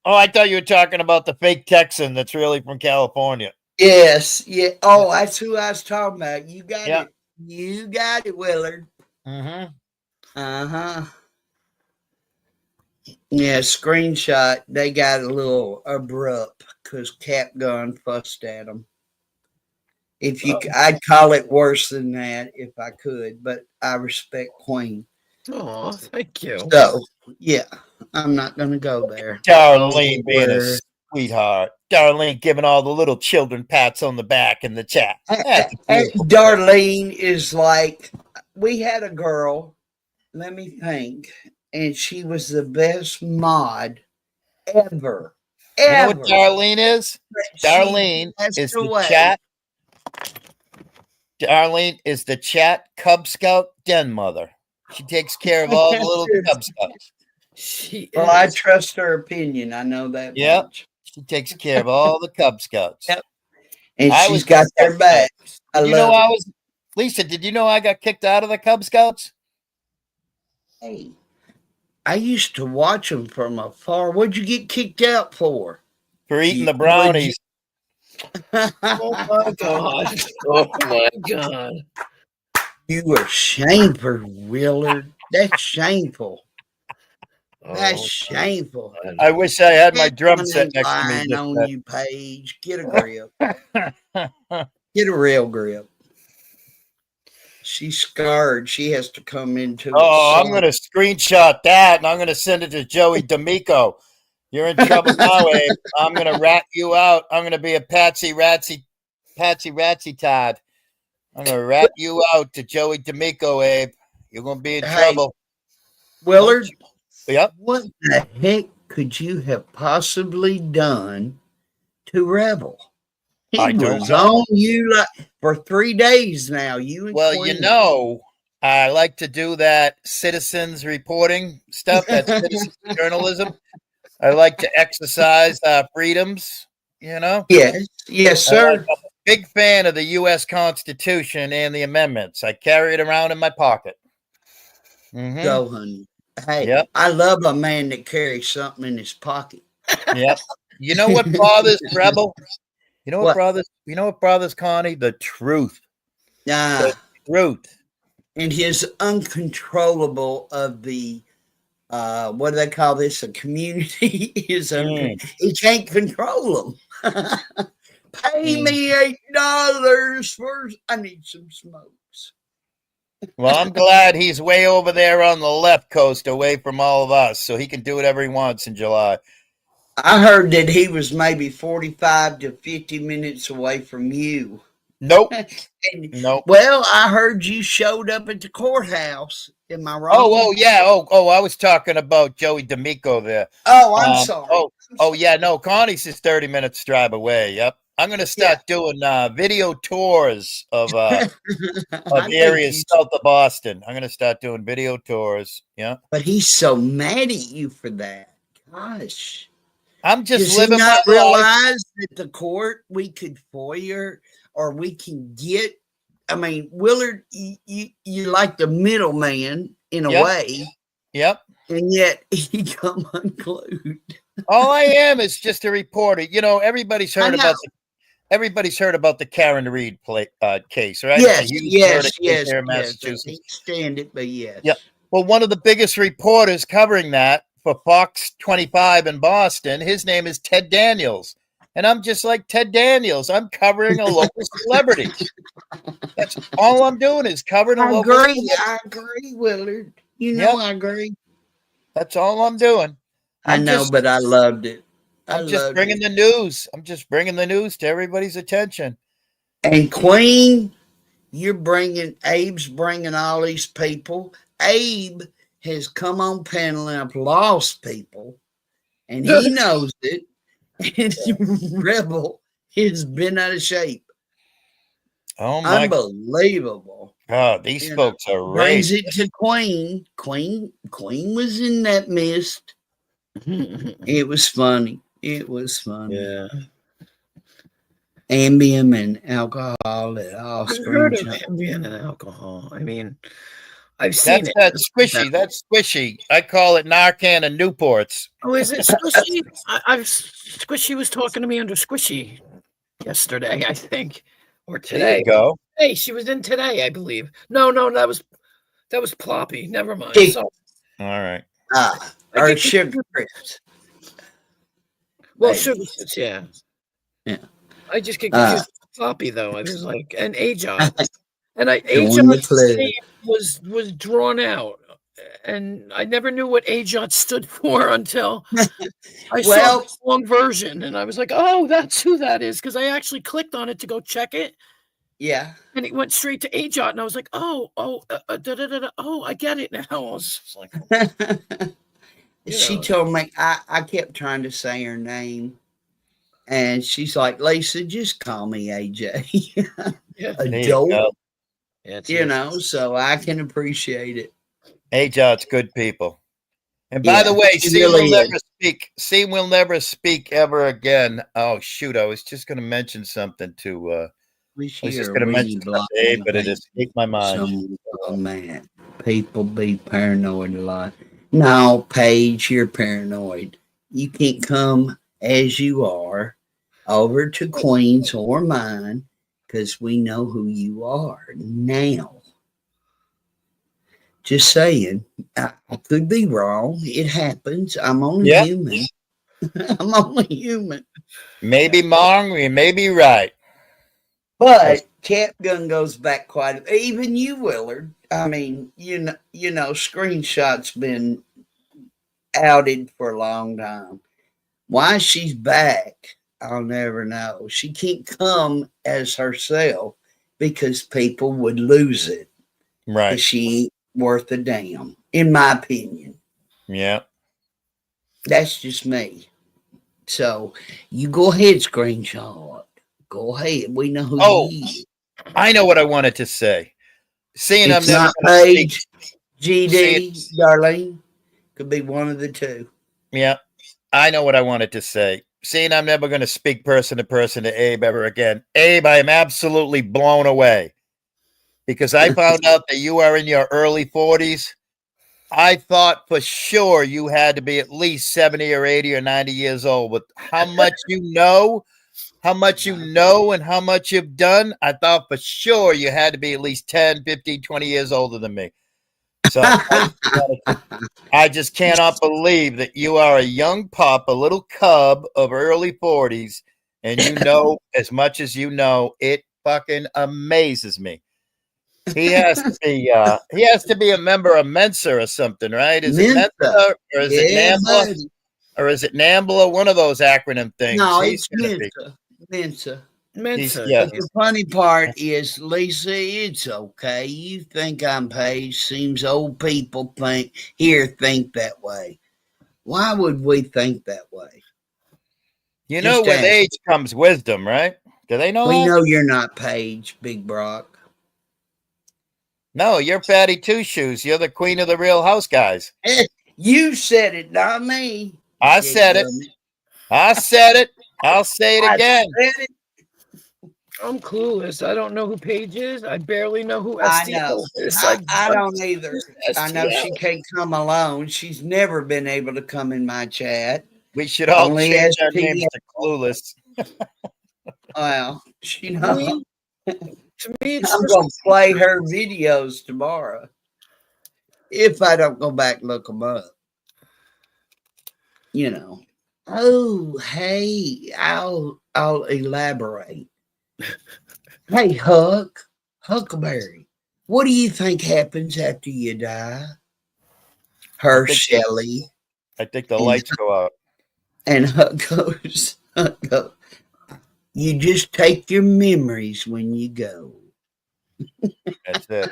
Oh, I thought you were talking about the fake Texan that's really from California. Yes, yeah. Oh, that's who I was talking about. You got Yeah. it. You got it, Willard. Mm-hmm. Uh-huh. Yeah, screenshot. They got a little abrupt because Cap Gun fussed at them. If you, I'd call it worse than that if I could, but I respect Queen. Oh, thank you. So, yeah, I'm not going to go there. Darlene being a Where- sweetheart. Darlene giving all the little children pats on the back in the chat. That's a beautiful thing. Darlene is like, we had a girl, let me think, and she was the best mod ever. You know Ever. what Darlene is? She Darlene passed is the away. chat. Darlene is the chat Cub Scout den mother. She takes care of all the little Cub Scouts. She Well, I is. trust her opinion. I know that Yep. much. She takes care of all the Cub Scouts. Yep. And I she's was got just their yesterday. backs. I Did you know love I was Lisa? Did you know I got kicked out of the Cub Scouts it. Hey, I used to watch them from afar. What'd you get kicked out for? for eating You- the brownies? Oh my God. Oh my God. You were shameful, Willard. That's shameful. That's Oh, shameful. I wish I had my That drum one set ain't next to me. lying just on you, Paige. Get a grip. Get a real grip. She's scarred. She has to come into Oh, I'm going to screenshot that and I'm going to send it to Joey D'Amico. You're in trouble now, Abe. I'm going to rat you out. I'm going to be a Patsy Ratsy Todd. I'm going to rat you out to Joey D'Amico, Abe. You're going to be in Hey. trouble. Willard. Yep. What the heck could you have possibly done to Rebel? He I don't was know. on you like for 3 days now. You and Well, Queen. you know, I like to do that citizens reporting stuff, that citizens journalism. I like to exercise freedoms, you know. Yes, yes, I'm sir. a big fan of the U.S. Constitution and the amendments. I carry it around in my pocket. Mhm. Go, honey. Hey, Yep. I love a man that carries something in his pocket. Yep. You know what bothers Rebel? You know what, What? bothers Connie? The truth. Truth. And his uncontrollable of the what do they call this? A community is he can't control them. Pay me $8 for I need some smokes. Well, I'm glad he's way over there on the left coast, away from all of us, so he can do whatever he wants in July. I heard that he was maybe 45 to 50 minutes away from you. Nope. And, Nope. well, I heard you showed up at the courthouse. Am I wrong? Oh, yeah. Oh, I was talking about Joey D'Amico there. Oh, I'm sorry. Oh, yeah. No, Connie's just 30 minutes drive away. Yep. I'm going to start doing video tours of areas south of Boston. I'm going to start doing video tours. Yeah. But he's so mad at you for that. Gosh. I'm just Does he living not my life. realize that the court we could FOIA or we can get? I mean, Willard, you like the middleman in a way, Yep. and yet he come unglued. All I am is just a reporter. You know, everybody's heard about the Karen Reed case, right? Yes, It's a huge yes, murder case yes, there in yes. I Massachusetts. can't stand it, but yes. Yeah. Well, one of the biggest reporters covering that for Fox 25 in Boston, his name is Ted Daniels. And I'm just like Ted Daniels. I'm covering a local celebrity. That's all I'm doing is covering a I local agree. celebrity. I agree, Willard. You know, I agree. That's all I'm doing. I know, but I loved it. I'm just bringing the news. I'm just bringing the news to everybody's attention. And Queen, Abe's bringing all these people. Abe has come on panel and I've lost people, and he knows it. And Rebel has been out of shape. Oh my! Unbelievable. God, these folks are Brings racist. it to Queen. Queen was in that mist. It was funny. It was funny. Yeah. Ambien and alcohol. It all I've heard of screams. Ambien and alcohol. I mean, I've seen That's it. that squishy. That's squishy. I call it Narcan and Newports. Oh, is it Squishy? Squishy was talking to me under Squishy yesterday, I think, or There today. you go. Hey, she was in today, I believe. No, that was Ploppy. Never mind. Chick- So, All right. Ah, I or get sugar crisps. well, Maybe. sugar Sits, yeah. Yeah. I just get confused with Ploppy though. I was like, and Ajot, and Join the Ajot's club. name was drawn out, and I never knew what Ajot stood for until I saw Well- the long version, and I was like, oh, that's who that is, because I actually clicked on it to go check it, Yeah. and it went straight to Ajot, and I was like, oh, I get it now. I was just like, She know. told me I kept trying to say her name, and she's like, Lisa, just call me AJ. yeah, There you Adult, go. yeah, it's you easy. know, so I can appreciate it. Ajot's good people. And by the Yeah, way, she C really will never is. speak. C will never speak ever again. Oh shoot! I was just going to mention something to. I was just going to mention something to Abe, but it escaped my mind. Oh man, people be paranoid a lot. No, Paige, you're paranoid. You can't come as you are over to Queens or mine because we know who you are now. Just saying, I could be wrong. It happens. I'm only Yeah. human. I'm only human. Maybe wrong, we may be right. But Cap Gun goes back quite. Even you, Willard. I mean, you know, screenshots been outed for a long time. Why she's back, I'll never know. She can't come as herself because people would lose it. Right. She ain't worth a damn, in my opinion. Yeah. That's just me. So you go ahead, screenshot. Go ahead. We know who Oh, you is. I know what I wanted to say. Seeing I'm It's never not going to speak. Paige, GD, Darlene. Could be one of the two. Yeah, I know what I wanted to say. Seeing I'm never going to speak person to person to Abe ever again. Abe, I am absolutely blown away because I found out that you are in your early 40s. I thought for sure you had to be at least 70 or 80 or 90 years old. With how much you know, and how much you've done, I thought for sure you had to be at least 10, 15, 20 years older than me. So I just cannot believe that you are a young pup, a little cub of early 40s, and you know as much as you know. It fucking amazes me. He has to be a member of Mensa or something, right? Is it Mensa or is it NAMBLA? buddy. Or is it NAMBLA? One of those acronym things. No, He's it's gonna be- Mensa. Mensa. yeah. But the funny part is, Lisa, it's okay. You think I'm Paige. Seems old people think that way. Why would we think that way? You know, Just with ask. age comes wisdom, right? Do they know We that? know you're not Paige, Big Brock. No, you're Fatty Two Shoes. You're the queen of the Real House guys. You said it, not me. I said it. I said it. I'll say it again. I said it. I'm clueless. I don't know who Paige is. I barely know who I STL know. is. I don't either. I know she STL. can't come alone. She's never been able to come in my chat. We should all Only change our STL. names to Clueless. Well, she To knows. me, to me, it's I'm just going to play her videos tomorrow if I don't go back and look them up. You know. Oh, hey, I'll elaborate. Hey, Huckleberry, what do you think happens after you die? Her Shelley I think the lights go out. and Huck goes, you just take your memories when you go. That's it.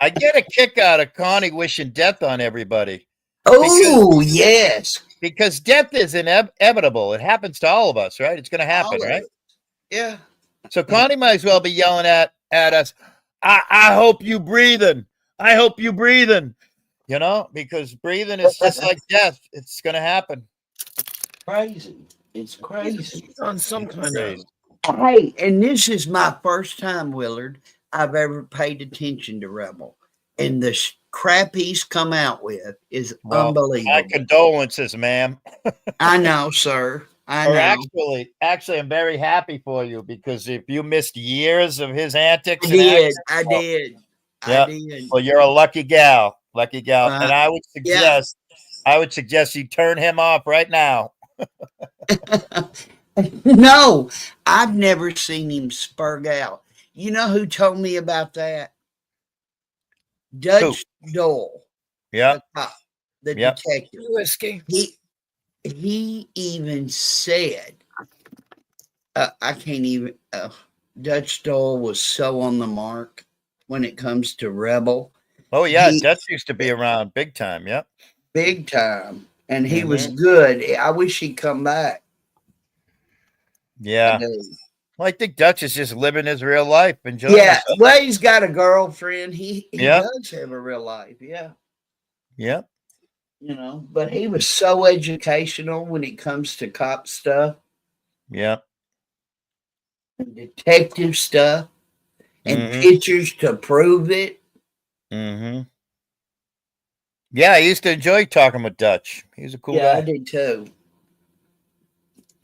I get a kick out of Connie wishing death on everybody Oh, yes. because death is inevitable. It happens to all of us, right? It's going to happen, All of right? it. Yeah. So Connie might as well be yelling at us. I hope you breathing. I hope you breathing. You know, because breathing is just like death. It's going to happen. Crazy. It's crazy. on some kind of. Hey, and this is my first time, Willard, I've ever paid attention to Rebel. and the crap he's come out with is Well, my unbelievable. condolences, ma'am. I know, sir. I Or know. actually, I'm very happy for you because if you missed years of his antics I and did. actions, I well, did. yeah, I did. well, you're a lucky gal, and Uh, yeah. I would suggest you turn him off right now. No, I've never seen him spurg out. You know who told me about that? Judge Dole, Yeah, the cop, the Yep. detective. Whiskey. He even said, I can't even. Dutch Dole was so on the mark when it comes to Rebel, oh yeah, He- Dutch used to be around big time. Yep. big time, and he was Mm-hmm. good. I wish he'd come back. I Yeah. do. Well, I think Dutch is just living his real life, enjoying Yeah, himself. well, he's got a girlfriend. He Yeah. does have a real life. Yeah. Yeah. But he was so educational when it comes to cop stuff Yeah. and detective stuff and Mhm. pictures to prove it. Mm-hmm. Yeah, I used to enjoy talking with Dutch. He was a cool Yeah, I guy. did too.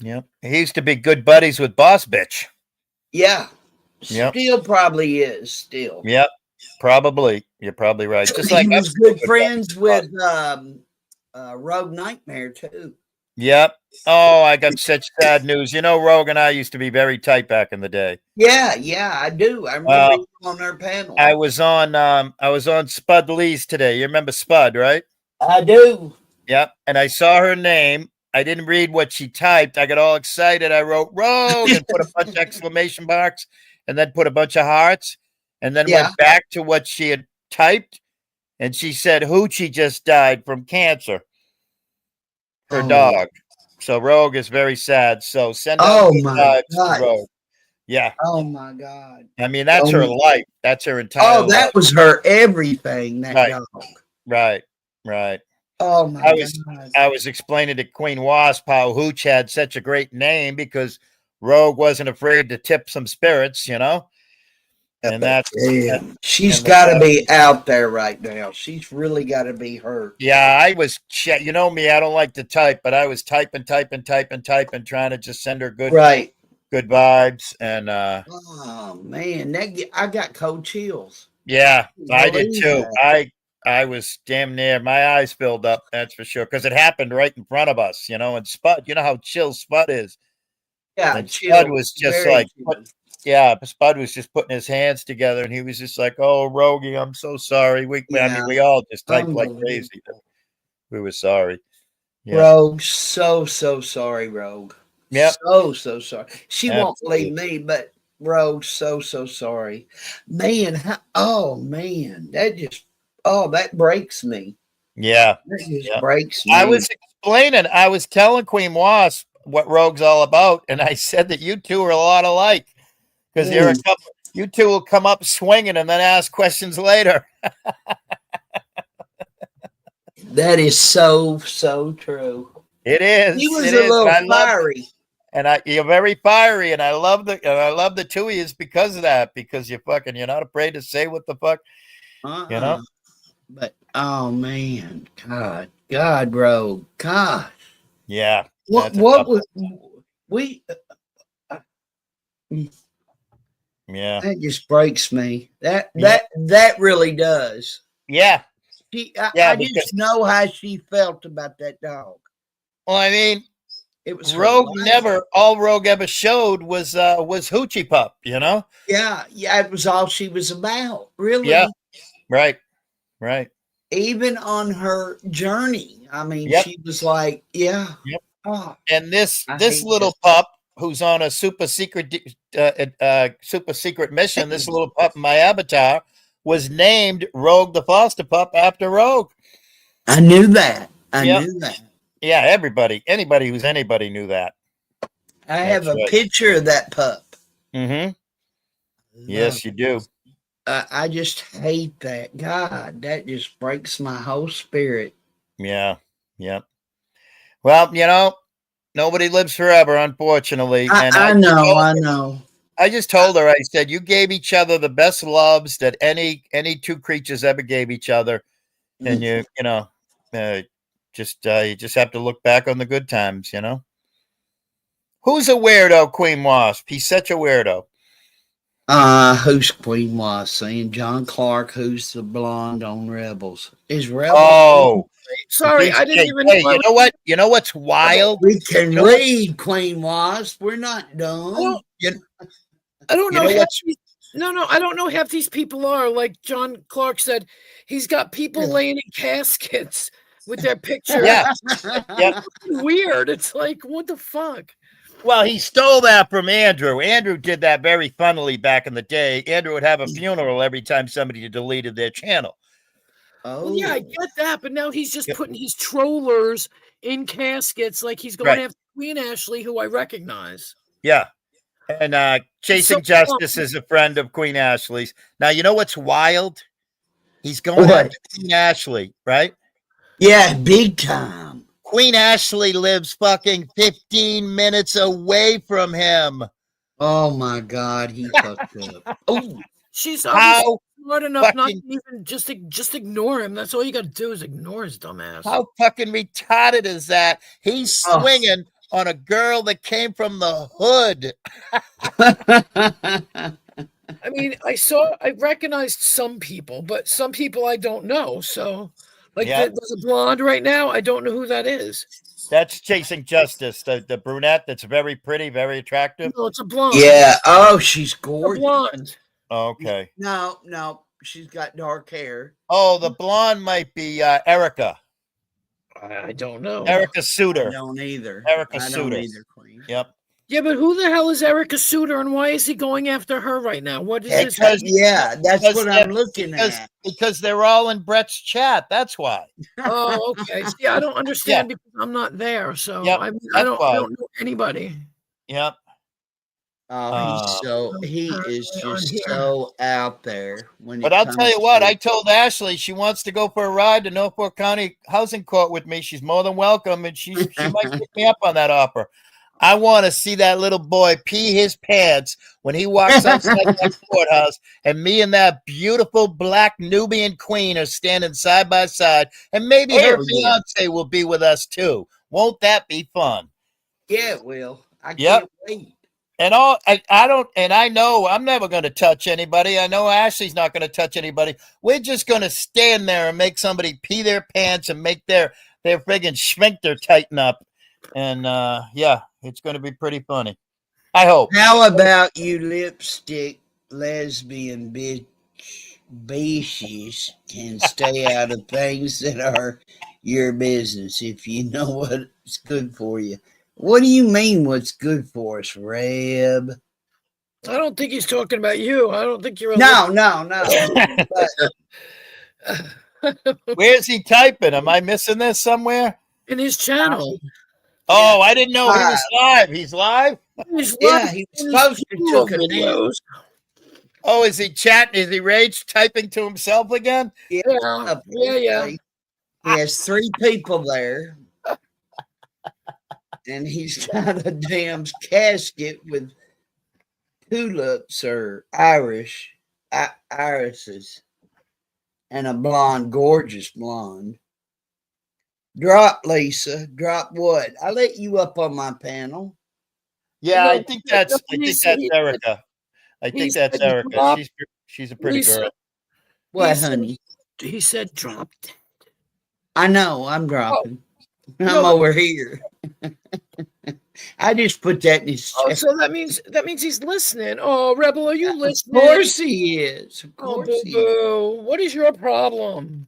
Yep. He used to be good buddies with Boss Bitch. Yeah. Yep. Still probably is. Still. Yep. Probably. You're probably right. Just He like was I'm good still friends buddies with Rogue Nightmare too. Yep. Oh, I got such sad news. Rogue and I used to be very tight back in the day. Yeah, I do. I remember you on their panel. I was on Spud Lee's today. You remember Spud, right? I do. Yep. And I saw her name. I didn't read what she typed. I got all excited. I wrote Rogue and put a bunch of exclamation marks and then put a bunch of hearts and then Yeah. went back to what she had typed. And she said Hoochie just died from cancer. Her Oh. dog. So Rogue is very sad. So send out Oh good my vibes to God. Rogue. Yeah. Oh my God. I mean, that's her Oh. life. That's her entire Oh, that life. was her everything, that Right. dog. Right. Right. Oh my God. I was explaining to Queen Wasp how Hooch had such a great name because Rogue wasn't afraid to tip some spirits, and that's Damn. She's and the got to dog- be out there right now. She's really got to be hurt. yeah. I was, you know me, I don't like to type, but I was typing, trying to just send her good Right. vibes, and Oh man, I got cold chills. yeah, I did Believe too. that. I was damn near, my eyes filled up. That's for sure, because it happened right in front of us, and Spud, you know how chill Spud is. Yeah, And chill. Spud was just Very like, chill. yeah, Spud was just putting his hands together, and he was just like, "Oh, Rogie, I'm so sorry." I mean, Yeah. we all just typed like Unbelievable. crazy. We were sorry. Yeah. Rogue, so sorry, Rogue. Yep. So sorry. She won't believe me, but Rogue, so sorry. Man, that breaks me. Yeah. That just Yeah. breaks me. I was telling Queen Wasp what Rogue's all about, and I said that you two are a lot alike because you two will come up swinging and then ask questions later. That is so true. It is. He was it a is, little and I love it. fiery. And you're very fiery, and I love the two of yous because of that. Because you're not afraid to say what the fuck, But oh man, God, Rogue, God. Yeah. What that's a what tough was we? Yeah. That just breaks me. That Yeah. that really does. Yeah. I just know how she felt about that dog. Well, I mean, It was her Rogue life. all Rogue ever showed was Hoochie Pup, Yeah, it was all she was about, really. Yeah. Right. Even on her journey, I mean, Yep. she was like, yeah. Yep. Oh, And this I this hate little pup who's on a super secret mission, this little pup in my avatar was named Rogue the foster pup after Rogue. I knew that. I Yep. knew that. Yeah, anybody who's anybody knew that. I have That's a right. picture of that pup. Mm-hmm. Yes, you do. I just hate that. God, that just breaks my whole spirit. Yeah. Well, nobody lives forever, unfortunately. And I know. I just told her, I said, you gave each other the best loves that any two creatures ever gave each other. And you know, you just have to look back on the good times, you know. Who's a weirdo, Queen Wasp? He's such a weirdo. Who's Queen Wasp? Saying John Clark, who's the blonde on Rebels? Is Rebels? Oh, Sorry, I didn't even know. Hey, you know what? You know what's wild? We can You know what? read Queen Wasp. We're not done. I don't You know. know what's- No, I don't know half these people are. Like John Clark said, he's got people laying in caskets with their picture. Yeah. Yep. Weird. It's like, what the fuck? Well, he stole that from Andrew. Andrew did that very funnily back in the day. Andrew would have a funeral every time somebody deleted their channel. Oh, Well, yeah, I get that, but now he's just Yep. putting his trollers in caskets like he's going Right. after Queen Ashley, who I recognize. Yeah. And Chasing So- Justice is a friend of Queen Ashley's. Now, you know what's wild? He's going What? after Queen Ashley, right? yeah, big time. Queen Ashley lives fucking 15 minutes away from him. Oh my God, he fucked up. Oh, She's obviously How smart enough not to fucking- even just ignore him. That's all you got to do is ignore his dumbass. How fucking retarded is that? He's Oh. swinging on a girl that came from the hood. I mean, I recognized some people, but some people I don't know. So, like, Yeah. there's a blonde right now. I don't know who that is. That's Chasing Justice, the brunette that's very pretty, very attractive. No, it's a blonde. yeah. Oh, she's a gorgeous. blonde. Okay. No, she's got dark hair. Oh, the blonde might be Erica. I don't know. Erica I Suter. don't either. Erica I don't Suter. either, Queen. Yep. Yeah, but who the hell is Erica Suter, and why is he going after her right now? What is this? Because- Yeah, that's because what they're- I'm looking Because, at. because they're all in Brett's chat. That's why. Oh, okay. See, I don't understand because I'm not there, so Yep, I that's don't why. know anybody. Yep. Oh, he is on just here. so out there. But I'll tell you what, I told Ashley she wants to go for a ride to Norfolk County Housing Court with me. She's more than welcome, and she might pick me up on that offer. I want to see that little boy pee his pants when he walks outside that courthouse, and me and that beautiful black Nubian queen are standing side by side, and maybe her Hell yeah. fiance will be with us too. Won't that be fun? Yeah, it will. I Yep. can't wait. And I don't, and I know I'm never going to touch anybody. I know Ashley's not going to touch anybody. We're just going to stand there and make somebody pee their pants and make their friggin' sphincter tighten up. And yeah, it's going to be pretty funny. I hope. How about you lipstick lesbian bitches can stay out of things that are your business if you know what's good for you? What do you mean what's good for us, Reb? I don't think he's talking about you. I don't think you're a No. Where's he typing? Am I missing this somewhere? in his channel. Oh, I didn't know he was live. He's live? He's Yeah, live he was in his supposed to video took a nap. videos. Oh, is he chatting? Is he rage typing to himself again? Yeah. He has 3 people there. And he's got a damn casket with tulips or irises and a blonde, gorgeous blonde. Drop, Lisa. Drop what? I let you up on my panel. Yeah, No, I think that's Erica. I think he's that's said Erica. drop- She's a pretty Lisa. girl. What, said- honey? He said dropped. I know, I'm dropping. I'm no. over here. I just put that in his Oh, chat. so that means he's listening. Oh, Rebel, are you Of listening? course he is. Of Oh, course boo he is. boo. What is your problem?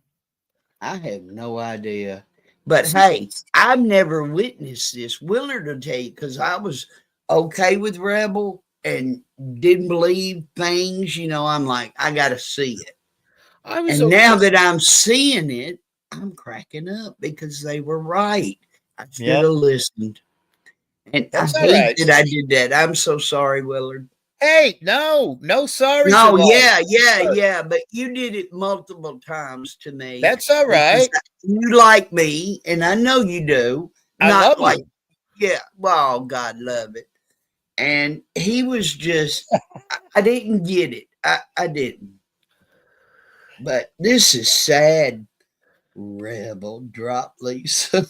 I have no idea. But hey, I've never witnessed this. Willard will tell you because I was okay with Rebel and didn't believe things. You know, I'm like, I got to see it. I was And okay. now that I'm seeing it, I'm cracking up because they were right. I should Yep. have listened. And That's I all hate right. that I did that. I'm so sorry, Willard. Hey, no sorry. No, yeah. But you did it multiple times to me. That's all right. Because you like me, and I know you do. I Not love like, you. yeah. Well, God love it. and he was just, I didn't get it. I didn't. But this is sad. Rebel, drop, Lisa.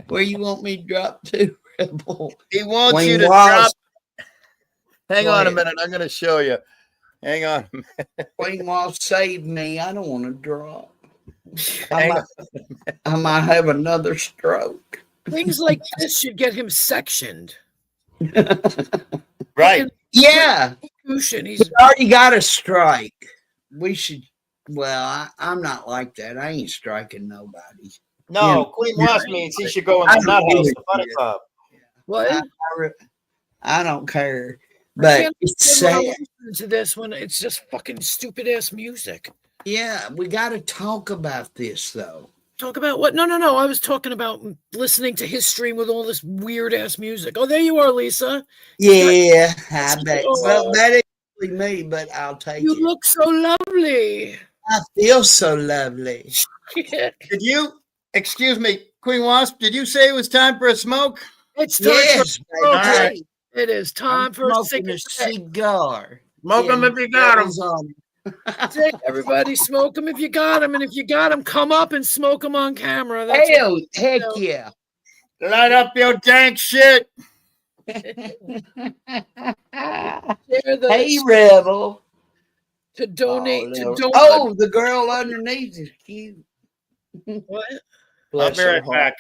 Where you want me to drop to, Rebel? He wants Wayne you to Wallace. drop. Hang Go on a ahead. minute. I'm going to show you. Hang on. Wayne Wallace saved me. I don't want to drop. Hang on. I might have another stroke. Things like this should get him sectioned. Right. Yeah, Execution. He's already got a strike. We should. Well, I'm not like that. I ain't striking nobody. No, Yeah. Queen Wasp means he should go in I the don't nut house, either. the funny club. what? I don't care. I But can't it's understand why sad. I'm listening to this when it's just fucking stupid ass music. Yeah, we got to talk about this though. Talk about what? No. I was talking about listening to his stream with all this weird ass music. Oh, there you are, Lisa. Yeah, I bet. Oh. Well, that ain't really me, but I'll take You it. look so lovely. I feel so lovely. Did you, excuse me, Queen Wasp, did you say it was time for a smoke? It's time Yes, baby. for right. it is time I'm for a smoking a cigarette. cigar. Smoke 'em Yeah, if you got 'em. Rebel's on. That's it. Everybody smoke them if you got them, and if you got them, come up and smoke them on camera. That's what- Hell, heck yeah. Light up your dank shit. share the- Hey, Rebel. to donate to Lord. donate. Oh, the girl underneath is cute. What? I'll Bless be her right heart. back.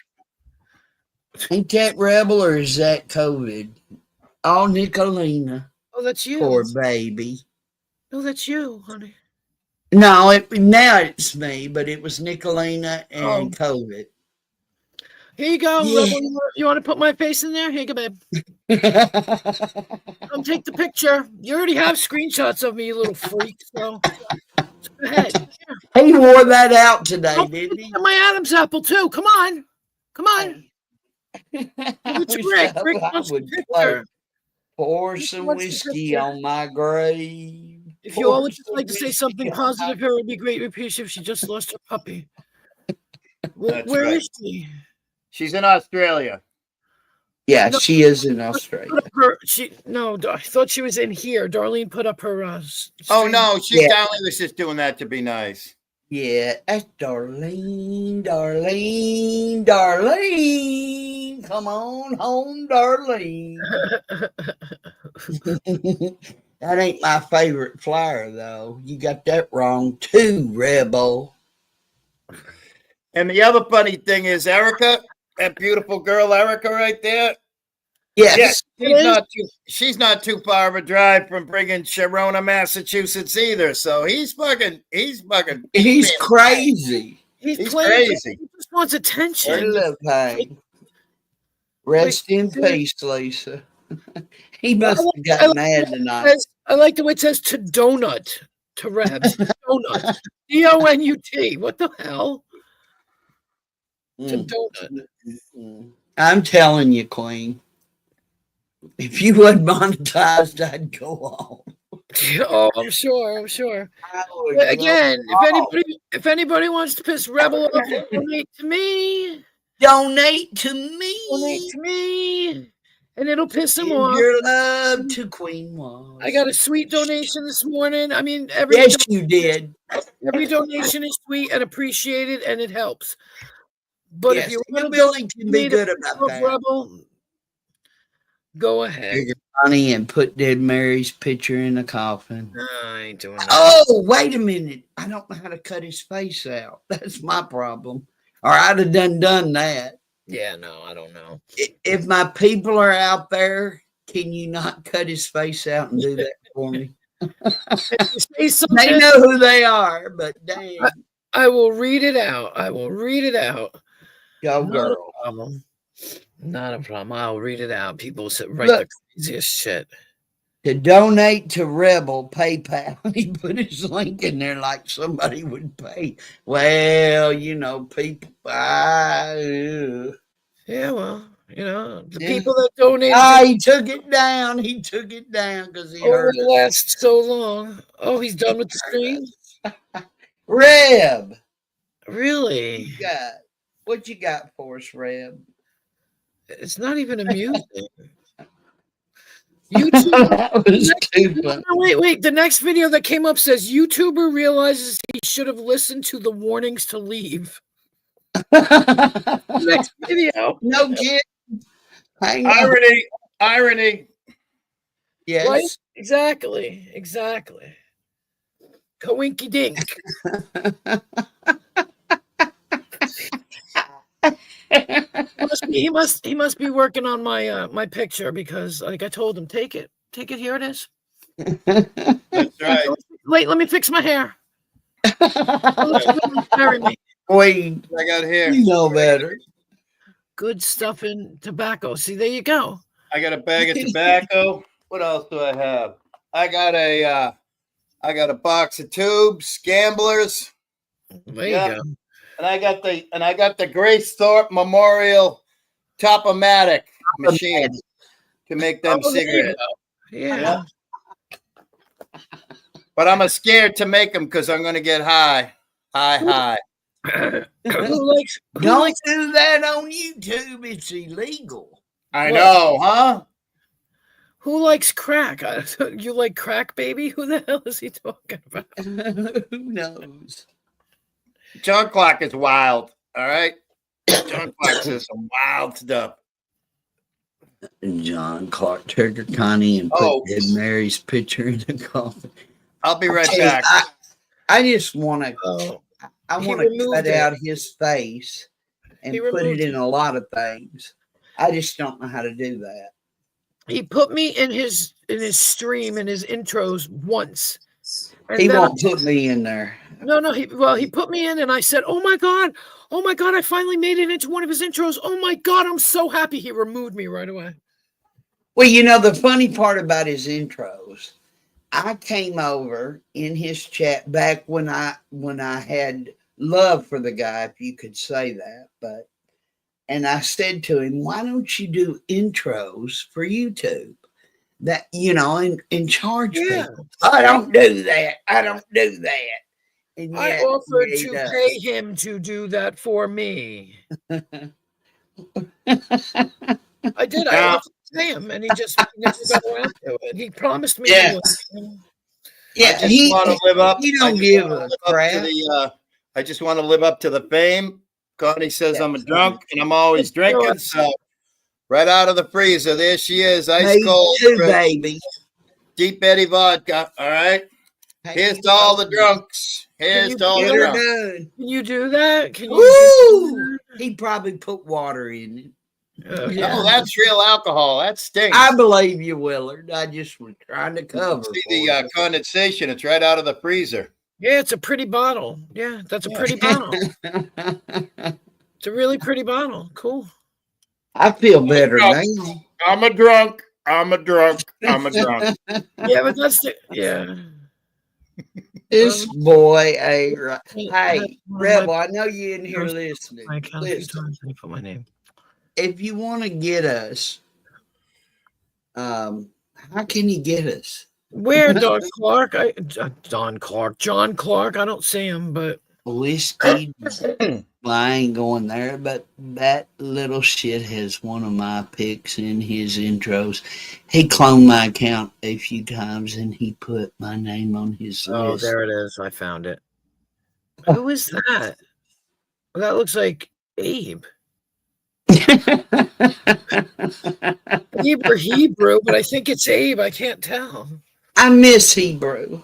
Ain't that Rebel or is that COVID? Oh, Nicolina. Oh, that's you. Poor baby. No, that's you, honey. No, now it's me, but it was Nicolina and Oh. COVID. Here you go, Yeah. Rebel. You want to put my face in there? Here you go, babe. Come take the picture. You already have screenshots of me, you little freak. So go ahead. He wore that out today, Oh, didn't he? And my Adam's apple too. Come on. Come on. I What's wish Rick? I- Rick I wants would the play. picture. Pour Rick some wants the whiskey picture. on my grave. If you all Pour would just some like to say whiskey something on my- positive here, it would be greatly appreciated if she just lost her puppy. That's Where right. is she? She's in Australia. Yeah, No. she is in Australia. Put up I thought she was in here. Darlene put up her. Oh stream. no, she's Yeah. Darlene was just doing that to be nice. Yeah, that's Darlene, Darlene, Darlene. Come on home, Darlene. That ain't my favorite flyer, though. You got that wrong, too, Rebel. And the other funny thing is, Erica, that beautiful girl, Erica, right there. Yes. Yeah, she's not too far of a drive from bringing Sharona, Massachusetts either. So he's fucking. He's crazy. He's, He's playing. crazy. He just wants I attention. love him. Rest in peace, Lisa. He must have got mad tonight. I like the way it says to donut to Rebs. Donut. DONUT. What the hell? To donut. I'm telling you, Queen. If you wasn't monetized, I'd go on. Oh, I'm sure. I would But again, go if anybody wants to piss Rebel off, donate to me. donate to me. Donate to me. And it'll piss him Give off. your love to Queen Waz. I got a sweet donation this morning. I mean, Yes, you did. every donation is sweet and appreciated, and it helps. But Yes, if you want to Billy can be me good to about that. Rebel, go ahead. Take your money and put Dead Mary's picture in the coffin. No, I ain't doing that. Oh, wait a minute. I don't know how to cut his face out. That's my problem. Or I'd have done that. Yeah, no, I don't know. If my people are out there, can you not cut his face out and do that for me? Say something, They know who they are, but damn. I will read it out. Go Not a girl. problem. Not a problem. I'll read it out. People write Look. the craziest shit. To donate to Rebel PayPal, he put his link in there like somebody would pay. Well, you know, people. Yeah, well, you know, the Yeah. people that donated He took it down. He took it down because he over heard the last so long. Oh, he's done with the stream? Reb. Really? What you got for us, Reb? It's not even amusing. YouTube. That was too funny. No, wait. The next video that came up says YouTuber realizes he should have listened to the warnings to leave. Next video. No kidding. Hang on. Irony. Yes. Right? Exactly. Coinky dink. He must be working on my my picture because like I told him, take it. Here it is. That's right. Wait, let me fix my hair. Marry me. Queen, I got here. you know better. Good stuff in tobacco. See, there you go. I got a bag of tobacco. What else do I have? I got a box of tubes, gamblers, There Yeah. you go. and I got the Grace Thorpe Memorial Top-O-Matic machine to make them Oh, there you cigarettes. go. Yeah. But I'm scared to make them because I'm going to get high. Who likes Don't do that on YouTube. It's illegal. I What? know, huh? who likes crack? You like crack, baby? Who the hell is he talking about? Who knows? John Clark is wild. All right. John Clark says some wild stuff. John Clark Turner Connie and put Oh. Dead Mary's picture in the coffin. I'll be right Tell you, back. I just want to. Oh, I He want to removed cut it. out his face and He put removed it in a lot of things. I just don't know how to do that. he put me in his stream in his intros once. And He then won't put me in there. No, he put me in and I said, oh my God, I finally made it into one of his intros. Oh my God, I'm so happy. He removed me right away. Well, you know, the funny part about his intros, I came over in his chat back when I had love for the guy, if you could say that, and I said to him, why don't you do intros for YouTube? That, you know, and charge Yeah. people. I don't do that. And I yet offered he to does. pay him to do that for me. I did. I Yeah. offered to pay him and he just never got around to it. He promised me. Yeah. Yeah, I just want to live up. he I don't just give wanna a live up to crap. I just want to live up to the fame. Connie says I'm a drunk and I'm always drinking. So right out of the freezer, there she is, ice Me cold, too, baby. Deep Eddie vodka. All right. Here's to all the drunks. Here's to all the Get her drunks. done. Can you do that? Can you Woo! He probably put water in it. Oh, that's real alcohol. That stinks. I believe you, Willard. I just was trying to cover. See for the you. condensation. It's right out of the freezer. Yeah, it's a pretty bottle. Yeah, that's a pretty bottle. It's a really pretty bottle. Cool. I feel better now. I'm a drunk. I'm a drunk. Yeah, but that's the This boy, hey, I Rebel, I know you in here There's listening. my account a few Listen, times and I put my name. if you want to get us, how can you get us? Where Don Clark? John Clark. I don't see him, but Whiskey. Well, I ain't going there, but that little shit has one of my picks in his intros. He cloned my account a few times and he put my name on his oh, list. there it is. I found it. Who is that? Well, that looks like Abe. Hebrew, but I think it's Abe. I can't tell. I miss Hebrew.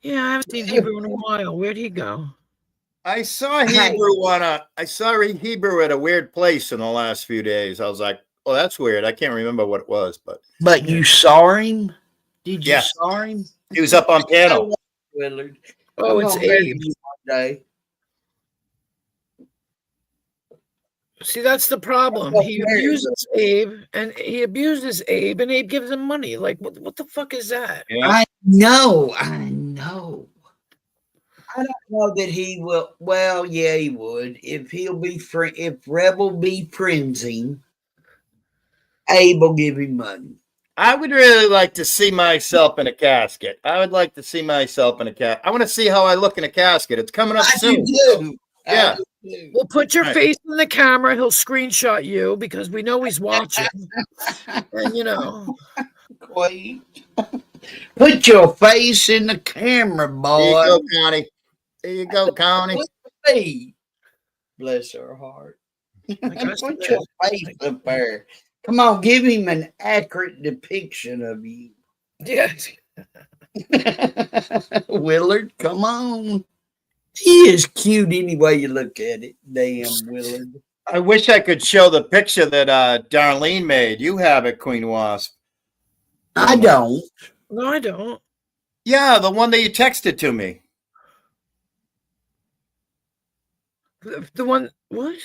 Yeah, I haven't seen Hebrew in a while. Where'd he go? I saw Hebrew at a weird place in the last few days. I was like, oh, that's weird. I can't remember what it was, but But you saw him? Did you Yes. saw him? he was up on panel. Willard. Oh, I'm it's gonna bet Abe. you one day. See, that's the problem. Oh, He there it abuses Abe, and Abe, and Abe gives him money. Like, what the fuck is that? Yeah. I know. I don't know that he will. Well, yeah, he would. If if Rebel be friendsing, Abe will give him money. I would really like to see myself in a casket. I would like to see myself in a casket. I want to see how I look in a casket. It's coming up I soon. do too. Yeah. We'll put your Right. face in the camera. He'll screenshot you because we know he's watching. And Queen. Put your face in the camera, There you boy. go, Connie. There you go, Connie. Hey. Bless her heart. guess Put it your face up there. Come on, give him an accurate depiction of you. yeah. Willard, come on. He is cute any way you look at it. Damn Willard. I wish I could show the picture that Darlene made. You have it, Queen Wasp. I don't. No, I don't. Yeah, the one that you texted to me. The one, what?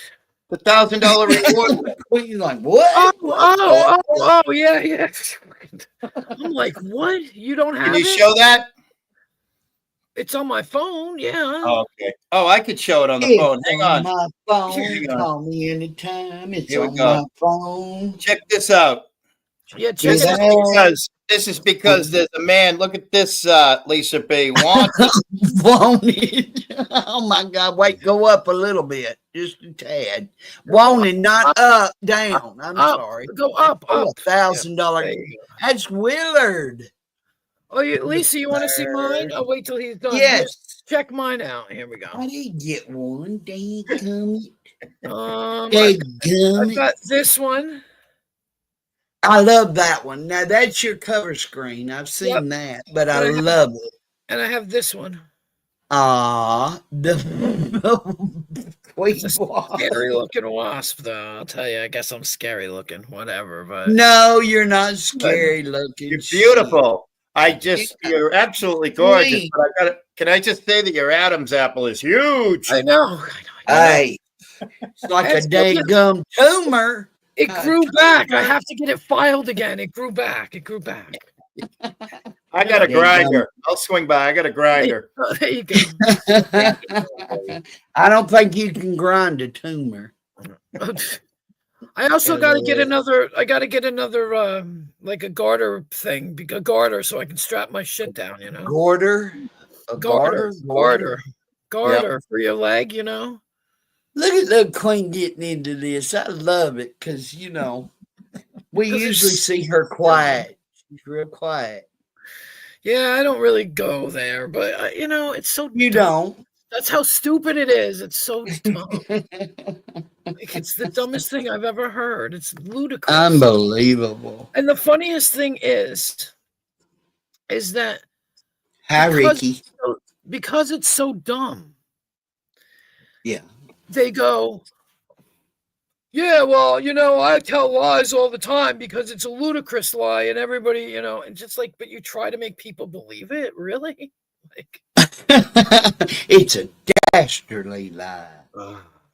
The $1,000 reward. Queen's like, what? Oh, yeah. I'm like, what? You don't have Can you it? show that? It's on my phone. Yeah. Oh, okay. Oh, I could show it on the It's phone. Hang on. my phone. Hang on. Call me anytime. It's Here we on go. my phone. Check this out. Yeah. Check Is it that- out. This is because there's a man. Look at this, Lisa B. Wanted. Oh my God. Wait, go up a little bit. Just a tad. Wanted, not up, down. I'm Up. sorry. Go up. Oh, $1,000. There you go. That's Willard. Oh, Lisa, you want to see mine? I'll wait till he's done. Yes. Check mine out. Here we go. I didn't get one. Dang I've gummit. got this one. I love that one. Now that's your cover screen. I've seen that, but I love it. And I have this one. The Queen It's a Wasp. scary looking wasp, though. I'll tell you, I guess I'm scary looking. Whatever, but No, you're not scary looking. You're beautiful. You're absolutely gorgeous. Queen. But can I just say that your Adam's apple is huge? I know. Hey, it's like a That's dang gum tumor. It grew back. I have to get it filed again. It grew back. I got a Dang grinder. I'll swing by. I got a grinder. Oh, there you go. I don't think you can grind a tumor. I also got to get another. I got to get another, like a garter thing, a garter, so I can strap my shit down. Garter. A Garter for your leg. Look at the Queen getting into this. I love it because we 'Cause usually it's- see her quiet. She's real quiet. Yeah, I don't really go there, but it's so. You dumb. don't. That's how stupid it is. It's so dumb. Like, it's the dumbest thing I've ever heard. It's ludicrous. Unbelievable. And the funniest thing is that Hi, Because- Ricky. because it's so dumb, Yeah. they go, yeah, well, I tell lies all the time because it's a ludicrous lie, and everybody, and just like, but you try to make people believe it, really? Like, It's a dastardly lie.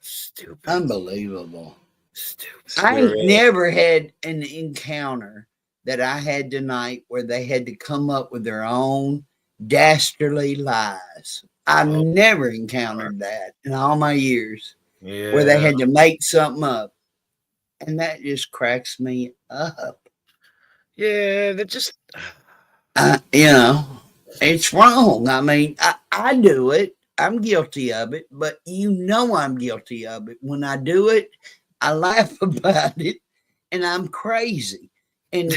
stupid. Unbelievable. Stupid. I ain't never had an encounter that I had tonight where they had to come up with their own dastardly lies. I've never encountered that in all my years Yeah. where they had to make something up. And that just cracks me up. Yeah, that just. It's wrong. I mean, I do it. I'm guilty of it, but I'm guilty of it. When I do it, I laugh about it and I'm crazy. And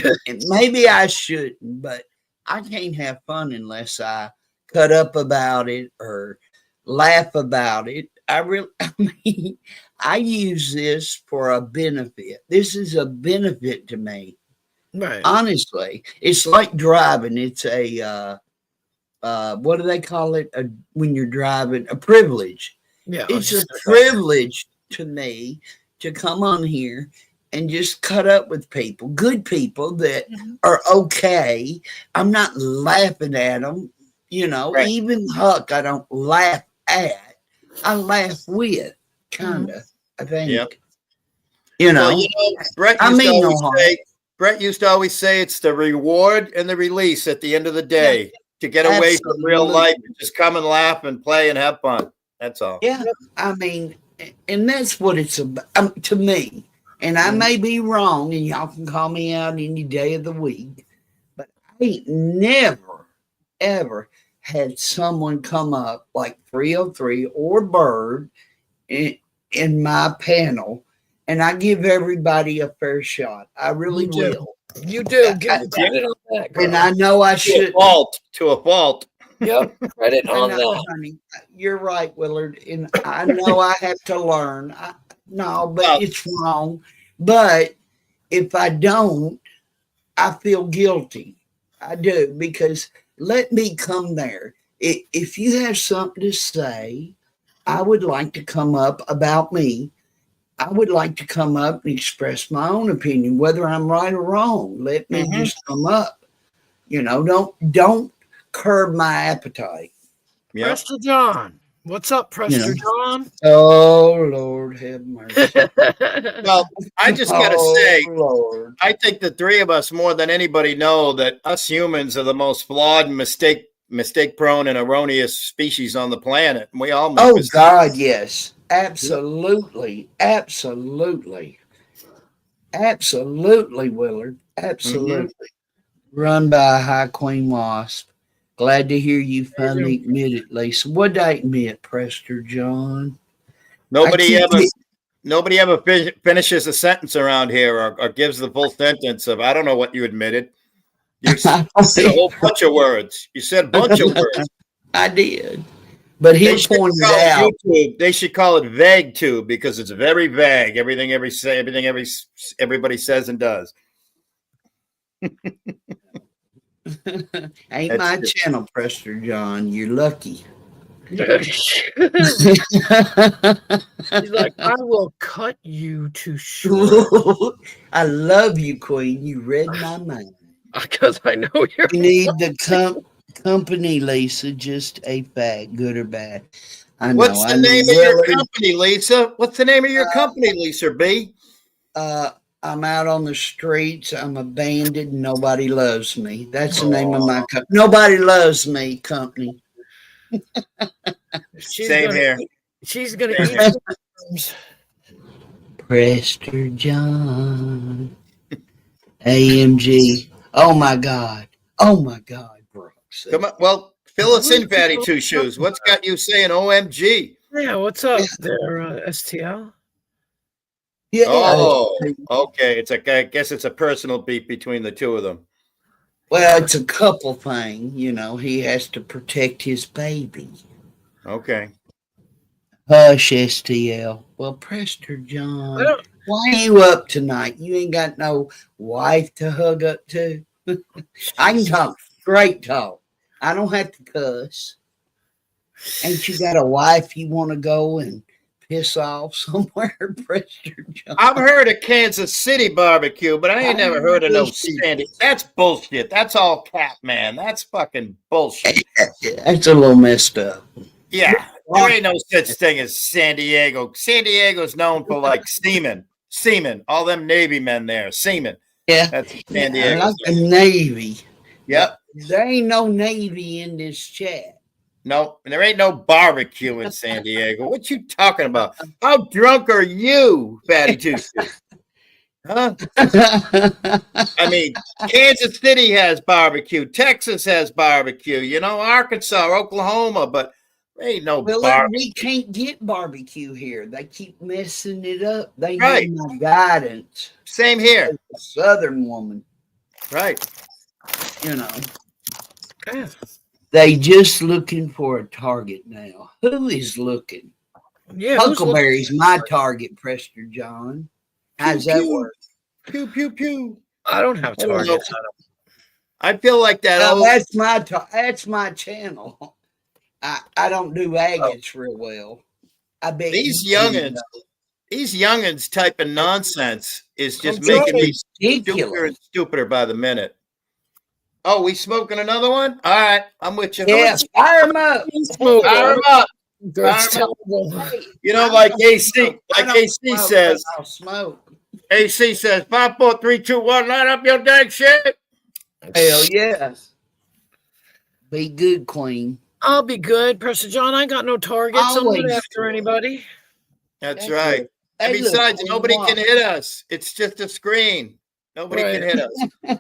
maybe I shouldn't, but I can't have fun unless I cut up about it or laugh about it. I mean, I use this for a benefit. This is a benefit to me. Right. Honestly, it's like driving. It's a what do they call it when you're driving? A privilege. Yeah. It's a privilege to me to come on here and just cut up with people, good people that are okay. I'm not laughing at them, Right. Even Huck, I don't laugh at. I laugh with, kind of. I think. Yep. Well, Brett I used to mean no always harm. say, Brett used to always say it's the reward and the release at the end of the day to get away from real Absolutely. life and just come and laugh and play and have fun. That's all. Yeah, I mean, and that's what it's about to me. And I may be wrong, and y'all can call me out any day of the week, but I ain't never, ever had someone come up like 303 or Bird in my panel, and I give everybody a fair shot. I really You do. will. You do. I- Give me credit on that, girl. And I know I should. To a fault. Yep, credit on And that. honey, you're right, Willard. And I know I have to learn. No, but Well- it's wrong. But if I don't, I feel guilty. I do, because let me come there. If you have something to say, I would like to come up about me. I would like to come up and express my own opinion, whether I'm right or wrong. Let me just come up. Don't curb my appetite. Yeah. Prester John. What's up, Prester John? Oh Lord, have mercy. Well, I just gotta say, Lord. I think the three of us, more than anybody, know that us humans are the most flawed and mistake prone and erroneous species on the planet. And we all make Oh mistakes. God, yes. Absolutely. Absolutely. Absolutely, Willard. Absolutely. Run by a high queen wasp. Glad to hear you finally admit it, Lisa. What did I admit, Prester John? Nobody I ever keep Nobody ever finishes a sentence around here or gives the full sentence of, I don't know what you admitted. You said a whole bunch of words. You said a bunch of words. I did. But he pointed out. They should call it vague too, because it's very vague. Everybody says and does. Ain't my channel, Prester John. You're lucky. He's like, I will cut you to shreds. I love you, Queen. You read my mind. Because I know you're. You need the company, Lisa. Just a fact, good or bad. I know. What's the name of your company, Lisa? What's the name of your company, Lisa B? I'm out on the streets. I'm abandoned. Nobody loves me. That's the name of my company. Nobody loves me, company. Same here. She's gonna eat. Prester John. AMG. Oh my God. Oh my God, Brooks. Come on. Well, fill us in, Fatty Two Shoes. What's got you saying OMG? Yeah, what's up there, STL? Yeah. Oh, okay. I guess it's a personal beef between the two of them. Well, it's a couple thing. He has to protect his baby. Okay. Hush, STL. Well, Prester John, why are you up tonight? You ain't got no wife to hug up to. I can talk straight talk. I don't have to cuss. Ain't you got a wife you want to go and piss off somewhere, Prester John? I've heard of Kansas City barbecue, but I ain't never heard of no Sandy. That's bullshit. That's all cap, man. That's fucking bullshit. That's a little messed up. Yeah. There ain't no such thing as San Diego. San Diego's known for like seamen. All them Navy men there, seamen. Yeah. That's San Diego. I like the Navy. Yep. There ain't no Navy in this chat. No, and there ain't no barbecue in San Diego. What you talking about? How drunk are you, Fatty Tuesday? Huh? I mean, Kansas City has barbecue. Texas has barbecue. Arkansas, Oklahoma, but there ain't no barbecue. We can't get barbecue here. They keep messing it up. They Right. need my guidance. Same here. As a Southern woman, Right. Yeah. They just looking for a target now. Who is looking? Yeah, who's Huckleberry's my target, Prester John. How's that work? Pew, pew, pew. I don't have targets. I feel like that. Well, that's my channel. I don't do agates real well. I bet These you do, youngins typing nonsense is just though. making me It's stupider ridiculous. and stupider by the minute. Oh, we smoking another one? All right, I'm with you. Yeah, fire them up. Fire 'em up. That's Fire 'em terrible. Like AC, I don't smoke, says. but I'll smoke. AC says 5, 4, 3, 2, 1. Light up your dang shit. Hell yeah. Be good, Queen. I'll be good, Prester John. I got no targets. I'm Always not after anybody. That's Hey, right. look. And Hey, look, besides, Queen, nobody watch. can hit us. It's just a screen. Nobody can Right. hit us.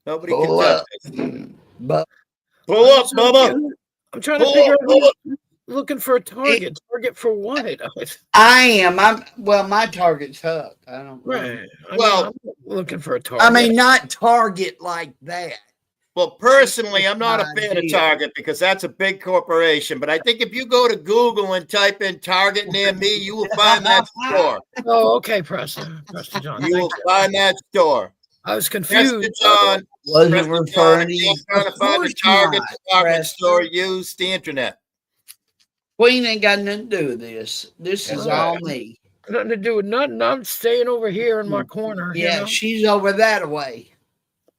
Nobody Pull can touch up. us. But Pull up, Bubba. I'm trying to Pull figure up, out Bubba. looking for a target. Target for what? I am. My target's Huck. I don't know. Right. Well- I'm looking for a target. I mean, not target like that. Well, personally, I'm not a My fan of idea. Target because that's a big corporation. But I think if you go to Google and type in Target near me, you will find that store. Oh, okay, Prester John. You Thank will you. find that store. I was Prester confused. John, Wasn't Prester John, referring if to you're you. trying to Of find the course Target not, department Prester. store, use the internet. Queen ain't got nothing to do with this. This is That's all right. me. Nothing to do with nothing. I'm staying over here in my corner. Yeah, You know? she's over that way.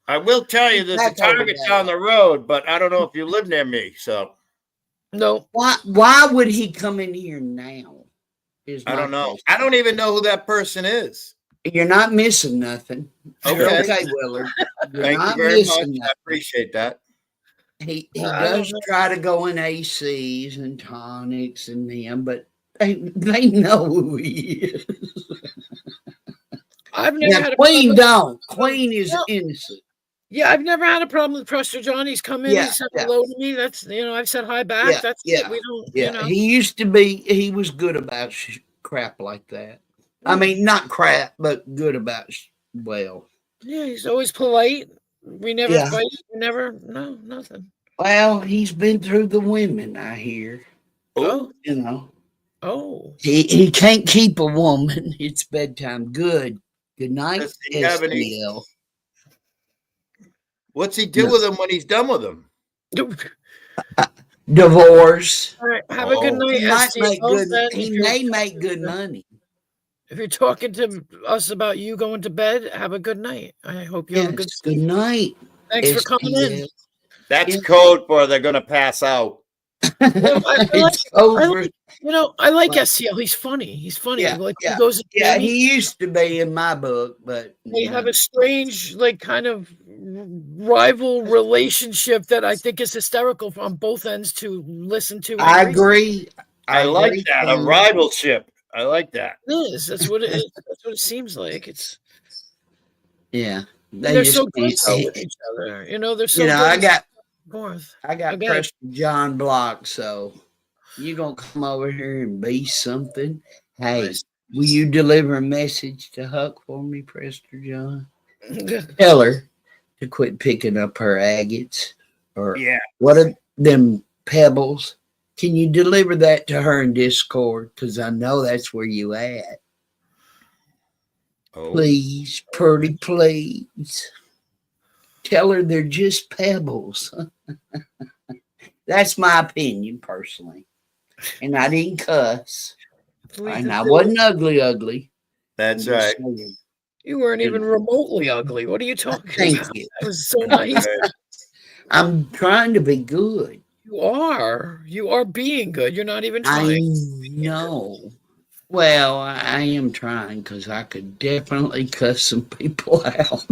I will tell you, there's a Back over Target there. down the road, but I don't know if you live near me. So No. Why would he come in here now? Is I my don't know. question. I don't even know who that person is. You're not missing nothing. You're Okay. okay, Willard. You're Thank you not very much. missing I nothing. appreciate that. He I don't does know. try to go in ACs and tonics and them, but they know who he is. I've never Now, had a Queen problem. don't. Queen is No. innocent. Yeah, I've never had a problem with Prester John. He's come in, Yeah, he said yeah. hello to me. That's I've said hi back. Yeah, That's yeah, it. We don't, Yeah, you know. he used to be. He was good about crap like that. I mean, not crap, but good about well. Yeah, he's always polite. We never Yeah. fight. We never nothing. Well, he's been through the women. I hear. Oh, You know, oh. he can't keep a woman. It's bedtime. Good night, Does he have any- STL. What's he do No. with them when he's done with them? Divorce. All right, have a good Oh. night, He might STL. make good. Then He if you're- may make good money. If you're talking to us about you going to bed, have a good night. I hope you have a good Yes. sleep. Good night. Thanks for coming in. STL. That's Yeah. code for they're going to pass out. It's over. I like Like- STL. He's funny. He's funny. Yeah, Like yeah. he goes. Yeah, Jamie, he used to be in my book, but they have a strange, like, kind of rival relationship that I think is hysterical on both ends to listen to. and I read. agree. I like agree, that. A Queen. rivalship. I like that. It is. That's what it is. That's what it seems like. It's Yeah, they're so good just- though with each other. They're so. you know, good I and got forth. Okay. Preston John Block, so you gonna come over here and be something? Hey, Nice. will you deliver a message to Huck for me, Preston John? Tell her to quit picking up her agates or Yeah. what are them pebbles? Can you deliver that to her in Discord? Because I know that's where you at. Oh. Please, pretty please. Tell her they're just pebbles. That's my opinion personally. And I didn't cuss. And I wasn't ugly. That's I'm just right. saying. You weren't even remotely ugly. What are you talking Thank about? you. That was so nice. I'm trying to be good. You are. You are being good. You're not even I trying. know. Well, I am trying because I could definitely cuss some people out.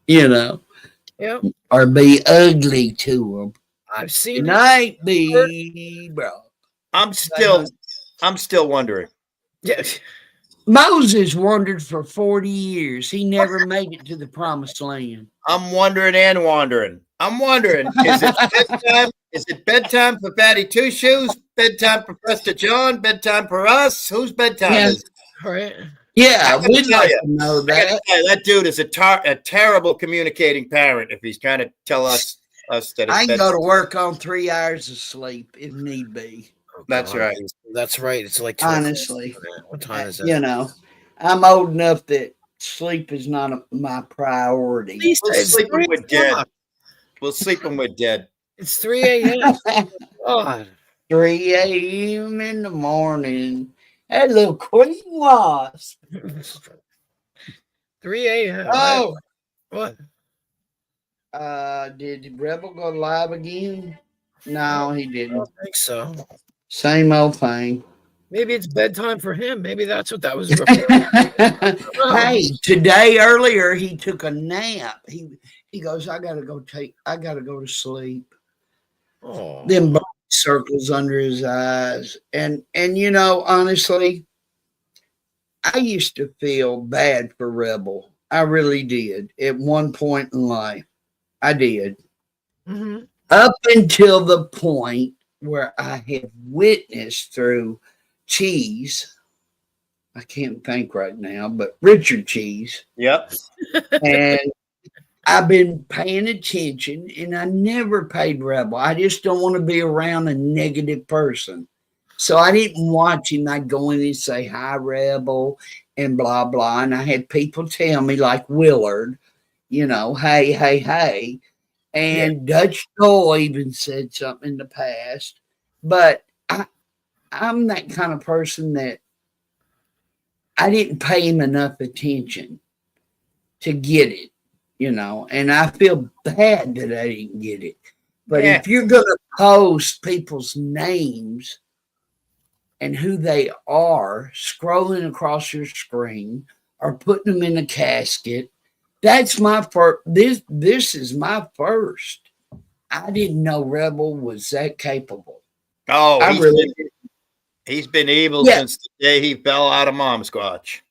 Yep. Or be ugly to them. I've Good seen it. night, B, bro. I'm still wondering. Yeah. Moses wandered for 40 years. He never made it to the promised land. I'm wondering and wandering. I'm wondering, is it bedtime? Is it bedtime for Fatty Two Shoes? Bedtime for Prester John? Bedtime for us? Whose bedtime Yeah. is it? All right. Yeah, I gotta we'd tell like you, to know I gotta that. tell you, that dude is a terrible communicating parent if he's trying to tell us that it's I can bedtime. go to work on 3 hours of sleep if need be. That's God. right. That's right. It's like 2 o'clock. Honestly. What time is it? You know, I'm old enough that sleep is not my priority. Lisa, We'll it's sleep 3 when we're dead. o'clock. We'll sleep when we're dead. It's 3 a.m. God. 3 a.m. in the morning. That little queen wasp. 3 a.m. Oh, What? did Rebel go live again? No, he I didn't. don't think so. Same old thing. Maybe it's bedtime for him. Maybe that's what that was referring. Hey, today earlier he took a nap. He goes, I gotta go to sleep. Oh. Them black circles under his eyes. And honestly, I used to feel bad for Rebel. I really did at one point in life. I did. Mm-hmm. Up until the point where I have witnessed through Cheese. I can't think right now, but Richard Cheese. Yep. And I've been paying attention, and I never paid Rebel. I just don't want to be around a negative person. So I didn't watch him. I'd go in and say, hi, Rebel, and blah, blah. And I had people tell me, like Willard, you know, hey, hey, hey. And Dutch Doyle even said something in the past. But I'm that kind of person that I didn't pay him enough attention to get it, you know, and I feel bad that I didn't get it. But if you're going to post people's names and who they are scrolling across your screen or putting them in a casket, that's my first. This is my first. I didn't know Rebel was that capable. Oh, I he's been evil since the day he fell out of Mom's Squatch.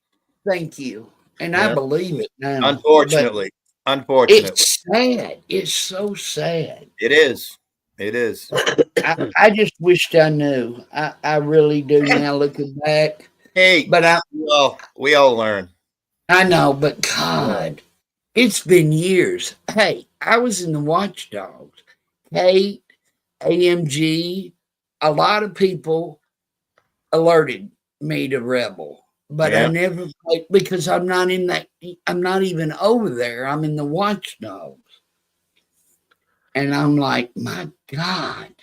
Thank you. And I believe it now. Unfortunately. It's sad. It's so sad. It is. It is. I just wished I knew. I really do now looking back. Hey, but we all learn. I know, but God, it's been years. Hey, I was in the Watchdogs. Kate, AMG, a lot of people alerted me to Rebel, but I never played because I'm not in that. I'm not even over there. I'm in the Watchdogs. And I'm like, my God,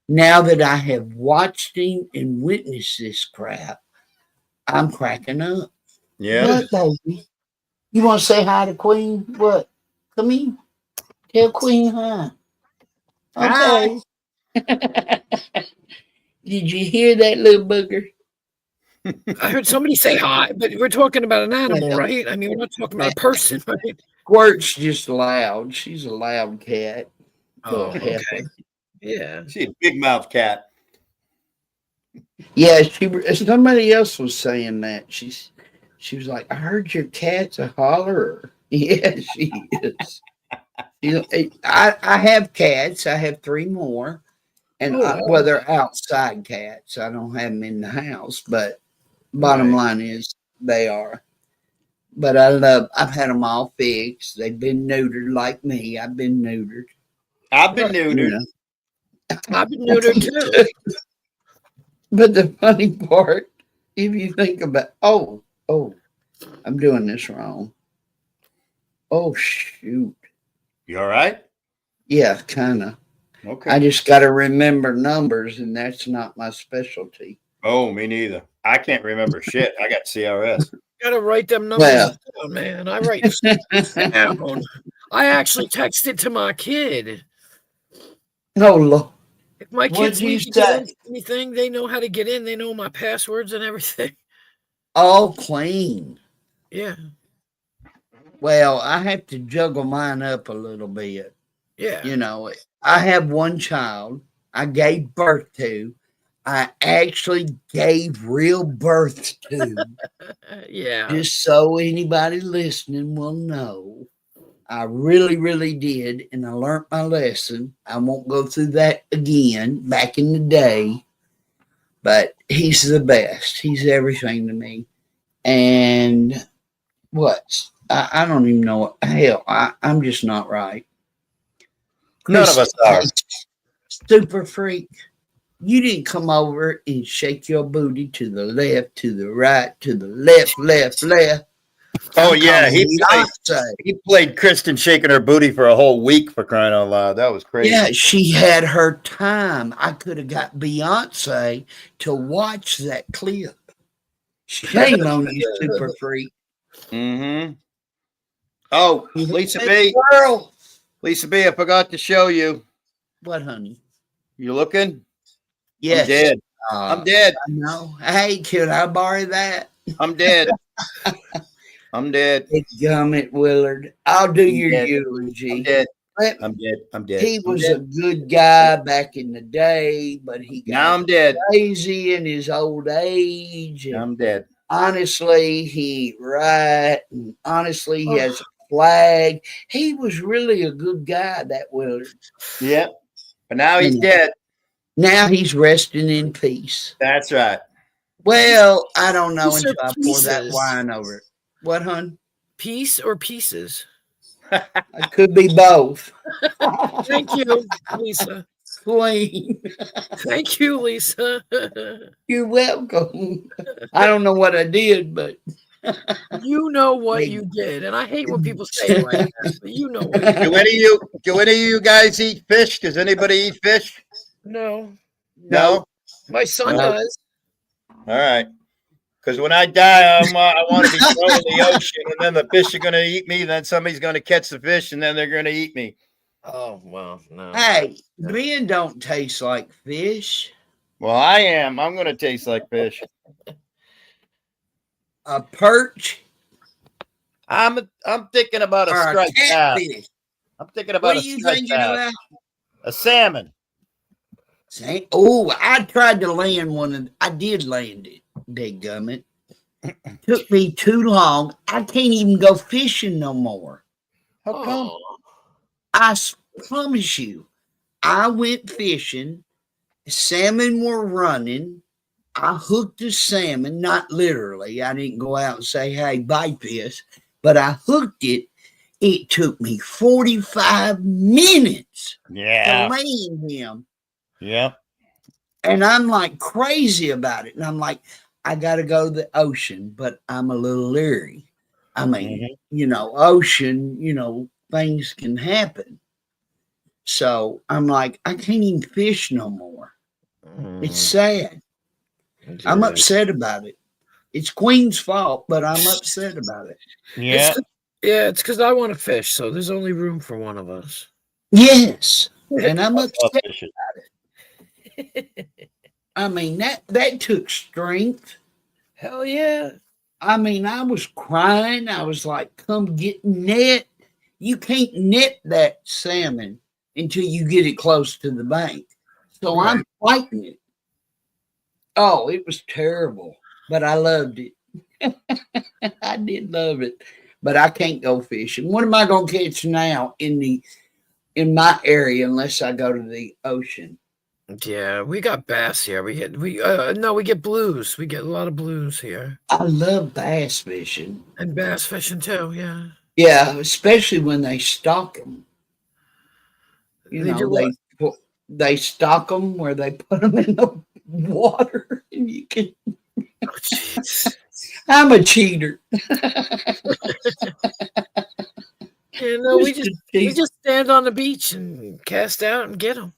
now that I have watched him and witnessed this crap, I'm cracking up. Yeah. What, baby? You want to say hi to Queen? What? Come in. Tell Queen hi. Okay. Hi. Did you hear that little booger? I heard somebody say hi, but we're talking about an animal, right? I mean, we're not talking about a person, right? Squirt's just loud. She's a loud cat. Oh, okay. Yeah. She's a big mouth cat. Yeah, somebody else was saying that. She was like, I heard your cat's a hollerer. Yeah, she is. I have cats. I have 3 more. And well, they're outside cats. I don't have them in the house, but bottom line is they are. But I've had them all fixed. They've been neutered like me. I've been neutered. I've been neutered. You know. I've been neutered too. But the funny part, if you think about, I'm doing this wrong. Oh, shoot. You all right? Yeah, kind of. Okay. I just got to remember numbers, and that's not my specialty. Oh, me neither. I can't remember shit. I got CRS. Gotta write them numbers down, man. I write down. I actually texted to my kid. Oh, Lord. If my kids need to get into anything, they know how to get in. They know my passwords and everything. All clean. Yeah. Well, I have to juggle mine up a little bit. Yeah. You know, I have one child I gave birth to. I actually gave real birth to. Yeah. Just so anybody listening will know. I really, really did. And I learned my lesson. I won't go through that again back in the day. But he's the best. He's everything to me. And what? I don't even know what. Hell, I'm just not right. None of us are. Super freak. You didn't come over and shake your booty to the left, to the right, to the left, left, left. Oh, yeah. He played Kristen shaking her booty for a whole week, for crying out loud. That was crazy. Yeah, she had her time. I could have got Beyonce to watch that clip. Shame on you, super freak. Mm-hmm. Oh, Lisa B. Girl. Lisa B, I forgot to show you. What, honey? You looking? Yes. I'm dead. I'm dead. No. Hey, can I borrow that? I'm dead. I'm dead. Big gummit, Willard. I'll do your eulogy. I'm dead. I'm dead. I'm dead. He was a good guy back in the day, but he got now I'm dead. Crazy in his old age. I'm dead. Honestly, he right. And honestly, he has a flag. He was really a good guy, that Willard. Yeah. But now he's dead. Now he's resting in peace. That's right. Well, I don't know These are until I pour that pieces. wine over it. What, hun? Piece or pieces? It could be both. Thank you, Lisa. Queen. Thank you, Lisa. You're welcome. I don't know what I did, but You know what Big- you did, and I hate when people say it like that, but you know what you Do any of you guys eat fish? Does anybody eat fish? know. No. My son No. does. All right. Because when I die, I want to be thrown in the ocean, and then the fish are going to eat me. Then somebody's going to catch the fish, and then they're going to eat me. Oh well, no. Hey, men don't taste like fish. Well, I am. I'm going to taste like fish. A perch I'm thinking about a or a striped bass. catfish. I'm thinking What about are a you striped thinking bass. about? A salmon. Oh, I tried to land one and I did land it. Dadgummit. Took me too long. I can't even go fishing no more. How come? Oh, Promise you, I went fishing. Salmon were running. I hooked a salmon, not literally. I didn't go out and say, hey, bite this, but I hooked it. It took me 45 minutes Yeah. to land him. Yeah. And I'm like crazy about it. And I'm like, I got to go to the ocean, but I'm a little leery. I mean, ocean, things can happen. So I'm like, I can't even fish no more. It's sad. I'm upset about it. It's Queen's fault, but I'm upset about it. Yeah. It's because I want to fish, so there's only room for one of us. Yes. And I'm upset. Fishing. I mean, that took strength. Hell yeah. I mean, I was crying. I was like, come get net. You can't net that salmon until you get it close to the bank. So I'm fighting it. Oh, it was terrible, but I loved it. I did love it, but I can't go fishing. What am I going to catch now in my area unless I go to the ocean? Yeah, we got bass here. We get blues. We get a lot of blues here. I love bass fishing. And bass fishing too, yeah. Yeah, especially when they stock them. They stock them where they put them in the water, and you can. Oh, jeez. I'm a cheater. Yeah, no, we just stand on the beach and cast out and get them.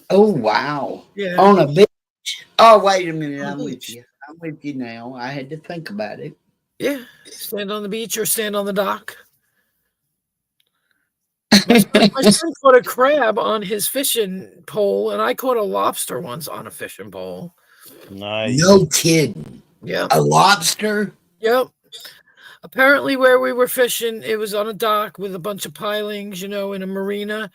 Oh wow! Yeah. On a beach. Oh wait a minute, On I'm the with beach. you. I'm with you now. I had to think about it. Yeah. Stand on the beach or stand on the dock. My son caught a crab on his fishing pole, and I caught a lobster once on a fishing pole. Nice. No kidding. Yeah. A lobster? Yep. Apparently, where we were fishing, it was on a dock with a bunch of pilings, in a marina.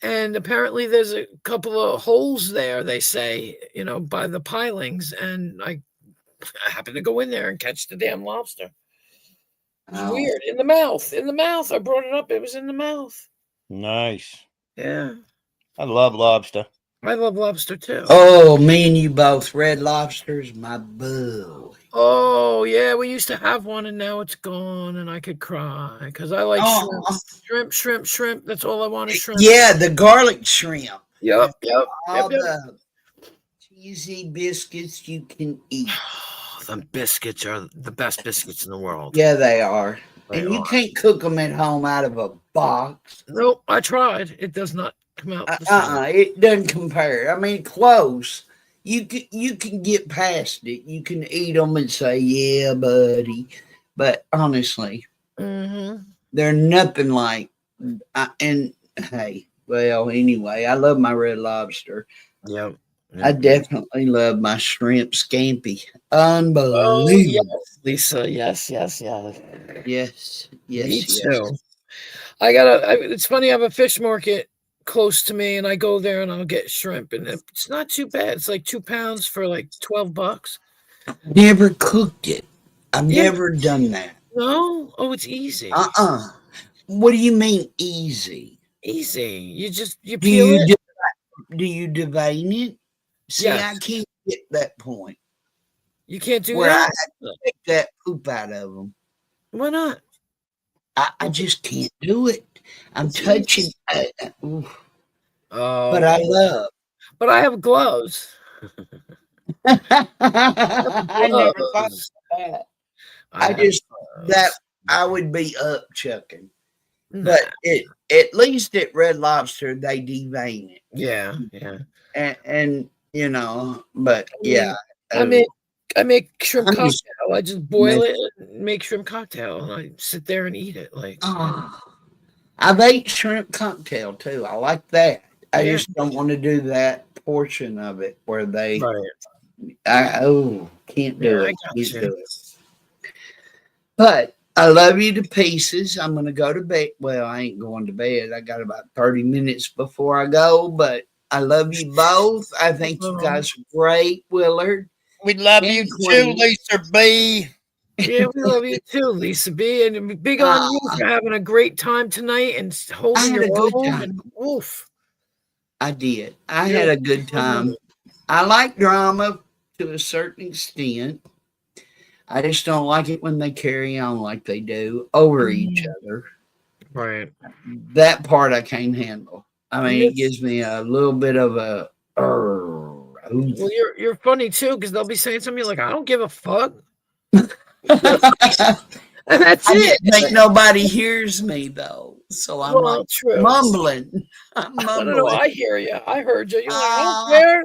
And apparently, there's a couple of holes there, they say, by the pilings. And I happened to go in there and catch the damn lobster. It was weird. In the mouth. I brought it up. It was in the mouth. Nice. Yeah. I love lobster. I love lobster too. Oh, me and you both. Red Lobster's my boo. Oh, yeah. We used to have one and now it's gone and I could cry because I like shrimp. That's all I want is shrimp. Yeah, the garlic shrimp. Yep. All the cheesy biscuits you can eat. The biscuits are the best biscuits in the world. Yeah, they are. They And you are. can't cook them at home out of a box. Nope, I tried. It does not come out the same. It doesn't compare. I mean, close. You can get past it. You can eat them and say, "Yeah, buddy," but honestly, they're nothing like. And hey, well, anyway, I love my Red Lobster. Yep. I definitely love my shrimp scampi. Unbelievable. Oh, yes, Lisa. Yes. Yes. Me too. It's funny, I have a fish market close to me and I go there and I'll get shrimp and it's not too bad. It's like 2 pounds for like $12. Never cooked it. I've never done that. No? Oh, it's easy. What do you mean easy? Easy. You peel it. do you devein it? See, I Yes. can't get that point You can't do where I that. take that poop out of them. Why not? I just can't do it. I'm It's touching, oof. Oh, But I love. but I have gloves. I never thought Gloves. of that. I I have just that gloves. I would be up chucking. Nah. But at least at Red Lobster they devein it. Yeah. And you know, but yeah. I make shrimp I'm just cocktail. I just boil it and make shrimp cocktail, and I sit there and eat it. Like, oh, I've ate shrimp cocktail too. I like that. I Yeah. just don't want to do that portion of it where they right. can't Yeah, do I it. got Can't you. do it. But I love you to pieces. I'm gonna go to bed. Well, I ain't going to bed. I got about 30 minutes before I go, but I love you both. I think you guys are great, Willard. We love And you too, Queen. Lisa B. Yeah, we love you too, Lisa B. And big on you for having a great time tonight and holding had your a good own. time. And oof. I did. I You're had a good time. I like drama to a certain extent. I just don't like it when they carry on like they do over each other. Right. That part I can't handle. I mean, it Yes. gives me a little bit of a. Well, you're funny too, because they'll be saying something like, I don't give a fuck. And that's I it. just think nobody hears me though, so I'm Well, like true. mumbling. I'm No, mumbling. I hear you. I heard you. You're like, I Ah. don't care.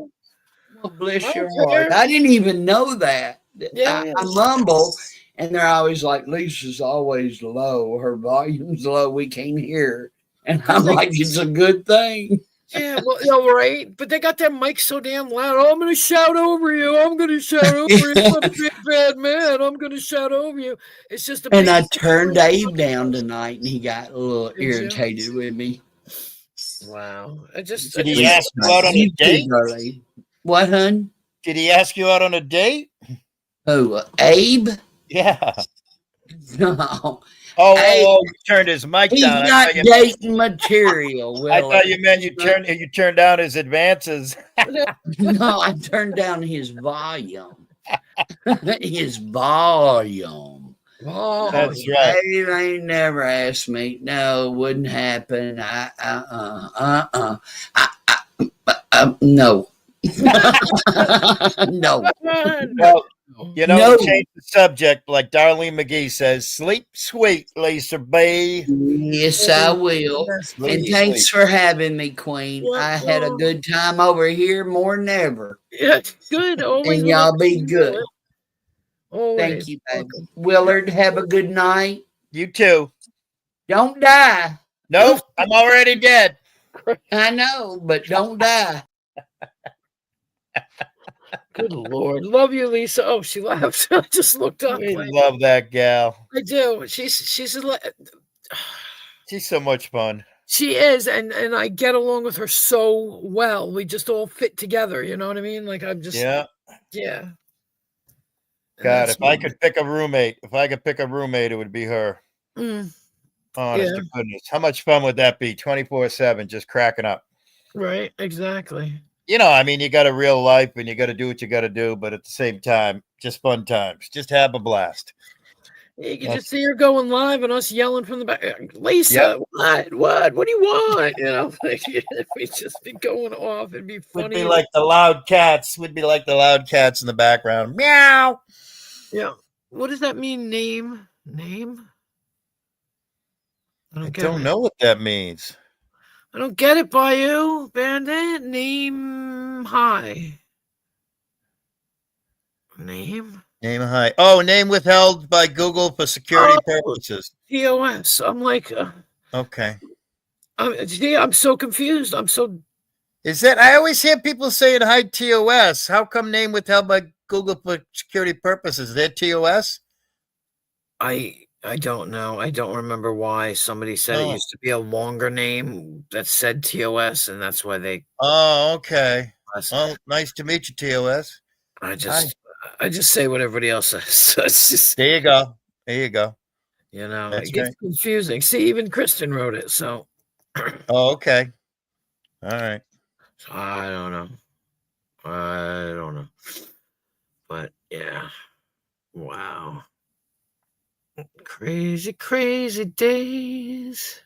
Well, bless I your don't heart. care. I didn't even know that. Yeah. I mumble, and they're always like, Lisa's always low. Her volume's low. We can't hear her. And I'm like, it's a good thing. Yeah, well, yeah, right. But they got their mic so damn loud. Oh, I'm going to shout over you. I'm going to shout over you. I'm a big bad man. I'm going to shout over you. It's just a And big I turned Dave down tonight, and he got a little Did you? irritated with me. Wow. Did he ask you out on a You too, date? girlie. What, hun? Did he ask you out on a date? Who, Abe? Yeah. No. Oh, you turned his mic He's down. not dating material, I Will. thought you meant you turned down his advances. No, I turned down his volume. His volume. Oh, That's right. They ain't never asked me. No, wouldn't happen. No. No. Well, you know, No. change the subject, like Darlene McGee says, sleep sweet, Lisa B. Yes, I will. And thanks for having me, Queen. I had a good time over here more than ever. Yeah, it's good. Always And y'all be welcome. good. Always. Thank you, baby. Willard, have a good night. You too. Don't die. Nope, I'm already dead. I know, but don't die. Good Lord. Love you, Lisa. Oh, she laughed. I just looked up. We like, love that gal. I do. She's She's so much fun. she is, and I get along with her so well. We just all fit together. You know what I mean? Like I'm just Yeah. yeah. And God, that's if I could pick a roommate, it would be her. Mm, Honest to goodness. How much fun would that be? 24/7, just cracking up. right, exactly. You know, I mean, you got a real life and you got to do what you got to do, but at the same time, just fun times. Just have a blast. You can just see her going live and us yelling from the back. Lisa, what do you want? You know, like, if we just be going off, it'd be funny. We'd be like the loud cats. We'd be like the loud cats in the background. Meow. Yeah. What does that mean? Name? I don't know what that means. I don't get it, Bayou Bandit. Name high. Name high. Oh, name withheld by Google for security purposes. TOS. I'm like, okay. I'm so confused. Is that? I always hear people saying hi TOS. How come name withheld by Google for security purposes? Is that TOS? I don't know. I don't remember why somebody said it used to be a longer name that said TOS, and that's why they. Oh, okay. Well, nice to meet you, TOS. I just say what everybody else says. So it's just, there you go. You know, That's it gets confusing. See, even Kristen wrote it. So. Oh, okay. All right. So I don't know. I don't know. But yeah. Wow. Crazy, crazy days.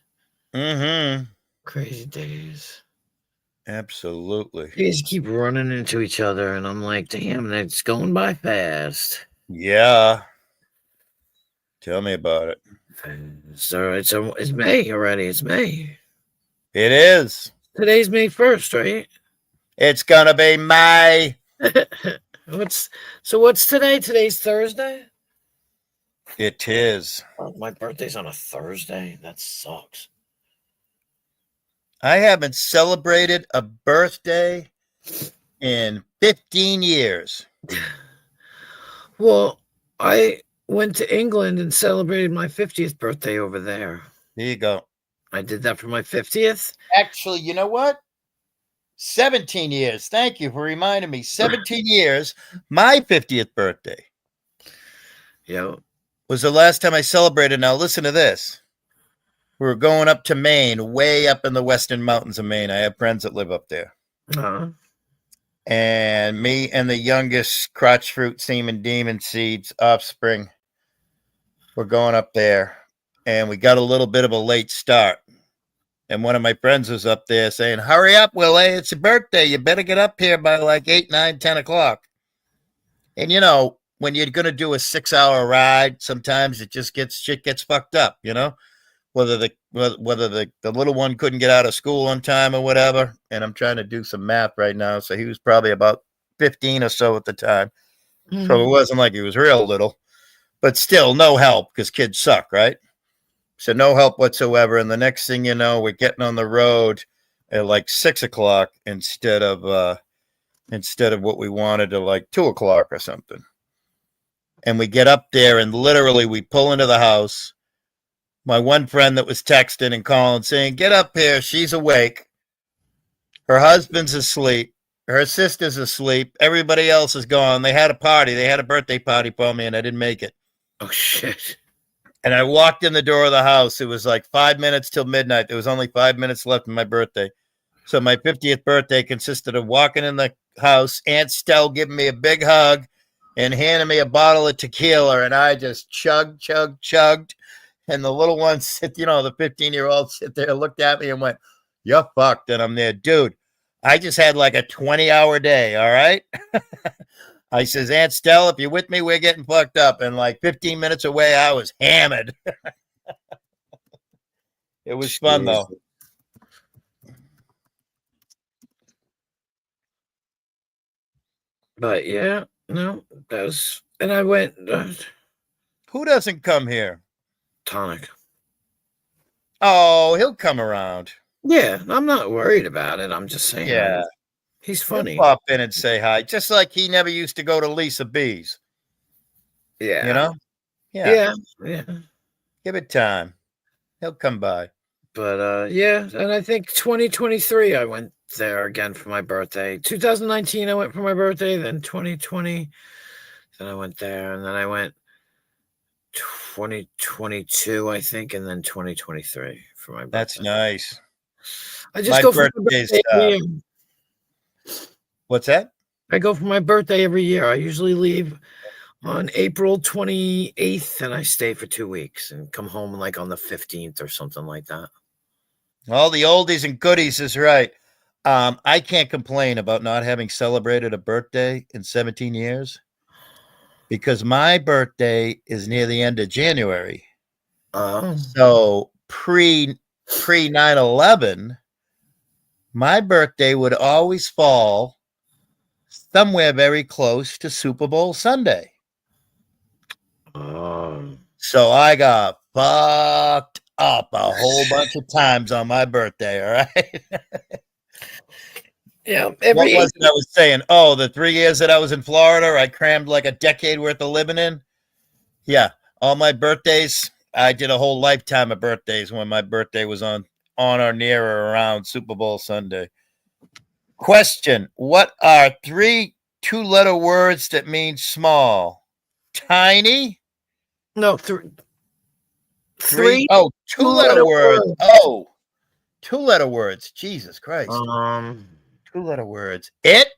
Mm-hmm. Crazy days. Absolutely. Days keep running into each other, and I'm like, damn, it's going by fast. Yeah. Tell me about it. So it's May already. It's May. It is. Today's May 1st, right? It's gonna be May. What's today? Today's Thursday? It is. Oh, my birthday's on a Thursday? That sucks. I haven't celebrated a birthday in 15 years. Well, I went to England and celebrated my 50th birthday over there. There you go. I did that for my 50th. Actually, you know what? 17 years. Thank you for reminding me. 17 years. My 50th birthday Yep. was the last time I celebrated. Now, listen to this. We were going up to Maine, way up in the western mountains of Maine. I have friends that live up there. Uh-huh. And me and the youngest crotch fruit semen demon seeds offspring were going up there. And we got a little bit of a late start. And one of my friends was up there saying, hurry up, Willie, it's your birthday. You better get up here by like 8, 9, 10 o'clock. And you know, when you're going to do a 6-hour ride, sometimes shit gets fucked up, you know, whether the little one couldn't get out of school on time or whatever. And I'm trying to do some math right now. So he was probably about 15 or so at the time. Mm-hmm. So it wasn't like he was real little, but still no help because kids suck, right? So no help whatsoever. And the next thing you know, we're getting on the road at like 6 o'clock instead of what we wanted to like 2 o'clock or something. And we get up there and literally we pull into the house. My one friend that was texting and calling saying, get up here. She's awake. Her husband's asleep. Her sister's asleep. Everybody else is gone. They had a party. They had a birthday party for me and I didn't make it. Oh, shit. And I walked in the door of the house. It was like 5 minutes till midnight. There was only 5 minutes left of my birthday. So my 50th birthday consisted of walking in the house, Aunt Stell giving me a big hug and handing me a bottle of tequila. And I just chugged. And the little ones, the 15-year-old sit there, looked at me and went, you're fucked. And I'm there, dude, I just had like a 20-hour day. All right. I says, Aunt Stell, if you're with me, we're getting fucked up. And like 15 minutes away, I was hammered. It was fun, though. But yeah, no, and I went Who doesn't come here? Tonic. Oh, he'll come around. Yeah, I'm not worried about it. I'm just saying. Yeah. He's funny. He'll pop in and say hi, just like he never used to go to Lisa B's. Yeah. You know? Yeah. Give it time. He'll come by. But yeah, and I think 2023 I went there again for my birthday. 2019 I went for my birthday, then 2020, then I went there, and then I went 2022, I think, and then 2023 for my birthday. That's nice. I just go for my birthday's, birthday every year. What's that? I go for my birthday every year. I usually leave on April 28th and I stay for 2 weeks and come home like on the 15th or something like that. All the oldies and goodies is right. I can't complain about not having celebrated a birthday in 17 years because my birthday is near the end of January. So pre 9/11, my birthday would always fall somewhere very close to Super Bowl Sunday. So I got fucked up a whole bunch of times on my birthday, all right? Yeah. What was it I was saying? Oh, the 3 years that I was in Florida, I crammed like a decade worth of living in. Yeah, all my birthdays, I did a whole lifetime of birthdays when my birthday was on or near or around Super Bowl Sunday. Question: what are 3 two-letter words that mean small? Tiny? No, three. Oh, two-letter words. Oh, two-letter words. Jesus Christ. 2-letter words. It,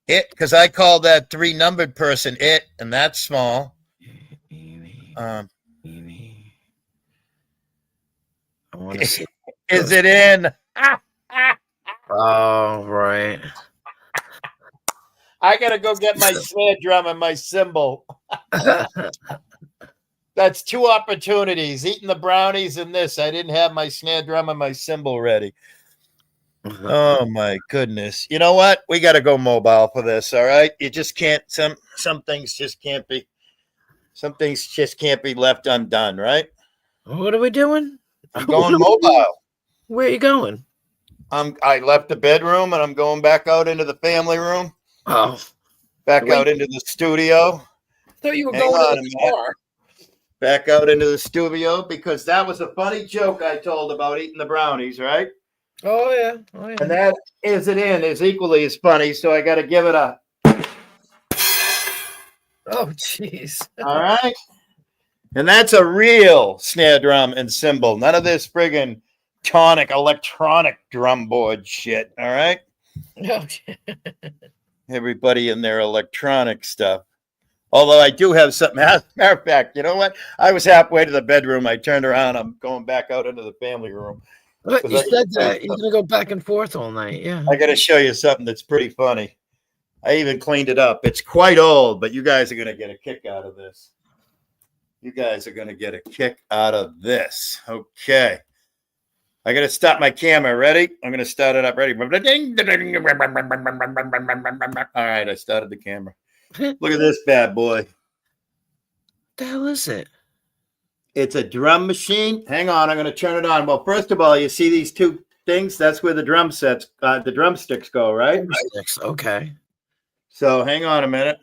because I call that 3-numbered person it, and that's small. I want to see. Is it in? Oh, right. I gotta go get my snare drum and my cymbal. That's 2 opportunities: eating the brownies and this. I didn't have my snare drum and my cymbal ready. Oh my goodness! You know what? We got to go mobile for this. All right, you just can't. Some things just can't be. Some things just can't be left undone. Right? What are we doing? I'm going mobile. Where are you going? I left the bedroom and I'm going back out into the family room. Oh, Back Wait. out into the studio. thought you were Hang going on to a the minute. bar. Back out into the studio because that was a funny joke I told about eating the brownies, right? Oh yeah. Oh yeah. And that is equally as funny. So I got to give it a. Oh jeez. All right. And that's a real snare drum and cymbal. None of this friggin' tonic electronic drum board shit. All right. Oh, Everybody in their electronic stuff. Although I do have something. As a matter of fact, you know what? I was halfway to the bedroom. I turned around. I'm going back out into the family room. But you said that you're gonna go back and forth all night. Yeah. I got to show you something that's pretty funny. I even cleaned it up. It's quite old, but you guys are going to get a kick out of this. You guys are going to get a kick out of this. Okay. I got to stop my camera. Ready? I'm going to start it up. Ready? All right. I started the camera. Look at this bad boy. What the hell is it? It's a drum machine. Hang on. I'm going to turn it on. Well, first of all, you see these 2 things? That's where the the drumsticks go, right? Drumsticks. Okay. So hang on a minute.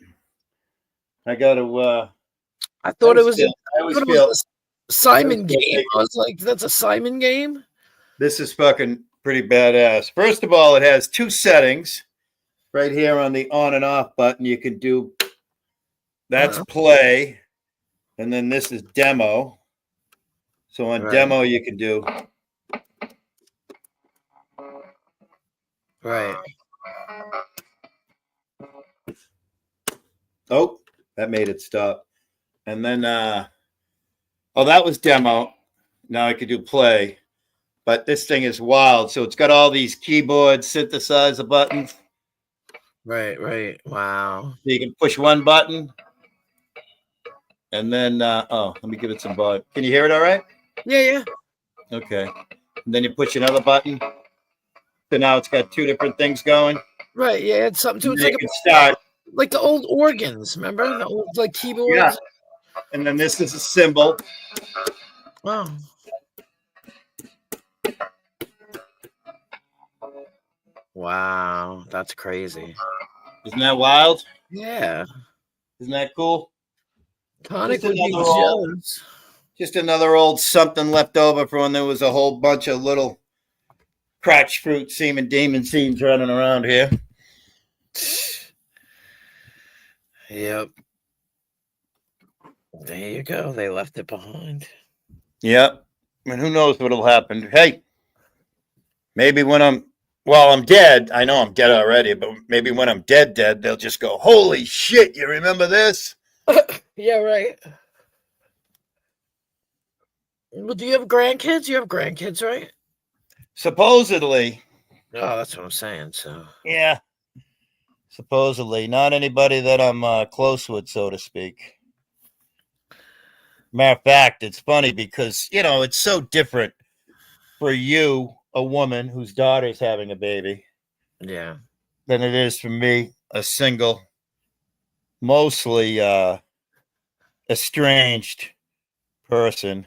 I got to. I thought it was. I I always thought it feel was a Simon I always feel game. like- I was like, that's a Simon game. this is fucking pretty badass. First of all, it has 2 settings right here on the on and off button. You can do that's Uh-oh. play, and then this is demo. So on Right. demo, you can do Right. oh, that made it stop. And then oh, that was demo. Now I could do play. But this thing is wild. So it's got all these keyboard synthesizer buttons. Right. Right. Wow. So you can push one button. And then let me give it some volume. Can you hear it all right? Yeah. Yeah. Okay. And then you push another button. So now it's got 2 different things going. Right. Yeah. It's something to And it's then like you can start. like the old organs. Remember the old like keyboards? Yeah. And then this is a cymbal. Wow. Wow. That's crazy. Isn't that wild? Yeah. Isn't that cool? Tonic Just would be another old- jealous. Just another old something left over from when there was a whole bunch of little crotch fruit seeming demon scenes running around here. Yep. There you go. They left it behind. Yep. And who knows what'll happen. Hey, maybe when I'm dead, I know I'm dead already, but maybe when I'm dead, they'll just go, holy shit, you remember this? Yeah, right. Well, do you have grandkids? You have grandkids, right? Supposedly, Oh, that's what I'm saying. So, yeah. Supposedly, not anybody that I'm close with, so to speak. Matter of fact, it's funny because, it's so different for you, a woman whose daughter's having a baby, yeah. than it is for me, a single, mostly estranged person.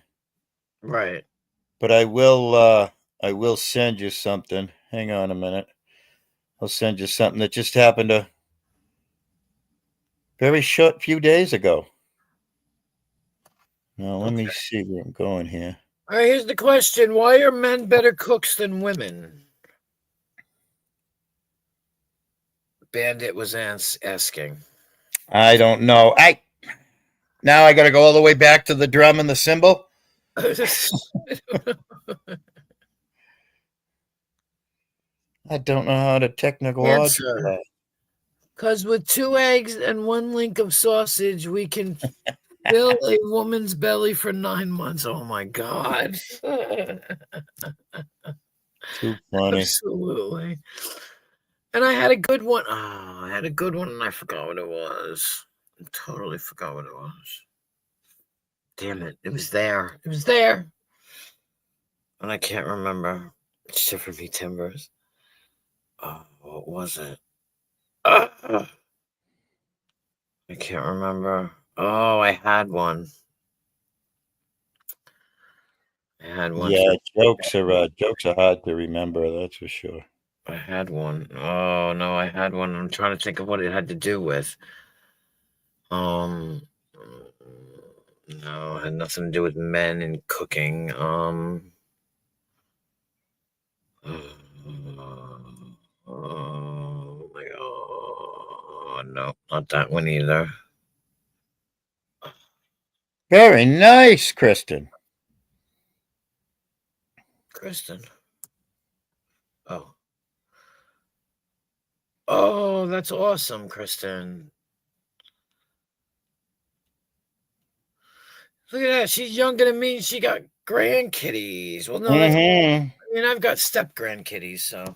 Right. But I will send you something. Hang on a minute. I'll send you something that just happened a very short few days ago. Now, let me see where I'm going here. All right, here's the question. Why are men better cooks than women? Bandit was asking. I don't know. Now I got to go all the way back to the drum and the cymbal. I don't know how to technologically Answer. that. Because with 2 eggs and 1 link of sausage, we can fill a woman's belly for 9 months. Oh my God. Too funny. Absolutely. And I had a good one. Oh, I had a good one and I forgot what it was. I totally forgot what it was. Damn it. It was there. It was there. And I can't remember. Shiver me timbers. Oh, what was it? I can't remember. Oh, I had one. I had one. Yeah, jokes are hard to remember. That's for sure. I had one. Oh no, I had one. I'm trying to think of what it had to do with. No, it had nothing to do with men and cooking. Oh my God. No, not that one either. Very nice, Kristen. Kristen. Oh. Oh, that's awesome, Kristen. Look at that. She's younger than me and she got grandkitties. Well, no, that's, Mhm. I mean, I've got step grandkitties, so.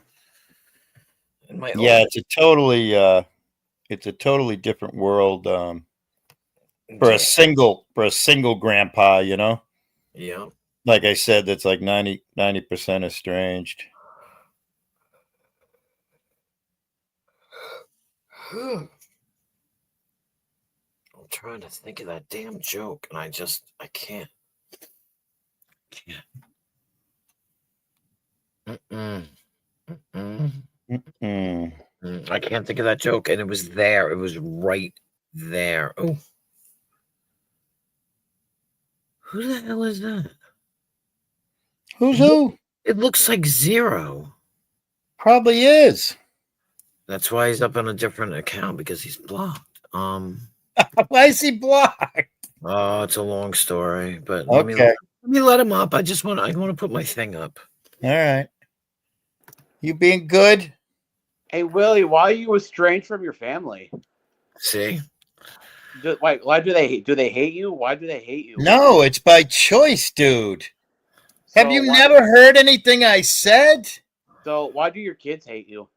And my Yeah, oldest- it's a totally different world for a single grandpa, you know. Yeah. Like I said, that's like 90% estranged. I'm trying to think of that damn joke, and I can't. Mm-mm. Mm-mm. Mm-mm. I can't think of that joke, and it was there. It was right there. Oh. Who the hell is that? Who's who? It looks like Zero. Probably is. That's why he's up on a different account because he's blocked. Why is he blocked? Oh, it's a long story, but Okay. let me let him up. I want to put my thing up. All right. You being good? Hey Willie, why are you estranged from your family? See? Why do they hate you? Why do they hate you? No, it's by choice, dude. Have So you why- never heard anything I said? So why do your kids hate you?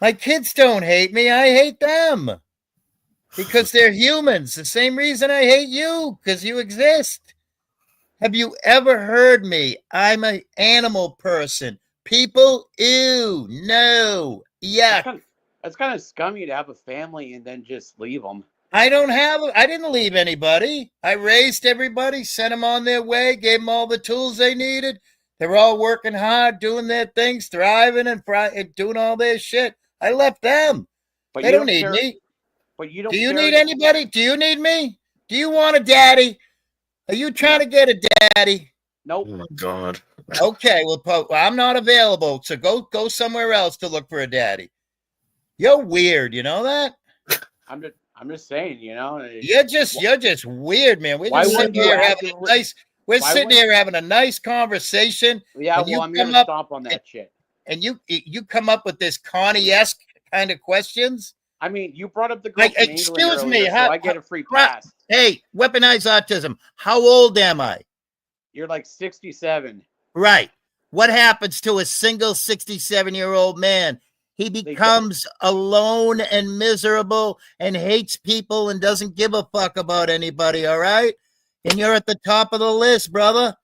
My kids don't hate me. I hate them. Because they're humans. The same reason I hate you, because you exist. Have you ever heard me? I'm an animal person. People, ew, no, yuck. That's kind of scummy to have a family and then just leave them. I didn't leave anybody. I raised everybody, sent them on their way, gave them all the tools they needed. They're all working hard, doing their things, thriving and doing all their shit. I left them. But They you don't need care- me. But you don't. Do you care need that- anybody? Do you need me? Do you want a daddy? Are you trying to get a daddy? Nope. Oh my God. Okay, well, I'm not available, so go somewhere else to look for a daddy. You're weird, you know that? I'm just saying, you know. You're just weird, man. We're Why just sitting wouldn't you here act having a it- nice. We're why sitting wouldn't- here having a nice conversation, Yeah, and you well, I'm come gonna up- stomp on that shit. and you come up with this Connie-esque kind of questions. I mean, you brought up the girl Like, from England excuse me, earlier, so I get a free pass. Hey, weaponized autism. How old am I? You're like 67. Right. What happens to a single 67-year-old man? He becomes alone and miserable and hates people and doesn't give a fuck about anybody, all right? And you're at the top of the list, brother.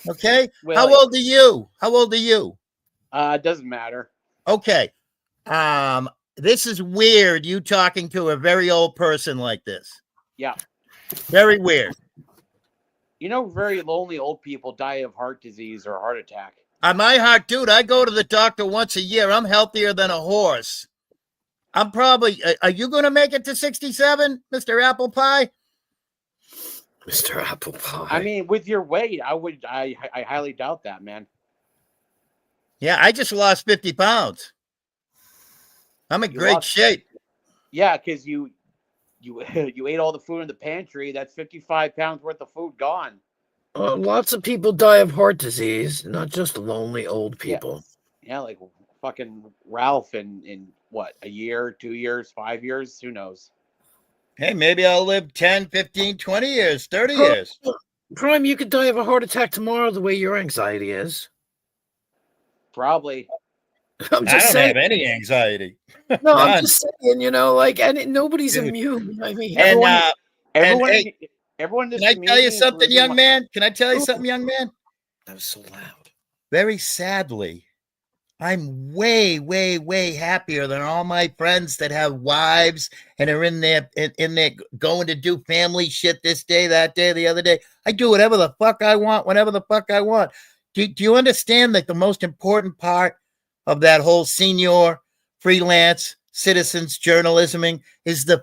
Okay? How Willie. old are you? How old are you? It doesn't matter. Okay. This is weird, you talking to a very old person like this. Yeah. Very weird. You know, very lonely old people die of heart disease or heart attack. My heart, dude, I go to the doctor once a year. I'm healthier than a horse. I'm probably, are you going to make it to 67, Mr. Apple Pie? Mr. Apple Pie. I mean, with your weight, I highly doubt that, man. Yeah, I just lost 50 pounds. I'm in You great lost- shape. Yeah, because you ate all the food in the pantry. That's 55 pounds worth of food gone. Lots of people die of heart disease, not just lonely old people. Yeah, like fucking Ralph in what, a year, 2 years, 5 years? Who knows? Hey, maybe I'll live 10, 15, 20 years, 30 Prime, years. Prime, you could die of a heart attack tomorrow the way your anxiety is. Probably. I'm I just don't saying. have any anxiety. No, I'm None. just saying, and nobody's Dude. immune. I mean, And Everyone, hey, everyone in this can I tell you community, something, including young man? Can I tell you Ooh. something, young man? That was so loud. Very sadly, I'm way, way, way happier than all my friends that have wives and are in there going to do family shit this day, that day, the other day. I do whatever the fuck I want, whenever the fuck I want. Do you understand that the most important part of that whole senior freelance citizens journalisming is the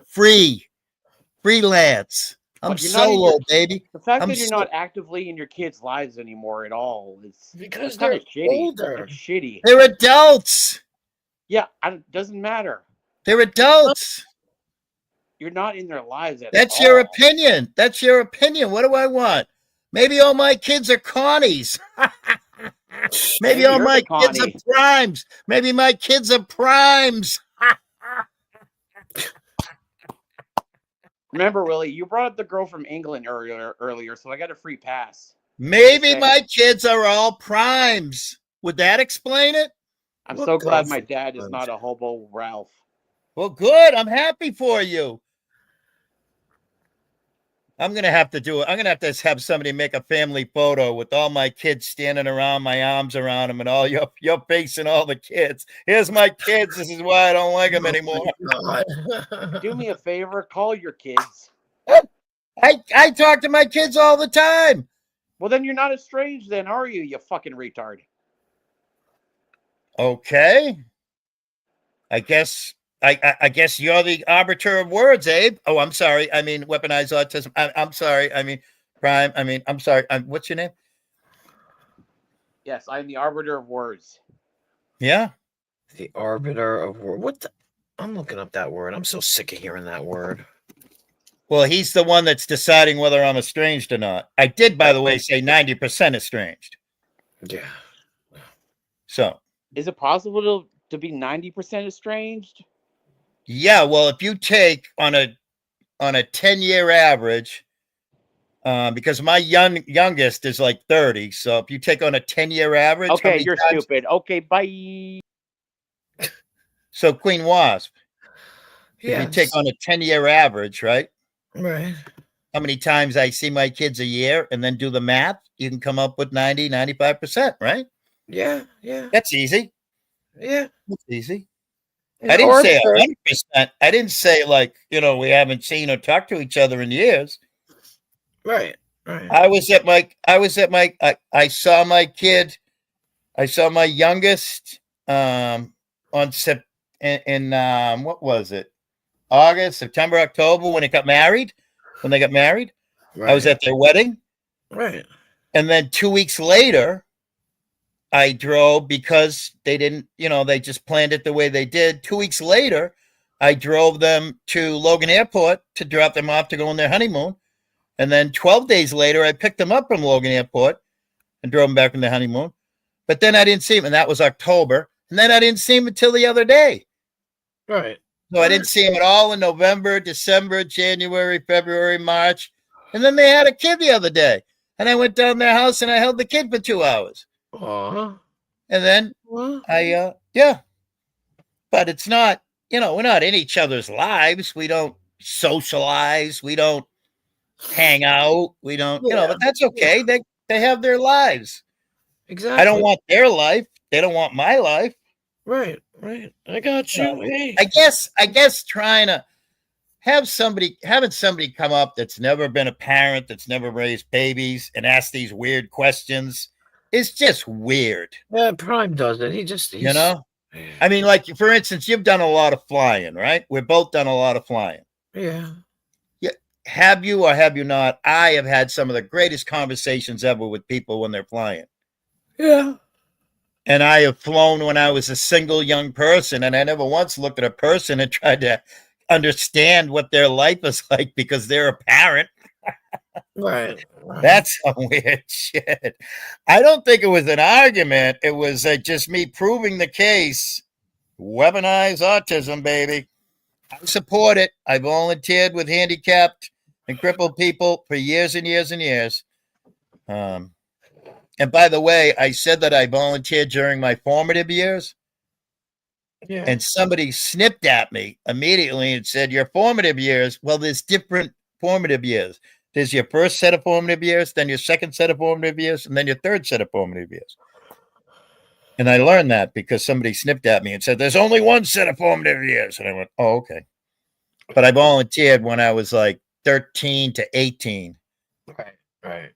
freelance? I'm But you're not in solo, your- baby. the fact I'm that you're so- not actively in your kids' lives anymore at all is because kind they're of shitty. older. It's shitty. They're adults. Yeah, doesn't matter. They're adults. You're not in their lives at That's all. your opinion. That's your opinion. What do I want? Maybe all my kids are Connies. Maybe all you're my the kids are Connie. primes. Maybe my kids are primes. Remember, Willie, you brought up the girl from England earlier, so I got a free pass. Maybe saying. my kids are all primes. Would that explain it? I'm What so glad girl my from dad is England? not a hobo Ralph. Well, good. I'm happy for you. I'm gonna have to do it. I'm gonna have to have somebody make a family photo with all my kids standing around, my arms around them, and all your face and all the kids. Here's my kids. This is why I don't like them anymore. God. Do me a favor, call your kids. I talk to my kids all the time. Well, then you're not estranged, then, are you? You fucking retard. Okay. I guess you're the arbiter of words, Abe. Oh, I'm sorry. I mean, weaponized autism. I'm sorry. I mean, crime. I mean, I'm sorry. What's your name? Yes, I'm the arbiter of words. Yeah. The arbiter of word. What the? I'm looking up that word. I'm so sick of hearing that word. Well, he's the one that's deciding whether I'm estranged or not. I did, by the way, say 90% estranged. Yeah. So, Is it possible to be 90% estranged? yeah. Well, if you take on a 10-year average, because my youngest is like 30, so if you take on a 10-year average, how Okay, many you're times- stupid. Okay, bye. So Queen Wasp, if Yeah. you take on a 10-year average, right? Right. How many times I see my kids a year and then do the math, you can come up with 90, 95%, right? Yeah. Yeah. That's easy. Yeah. That's easy. And I didn't say Arthur- 100%. I didn't say like, we haven't seen or talked to each other in years. Right. Right. I saw my kid. I saw my youngest on what was it? August, September, October when they got married. I was at their wedding. Right. And then 2 weeks later, I drove because they didn't, they just planned it the way they did. 2 weeks later, I drove them to Logan Airport to drop them off to go on their honeymoon. And then 12 days later, I picked them up from Logan Airport and drove them back on their honeymoon. But then I didn't see him, and that was October. And then I didn't see him until the other day. Right. So I didn't see him at all in November, December, January, February, March. And then they had a kid the other day. And I went down their house and I held the kid for 2 hours. Aw. And then yeah. But it's not, we're not in each other's lives. We don't socialize. We don't hang out. We don't, but that's okay. They have their lives. Exactly. I don't want their life. They don't want my life. Right. Right. I got you. No. Hey. I guess trying to having somebody come up that's never been a parent, that's never raised babies, and ask these weird questions is just weird. Yeah, Prime does it. He's I mean, like, for instance, you've done a lot of flying, right? We've both done a lot of flying. Yeah. Have you or have you not? I have had some of the greatest conversations ever with people when they're flying. Yeah. And I have flown when I was a single young person, and I never once looked at a person and tried to understand what their life is like because they're a parent. Right. That's some weird shit. I don't think it was an argument. It was just me proving the case. Weaponize autism, baby. I support it. I volunteered with handicapped and crippled people for years and years and years. And by the way, I said that I volunteered during my formative years, Yeah. and somebody snipped at me immediately and said, "Your formative years." Well, there's different formative years. There's your first set of formative years, then your second set of formative years, and then your third set of formative years. And I learned that because somebody snipped at me and said, "There's only one set of formative years." And I went, "Oh, okay." But I volunteered when I was like 13 to 18. Right.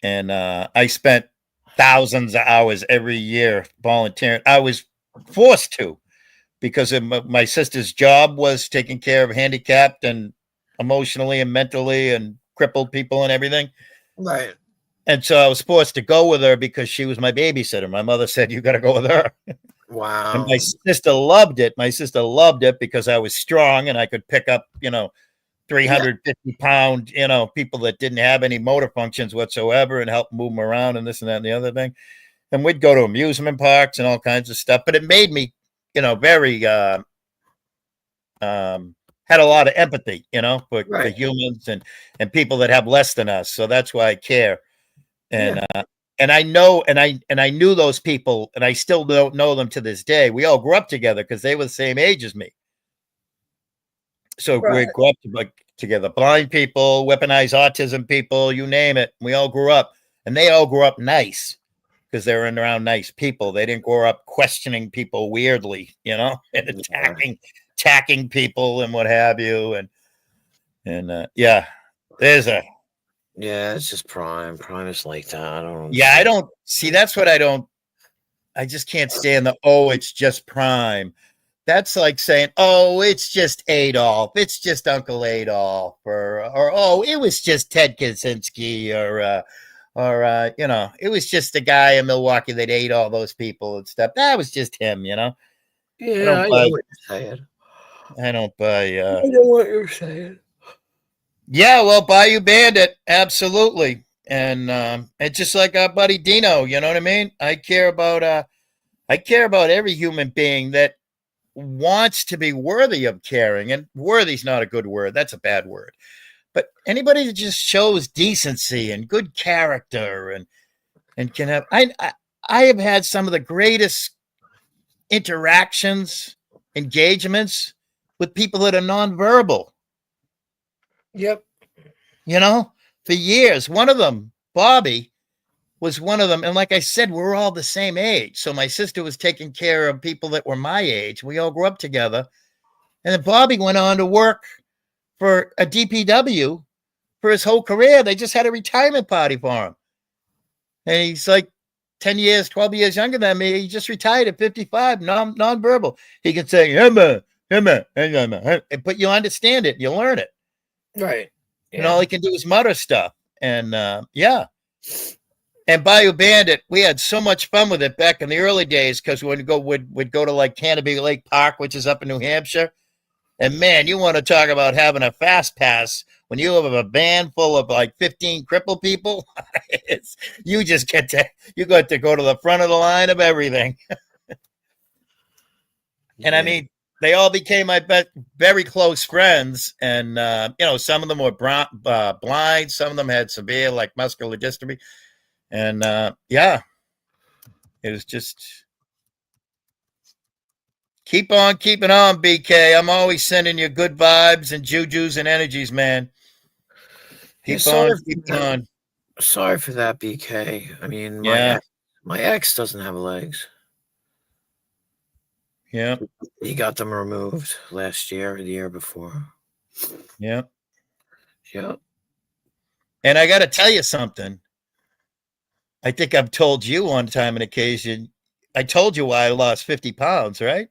And I spent thousands of hours every year volunteering. I was forced to because of my sister's job was taking care of handicapped and emotionally and mentally and crippled people and everything. Right. And so I was forced to go with her because she was my babysitter. My mother said, "You got to go with her." Wow. And my sister loved it. My sister loved it because I was strong and I could pick up, 350-pound, people that didn't have any motor functions whatsoever and help move them around and this and that and the other thing. And we'd go to amusement parks and all kinds of stuff. But it made me, very had a lot of empathy, for Right. humans and people that have less than us. So that's why I care. And I know, and I knew those people, and I still don't know them to this day. We all grew up together because they were the same age as me. So we grew up together. Blind people, weaponized autism people, you name it. We all grew up, and they all grew up nice because they were around nice people. They didn't grow up questioning people weirdly, and attacking people and what have you. And there's a. Yeah, it's just Prime. Prime is like that. I don't. Yeah, I don't see. That's what I don't. I just can't stand the. Oh, it's just Prime. That's like saying, "Oh, it's just Adolf. It's just Uncle Adolf," or "Oh, it was just Ted Kaczynski," or it was just the guy in Milwaukee that ate all those people and stuff. That was just him, Yeah, I know what you're saying. I don't buy. I know what you're saying. Yeah, well, Bayou Bandit, absolutely, and it's just like our buddy Dino. You know what I mean? I care about every human being that wants to be worthy of caring, and worthy's not a good word. That's a bad word. But anybody that just shows decency and good character and can have, I have had some of the greatest interactions, engagements with people that are nonverbal. Yep. For years. One of them, Bobby, was one of them. And like I said, we're all the same age. So my sister was taking care of people that were my age. We all grew up together. And then Bobby went on to work for a DPW for his whole career. They just had a retirement party for him. And he's like 10 years, 12 years younger than me. He just retired at 55, nonverbal. He can say, but you understand it. You learn it. Right. And all he can do is mutter stuff. And And Bayou Bandit, we had so much fun with it back in the early days because we'd go to like Canterbury Lake Park, which is up in New Hampshire. And man, you want to talk about having a fast pass when you have a van full of like 15 crippled people. You just get to go to the front of the line of everything. And I mean, they all became my very close friends. And, some of them were blind. Some of them had severe like muscular dystrophy. And it was just keep on keeping on, BK. I'm always sending you good vibes and jujus and energies, man. Keep on. Sorry for that, BK. I mean, my ex doesn't have legs. Yeah. He got them removed last year or the year before. Yeah. Yep. And I got to tell you something. I think I've told you one time an occasion. I told you why I lost 50 pounds, right?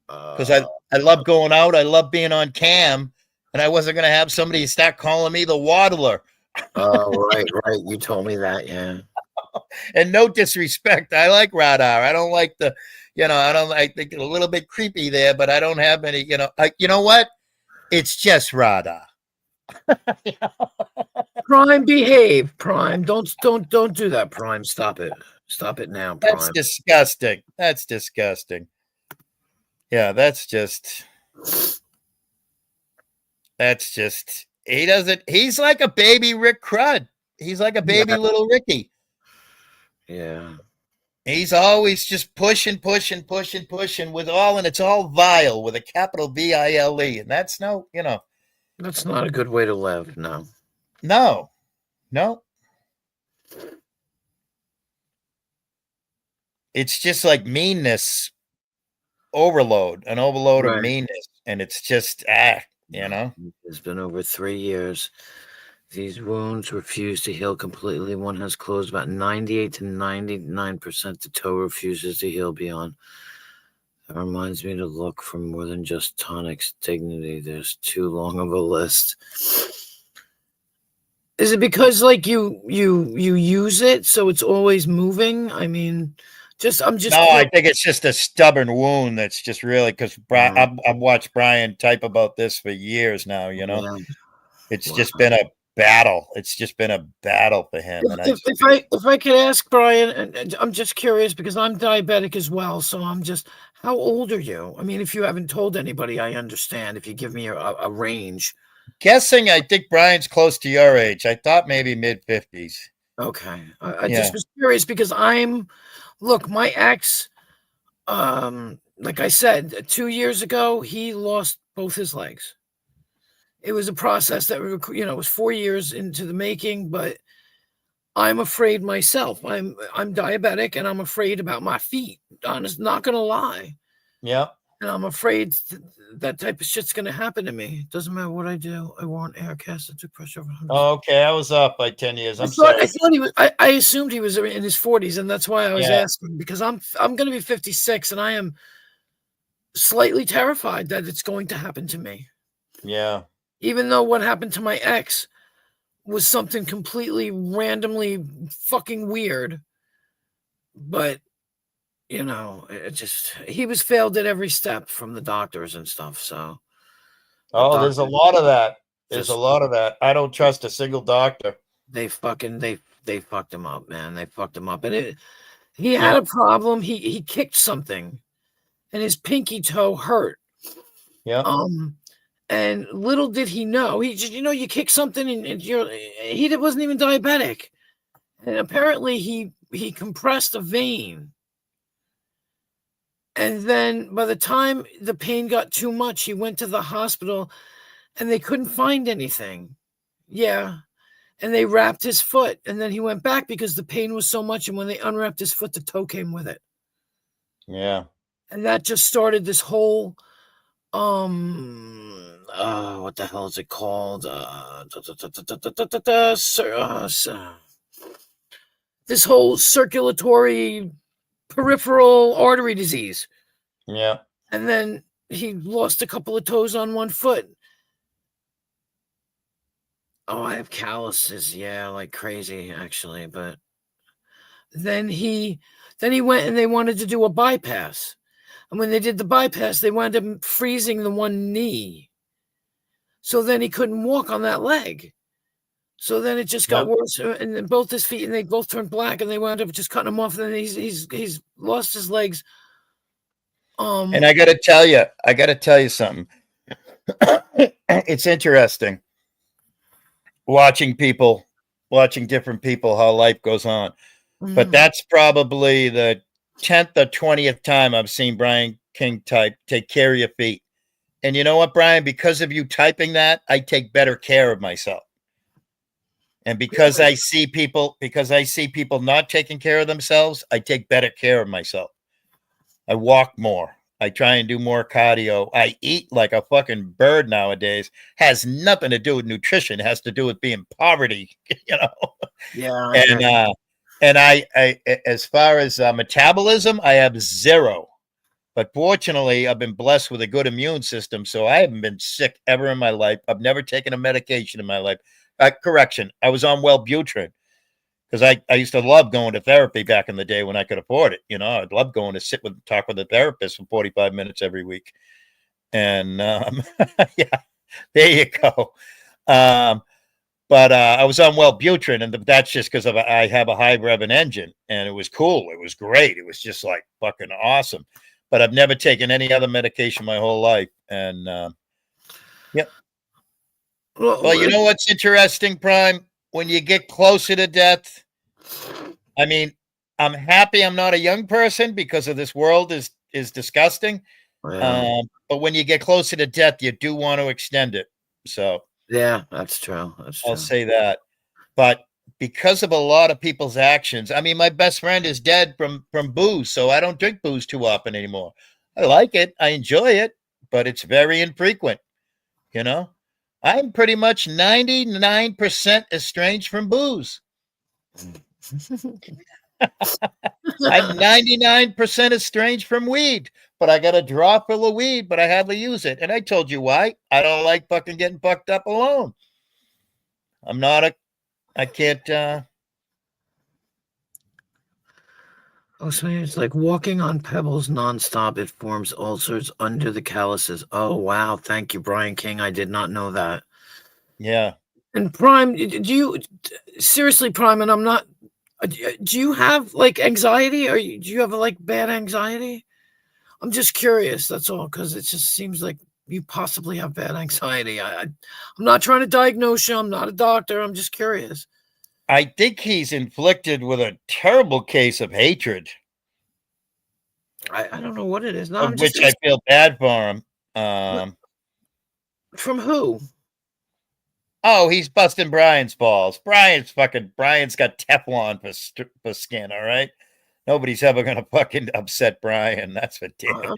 Because I love going out. I love being on cam. And I wasn't going to have somebody start calling me the waddler. Oh, right. You told me that, yeah. And no disrespect. I like Radar. I don't like I think a little bit creepy there, but I don't have any, you know what? It's just Radar. Prime, behave. Prime, don't do that. Prime, stop it. Stop it now. That's Prime. disgusting. That's disgusting. Yeah, that's just. He doesn't. He's like a baby Rick Crud. He's like a baby little Ricky. Yeah. He's always just pushing with all, and it's all vile with a capital VILE, and that's no. That's not a good way to live. No. No. It's just like meanness overload, an overload of Right. meanness, and it's just It's been over 3 years. These wounds refuse to heal completely. One has closed about 98 to 99%. The toe refuses to heal beyond. That reminds me to look for more than just tonic's dignity. There's too long of a list. Is it because like you use it so it's always moving? I mean, I think it's just a stubborn wound that's just really because I've watched Brian type about this for years now. Yeah. It's just been a battle. It's just been a battle for him. If I could ask Brian, and I'm just curious because I'm diabetic as well. So how old are you? I mean, if you haven't told anybody, I understand. If you give me a range. Guessing, I think Brian's close to your age. I thought maybe mid-50s. Okay. I just was curious because look, my ex, like I said, 2 years ago, he lost both his legs. It was a process that, was 4 years into the making, but I'm afraid myself. I'm diabetic and I'm afraid about my feet. Honest, not going to lie. Yeah. And I'm afraid that type of shit's going to happen to me. It doesn't matter what I do. I want air cast. I took pressure over 100. Oh, okay. I was off by 10 years. I thought he was. I assumed he was in his 40s, and that's why I was asking because I'm going to be 56, and I am slightly terrified that it's going to happen to me. Yeah. Even though what happened to my ex was something completely randomly fucking weird, but he was failed at every step from the doctors and stuff. So, there's a lot of that. There's a lot of that. I don't trust a single doctor. They fucked him up, man. They fucked him up, and he had a problem. He kicked something, and his pinky toe hurt. Yeah. And little did he know, he just, you kick something and he wasn't even diabetic. And apparently he compressed a vein. And then by the time the pain got too much, he went to the hospital and they couldn't find anything. Yeah. And they wrapped his foot and then he went back because the pain was so much. And when they unwrapped his foot, the toe came with it. Yeah. And that just started this whole, what the hell is it called? This whole circulatory peripheral artery disease. Yeah. And then he lost a couple of toes on one foot. Oh, I have calluses. Yeah, like crazy actually. But then he went and they wanted to do a bypass. And when they did the bypass, they wound up freezing the one knee. So then he couldn't walk on that leg. So then it just got worse. And then both his feet, and they both turned black, and they wound up just cutting him off. And then he's lost his legs. And I got to tell you something. It's interesting watching different people, how life goes on. But that's probably the 10th or 20th time I've seen Brian King type, take care of your feet. And you know what, Brian? Because of you typing that, I take better care of myself. And because I see people not taking care of themselves, I take better care of myself. I walk more. I try and do more cardio. I eat like a fucking bird nowadays. Has nothing to do with nutrition. It has to do with being poverty, Yeah. And I as far as metabolism, I have zero. But fortunately, I've been blessed with a good immune system, so I haven't been sick ever in my life. I've never taken a medication in my life. Correction, I was on Wellbutrin because I used to love going to therapy back in the day when I could afford it. I'd love going to talk with a therapist for 45 minutes every week. And yeah, there you go. But I was on Wellbutrin, and that's just because I have a high revving engine, and it was cool. It was great. It was just like fucking awesome. But I've never taken any other medication my whole life. And yep. Well, you know what's interesting, Prime? When you get closer to death, I mean, I'm happy I'm not a young person because of this world is disgusting. Yeah. But when you get closer to death, you do want to extend it. So Yeah, that's true. That's true. I'll say that. But because of a lot of people's actions, I mean, my best friend is dead from booze, so I don't drink booze too often anymore. I like it, I enjoy it, but it's very infrequent. You know, I'm pretty much 99% estranged from booze. I'm 99% estranged from weed, but I got a draw full of weed, but I hardly use it. And I told you why. I don't like fucking getting fucked up alone. I can't, Oh, so it's like walking on pebbles nonstop. It forms ulcers under the calluses. Oh, wow. Thank you, Brian King. I did not know that. yeah. And Prime, do you seriously, Prime? And I'm not. Do you have like anxiety, or do you have like bad anxiety? I'm just curious. That's all, because it just seems like you possibly have bad anxiety. I'm not trying to diagnose you. I'm not a doctor. I'm just curious. I think he's inflicted with a terrible case of hatred, I don't know what it is. No, of I'm which just I feel bad for him. From who? Oh, he's busting Brian's balls. Brian's got Teflon for skin. All right, nobody's ever gonna fucking upset Brian. That's for damn. I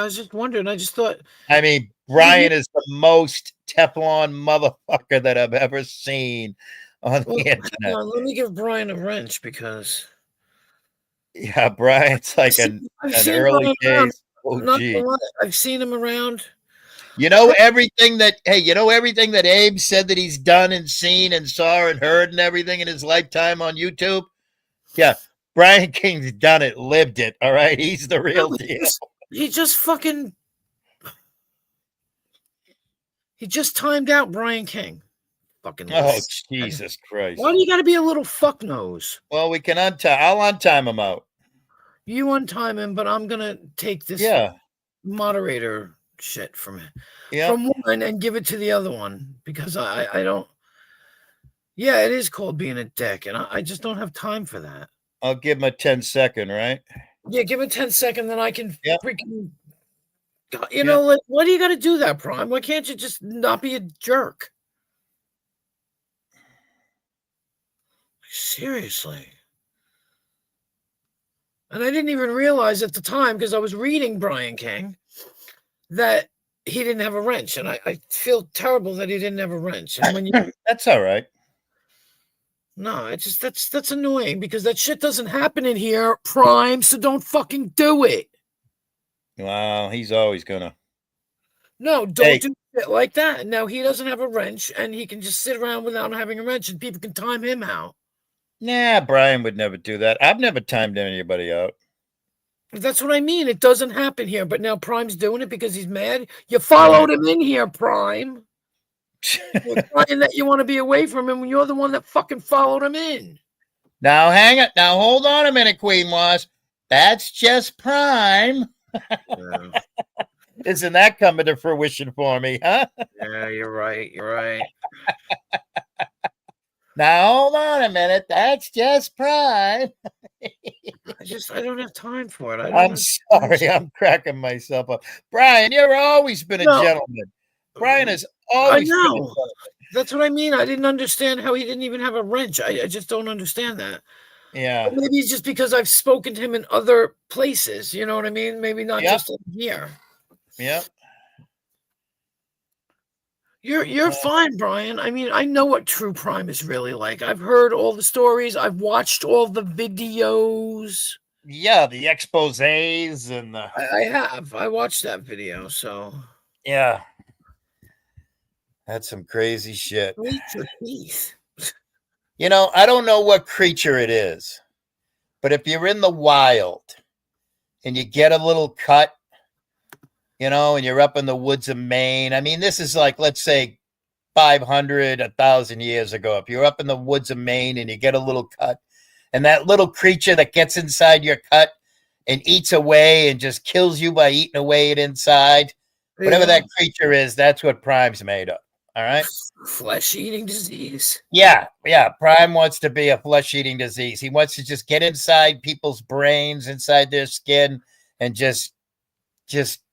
was just wondering. I just thought. I mean, Brian is the most Teflon motherfucker that I've ever seen on the internet. Let me give Brian a wrench, because Yeah, Brian's like an early days OG. I've seen him around. You know everything that Abe said that he's done and seen and saw and heard and everything in his lifetime on YouTube? Yeah, Brian King's done it, lived it. All right, he's the real deal. He just fucking. He just timed out Brian King. Fucking. Oh, Jesus Christ! Why do you got to be a little fuck nose? Well, we can I'll untime him out. You untime him, but I'm gonna take this moderator shit from one and give it to the other one, because I don't. Yeah, it is called being a dick, and I just don't have time for that. I'll give him a 10-second, right? Yeah, give it 10-second, then I can freaking. You know, like, why do you got to do that, Prime? Why can't you just not be a jerk? Seriously. And I didn't even realize at the time, because I was reading Brian King, that he didn't have a wrench. And I feel terrible that he didn't have a wrench. And when you That's all right. No, it's just that's annoying, because that shit doesn't happen in here, Prime, so don't fucking do it. Wow, he's always gonna. No, don't do shit like that. Now he doesn't have a wrench, and he can just sit around without having a wrench, and people can time him out. Nah, Brian would never do that. I've never timed anybody out. That's what I mean. It doesn't happen here, but now Prime's doing it because he's mad. You followed him in here, Prime. You're crying that you want to be away from him when you're the one that fucking followed him in. Now hang it. Now hold on a minute, Queen Moss. That's just Prime. Yeah. Isn't that coming to fruition for me, huh? Yeah, you're right. You're right. Now hold on a minute. That's just Prime. I don't have time for it. I'm sorry. I'm cracking myself up. Brian, you've always been a gentleman. Brian has always been a gentleman. That's what I mean. I didn't understand how he didn't even have a wrench. I just don't understand that. Yeah. But maybe it's just because I've spoken to him in other places. You know what I mean? Maybe not just in here. Yep. You're fine, Brian. I mean, I know what true crime is really like. I've heard all the stories. I've watched all the videos. Yeah, the exposés and the. I have. I watched that video. So. Yeah. That's some crazy shit. You know, I don't know what creature it is, but if you're in the wild and you get a little cut, you know, and you're up in the woods of Maine. I mean, this is like, let's say, 500, 1,000 years ago. If you're up in the woods of Maine and you get a little cut, and that little creature that gets inside your cut and eats away and just kills you by eating away it inside, whatever that creature is, that's what Prime's made of. All right. Flesh-eating disease. Yeah. Prime wants to be a flesh-eating disease. He wants to just get inside people's brains, inside their skin, and just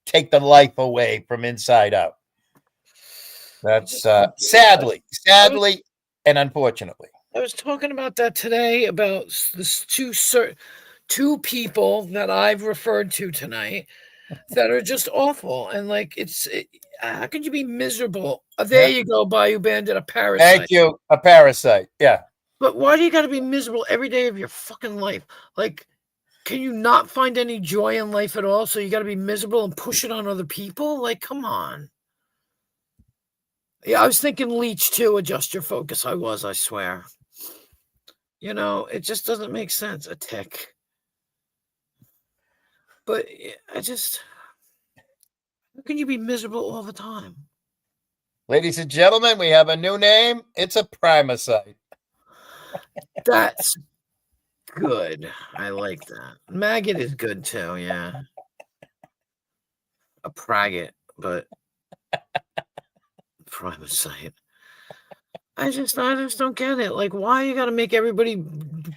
take the life away from inside out. That's sadly, and unfortunately. I was talking about that today about this two people that I've referred to tonight that are just awful, and like how could you be miserable? There you go, Bayou Bandit, a parasite. Thank you, a parasite. Yeah. But why do you got to be miserable every day of your fucking life? Like, can you not find any joy in life at all? So you got to be miserable and push it on other people? Like, come on. Yeah, I was thinking Leech too. Adjust your focus. I swear. You know, it just doesn't make sense. A tick. But how can you be miserable all the time? Ladies and gentlemen, we have a new name. It's a primacite. That's good. I like that. Maggot is good too, yeah. A praggett, but primacite. I just don't get it. Like, why you got to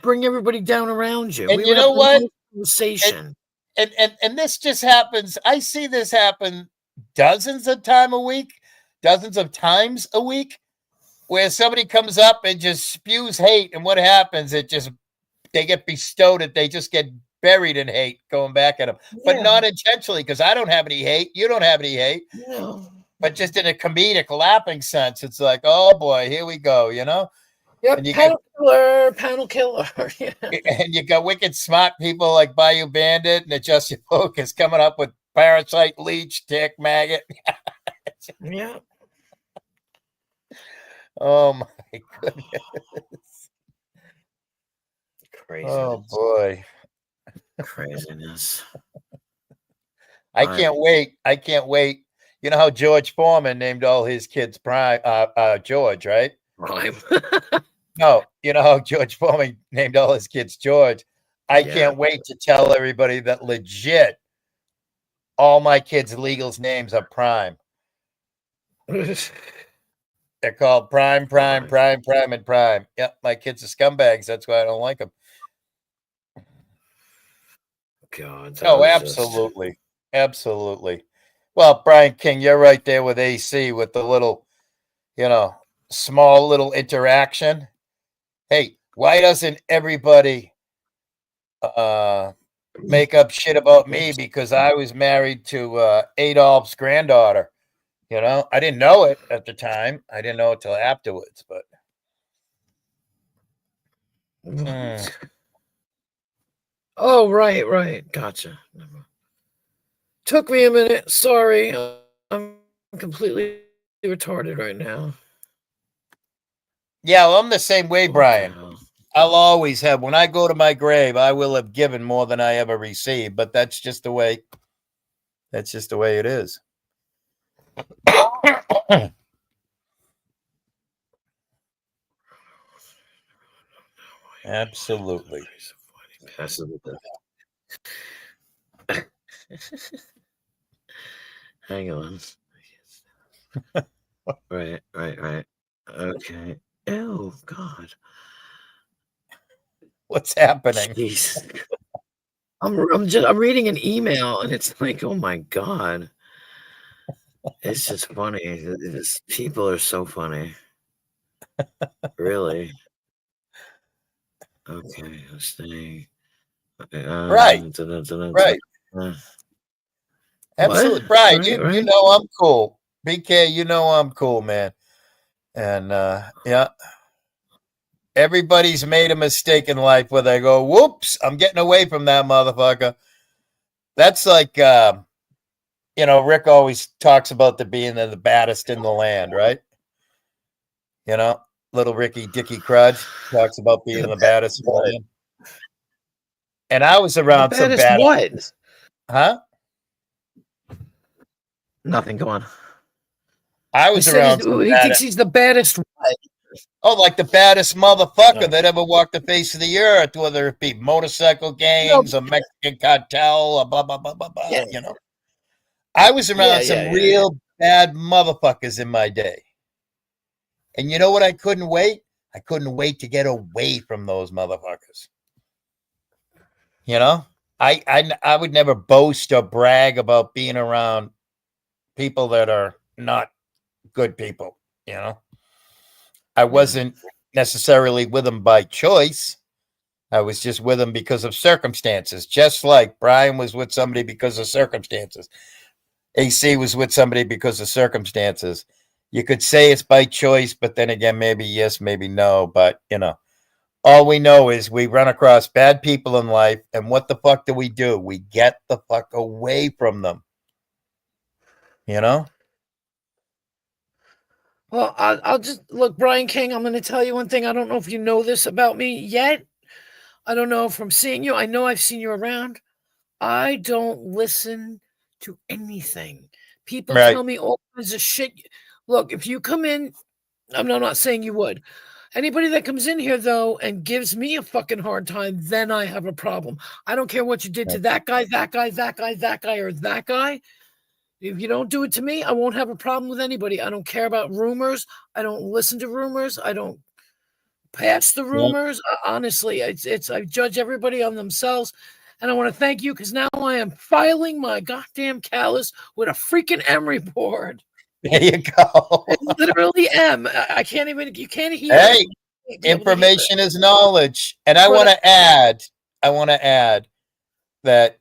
bring everybody down around you? And you know what? Conversation. And this just happens. I see this happen dozens of times a week, where somebody comes up and just spews hate, and what happens? They get bestowed it. They just get buried in hate, going back at them, but not intentionally, because I don't have any hate. You don't have any hate. No. But just in a comedic, laughing sense, it's like, oh boy, here we go, you know? Yep, panel killer. Yeah. And you got wicked smart people like Bayou Bandit and Adjust Your Focus coming up with parasite, leech, tick, maggot. Yeah. Oh my goodness. Craziness. Oh boy. Craziness. I can't wait. You know how George Foreman named all his kids George, right? Prime. No, you know how George Foreman named all his kids George. I can't wait to tell everybody that legit all my kids' legals names are Prime. They're called Prime, and Prime. Yep, my kids are scumbags. That's why I don't like them. God. Oh, absolutely. Absolutely. Well, Brian King, you're right there with AC with the little, small little interaction. Hey, why doesn't everybody make up shit about me because I was married to Adolf's granddaughter? I didn't know it at the time. I didn't know it till afterwards, but. Oh, right. Gotcha. Took me a minute. Sorry. I'm completely retarded right now. Yeah, well, I'm the same way, Brian. I'll always have, when I go to my grave, I will have given more than I ever received, but that's just the way it is. Absolutely. Hang on. Right. Okay. Oh God. What's happening? Jeez. I'm reading an email and it's like, oh my God. It's just funny. People are so funny. Really. Okay, I'm staying. Okay, Right. Absolutely. Brian, you know I'm cool. BK, you know I'm cool, man. And everybody's made a mistake in life where they go, whoops, I'm getting away from that motherfucker. That's like Rick always talks about being the baddest in the land, right? Little Ricky Dicky Crud talks about being the baddest in the land. And I was around some bad. What? Huh? Nothing. Go on. I He was said around some he bad, thinks he's the baddest. like the baddest motherfucker Yeah. that ever walked the face of the earth, whether it be motorcycle gangs, a Mexican cartel, or blah, blah, blah, blah, blah, Yeah. you know. I was around some yeah. real bad motherfuckers in my day. And you know what I couldn't wait? I couldn't wait to get away from those motherfuckers. You know? I would never boast or brag about being around people that are not good people, you know? I wasn't necessarily with them by choice. I was just with them because of circumstances, just like Brian was with somebody because of circumstances. AC was with somebody because of circumstances. You could say it's by choice, but then again, maybe yes, maybe no. But, you know, all we know is we run across bad people in life, and what the fuck do? We get the fuck away from them. You know? Well, I'll just look, Brian King. I'm going to tell you one thing. I don't know if you know this about me yet. I don't know from seeing you. I know I've seen you around. I don't listen to anything. People Right. tell me all kinds of shit. Look, if you come in, I'm not saying you would. Anybody that comes in here though and gives me a fucking hard time, then I have a problem. I don't care what you did to that guy, that guy, that guy, that guy, or that guy. If you don't do it to me, I won't have a problem with anybody. I don't care about rumors. I don't listen to rumors. I don't pass the rumors. Honestly, it's I judge everybody on themselves. And I want to thank you because now I am filing my goddamn callus with a freaking Emery board. There you go. I literally am. I can't even. You can't hear. Hey, it. information is knowledge. And I But want to add that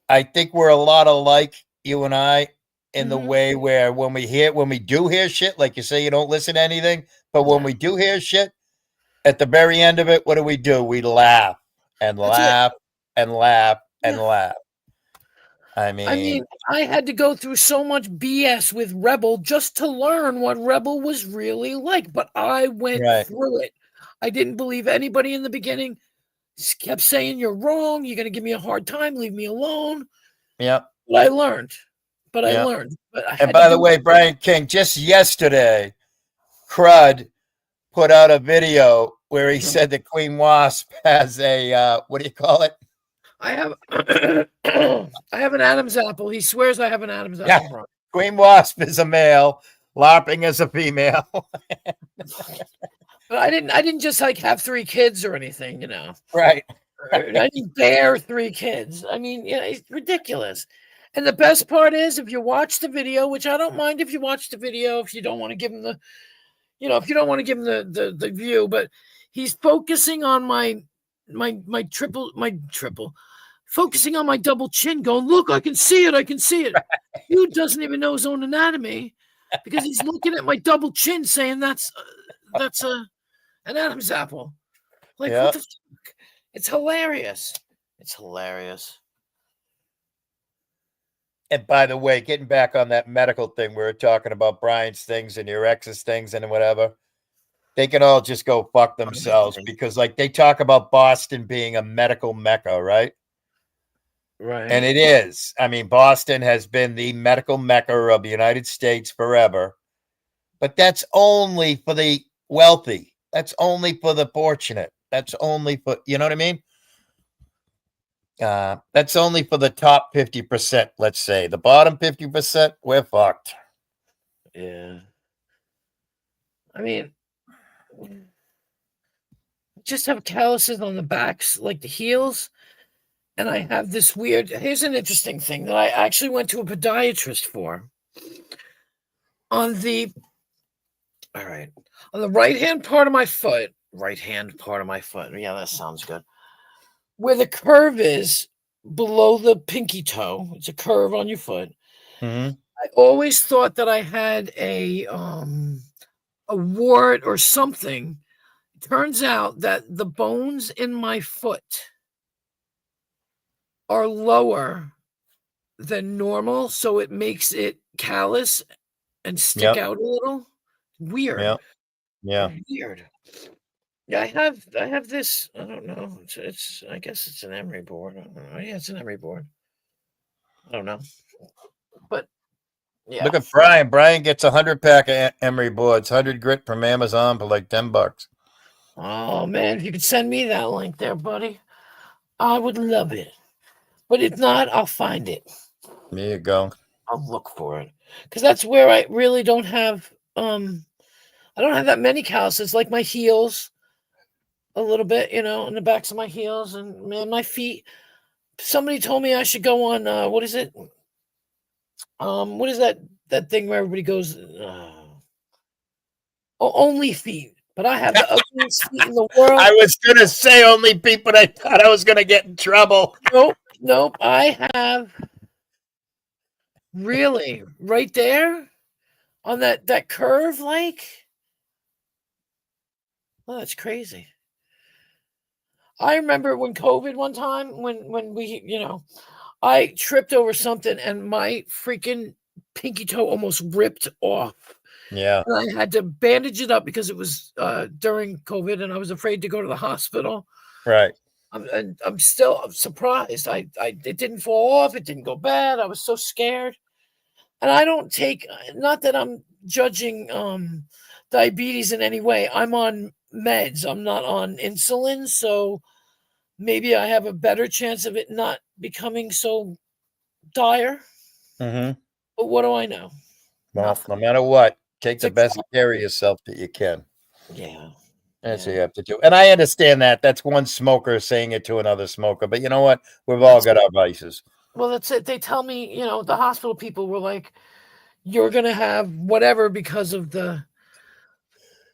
I think we're a lot alike, you and I, in the Mhm. way where when we do hear shit, like you say, you don't listen to anything, but when Yeah. we do hear shit, at the very end of it, what do? We laugh and That's it. laugh and laugh and Yeah. laugh. I I mean, mean, I had to go through so much BS with Rebel just to learn what Rebel was really like, but I went right. through it. I didn't believe anybody in the beginning. Just kept saying you're wrong. You're going to give me a hard time. Leave me alone. Yep. But I learned. But I Yep. learned. But I And had by to the do way, it. Brian King, just yesterday, Crud put out a video where he said that Queen Wasp has a what do you call it? I have I have an Adam's apple. He swears I have an Adam's Yeah. apple, bro. Queen Wasp is a male, LARPing as a female. But I didn't just like have 3 kids or anything, you know. Right. I didn't bear 3 kids. I mean, yeah, it's ridiculous. And the best part is if you watch the video, which I don't mind if you watch the video, if you don't want to give him the, you know, if you don't want to give him the view, but he's focusing on my triple, focusing on my double chin, going, look, I can see it, I can see it. Dude doesn't even know his own anatomy because he's looking at my double chin saying that's an Adam's apple. Like, Yeah. what the fuck? It's hilarious. It's hilarious. And by the way, getting back on that medical thing, we were talking about Brian's things and your ex's things and whatever. They can all just go fuck themselves because, like, they talk about Boston being a medical mecca, right? Right. And it is. I mean, Boston has been the medical mecca of the United States forever. But that's only for the wealthy. That's only for the fortunate. That's only for, you know what I mean? That's only for the top 50%, let's say. The bottom 50%, we're fucked. Yeah. I mean, just have calluses on the backs, like the heels. And I have this weird, here's an interesting thing that I actually went to a podiatrist for. On the right-hand part of my foot, yeah, that sounds good. Where the curve is below the pinky toe, it's a curve on your foot. Mm-hmm. I always thought that I had a wart or something. It turns out that the bones in my foot are lower than normal, so it makes it callous and stick out a little. Weird. Yeah. Weird. Yeah, I have this. I don't know. It's I guess it's an emery board. I don't know. Yeah, it's an emery board. I don't know. But Yeah. Look at Brian. Brian gets 100-pack of Emery boards, 100 grit from Amazon for like $10. Oh man, if you could send me that link there, buddy, I would love it. But if not, I'll find it. There you go. I'll look for it. Because that's where I really don't have I don't have that many calluses, like my heels a little bit, in the backs of my heels, and man, my feet. Somebody told me I should go on what is it? What is that thing where everybody goes only feet. But I have the ugliest feet in the world. I was going to say only feet, but I thought I was going to get in trouble. Nope. I have really right there on that curve, like, oh, that's crazy. I remember when COVID one time when we, I tripped over something and my freaking pinky toe almost ripped off. Yeah. And I had to bandage it up because it was during COVID and I was afraid to go to the hospital. Right. I'm still surprised. It didn't fall off. It didn't go bad. I was so scared. And I don't take, not that I'm judging diabetes in any way. I'm on meds. I'm not on insulin. So maybe I have a better chance of it not becoming so dire. Mm-hmm. But what do I know? Well, no matter what, take the best care of yourself that you can. Yeah. That's what you have to do. And I understand that. That's one smoker saying it to another smoker. But you know what? We've all got our vices. Well, that's it. They tell me, the hospital people were like, you're going to have whatever because of the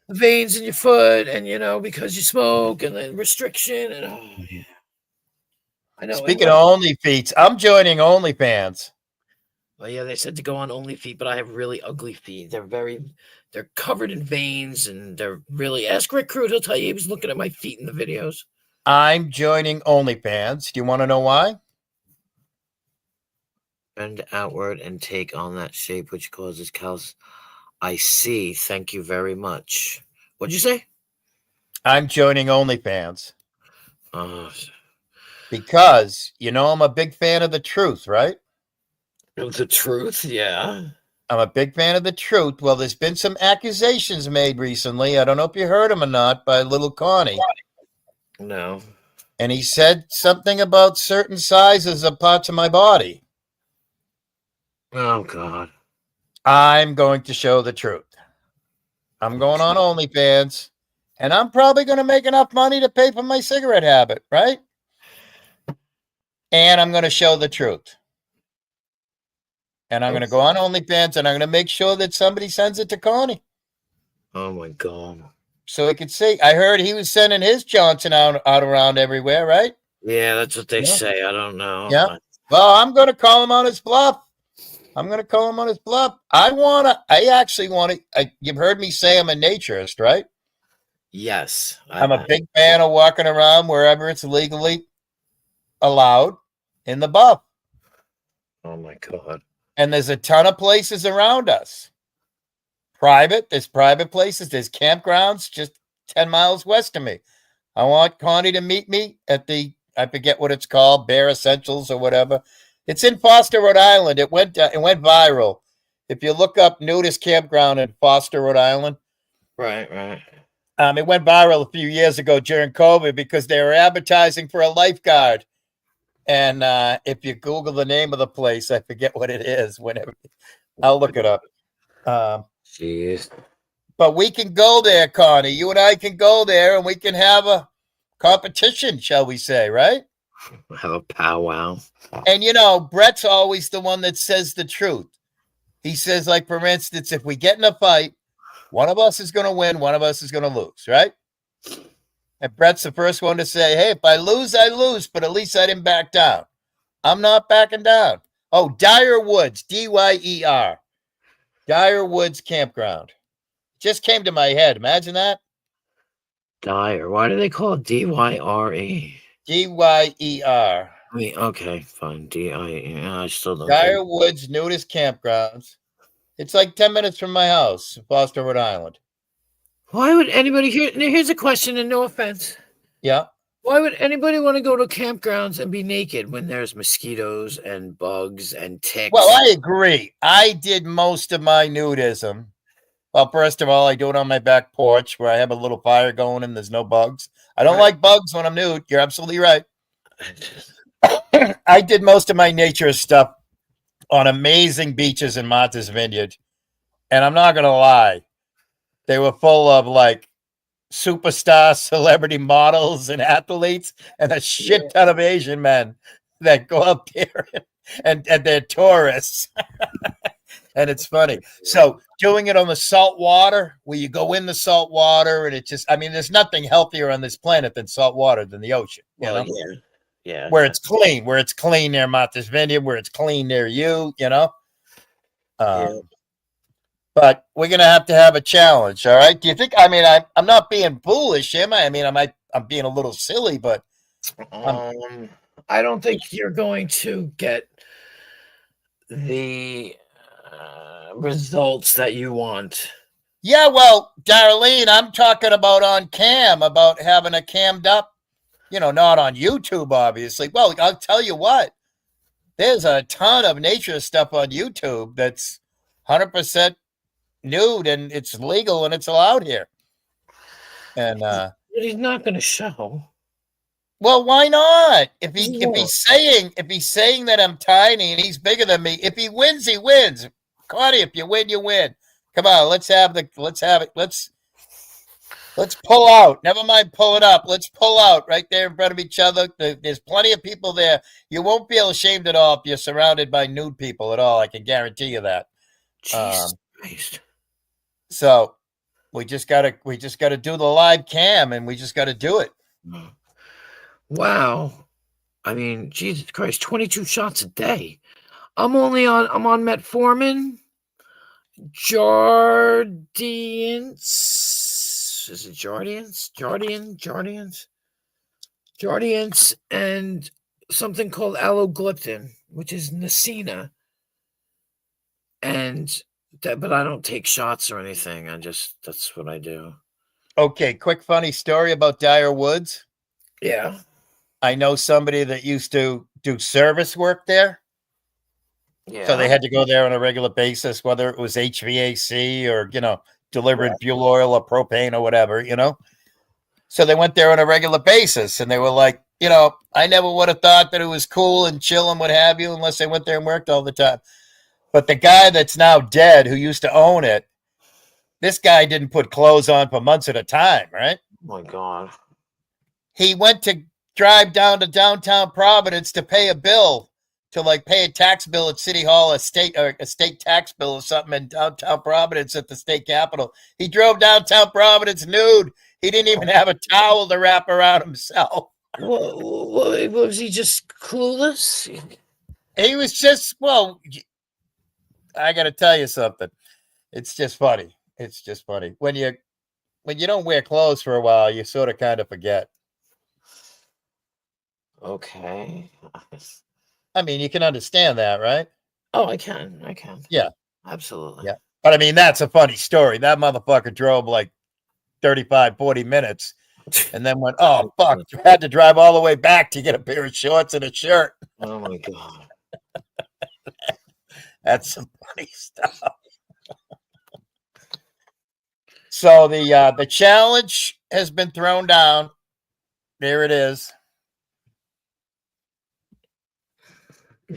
veins in your foot and, because you smoke and the restriction. And yeah. I know. Speaking of OnlyFeet, I'm joining OnlyFans. Well, yeah, they said to go on OnlyFeet, but I have really ugly feet. They're covered in veins and they're really, ask Rick Crude, he'll tell you he was looking at my feet in the videos. I'm joining OnlyFans. Do you want to know why? Bend outward and take on that shape which causes cows. I see. Thank you very much. What'd you say? I'm joining OnlyFans. Because, I'm a big fan of the truth, right? The truth, yeah. I'm a big fan of the truth. Well, there's been some accusations made recently. I don't know if you heard them or not, by little Connie. No. And he said something about certain sizes of parts of my body. Oh, God. I'm going to show the truth. I'm going on OnlyFans, and I'm probably going to make enough money to pay for my cigarette habit, right? And I'm going to show the truth. And I'm going to go on OnlyFans, and I'm going to make sure that somebody sends it to Connie. Oh, my God. So he could see. I heard he was sending his Johnson out around everywhere, right? Yeah, that's what they say. I don't know. Yeah. Well, I'm going to call him on his bluff. I actually want to. You've heard me say I'm a naturist, right? Yes. I'm a big fan of walking around wherever it's legally allowed in the buff. Oh, my God. And there's a ton of places around us. There's private places. There's campgrounds just 10 miles west of me. I want Connie to meet me at I forget what it's called, Bear Essentials or whatever. It's in Foster, Rhode Island. It went viral. If you look up nudist campground in Foster, Rhode Island. Right. It went viral a few years ago during COVID because they were advertising for a lifeguard. And if you Google the name of the place, I forget what it is. I'll look it up. Jeez. But we can go there, Connie. You and I can go there, and we can have a competition, shall we say, right? Have a powwow. And, Brett's always the one that says the truth. He says, like, for instance, if we get in a fight, one of us is going to win, one of us is going to lose, right? And Brett's the first one to say, hey, if I lose, I lose, but at least I didn't back down. I'm not backing down. Oh, Dyer Woods, D-Y-E-R. Dyer Woods Campground. Just came to my head. Imagine that. Dyer. Why do they call it D-Y-R-E? D-Y-E-R. I mean, okay, fine. D-I-E. I still don't Dyer Woods Nudist Campgrounds. It's like 10 minutes from my house, Foster, Rhode Island. Why would anybody here's a question, and no offense. Yeah. Why would anybody want to go to campgrounds and be naked when there's mosquitoes and bugs and ticks? Well, I agree. I did most of my nudism. Well, first of all, I do it on my back porch where I have a little fire going and there's no bugs. I don't Right. like bugs when I'm nude. You're absolutely right. I did most of my nature stuff on amazing beaches in Martha's Vineyard. And I'm not going to lie, they were full of like superstar celebrity models and athletes and a shit ton of Asian men that go up there and they're tourists. And it's funny. So doing it on the salt water, where you go in the salt water and it just, I mean, there's nothing healthier on this planet than salt water than the ocean, you Well, know, yeah. where it's clean near Martha's Vineyard, where it's clean near you, you know. Yeah. But we're going to have a challenge. All right. Do you think, I mean, I'm not being foolish, am I? I mean, I'm being a little silly, but I don't think you're going to get the results that you want. yeah, well, Darlene, I'm talking about on cam, about having a cammed up, you know, not on YouTube, obviously. Well, I'll tell you what, there's a ton of nature stuff on YouTube that's 100% nude and it's legal and it's allowed here. And, But he's not going to show. well, why not? If Yeah. he's saying that I'm tiny and he's bigger than me, if he wins, he wins. Connie, if you win, you win. Come on, let's have it. Let's pull out. Never mind pulling up. Let's pull out right there in front of each other. There's plenty of people there. You won't feel ashamed at all if you're surrounded by nude people at all. I can guarantee you that. Jesus Christ. So we just gotta do the live cam and we just gotta do it. Wow. I mean, Jesus Christ, 22 shots a day. I'm on metformin, Jardiance. Is it Jardiance? Jardiance and something called allogliptin, which is Nasina. And that, but I don't take shots or anything. That's what I do. Okay, quick funny story about Dyer Woods. Yeah. I know somebody that used to do service work there. Yeah. So they had to go there on a regular basis, whether it was HVAC or, you know, delivering fuel oil or propane or whatever, you know. So they went there on a regular basis and they were like, you know, I never would have thought that it was cool and chill and what have you, unless they went there and worked all the time. But the guy that's now dead who used to own it, this guy didn't put clothes on for months at a time, right? Oh my God. He went to drive down to downtown Providence to pay a bill, to like pay a tax bill at City Hall, a state tax bill or something in downtown Providence at the state capitol. He drove downtown Providence nude. He didn't even have a towel to wrap around himself. Was he just clueless? He was just, well, I got to tell you something. It's just funny. It's just funny. When you don't wear clothes for a while, you sort of kind of forget. Okay. I mean, you can understand that, right? Oh, I can. Yeah. Absolutely. Yeah. But I mean, that's a funny story. That motherfucker drove like 35, 40 minutes and then went, oh, fuck, had to drive all the way back to get a pair of shorts and a shirt. Oh my God. That's some funny stuff. So the challenge has been thrown down. There it is.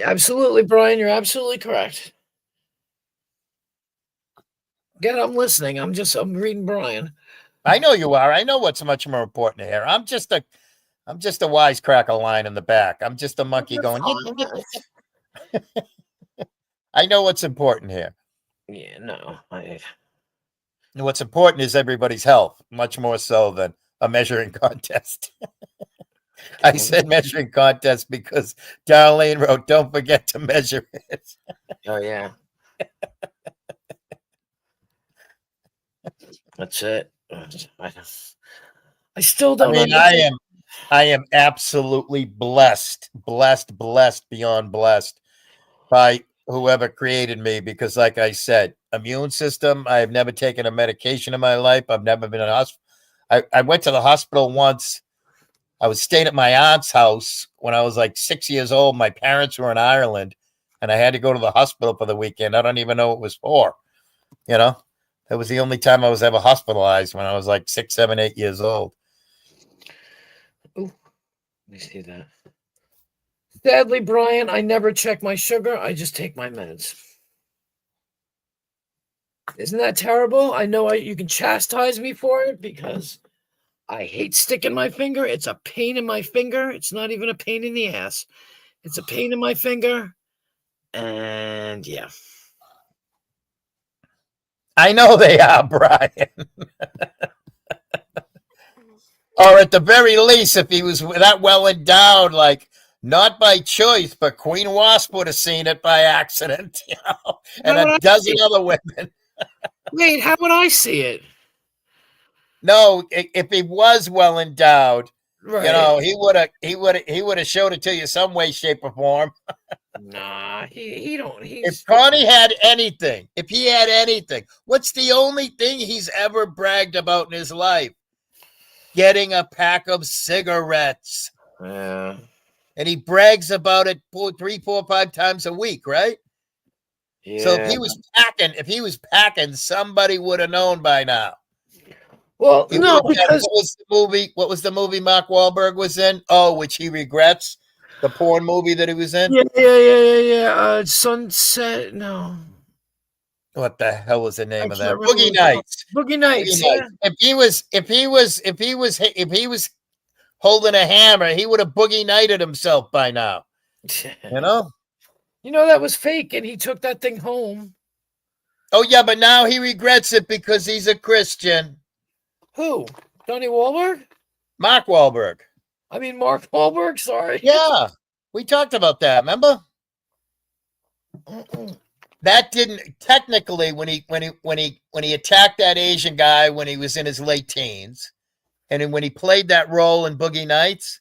Absolutely, Brian. You're absolutely correct. Get, I'm listening. I'm reading Brian. I know you are. I know what's much more important here. I'm just a wisecracker line in the back. I'm just a monkey going. I know what's important here. Yeah, no. What's important is everybody's health, much more so than a measuring contest. I said measuring contest because Darlene wrote, don't forget to measure it. Oh, yeah. That's it. I still don't. I mean, I am absolutely blessed beyond blessed by whoever created me, because like I said, immune system, I've never taken a medication in my life. I've never been in a hospital. I went to the hospital once. I was staying at my aunt's house when I was like 6 years old. My parents were in Ireland, and I had to go to the hospital for the weekend. I don't even know what it was for. You know, that was the only time I was ever hospitalized, when I was like 6, 7, 8 years old. Ooh, let me see that. Sadly, Brian, I never check my sugar. I just take my meds. Isn't that terrible? I know you can chastise me for it because I hate sticking my finger. It's a pain in my finger. It's not even a pain in the ass. It's a pain in my finger. And yeah. I know they are, Brian. Or at the very least, if he was that well endowed, like, not by choice, but Queen Wasp would have seen it by accident, you know, and How would a I dozen see it? other women. Wait, how would I see it? No, if he was well endowed, Right. you know, he would have showed it to you some way, shape, or form. Nah, he don't. If He's Connie had anything, if he had anything, what's the only thing he's ever bragged about in his life? Getting a pack of cigarettes. yeah. And he brags about it 3, 4, 5 times a week, right? Yeah. So if he was packing, somebody would have known by now. Well, He no, would've done- because what was the movie Mark Wahlberg was in? Oh, which he regrets, the porn movie that he was in. yeah. Sunset. No, What the hell was the name I of can't that? remember Boogie what it's called. Nights. Boogie Boogie Nights. Nights. If he was holding a hammer, he would have boogie nighted himself by now. Yeah. You know? You know that was fake, and he took that thing home. Oh yeah, but now he regrets it because he's a Christian. Who? Johnny Wahlberg? Mark Wahlberg. I mean, Mark Wahlberg. Sorry. Yeah, we talked about that. Remember? Mm-mm. That didn't technically when he attacked that Asian guy when he was in his late teens, and then when he played that role in Boogie Nights,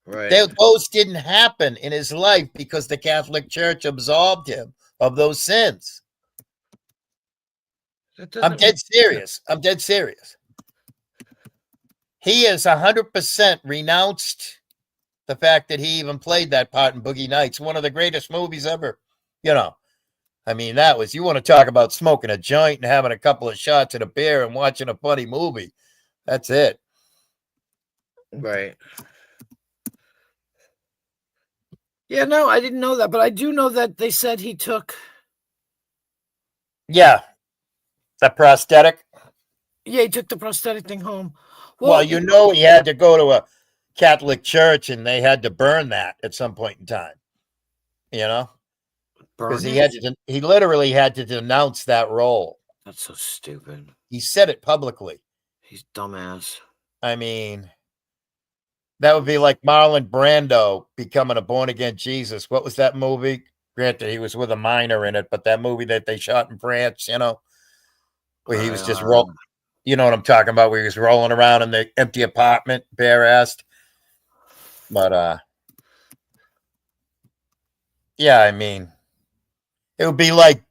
Right. those didn't happen in his life because the Catholic Church absolved him of those sins. I'm dead serious. I'm dead serious. He has 100% renounced the fact that he even played that part in Boogie Nights, one of the greatest movies ever. You know, I mean, that was, you want to talk about smoking a joint and having a couple of shots of a beer and watching a funny movie. That's it. Right. Yeah, no, I didn't know that, but I do know that they said he took. Yeah. That prosthetic. Yeah, he took the prosthetic thing home. Well, you know, he had to go to a Catholic church and they had to burn that at some point in time. You know, because he literally had to denounce that role. That's so stupid. He said it publicly. He's dumbass. I mean, that would be like Marlon Brando becoming a born again Jesus. What was that movie? Granted, he was with a minor in it, but that movie that they shot in France, you know, where he was just rolling. You know what I'm talking about? Where he was rolling around in the empty apartment, bare-assed. But yeah, I mean, it would be like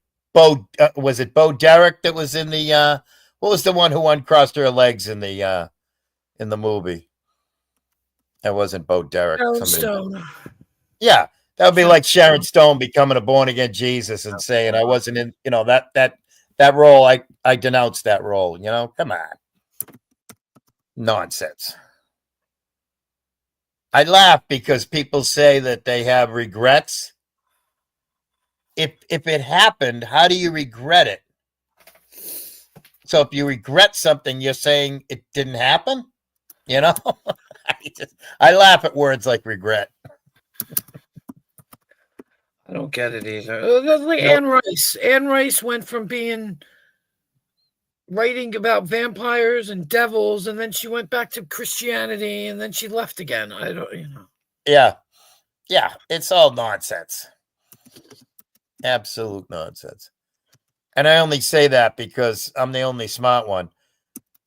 was it Bo Derek that was in the what was the one who uncrossed her legs in the movie? That wasn't Bo Derek. Sharon Stone. Yeah, that would be like Sharon Stone becoming a born again Jesus and saying, I wasn't in, you know, that role, I denounced that role, you know? Come on. Nonsense. I laugh because people say that they have regrets. If it happened, how do you regret it? So if you regret something, you're saying it didn't happen? You know? I laugh at words like regret. I don't get it either. That's like Anne Rice. Anne Rice went from being writing about vampires and devils, and then she went back to Christianity, and then she left again. I don't, you know. Yeah, it's all nonsense. Absolute nonsense. And I only say that because I'm the only smart one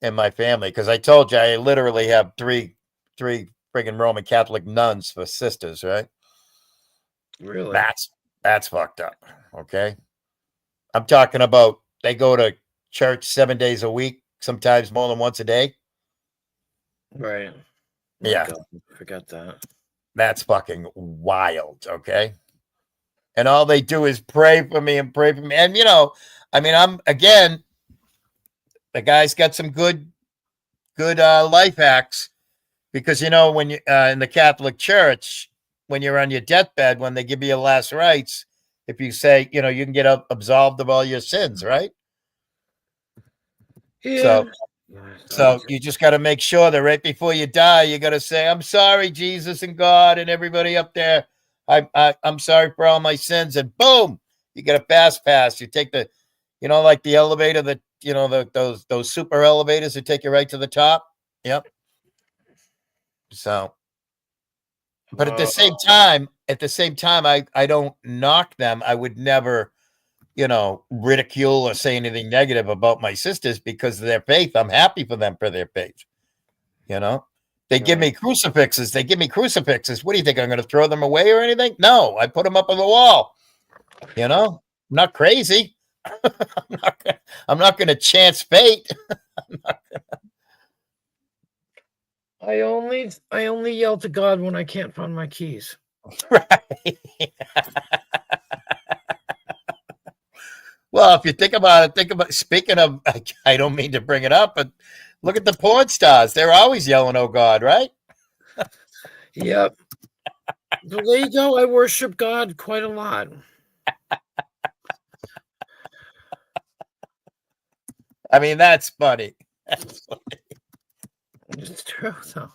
in my family. Because I told you I literally have three friggin' Roman Catholic nuns for sisters, right? Really? That's fucked up. Okay. I'm talking about they go to church 7 days a week, sometimes more than once a day. Right. My Yeah. God, forget that. That's fucking wild. Okay. And all they do is pray for me and pray for me. And, I mean, the guy's got some good life hacks because, when you, in the Catholic Church, when you're on your deathbed, when they give you your last rites, if you say, you can get absolved of all your sins, right? Yeah. So you just got to make sure that right before you die, you got to say, "I'm sorry, Jesus and God and everybody up there. I'm sorry for all my sins." And boom, you get a fast pass. You take the, like the elevator that those super elevators that take you right to the top. Yep. So, but at the same time, I don't knock them. I would never, ridicule or say anything negative about my sisters because of their faith. I'm happy for them for their faith. They give me crucifixes. What do you think? I'm going to throw them away or anything? No, I put them up on the wall. I'm not crazy. I'm not going to chance fate. I only yell to God when I can't find my keys. Right. Well, if you think about it, speaking of, I don't mean to bring it up, but look at the porn stars. They're always yelling, "Oh God," right? Yep. But there you go. I worship God quite a lot. I mean, that's funny. It's true, though.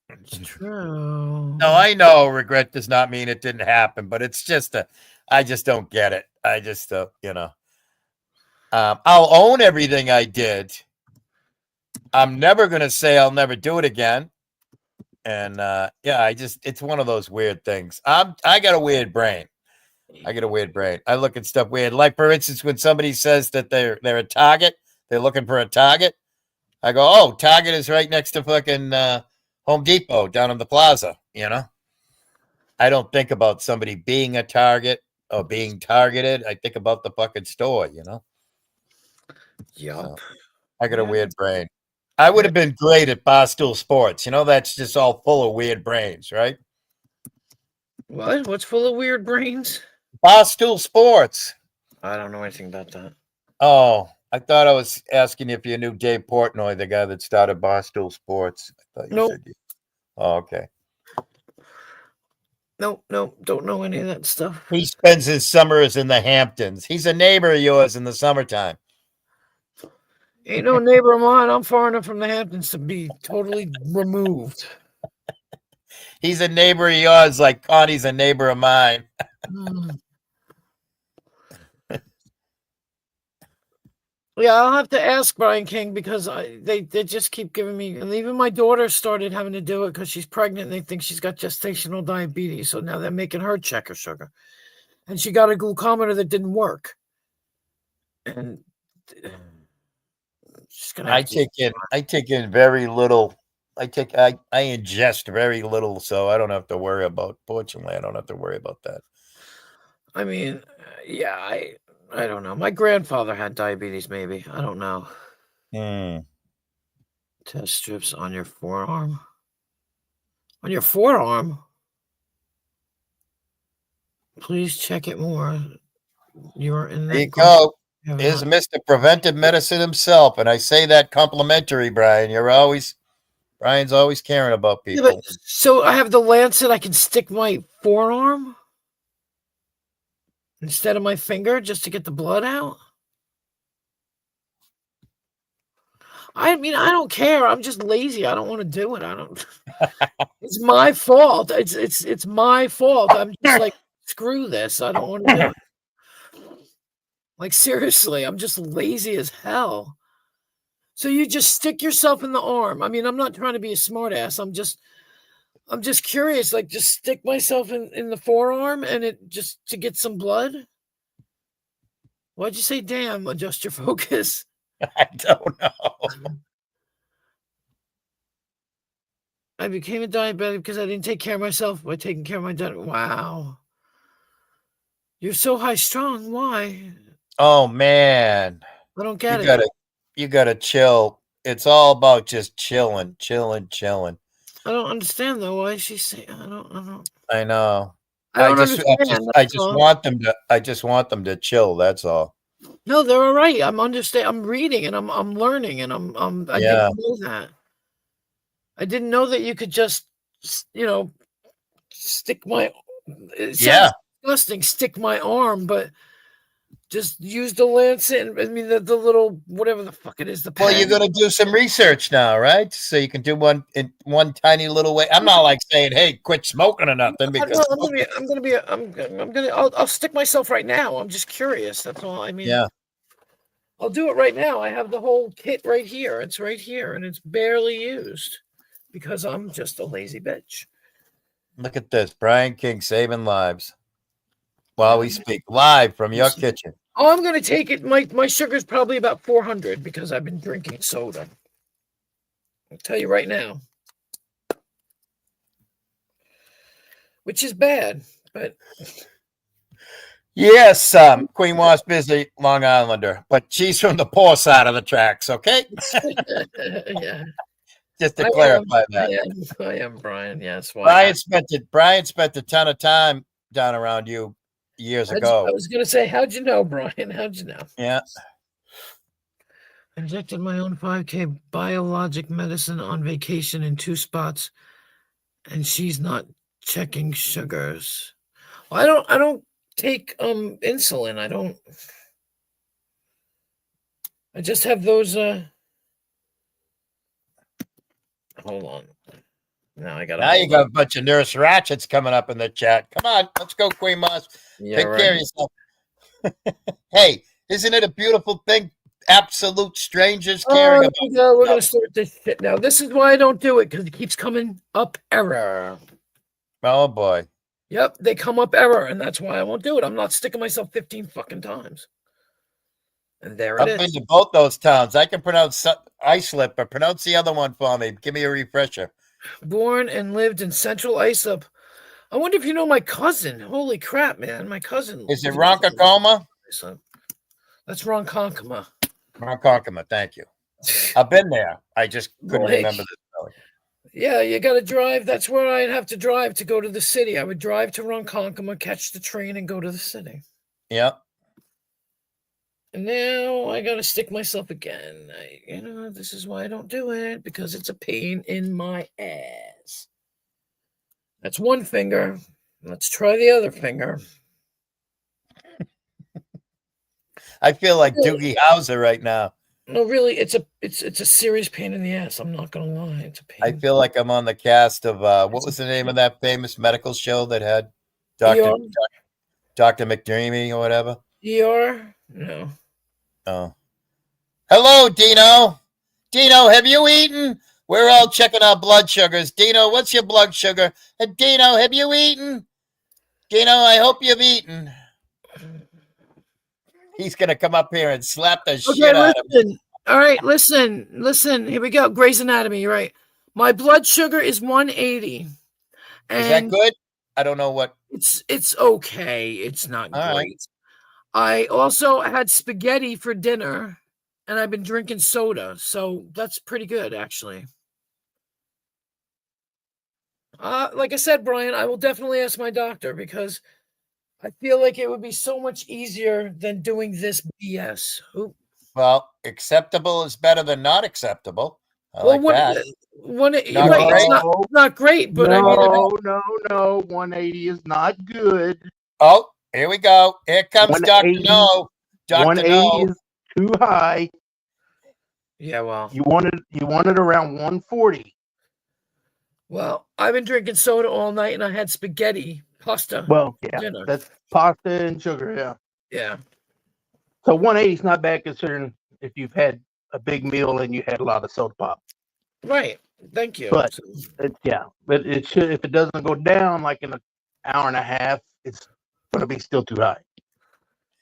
It's true. No, I know regret does not mean it didn't happen, but it's just I just don't get it. I just, I'll own everything I did. I'm never going to say I'll never do it again. And, it's one of those weird things. I got a weird brain. I look at stuff weird. Like, for instance, when somebody says that they're a target, they're looking for a target. I go, "Oh, Target is right next to fucking Home Depot down in the plaza." I don't think about somebody being a target or being targeted. I think about the fucking store. Yup. I got a weird brain. I would have been great at Barstool Sports. That's just all full of weird brains, right? What? What's full of weird brains? Barstool Sports. I don't know anything about that. Oh, I thought I was asking if you knew Dave Portnoy, the guy that started Barstool Sports. I thought you Nope. said you. Oh, okay. Nope, don't know any of that stuff. He spends his summers in the Hamptons. He's a neighbor of yours in the summertime. Ain't no neighbor of mine. I'm far enough from the Hamptons to be totally removed. He's a neighbor of yours like Connie's a neighbor of mine. Yeah, I'll have to ask Brian King because they just keep giving me, and even my daughter started having to do it because she's pregnant and they think she's got gestational diabetes. So now they're making her check her sugar. And she got a glucometer that didn't work. And she's gonna I take in very little. I ingest very little, so I don't have to worry about. Fortunately, I don't have to worry about that. I mean, yeah, I don't know. My grandfather had diabetes, maybe. I don't know. Test strips on your forearm. On your forearm? Please check it more. You're in There you that go. group. Is Mr. Preventive Medicine himself, and I say that complimentary, Brian. Brian's always caring about Yeah, people. but, so I have the Lancet. I can stick my forearm instead of my finger just to get the blood out. I mean, I don't care. I'm just lazy. I don't want to do it. I don't. It's my fault. It's my fault. I'm just like, screw this. I don't want to do it. Like, seriously, I'm just lazy as hell. So you just stick yourself in the arm. I mean, I'm not trying to be a smartass. I'm just curious. Like, just stick myself in the forearm and it just to get some blood. Why'd you say damn? Adjust your focus. I don't know. I became a diabetic because I didn't take care of myself by taking care of my diet. Wow. You're so high strung. Why? Oh man, I don't get you it. gotta chill. It's all about just chilling. I don't understand though. Why is she saying? I don't. I know. I don't understand. I that's just all. want them to. I just want them to chill. That's all. No, they're all right. I'm understand. I'm reading and I'm learning and I Yeah. didn't know that. I didn't know that you could just stick my. It sounds Yeah. disgusting. Stick my arm, but just use the lancet. I mean the little whatever the fuck it is. The Well, you're pen. gonna do some research now, right? So you can do one in one tiny little way. I'm not like saying, "Hey, quit smoking" or nothing, because I'll stick myself right now. I'm just curious. That's all. I mean, yeah, I'll do it right now. I have the whole kit right here. It's right here, and it's barely used because I'm just a lazy bitch. look at this, Brian King saving lives while we speak live from your kitchen. Oh, I'm gonna take it. My sugar's probably about 400 because I've been drinking soda. I'll tell you right now, which is bad, but Yes, Queen Wasp is a Long Islander, but she's from the poor side of the tracks. Okay, yeah, just to I clarify that. I am Brian. Yes, why? Brian spent a ton of time down around you years ago. I was gonna say, how'd you know, Brian? How'd you know? Yeah. Injected my own 5K biologic medicine on vacation in 2 spots, and she's not checking sugars. Well, I don't take insulin. I just have those hold on. Now You got a bunch of nurse ratchets coming up in the chat. Come on, let's go, Queen Moss. Yeah, Take care of yourself. Hey, isn't it a beautiful thing? Absolute strangers caring about. We're gonna start this shit now. This is why I don't do it, because it keeps coming up error. Oh boy. Yep, they come up error, and that's why I won't do it. I'm not sticking myself 15 fucking times. And there it I've is. been to both those towns. I can pronounce Islip, but pronounce the other one for me. Give me a refresher. Born and lived in Central Islip. I wonder if you know my cousin. Holy crap, man. My cousin. Is it Ronkonkoma? That's Ronkonkoma. Ronkonkoma, thank you. I've been there. I just couldn't Like, remember the spelling. Yeah, you got to drive. That's where I'd have to drive to go to the city. I would drive to Ronkonkoma, catch the train, and go to the city. Yep. And now I got to stick myself again. This is why I don't do it, because it's a pain in my ass. That's one finger. Let's try the other finger. I feel like Doogie Howser right now. No, really, it's a serious pain in the ass. I'm not gonna lie, it's a pain. I feel like I'm on the cast of what was the name of that famous medical show that had Dr. McDreamy or whatever? ER? No. Oh. Hello, Dino. Dino, have you eaten? We're all checking our blood sugars. Dino, what's your blood sugar? And Dino, have you eaten? Dino, I hope you've eaten. He's gonna come up here and slap the shit out of him. All right, listen. Here we go. Grey's Anatomy. You're right. My blood sugar is 180. Is that good? I don't know what. It's okay. It's not all great. Right. I also had spaghetti for dinner, and I've been drinking soda, so that's pretty good, actually. Like I said, Brian, I will definitely ask my doctor, because I feel like it would be so much easier than doing this BS. Well, acceptable is better than not acceptable. I Well, like that. It's not great, but no, I mean, no, 180 is not good. Oh, here we go. Here comes Dr. No. Dr. 180 No. is too high. Yeah, well, You wanted around 140. Well, I've been drinking soda all night, and I had spaghetti, pasta. Well, yeah, dinner. that's pasta and sugar. Yeah. Yeah. So 180 is not bad, considering if you've had a big meal and you had a lot of soda pop. Right. Thank you. But but it should, if it doesn't go down like in an hour and a half, it's going to be still too high.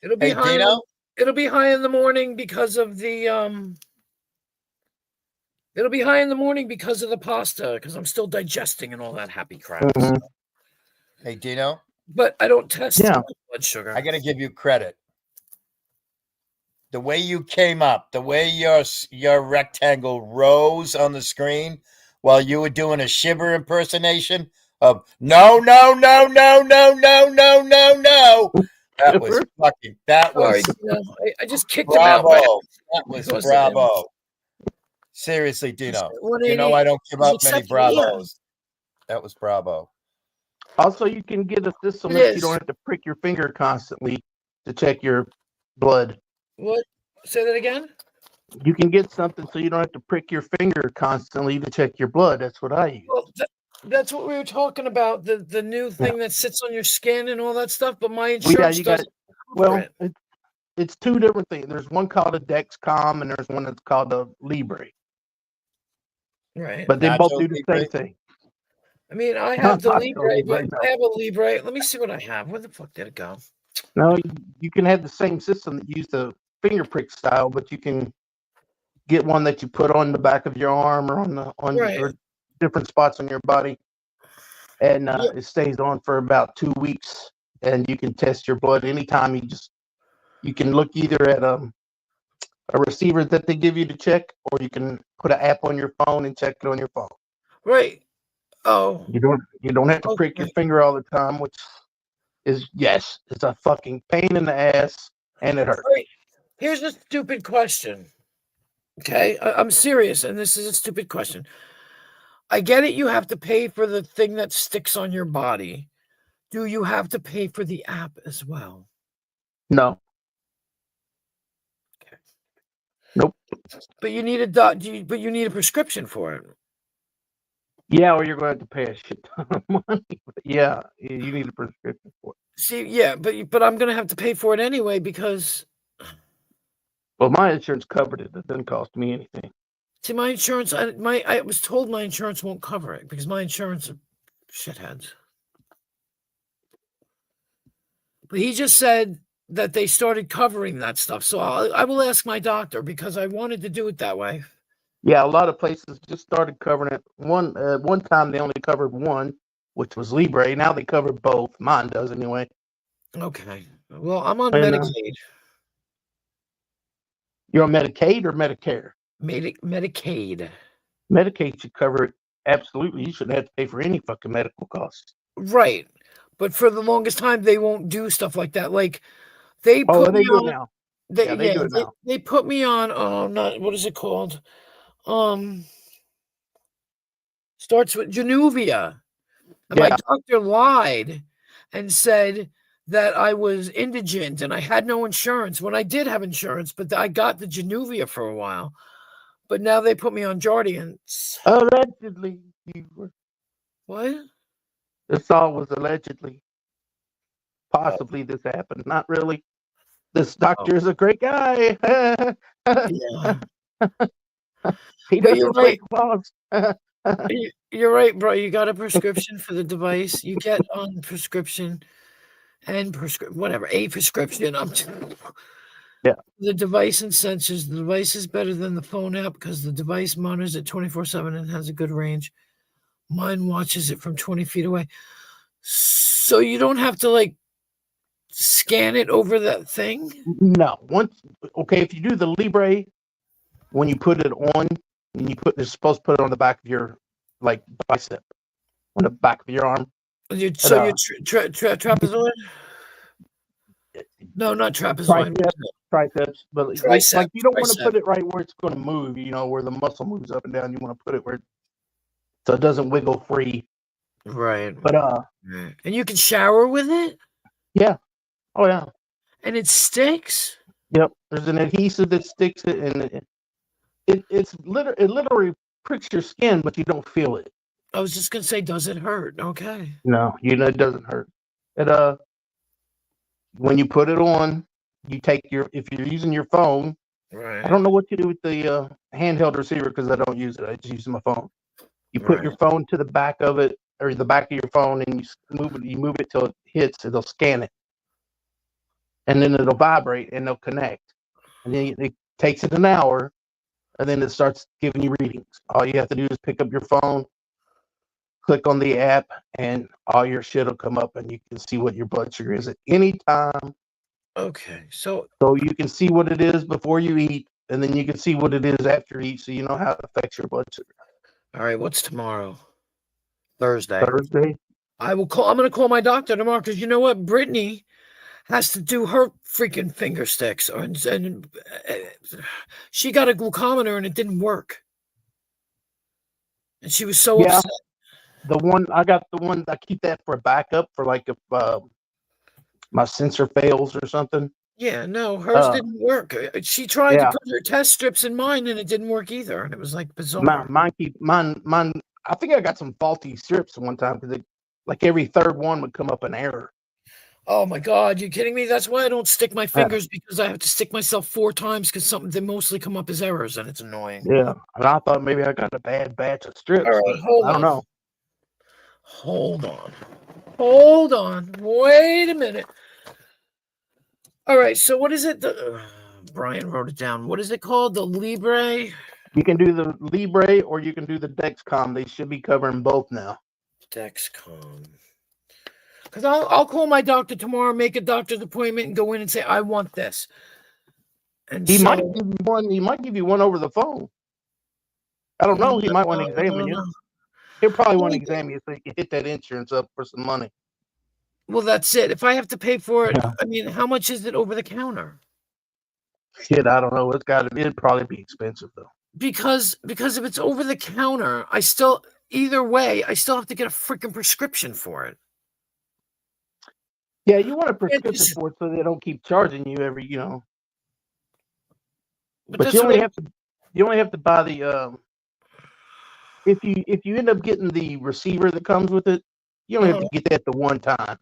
It'll be high. Dino? It'll be high in the morning because of the It'll be high in the morning because of the pasta, because I'm still digesting and all that happy crap. Mhm. So. Hey, Dino. But I don't test Yeah. blood sugar. I got to give you credit. the way you came up, the way your rectangle rose on the screen while you were doing a Shiver impersonation of no, no, no, no, no, no, no, no, no. That was fucking. That Sorry, was Dino. I just kicked him out. bravo. That was Because, bravo. Seriously, Dino. You know 180 I don't give is up many acceptable, yeah. bravos. That was bravo. Also, you can get a system It that you is. don't have to prick your finger constantly to check your blood. What? Say that again? You can get something so you don't have to prick your finger constantly to check your blood. That's what I use. Well, that's what we were talking about, the new thing that sits on your skin and all that stuff, but my insurance you got doesn't cover Well, it. it's two different things. There's one called a Dexcom and there's one that's called a Libre. Right. But they both Nacho do the Libre? same thing. I mean, I have the Not Libre, Libre, but no. I have a Libre. Let me see what I have. Where the fuck did it go? No, you can have the same system that use the finger prick style, but you can get one that you put on the back of your arm or on Right. or different spots on your body, and Yep. it stays on for about 2 weeks, and you can test your blood anytime. You can look either at a receiver that they give you to check, or you can put an app on your phone and check it on your phone. Right. Oh, You don't have to prick your Okay. finger all the time, which is it's a fucking pain in the ass and it hurts. right. Here's a stupid question. Okay, I'm serious, and this is a stupid question. I get it. You have to pay for the thing that sticks on your body. Do you have to pay for the app as well? No, But you need but you need a prescription for it. yeah, or you're going to have to pay a shit ton of money. But yeah, you need a prescription for it. See, yeah, but I'm gonna have to pay for it anyway because Well, my insurance covered it. It didn't cost me anything. see my insurance. I was told my insurance won't cover it because my insurance are shitheads. But he just said that they started covering that stuff, so I will ask my doctor because I wanted to do it that way. Yeah, a lot of places just started covering it. One time they only covered one, which was Libre. Now they cover both. Mine does anyway. Okay. Well, I'm on And, Medicaid. You're on Medicaid or Medicare? Medicaid. Medicaid should cover it. Absolutely. You shouldn't have to pay for any fucking medical costs. Right. But for the longest time, they won't do stuff like that. Like they Oh, put they me do on. it now. They, Yeah, they do it now. They put me on. Not what is it called? Starts with Januvia. And my Yeah. doctor lied and said that I was indigent and I had no insurance when I did have insurance, but I got the Januvia for a while. But now they put me on Jardiance. Allegedly, you were. What? This all was allegedly. Possibly this happened. Not really. This doctor is a great guy. Yeah. He But doesn't you're break right. laws. You're right, bro. You got a prescription for the device. You get on prescription and whatever, a prescription. Yeah. The device and sensors. The device is better than the phone app because the device monitors it 24/7 and has a good range. Mine watches it from 20 feet away. So you don't have to like scan it over that thing. No. If you do the Libre, when you put it on, and you're supposed to put it on the back of your bicep, on the back of your arm. Your trapezoid? No, not trapezoid. Triceps, but Tricep, you don't want to tricep. put it right where it's going to move. Where the muscle moves up and down. You want to put it where so it doesn't wiggle free. Right. But And you can shower with it, yeah, oh yeah, and it sticks. yep. There's an adhesive that sticks it, and it literally pricks your skin, but you don't feel it. I was just gonna say, does it hurt? Okay. No, it doesn't hurt. It when you put it on, you take if you're using your phone. Right. I don't know what you do with the handheld receiver because I don't use it. I just use my phone. You put your phone to the back of it, or the back of your phone, and you move it till it hits. It'll scan it, and then it'll vibrate and it'll connect. And then it takes it an hour, and then it starts giving you readings. All you have to do is pick up your phone, click on the app, and all your shit will come up, and you can see what your blood sugar is at any time Okay. So So you can see what it is before you eat, and then you can see what it is after you eat, so you know how it affects your blood sugar. all right, what's tomorrow? Thursday. Thursday. I'm gonna call my doctor tomorrow because you know what? Brittany has to do her freaking finger sticks, and she got a glucometer and it didn't work, and she was so Yeah. upset. The one I got, the one I keep that for a backup for like if my sensor fails or something. Yeah, no, hers didn't work. She tried to Yeah. put her test strips in mine, and it didn't work either. And it was like bizarre. Mine. I think I got some faulty strips one time because like every third one would come up an error. Oh my God, you kidding me? That's why I don't stick my fingers because I have to stick myself 4 times because they mostly come up as errors, and it's annoying. Yeah, and I thought maybe I got a bad batch of strips. All right, But hold I don't on. know. Hold on. Wait a minute. All right, so what is it? Brian wrote it down. What is it called? The Libre? You can do the Libre or you can do the Dexcom. They should be covering both now. Dexcom. Because I'll call my doctor tomorrow, make a doctor's appointment, and go in and say, I want this. And He so, might give you one. He might give you one over the phone. I don't know. He might want to examine you. He'll probably want to examine you so you can hit that insurance up for some money. Well, that's it. If I have to pay for it, Yeah. I mean, how much is it over the counter? Shit, I don't know. It'd probably be expensive though. Because if it's over the counter, either way, I still have to get a freaking prescription for it. Yeah, you want a prescription just- for it so they don't keep charging you every, But But that's you what only have to buy the if you end up getting the receiver that comes with it, you only have to get that the one time.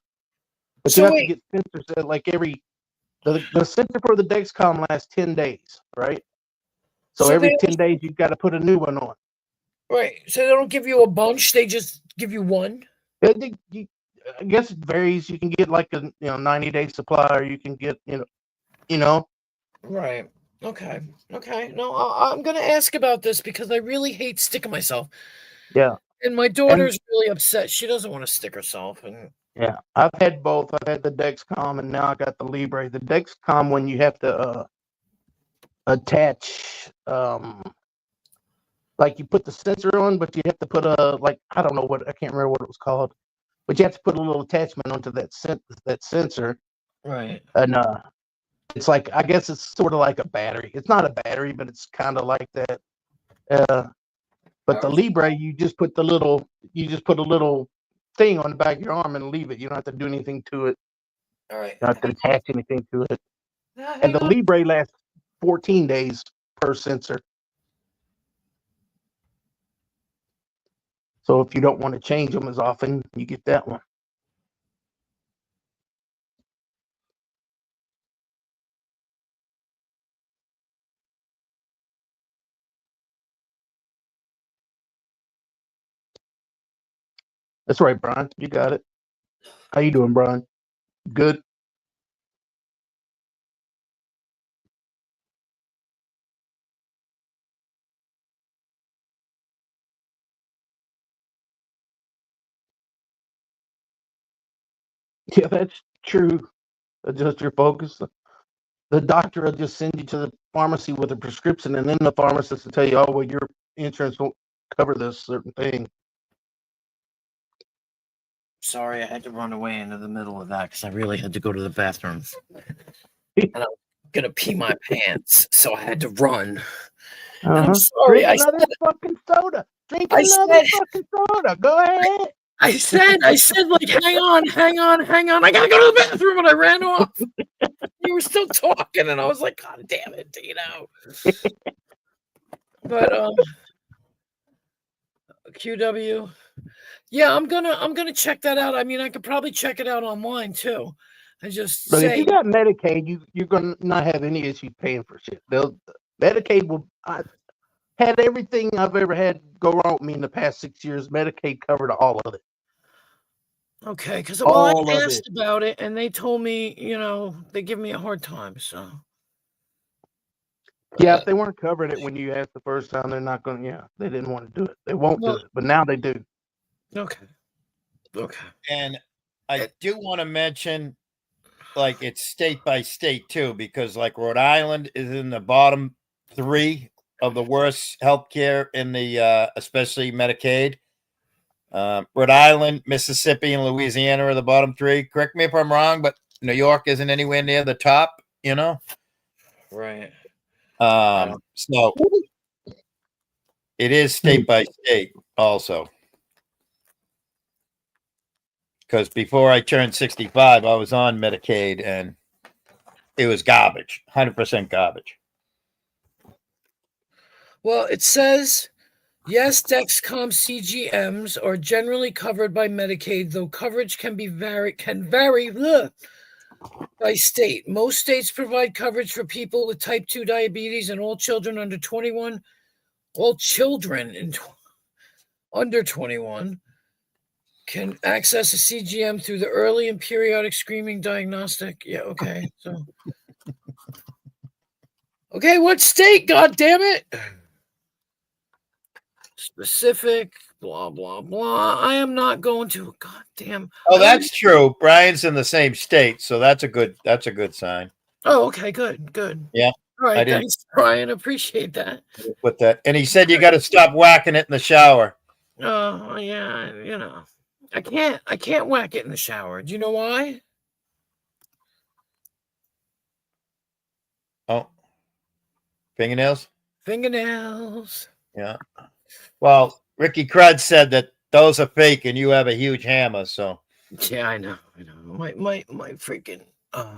But So you have wait. to get sensors at like the sensor for the Dexcom lasts 10 days, right? So So every they- 10 days you've got to put a new one on. Right. So they don't give you a bunch, they just give you one. I guess it varies. You can get like a 90-day supply, or you can get Right. Okay. No, I'm going to ask about this because I really hate sticking myself. Yeah. And my daughter's really upset. She doesn't want to stick herself. And Yeah, I've had both. I've had the Dexcom, and now I got the Libre. The Dexcom one you have to attach, like you put the sensor on, but you have to put I don't know I can't remember what it was called, but you have to put a little attachment onto that sensor, right. and it's like, I guess it's sort of like a battery. It's not a battery, but it's kind of like that. But the Libre, you just put a little thing on the back of your arm and leave it. You don't have to do anything to it. All right. You don't have to attach anything to it. Now, And hang the on. Libre lasts 14 days per sensor. So if you don't want to change them as often, you get that one. That's right, Brian. You got it. How you doing, Brian? Good. Yeah, that's true. Adjust your focus. The doctor will just send you to the pharmacy with a prescription, and then the pharmacist will tell you, oh, well, your insurance won't cover this certain thing. Sorry, I had to run away into the middle of that because I really had to go to the bathroom. And I was going to pee my pants, so I had to run. I'm sorry. Drink another fucking soda. Drink I another said- fucking soda. Go ahead. I said, like, hang on. I gotta go to the bathroom, and I ran off. You were still talking, and I was like, God damn it, But QW, yeah, I'm gonna check that out. I mean, I could probably check it out online too. I just But if say, you got Medicaid, you're gonna not have any issues paying for shit. Medicaid will. I had everything I've ever had go wrong with me in the past 6 years. Medicaid covered all of it. okay, because All I of asked about it, and they told me, they give me a hard time. So Yeah, if they weren't covering it when you asked the first time, they're not going to, they didn't want to do it. They won't do it, but now they do. okay. And I do want to mention like it's state by state too, because like Rhode Island is in the bottom 3 of the worst healthcare in the especially Medicaid. Rhode Island, Mississippi, and Louisiana are the bottom 3. Correct me if I'm wrong, but New York isn't anywhere near the top, you know? Right. So it is state by state also. Because before I turned 65, I was on Medicaid and it was garbage, 100% garbage. Well, it says, yes, Dexcom CGMs are generally covered by Medicaid, though coverage can vary by state. Most states provide coverage for people with type 2 diabetes and all children under 21. All children under 21 can access a CGM through the early and periodic screening diagnostic. Yeah, okay. So, okay, what state? God damn it! Specific, blah blah blah. I am not going to. God damn. Oh, that's true. Brian's in the same state, so that's a good sign. Oh, okay, good. Yeah. All right, I didn't- thanks, Brian. Appreciate that. With that, and he said you got to stop whacking it in the shower. Oh yeah, you know. I can't whack it in the shower. Do you know why? Oh, fingernails. Fingernails. Yeah. Well, Ricky Crud said that those are fake, and you have a huge hammer. So Yeah, I know. My freaking. Oh,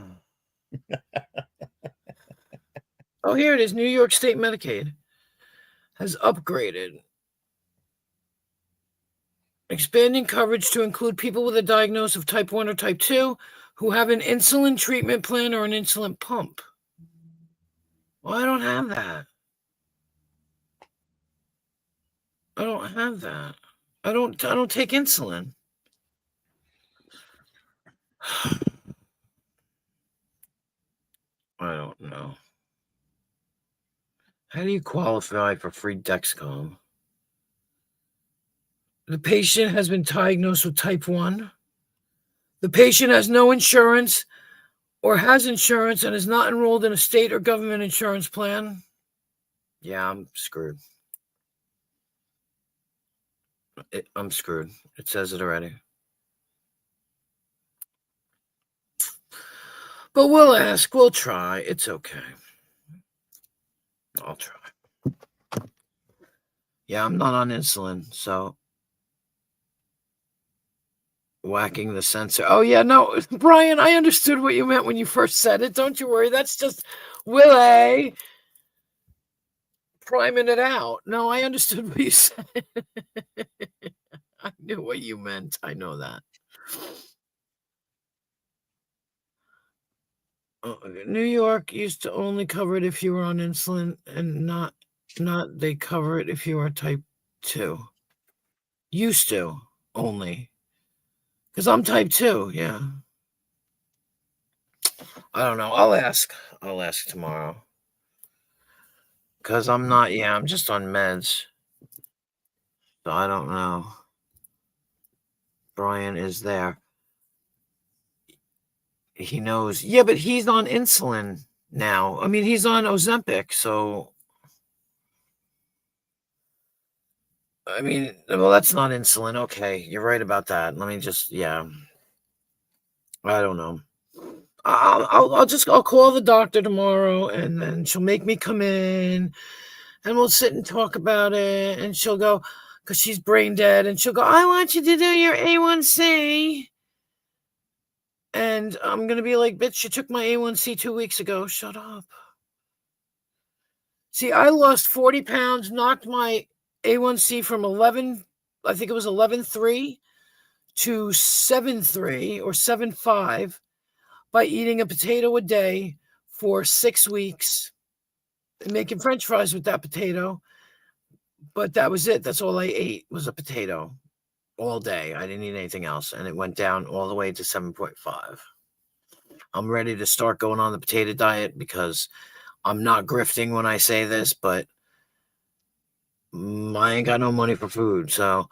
here it is. New York State Medicaid has upgraded, expanding coverage to include people with a diagnosis of type 1 or type 2 who have an insulin treatment plan or an insulin pump. Well, I don't have that. I don't have that. I don't take insulin. I don't know. How do you qualify for free Dexcom? The patient has been diagnosed with type 1. The patient has no insurance or has insurance and is not enrolled in a state or government insurance plan. Yeah, I'm screwed. I'm screwed. It says it already. But we'll ask. We'll try. It's okay. I'll try. Yeah, I'm not on insulin, so whacking the sensor. Oh, yeah, no, Brian, I understood what you meant when you first said it. Don't you worry. That's just Willie priming it out. No, I understood what you said. I knew what you meant. I know that. New York used to only cover it if you were on insulin and not they cover it if you are type 2. Used to only. Because I'm type 2, yeah. I don't know. I'll ask tomorrow. Because I'm not, I'm just on meds. So I don't know. Brian is there. He knows. Yeah, but he's on insulin now. I mean, he's on Ozempic, so. I mean, well, that's not insulin. Okay, you're right about that. Let me just, I don't know. I'll call the doctor tomorrow, and then she'll make me come in, and we'll sit and talk about it. And she'll go, because she's brain dead, and she'll go, I want you to do your A1C. And I'm going to be like, bitch, you took my A1C 2 weeks ago. Shut up. See, I lost 40 pounds, knocked my A1C from 11, I think it was 11.3 to 7.3 or 7.5 by eating a potato a day for 6 weeks and making French fries with that potato. But that was it. That's all I ate was a potato all day. I didn't eat anything else. And it went down all the way to 7.5. I'm ready to start going on the potato diet because I'm not grifting when I say this, but I ain't got no money for food. So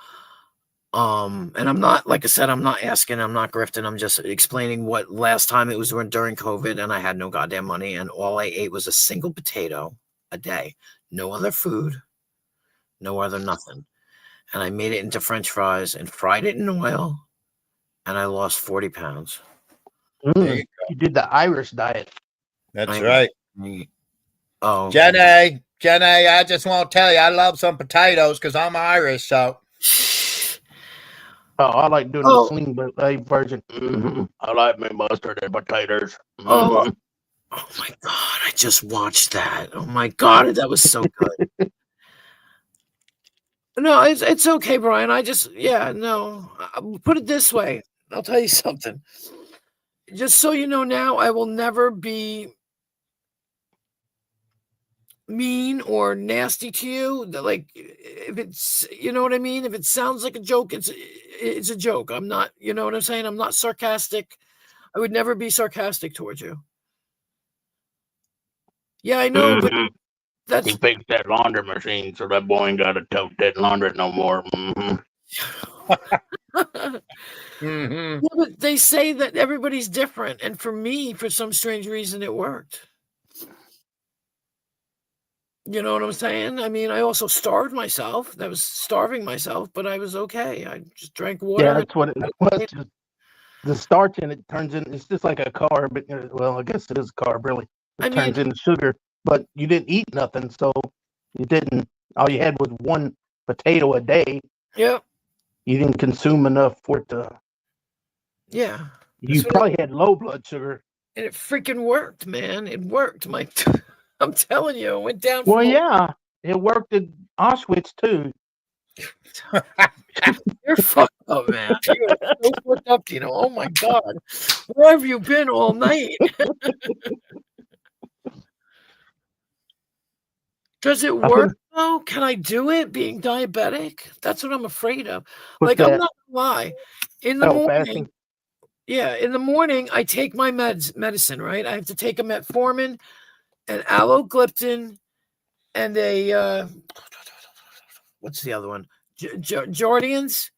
And I'm not, like I said, I'm not asking, I'm not grifting. I'm just explaining what last time it was during COVID, and I had no goddamn money, and all I ate was a single potato a day, no other food, no other nothing. And I made it into French fries and fried it in oil, and I lost 40 pounds. There You did the Irish diet. That's I- right. Oh, Jenny, I just want to tell you, I love some potatoes because I'm Irish. So Oh, I like doing Oh. the sling version. I like my mustard and potatoes. Oh. Oh my God, I just watched that. Oh my God, that was so good. No, it's okay, Brian. Put it this way. I'll tell you something. Just so you know now, I will never be mean or nasty to you. Like, if it's, you know what I mean? If it sounds like a joke, it's a joke. I'm not, you know what I'm saying? I'm not sarcastic. I would never be sarcastic towards you. Yeah, I know, but that's He fixed that laundry machine so that boy ain't got to tote that laundry no more. mhm. Yeah, but they say that everybody's different, and for me, for some strange reason, it worked. You know what I'm saying? I mean, I also starved myself. That was starving myself, but I was okay. I just drank water. Yeah, that's what it was. Just the starch in it turns in. It's just like a carb. Well, I guess it is a carb, really. It I turns mean- into sugar. But you didn't eat nothing, so you didn't. All you had was one potato a day. Yeah, You didn't consume enough for it to. yeah. You what I- probably had low blood sugar. And it freaking worked, man. It worked. I'm telling you, it went down. Well, from- yeah, it worked at Auschwitz too. You're fucked up, man. You are so fucked up, Tino. Oh my God. Where have you been all night? Does it I've work though? Can I do it being diabetic? That's what I'm afraid of. What's Like, I'm that? not gonna lie. In the Oh, morning, fasting. yeah, in the morning, I take my medicine, right? I have to take a metformin, an alogliptin, and a what's the other one? Jardians.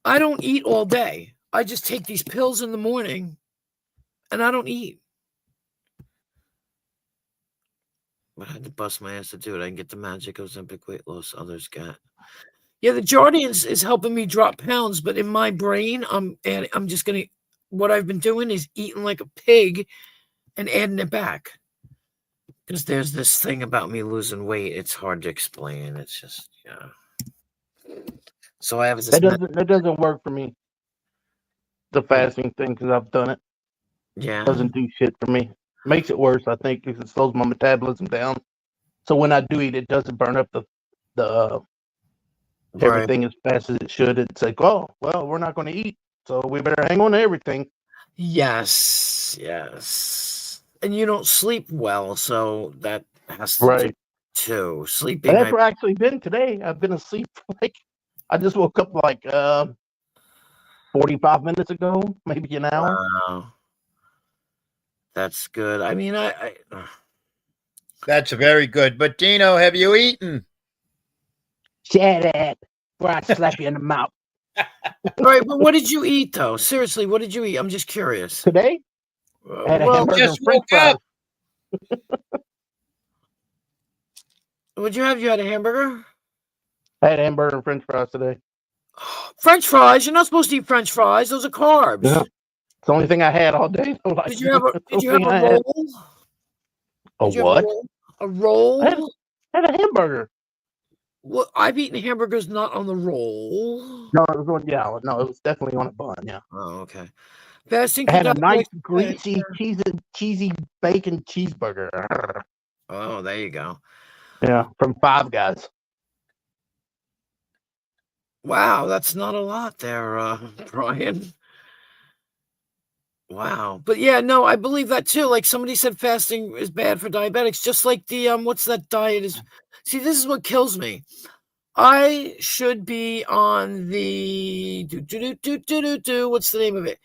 I don't eat all day. I just take these pills in the morning, and I don't eat. But I had to bust my ass to do it. I can get the magic Ozempic weight loss others got. Yeah, the Jardians is helping me drop pounds, but in my brain, I'm just gonna. What I've been doing is eating like a pig, and adding it back. Because there's this thing about me losing weight. It's hard to explain. It's just So I have this. That doesn't work for me. The fasting thing, because I've done it, Yeah. doesn't do shit for me. Makes it worse, I think, because it slows my metabolism down. So when I do eat, it doesn't burn up the Right. everything as fast as it should. It's like, oh, well, we're not going to eat, so we better hang on to everything. Yes. And you don't sleep well, so that has to do Right. too. Sleeping. And that's where I've actually been today. I've been asleep for I just woke up like 45 minutes ago, maybe an hour. Wow. That's good. I mean, I That's very good. But Dino, have you eaten? Shut up, or I slap you in the mouth. right. But what did you eat though? Seriously, what did you eat? I'm just curious. Today, I had a Well, hamburger just and french woke up. fries. what'd you have? You had a hamburger? I had a hamburger and french fries today. French fries? You're not supposed to eat French fries. Those are carbs. Yeah. It's the only thing I had all day. Like, Did you have a it's the Did you only have a thing I had. roll? A Did you have what? A roll? I had a hamburger. Well, I've eaten hamburgers not on the roll. No, it was on. Yeah, no, it was definitely on a bun. Yeah, Oh, okay. Fasting. I had a for nice, diabetic- greasy, cheesy bacon cheeseburger. Oh, there you go. Yeah, from Five Guys. Wow, that's not a lot there, Brian. Wow. But yeah, no, I believe that too. Like somebody said fasting is bad for diabetics, just like the what's that diet is. See, this is what kills me. I should be on the what's the name of it?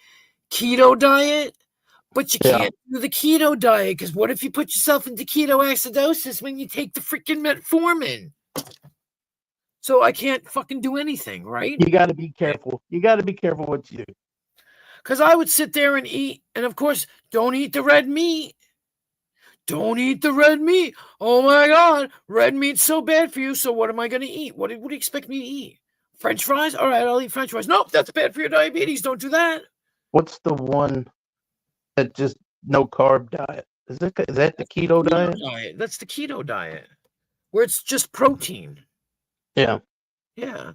Keto diet, but you Yeah. can't do the keto diet because what if you put yourself into ketoacidosis when you take the freaking metformin? So I can't fucking do anything, right? You got to be careful. You got to be careful what you do. Because I would sit there and eat, and of course, don't eat the red meat. Don't eat the red meat. Oh my God, red meat's so bad for you. So what am I going to eat? What do you expect me to eat? French fries? All right, I'll eat French fries. Nope, that's bad for your diabetes. Don't do that. What's the one that just no carb diet? Is that the keto diet? That's the keto diet, where it's just protein. Yeah. Yeah.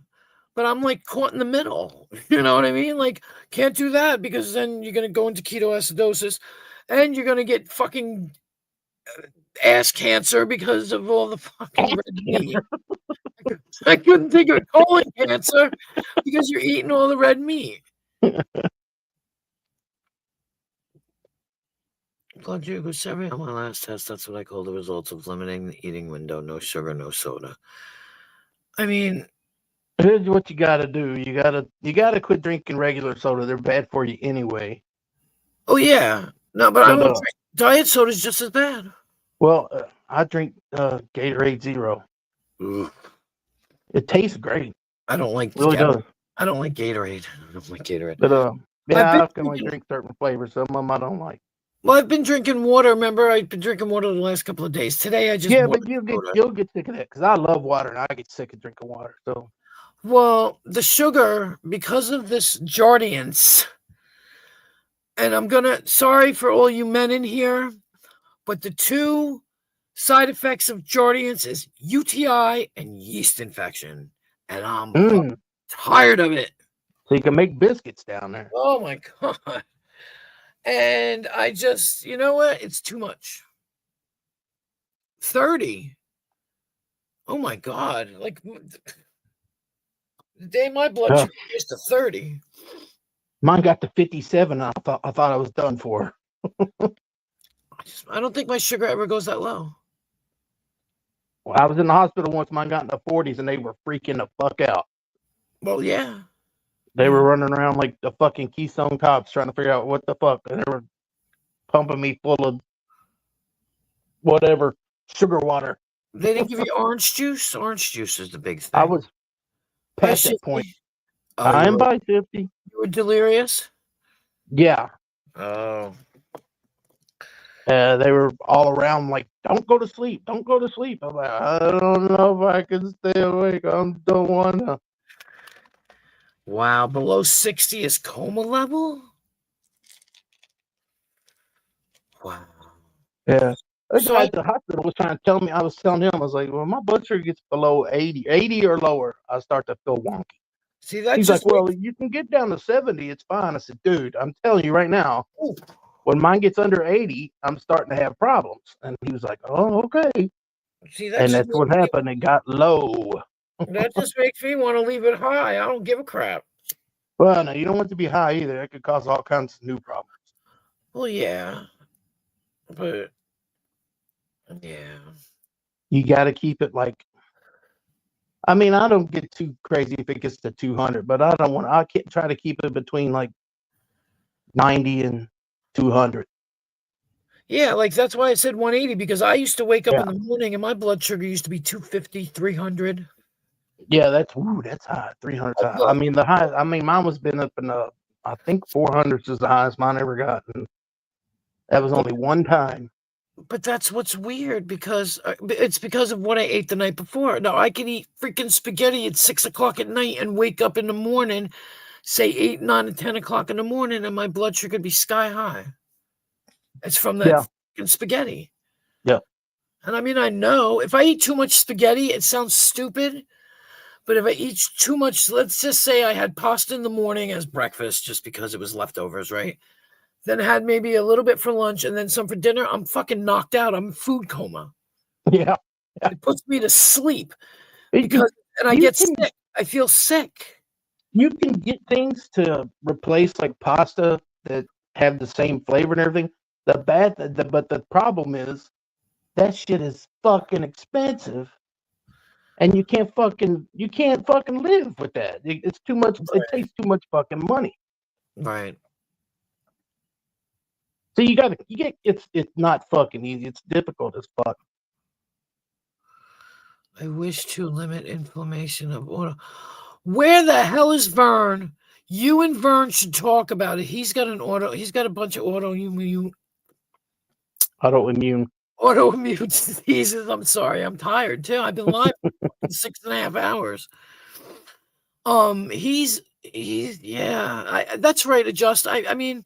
But I'm like caught in the middle. You know what I mean? Like, can't do that because then you're going to go into ketoacidosis and you're going to get fucking ass cancer because of all the fucking red meat. I couldn't think of colon cancer because you're eating all the red meat. Blood sugar 7 on my last test. That's what I call the results of limiting the eating window. No sugar, no soda. I mean, here's what you got to do. You got to quit drinking regular soda. They're bad for you anyway. Oh yeah, no, but I don't drink. Diet soda is just as bad. Well, I drink Gatorade Zero. Ugh. It tastes great. I don't like. Really does. I don't like Gatorade. I don't like Gatorade. But yeah, I can only drink certain flavors. Some of them I don't like. Well, I've been drinking water. Remember, I've been drinking water the last couple of days. Today, I just but you'll get sick of that because I love water and I get sick of drinking water. So, well, the sugar because of this Jardiance, and I'm sorry for all you men in here, but the two side effects of Jardiance is UTI and yeast infection, and I'm tired of it. So you can make biscuits down there. Oh my God. And I just, you know what? It's too much. 30. Oh my God. Like the day my blood sugar gets to 30. Mine got to 57. I thought I was done for. I don't think my sugar ever goes that low. Well, I was in the hospital once. Mine got in the 40s and they were freaking the fuck out. Well, yeah. They were running around like the fucking Keystone cops trying to figure out what the fuck. And they were pumping me full of whatever, sugar water. They didn't give you orange juice? Orange juice is the big thing. I was past that point. I am by 50. You were delirious? Yeah. Oh. They were all around like, don't go to sleep. Don't go to sleep. I'm like, I don't know if I can stay awake. I don't want to. Wow, below 60 is coma level? Wow. Yeah. The guy at the hospital was trying to tell me, I was telling him, I was like, well, my blood sugar gets below 80 or lower, I start to feel wonky. See, that's He's like, well, you can get down to 70, it's fine. I said, dude, I'm telling you right now, when mine gets under 80, I'm starting to have problems. And he was like, oh, okay. See, and that's what happened. It got low. That just makes me want to leave it high. I don't give a crap. Well, no, you don't want to be high either. It could cause all kinds of new problems. Well, yeah. But, yeah. You got to keep it like, I mean, I don't get too crazy if it gets to 200, but I can't try to keep it between like 90 and 200. Yeah, like that's why I said 180, because I used to wake up in the morning and my blood sugar used to be 250, 300. Yeah, that's high. 300 high. I mean, mine was been up in I think 400 is the highest mine ever got. And that was only one time. But that's what's weird, because it's because of what I ate the night before. Now I can eat freaking spaghetti at 6 o'clock at night and wake up in the morning, say 8, 9, and 10 o'clock in the morning, and my blood sugar would be sky high. It's from that freaking spaghetti. Yeah. And I mean, I know if I eat too much spaghetti, it sounds stupid. But if I eat too much, let's just say I had pasta in the morning as breakfast just because it was leftovers, right? Then I had maybe a little bit for lunch and then some for dinner. I'm fucking knocked out. I'm in food coma. Yeah. It puts me to sleep and I get sick. I feel sick. You can get things to replace like pasta that have the same flavor and everything. But the problem is that shit is fucking expensive. And you can't fucking live with that. It's too much. Right. It takes too much fucking money. Right. So it's not fucking easy. It's difficult as fuck. I wish to limit inflammation of auto. Where the hell is Vern? You and Vern should talk about it. He's got a bunch of autoimmune diseases. I'm sorry. I'm tired too. I've been live for 6.5 hours. That's right. Adjust. I mean,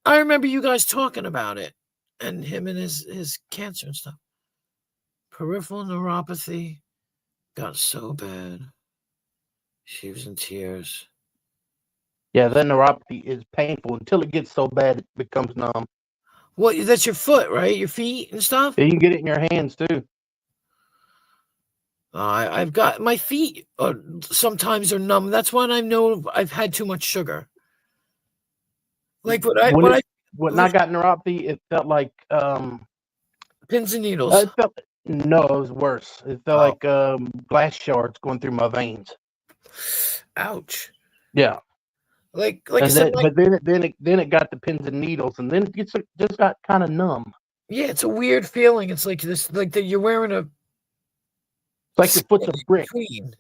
I remember you guys talking about it and him and his cancer and stuff. Peripheral neuropathy got so bad. She was in tears. Yeah, that neuropathy is painful until it gets so bad it becomes numb. What? That's your foot, right? Your feet and stuff? Yeah, you can get it in your hands too. I've got my feet sometimes are numb. That's when I know I've had too much sugar. Like When I got neuropathy, it felt like pins and needles. No, it was worse. It felt like glass shards going through my veins. Ouch. Yeah. Like I said, but then it got the pins and needles, and then it just got kind of numb. Yeah, it's a weird feeling. It's like this, like that you're wearing a. It's like your foot's a brick. Between.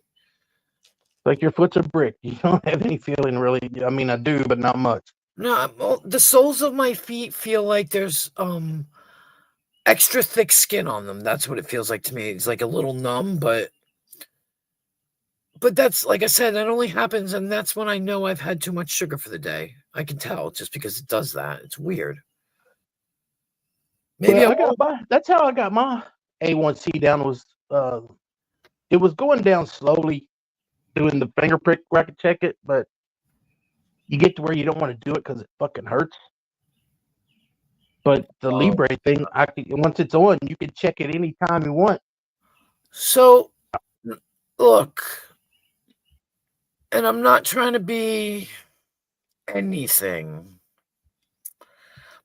Like your foot's a brick. You don't have any feeling really. I mean, I do, but not much. No, the soles of my feet feel like there's extra thick skin on them. That's what it feels like to me. It's like a little numb, but that's, like I said, that only happens, and that's when I know I've had too much sugar for the day. I can tell just because it does that. It's weird. Maybe that's how I got my A1C down. Was it was going down slowly, doing the finger prick where I could check it, but you get to where you don't want to do it because it fucking hurts. But the Libre thing, once it's on, you can check it anytime you want. So, look, and I'm not trying to be anything,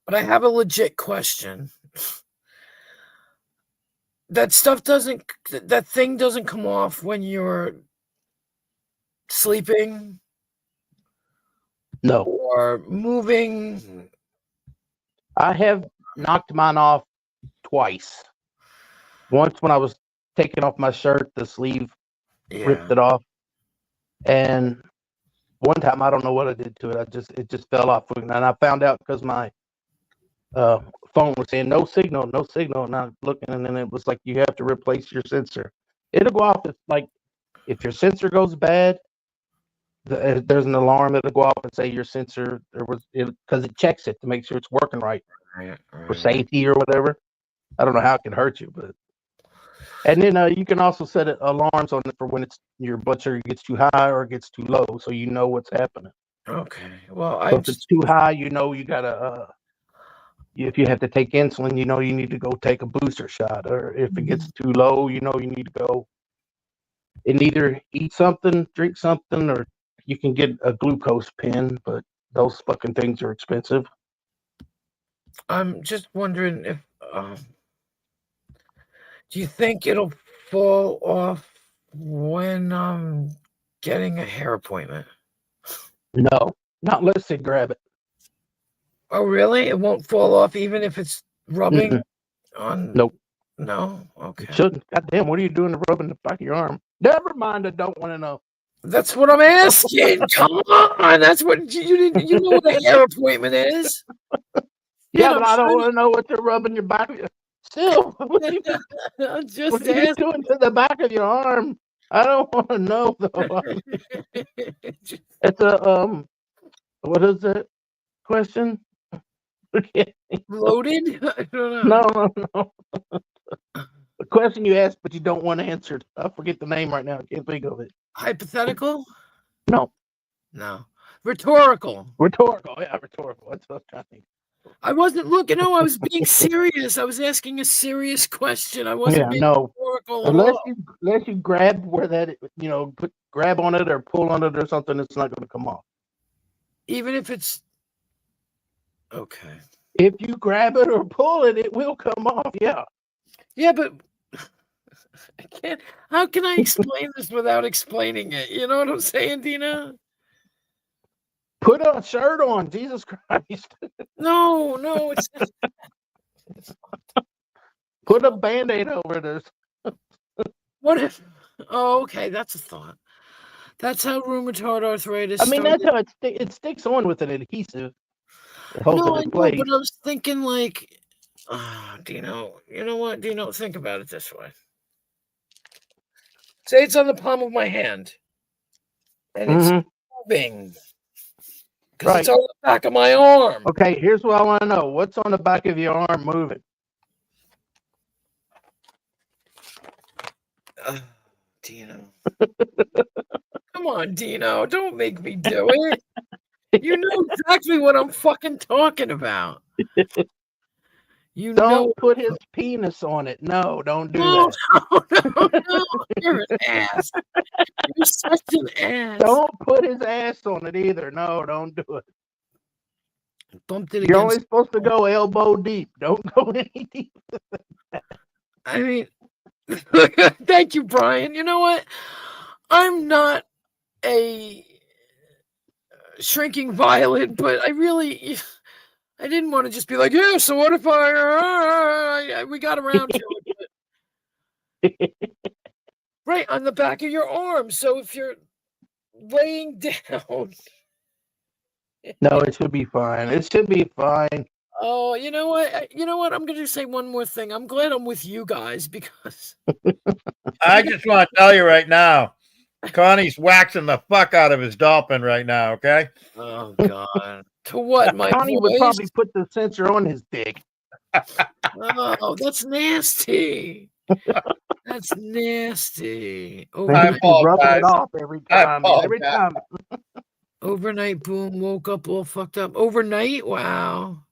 but I have a legit question. That thing doesn't come off when you're sleeping? No. Or moving? I have knocked mine off twice. Once when I was taking off my shirt, the sleeve ripped it off. And one time, I don't know what I did to it. It just fell off. And I found out because my phone was saying no signal. And I was looking, and then it was like, you have to replace your sensor. It'll go off if your sensor goes bad. There's an alarm that'll go off and say your sensor because it checks it to make sure it's working right for safety or whatever. I don't know how it can hurt you, but and then you can also set alarms on it for when your blood sugar gets too high or it gets too low, so you know what's happening. Okay. Well, if it's too high, you gotta. If you have to take insulin, you need to go take a booster shot, or if it gets too low, you need to go and either eat something, drink something, or you can get a glucose pen, but those fucking things are expensive. I'm just wondering if do you think it'll fall off when I'm getting a hair appointment? No, not unless they grab it. Oh, really? It won't fall off even if it's rubbing on? Nope. No? Okay. It shouldn't. Goddamn, what are you doing to rubbing the back of your arm? Never mind, I don't want to know. That's what I'm asking. Come on. That's what you know what a hair appointment is. Yeah, but I don't want to know what they're rubbing your back of your still. What are you doing to the back of your arm? I don't want to know though. It's a what is that question? Loaded? I don't know. No. The question you asked, but you don't want answered. I forget the name right now. I can't think of it. Hypothetical? No. Rhetorical. Yeah, rhetorical. That's what I was trying to think. I wasn't looking. No, I was being serious. I was asking a serious question. I wasn't being rhetorical. Unless you grab where that, grab on it or pull on it or something, it's not going to come off. Even if it's okay. If you grab it or pull it, it will come off. Yeah. Yeah, but I can't. How can I explain this without explaining it? You know what I'm saying, Dina? Put a shirt on, Jesus Christ. No, it's put a Band-Aid over this. What if? Oh, okay, that's a thought. That's how rheumatoid arthritis. I mean, that's started. how it sticks on with an adhesive. It holds No, it I in know, place. but I was thinking like, Dino. You know what, Dino? Think about it this way. Say it's on the palm of my hand, and it's Mhm. moving because it's Right. on the back of my arm. Okay, here's what I want to know. What's on the back of your arm moving? Dino. Come on, Dino. Don't make me do it. You know exactly what I'm fucking talking about. You Don't know. put his penis on it. No, don't do No, that. no. You're an ass. You're such an ass. Don't put his ass on it either. No, don't do it. Bumped it You're against. only supposed to go elbow deep. Don't go any deep. I mean, thank you, Brian. You know what? I'm not a shrinking violet, but I didn't want to just be like, yeah. So what if we got around to it? Right on the back of your arm. So if you're laying down. No, it should be fine. It should be fine. Oh, you know what? You know what? I'm going to say one more thing. I'm glad I'm with you guys because I just want to tell you right now, Connie's waxing the fuck out of his dolphin right now. Okay. oh god, to what my Connie would voice? probably put the sensor on his dick. Oh, that's nasty. That's nasty. And I he'd be rubbing apologize. it off every I time. Every apologize. time. Overnight boom, woke up all fucked up. Overnight, wow.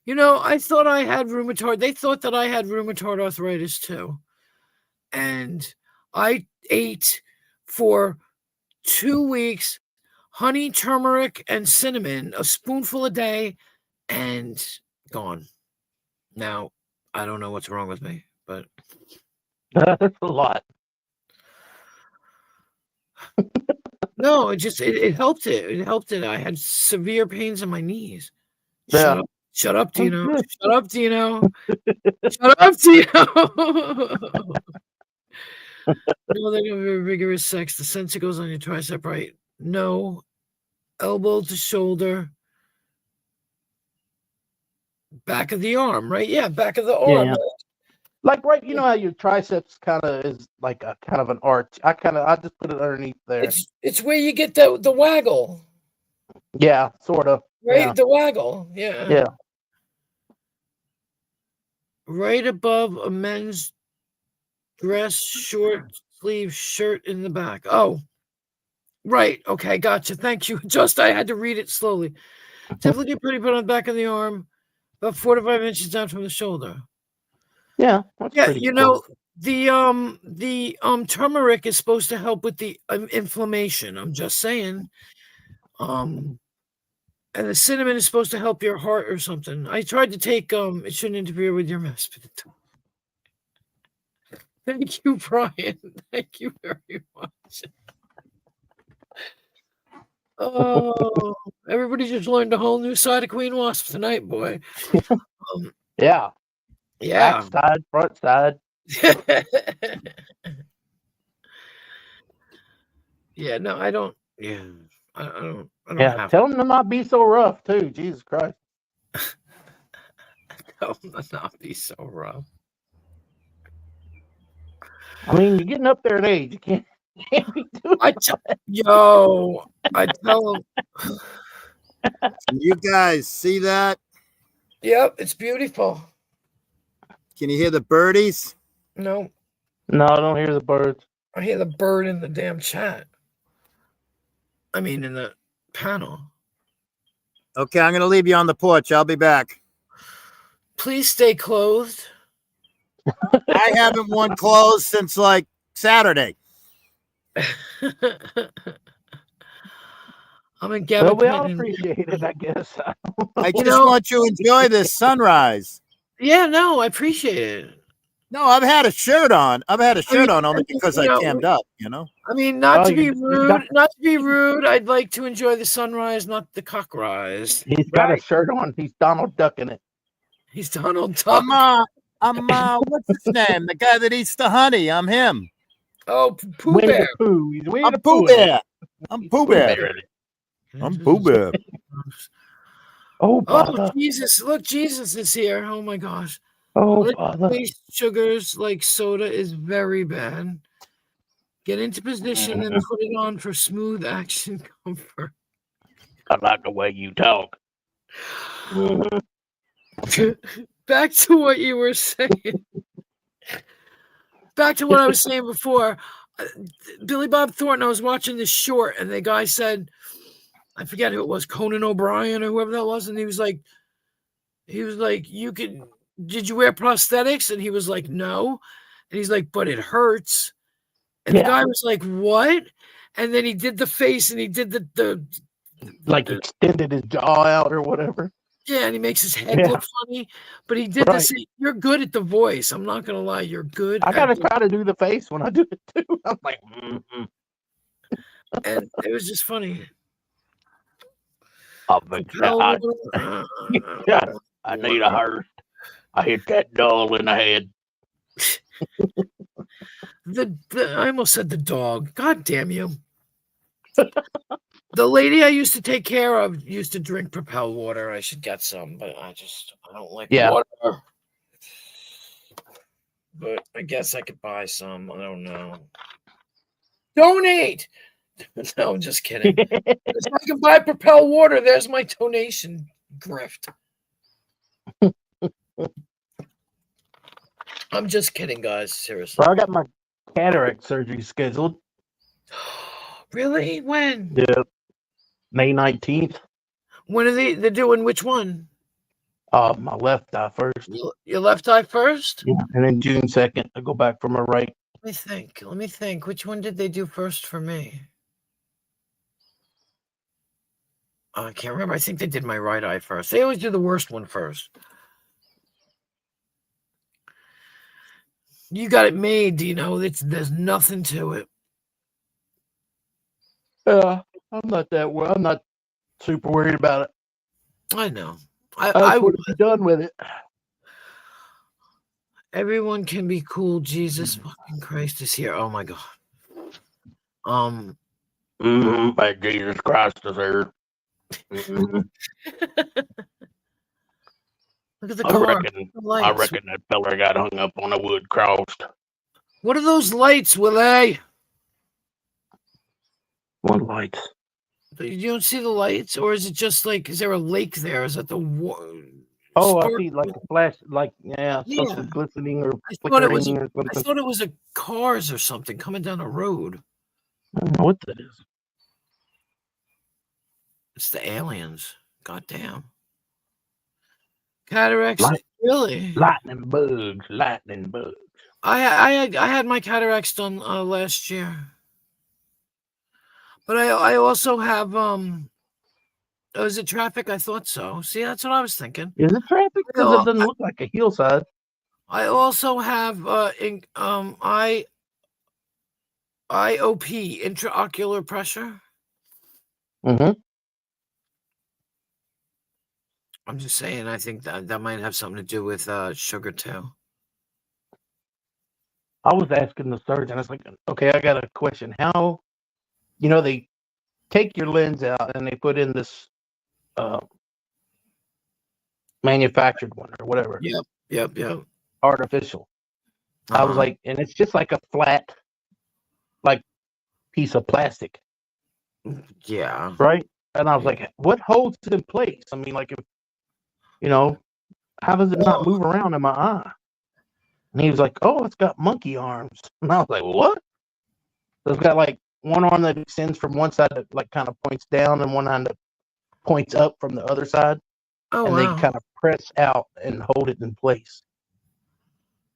You know, I thought I had rheumatoid. They thought that I had rheumatoid arthritis too. And I ate for 2 weeks honey, turmeric, and cinnamon, a spoonful a day, and gone. Now, I don't know what's wrong with me, but That's a lot. no, it helped it. It helped it. I had severe pains in my knees. Yeah. Shut up, Dino. good. Shut up, Dino. Shut up, Dino. No, they're gonna be rigorous sex. The sensor goes on your tricep, right? No. Elbow to shoulder. Back of the arm, right? Yeah, back of the arm. Yeah. Like right, you know how your triceps kind of is like a kind of an arch. I just put it underneath there. It's where you get the waggle, Yeah, sort of. right? Yeah. The waggle, yeah. Yeah. Right above a men's dress short sleeve shirt in the back. Oh, right. Okay, gotcha. Thank you. Just I had to read it slowly. Definitely pretty put on the back of the arm, about 4 to 5 inches down from the shoulder. Yeah. That's Yeah, pretty you close. know, the turmeric is supposed to help with the inflammation. I'm just saying. And the cinnamon is supposed to help your heart or something. I tried to take it shouldn't interfere with your mess. Thank you, Brian. Thank you very much. Oh, everybody just learned a whole new side of Queen Wasp tonight, boy. Yeah. Yeah. Back side, front side. Yeah, no, I don't. Yeah, I don't Yeah. have Tell them to not be so rough too. Jesus Christ. to not be so rough. I mean, you're getting up there in age. You can't be doing. I tell them. Can you guys see that? Yep, it's beautiful. Can you hear the birdies? No, No, I don't hear the birds. I hear the bird in the damn chat. I mean, in the panel. Okay, I'm going to leave you on the porch. I'll be back. Please stay clothed. I haven't worn clothes since like Saturday. I'm in Well, we Gavin. all appreciate it, I guess. I just know- want you to enjoy this sunrise. Yeah, no, I appreciate it. No, I've had a shirt on. I've had a shirt on only you because I know, cammed up, you know? I mean, not Oh, to be you rude, got- not to be rude. I'd like to enjoy the sunrise, not the cockrise. He's got a shirt on. He's Donald ducking it. He's Donald Duck. I'm what's his name? The guy that eats the honey. I'm him. Oh, Pooh Winnie Bear. the Pooh. He's Winnie I'm the Pooh Pooh. Bear. I'm Pooh Bear. Bear. I'm Pooh Bear. Oh, Oh, bother. Jesus. Look, Jesus is here. Oh, my gosh. Oh, Liquid bother. based sugars like soda is very bad. Get into position and put it on for smooth action comfort. I like the way you talk. Back to what you were saying. Back to what I was saying before. Billy Bob Thornton, I was watching this short, and the guy said, I forget who it was, Conan O'Brien or whoever that was, and he was like, did you wear prosthetics? And he was like, no. And he's like, but it hurts. And the guy was like, what? And then he did the face and he did the like extended his jaw out or whatever. yeah, and he makes his head look funny. But he did this. You're good at the voice. I'm not gonna lie, you're good. I gotta try to do the face when I do it too. I'm like, and it was just funny. I need a hearse. I hit that doll in the head. I almost said the dog. God damn you. The lady I used to take care of used to drink Propel water. I should get some, but I don't like water. But I guess I could buy some. I don't know. Donate! No, I'm just kidding. If I can buy Propel water, there's my donation grift. I'm just kidding, guys. Seriously. So I got my cataract surgery scheduled. Really? When? Yeah. May 19th. When are they're doing which one? My left eye first. Your left eye first? Yeah. And then June 2nd, I go back for my right. Let me think. Which one did they do first for me? I can't remember. I think they did my right eye first. They always do the worst one first. You got it made, Dino. There's nothing to it. I'm not super worried about it. I know. I would be done with it. Everyone can be cool. Jesus fucking Christ is here. Oh my God. Like Jesus Christ is here. Look at the car. I reckon that fella got hung up on a wood cross. What are those lights, Willie? What lights? You don't see the lights, or is it just like? Is there a lake there? Is that the Oh, I see like a flash, like something glistening or flickering or something. I thought it was a cars or something coming down a road. I don't know what that is. It's the aliens. Goddamn. Cataracts. Really? Lightning bugs. I had my cataracts done last year. But I also have is it traffic? I thought so. See, that's what I was thinking. Is it traffic? Because it doesn't look like a hillside. I also have IOP, intraocular pressure. Mm-hmm. I'm just saying, I think that might have something to do with sugar too. I was asking the surgeon, I was like, okay, I got a question. How, they take your lens out and they put in this manufactured one or whatever. Yep. Artificial. I was like, and it's just like a flat, like, piece of plastic. Yeah. Right? And I was like, what holds it in place? I mean, like, if, how does it not move around in my eye? And he was like, oh, it's got monkey arms. And I was like, what? So it's got like one arm that extends from one side that like kind of points down and one hand that points up from the other side. Oh, and wow. they kind of press out and hold it in place.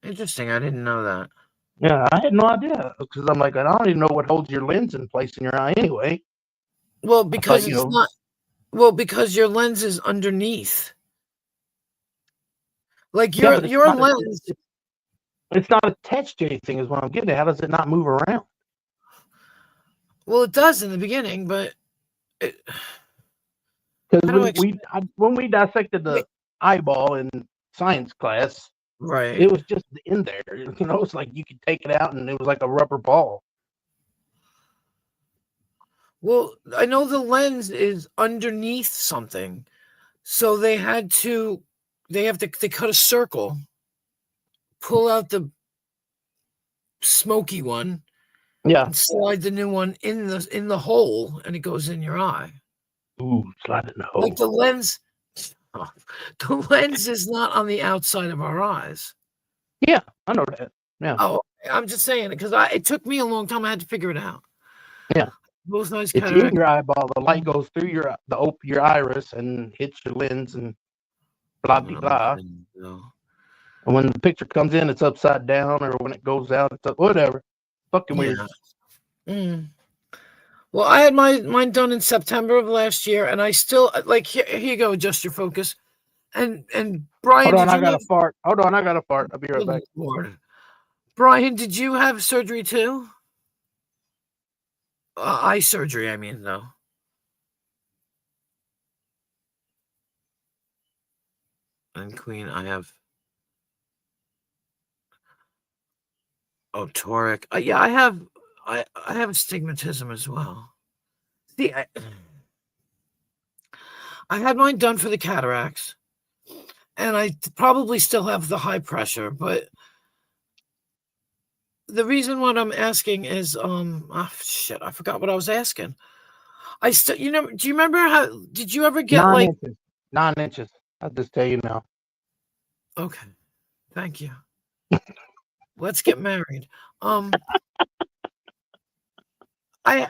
Interesting. I didn't know that. Yeah, I had no idea because I'm like, I don't even know what holds your lens in place in your eye anyway. Well, because it's not. Well, because your lens is underneath. Like your lens. It's not attached to anything, is what I'm getting at. How does it not move around? Well, it does in the beginning, but because when we dissected the eyeball in science class, Right. It was just in there. It's like you could take it out and it was like a rubber ball. Well, I know the lens is underneath something, so they have to they cut a circle, pull out the smoky one, Yeah. and slide the new one in the hole, and it goes in your eye. Ooh, slide it in the hole. Like the lens, the lens is not on the outside of our eyes. Yeah, I know that. Yeah. Oh, I'm just saying it because it took me a long time. I had to figure it out. Yeah. Both eyes It's in cataract. your eyeball. The light goes through your iris and hits your lens and blah blah blah. No. And when the picture comes in, it's upside down, or when it goes out, it's up, whatever. Fucking weird. Mm. Well, I had mine done in September of last year, and I still like here you go, adjust your focus. And Brian, Hold on, did I you got have, a fart. Hold on, I got a fart. I'll be right Good back. Lord. Brian, did you have surgery too? Eye surgery, I mean, though. And Queen, I have. Oh, toric. Yeah, I have. I have astigmatism as well. See, I had mine done for the cataracts, and I probably still have the high pressure, but the reason what I'm asking is, shit, I forgot what I was asking. I still, do you remember how? Did you ever get 9 inches. 9 inches. I'll just tell you now. Okay, thank you. Let's get married.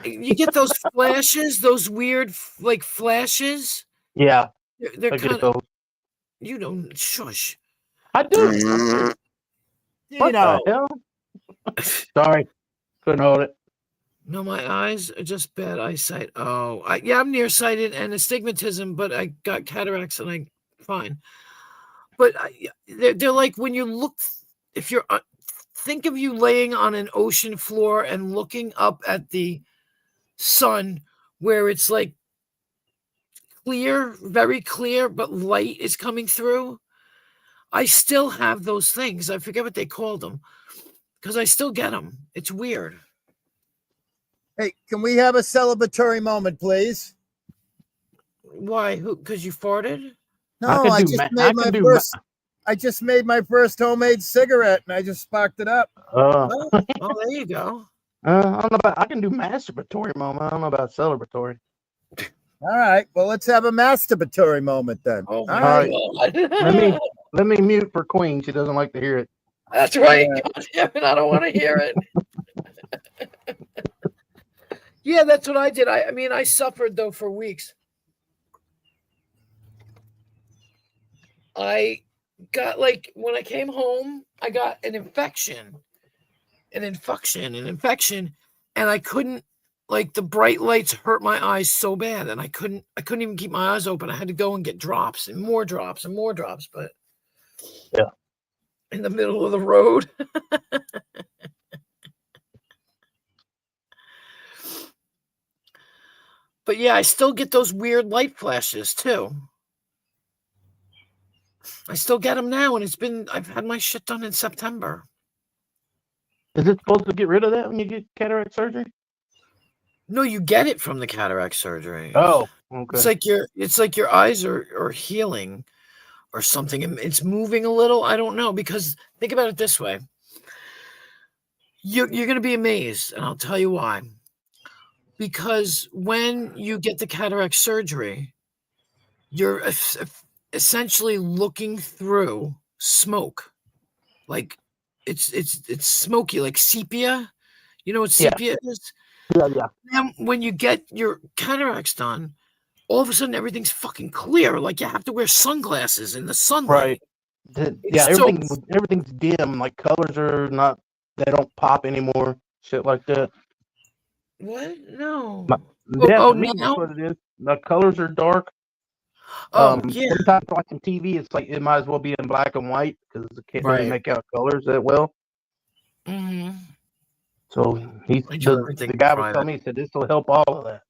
You get those flashes, those weird like flashes. Yeah, They're I kind get of. those. You don't shush. I do. What know. the hell? Sorry, couldn't hold it. No, my eyes are just bad eyesight. Oh, I'm nearsighted and astigmatism, but I got cataracts and I'm fine. But they're like when you look, if you're, think of you laying on an ocean floor and looking up at the sun where it's like clear, very clear, but light is coming through. I still have those things. I forget what they called them because I still get them. It's weird. Hey, can we have a celebratory moment, please? Why? Who? Because you farted? No, I just made my first homemade cigarette and I just sparked it up. Oh, there you go. I don't know about. I can do masturbatory moment. I don't know about celebratory. All right. Well, let's have a masturbatory moment then. Oh, All my right. God. Let me mute for Queen. She doesn't like to hear it. That's right. God damn it, I don't want to hear it. Yeah, that's what I did. I mean, I suffered though for weeks. I got when I came home, I got an infection, and I couldn't, the bright lights hurt my eyes so bad, and I couldn't even keep my eyes open. I had to go and get drops and more drops and more drops, but yeah, in the middle of the road. But yeah, I still get those weird light flashes too. I still get them now, and I've had my shit done in September. Is it supposed to get rid of that when you get cataract surgery? No, you get it from the cataract surgery. Oh, okay. It's like your eyes are healing or something. It's moving a little. I don't know, because think about it this way. You're going to be amazed, and I'll tell you why. Because when you get the cataract surgery, you're essentially looking through smoke. Like it's smoky, like sepia. You know what sepia is? Yeah. And when you get your cataracts done, all of a sudden everything's fucking clear. Like you have to wear sunglasses in the sunlight. Right. Everything's dim. Like colors are not. They don't pop anymore. Shit like that. What? No. For me, that's what it is. The colors are dark. Yeah. Sometimes watching TV, it's like it might as well be in black and white because it can't really make out colors that well. Mm-hmm. So the guy was telling me, he said this will help all of that.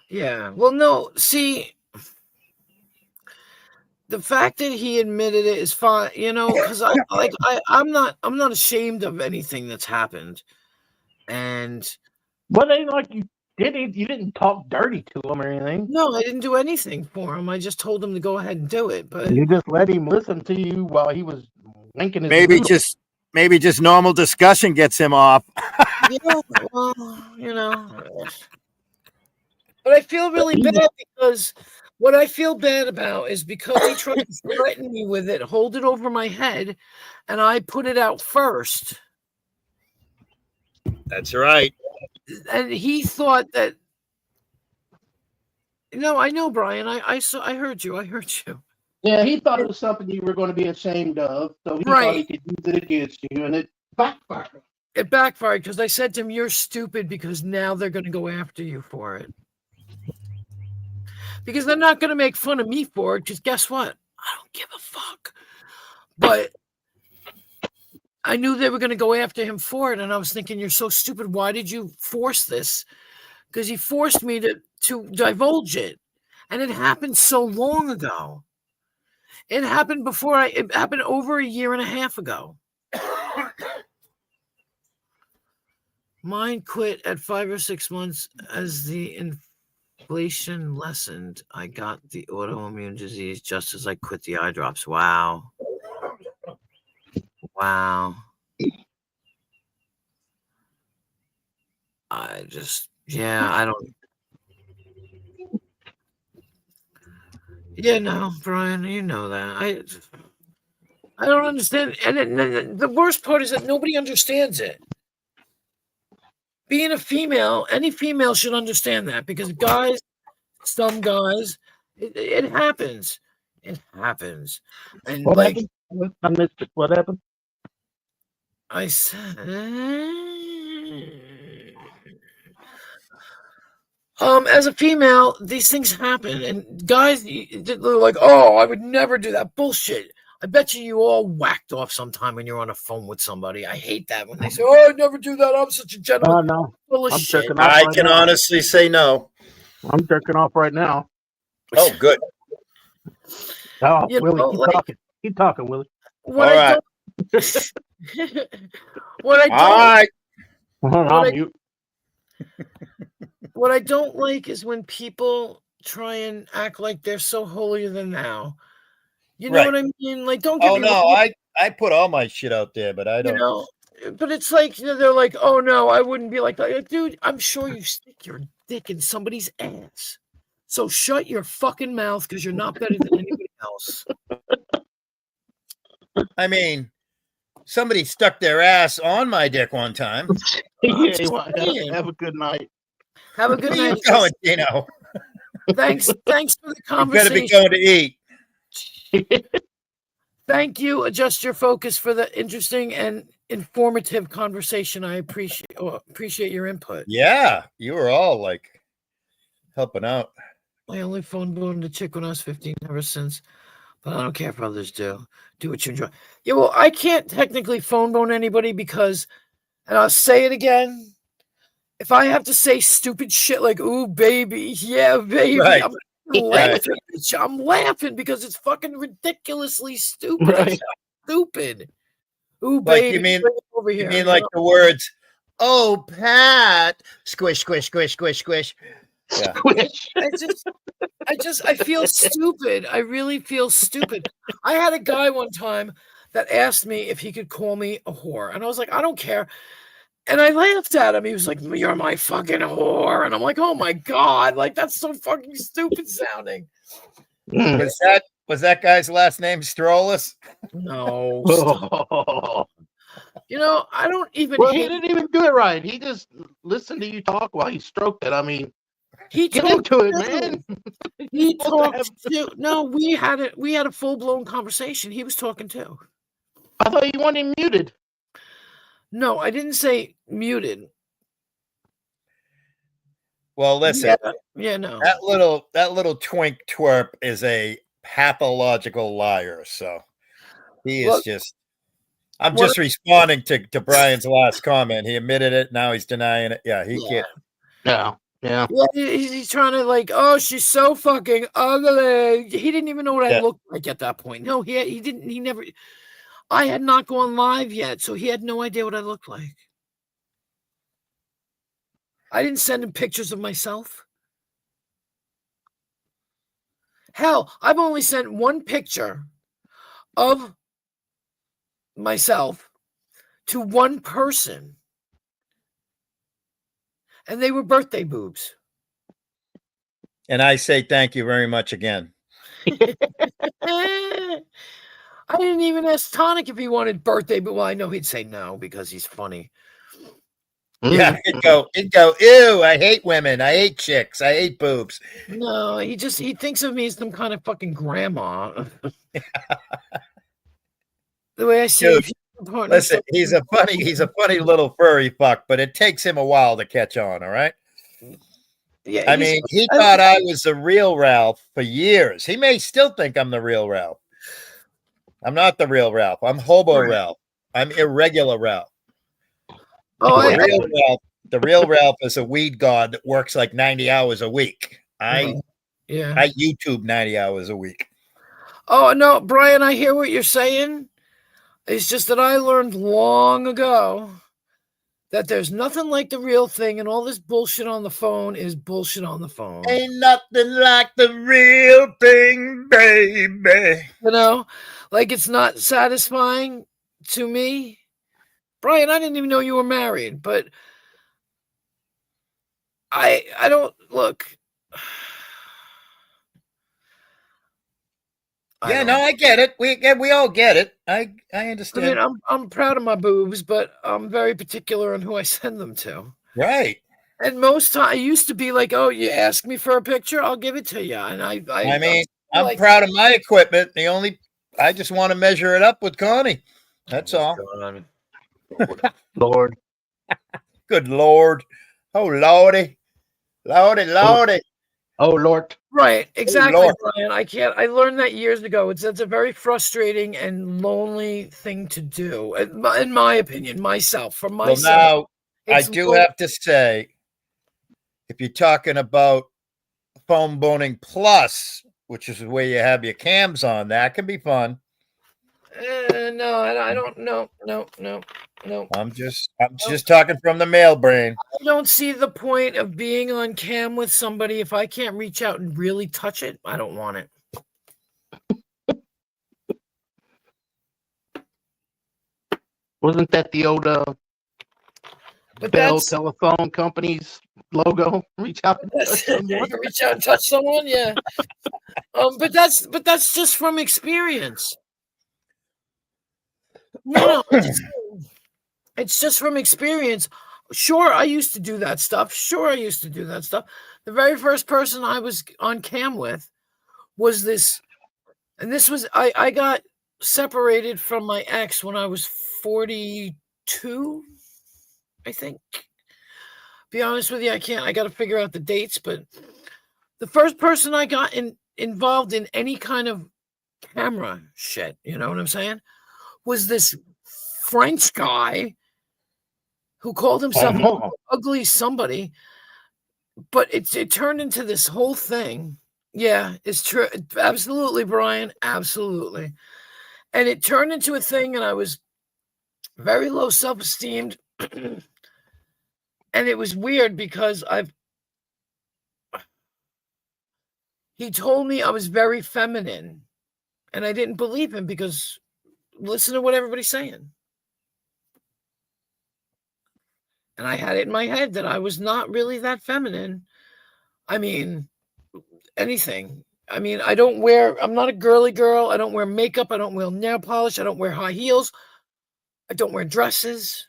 Yeah. Well, no. See, the fact that he admitted it is fine, you know, because I'm not ashamed of anything that's happened, and But ain't like you didn't talk dirty to him or anything. no, I didn't do anything for him. I just told him to go ahead and do it. But You just let him listen to you while he was winking his Maybe noodle. just normal discussion gets him off. yeah, well, you know. But I feel really bad because what I feel bad about is because he tried to threaten me with it, hold it over my head, and I put it out first. That's right. And he thought that. No, I know, Brian. I saw. I heard you. Yeah, he thought it was something you were going to be ashamed of, so he thought he Right. could use it against you, and it backfired. It backfired because I said to him, "You're stupid because now they're going to go after you for it." Because they're not going to make fun of me for it. Because guess what? I don't give a fuck. But I knew they were going to go after him for it, and I was thinking, "You're so stupid. Why did you force this?" Because he forced me to divulge it, and it happened so long ago. It happened it happened over a year and a half ago. Mine quit at 5 or 6 months as the inflation lessened. I got the autoimmune disease just as I quit the eye drops. Wow. I don't. Yeah, no, Brian, you know that. I don't understand. And the worst part is that nobody understands it. Being a female, any female should understand that because some guys, it happens. It happens. And What like happened? I missed it. What happened? I said, as a female, these things happen, and guys, they're like, "Oh, I would never do that." Bullshit. I bet you all whacked off sometime when you're on a phone with somebody. I hate that when they say, "Oh, I never do that. I'm such a gentleman." No, Full of I'm shit. jerking off I right can now. honestly say no. I'm jerking off right now. Oh, good. Oh, You Willie, know, keep like- talking. Keep talking, Willie. What All I right. don't, what I All don't, right. I'll I- mute. what I don't like is when people try and act like they're so holier than thou. You know Right. what I mean? Like, don't get Oh me no, wrong. I put all my shit out there, but I You don't. know, but it's like, they're like, "Oh no, I wouldn't be like that." Like, dude, I'm sure you stick your dick in somebody's ass. So shut your fucking mouth because you're not better than anybody else. I mean, somebody stuck their ass on my dick one time. Yeah, just well, saying. have a good night. Have a good Where you night. going, Dino? Thanks for the You better be conversation. going to eat. Thank you. Adjust your focus for the interesting and informative conversation. I appreciate your input. Yeah, you were all like helping out. I only phone boned a chick when I was 15, ever since. But I don't care if others do. Do what you enjoy. Yeah, well, I can't technically phone bone anybody because, and I'll say it again, if I have to say stupid shit like, "Ooh, baby, yeah, baby," Right. I'm laughing. I'm laughing because it's fucking ridiculously stupid. Right. It's stupid. Ooh, Like, baby, you mean- bring it over You here. mean like the words, "Oh, Pat," squish, squish, squish, squish, squish. Yeah. Squish. I feel stupid. I really feel stupid. I had a guy one time that asked me if he could call me a whore. And I was like, "I don't care." And I laughed at him. He was like, "You're my fucking whore." And I'm like, "Oh my God, like that's so fucking stupid sounding." Mm. Was that guy's last name Strollus? No. stop. Oh. You know, I don't even Well, he hate didn't even do it right. He just listened to you talk while he stroked it. I mean, he get talked into it, too. man. He Supposed to talked have- too. No, we had a full-blown conversation. He was talking too. I thought you wanted him muted. No, I didn't say muted. Well, listen, Yeah, no. that little twink twerp is a pathological liar. So he is Look, just. I'm what- just responding to Brian's last comment. He admitted it. Now he's denying it. Yeah, he Yeah. can't. No. Yeah. Yeah, he's trying to like, oh, she's so fucking ugly. He didn't even know what I Yeah. looked like at that point. No, he didn't. He never. I had not gone live yet, so he had no idea what I looked like. I didn't send him pictures of myself. Hell, I've only sent one picture of myself to one person, and they were birthday boobs. And I say thank you very much again. I didn't even ask Tonic if he wanted birthday, but well, I know he'd say no because he's funny. Yeah, he'd go, ew, I hate women. I hate chicks. I hate boobs. No, he thinks of me as some kind of fucking grandma. The way I see Dude, him, listen, he's a funny little furry fuck, but it takes him a while to catch on, all right? Yeah, I mean, he thought I was the real Ralph for years. He may still think I'm the real Ralph. I'm not the real Ralph. I'm hobo Right. Ralph. I'm irregular Ralph. Oh, The real Ralph is a weed god that works like 90 hours a week. I YouTube 90 hours a week. Oh no, Brian, I hear what you're saying. It's just that I learned long ago that there's nothing like the real thing, and all this bullshit on the phone is bullshit on the phone. Ain't nothing like the real thing, baby. You know, like it's not satisfying to me. Brian, I didn't even know you were married, but I don't look. Yeah, no, I get it. We all get it. I I understand. mean, I'm proud of my boobs, but I'm very particular on who I send them to. Right. And most time, I used to be like, "Oh, you ask me for a picture, I'll give it to you." And I mean, I'm like- proud of my equipment. I just want to measure it up with Connie. That's all. Lord. Good Lord. Oh, Lordy. Lordy. Oh, Lord. Right, exactly, Lord. Brian. I learned that years ago. That's a very frustrating and lonely thing to do, in my opinion. For Well, myself. now, I it's do lonely. have to say, if you're talking about Phone Boning Plus, which is where you have your cams on, that can be fun. No, I don't. No. I'm just talking from the male brain. I don't see the point of being on cam with somebody if I can't reach out and really touch it. I don't want it. Wasn't that the old But Bell that's Telephone Company's logo? Reach out and touch someone. reach out and touch someone. Yeah. But that's just from experience. No, it's just from experience. Sure, I used to do that stuff. The very first person I was on cam with was this, and this was I got separated from my ex when I was 42, I think. Be honest with you, I got to figure out the dates, but the first person I got involved in any kind of camera shit, you know what I'm saying, was this French guy who called himself ugly somebody, but it turned into this whole thing. Yeah, it's true. Absolutely, Brian. Absolutely. And it turned into a thing, and I was very low self-esteemed. And it was weird because he told me I was very feminine, and I didn't believe him because listen to what everybody's saying. And I had it in my head that I was not really that feminine. I mean, anything. I mean, I'm not a girly girl. I don't wear makeup. I don't wear nail polish. I don't wear high heels. I don't wear dresses.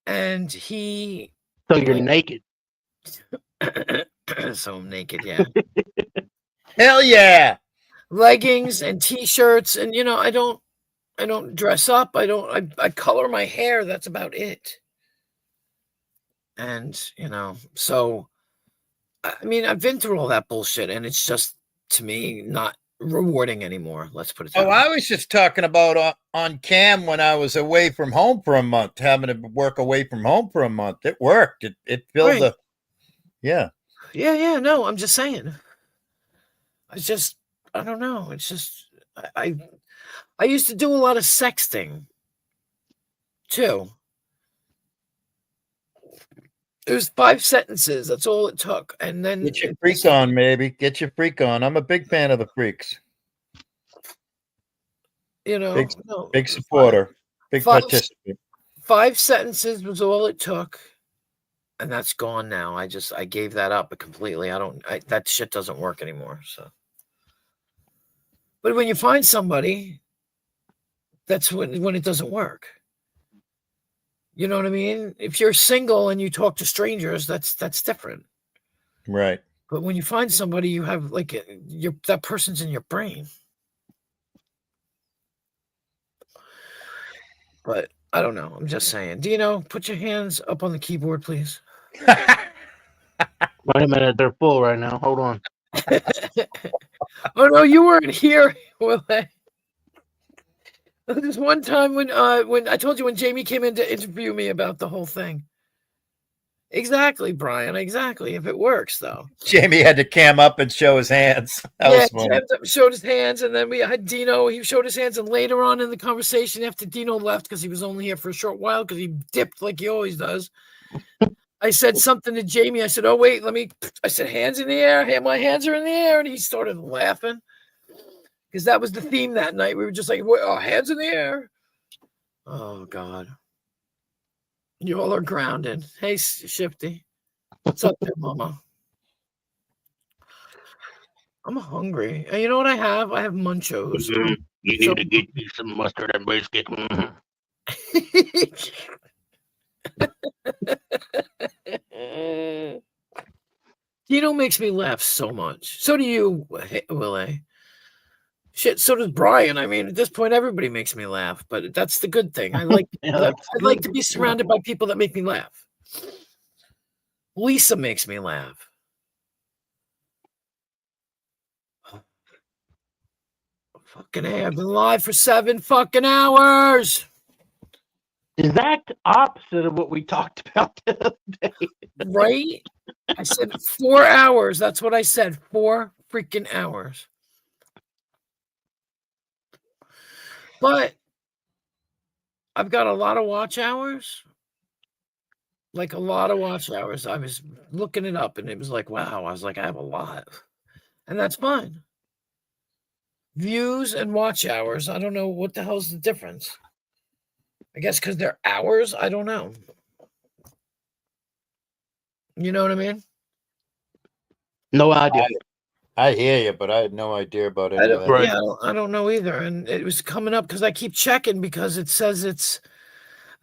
And So you're naked. So I'm naked, yeah. Hell yeah. Leggings and t-shirts. And, I don't dress up. I color my hair. That's about it. And, so, I mean, I've been through all that bullshit, and it's just, to me, not rewarding anymore. Let's put it that way. I was just talking about on cam when I was away from home for a month, having to work away from home for a month. It worked. It filled Right. Yeah. Yeah. No, I'm just saying. It's just, I don't know. It's just, I used to do a lot of sexting too. It was 5 sentences. That's all it took. And then, Get your freak on, maybe. Get your freak on. I'm a big fan of the freaks. you know, Big, no, big supporter. Big five- participant. 5 sentences was all it took. And that's gone now. I gave that up completely. That shit doesn't work anymore. So, but when you find somebody, that's when it doesn't work. You know what I mean? If you're single and you talk to strangers, that's different. Right. But when you find somebody, you have like that person's in your brain. But I don't know. I'm just saying. Dino, put your hands up on the keyboard, please. Wait a minute, they're full right now. Hold on. Oh no, you weren't here. Well, there's one time when I told you when Jamie came in to interview me about the whole thing. Exactly, Brian. Exactly. If it works, though. Jamie had to cam up and show his hands. That was funny. Showed his hands, and then we had Dino. He showed his hands, and later on in the conversation, after Dino left, because he was only here for a short while, because he dipped like he always does. I said something to Jamie. I said, "Oh wait, I said, hands in the air. My hands are in the air," and he started laughing because that was the theme that night. We were just like, "Oh, hands in the air." Oh God. You all are grounded. Hey, Shifty. What's up there, Mama? I'm hungry. And you know what I have? I have Munchos. You need to get me some mustard and brisket. Dino makes me laugh so much. So do you, Willie. Shit, so does Brian. I mean, at this point, everybody makes me laugh, but that's the good thing. I like I like to be surrounded by people that make me laugh. Lisa makes me laugh. Fucking hey, I've been live for 7 fucking hours. Exact opposite of what we talked about the other day. Right? I said 4 hours. That's what I said. 4 freaking hours. But I've got a lot of watch hours. Like a lot of watch hours. I was looking it up and it was like, wow. I was like, I have a lot. And that's fine. Views and watch hours. I don't know what the hell's the difference. I guess because they're hours. I don't know. You know what I mean? No idea. I hear you, but I had no idea about any of that. Right. Yeah, I don't know either. And it was coming up because I keep checking because it says it's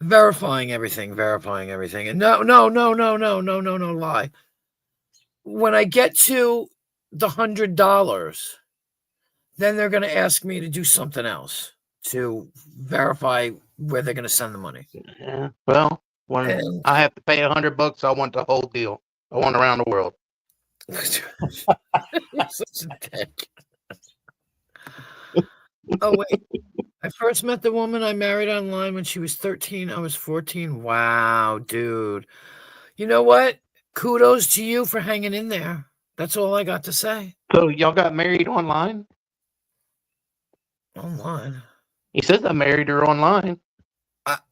verifying everything. And no, lie. When I get to the $100, then they're going to ask me to do something else to verify where they're going to send the money. Yeah. Well, when And- I have to pay $100, I want the whole deal. I want around the world. You're such a dick. Oh, wait. I first met the woman I married online when she was 13. I was 14. Wow, dude. You know what? Kudos to you for hanging in there. That's all I got to say. So y'all got married online? Online. He says I married her online.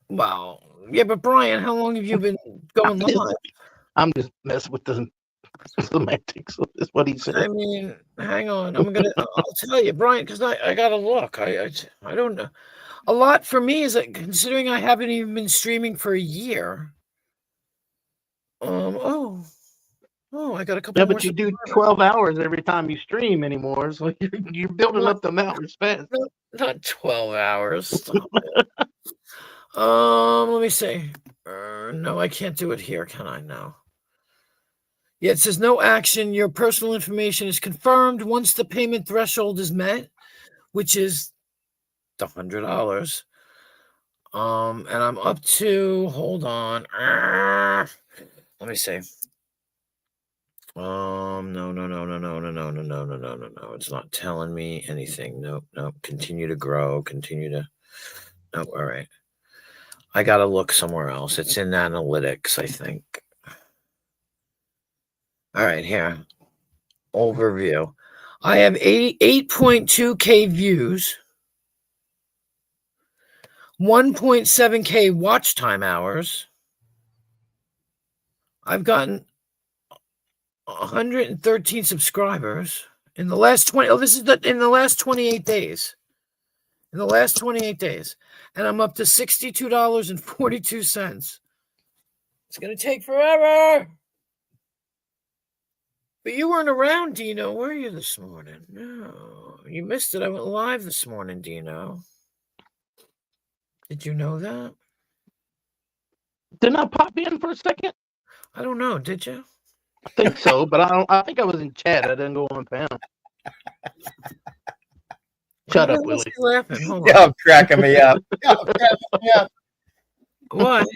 Well, yeah, but Brian, how long have you been going live? I'm just messing with the semantics of this, what he said. I mean, hang on. I'll tell you, Brian, because I got to look. I don't know. A lot for me is that considering I haven't even been streaming for a year. I got a couple. Yeah, more but you do 12 hours every time you stream anymore, so you're building up the hours fast. Not 12 hours. Stop it. Let me see. No, I can't do it here, can I? No. Yeah, it says no action. Your personal information is confirmed once the payment threshold is met, which is the $100. And I'm up to. Hold on. Let me see. No. It's not telling me anything. Nope. Continue to grow. Nope. All right. I gotta look somewhere else. It's in analytics, I think. All right, here. Overview. I have 8.2K views, 1.7K watch time hours. I've gotten 113 subscribers in the last 20. Oh, this is in the last 28 days. In the last 28 days. And I'm up to $62.42. It's going to take forever. But you weren't around, Dino, were you, this morning? No, you missed it. I went live this morning, Dino. Did you know that? Didn't I pop in for a second? I don't know. Did you? I think so, but I think I was in chat. I didn't go on panel. Shut up, What's Willie. he laughing? Hold on. Y'all cracking me up. Y'all cracking me up. What?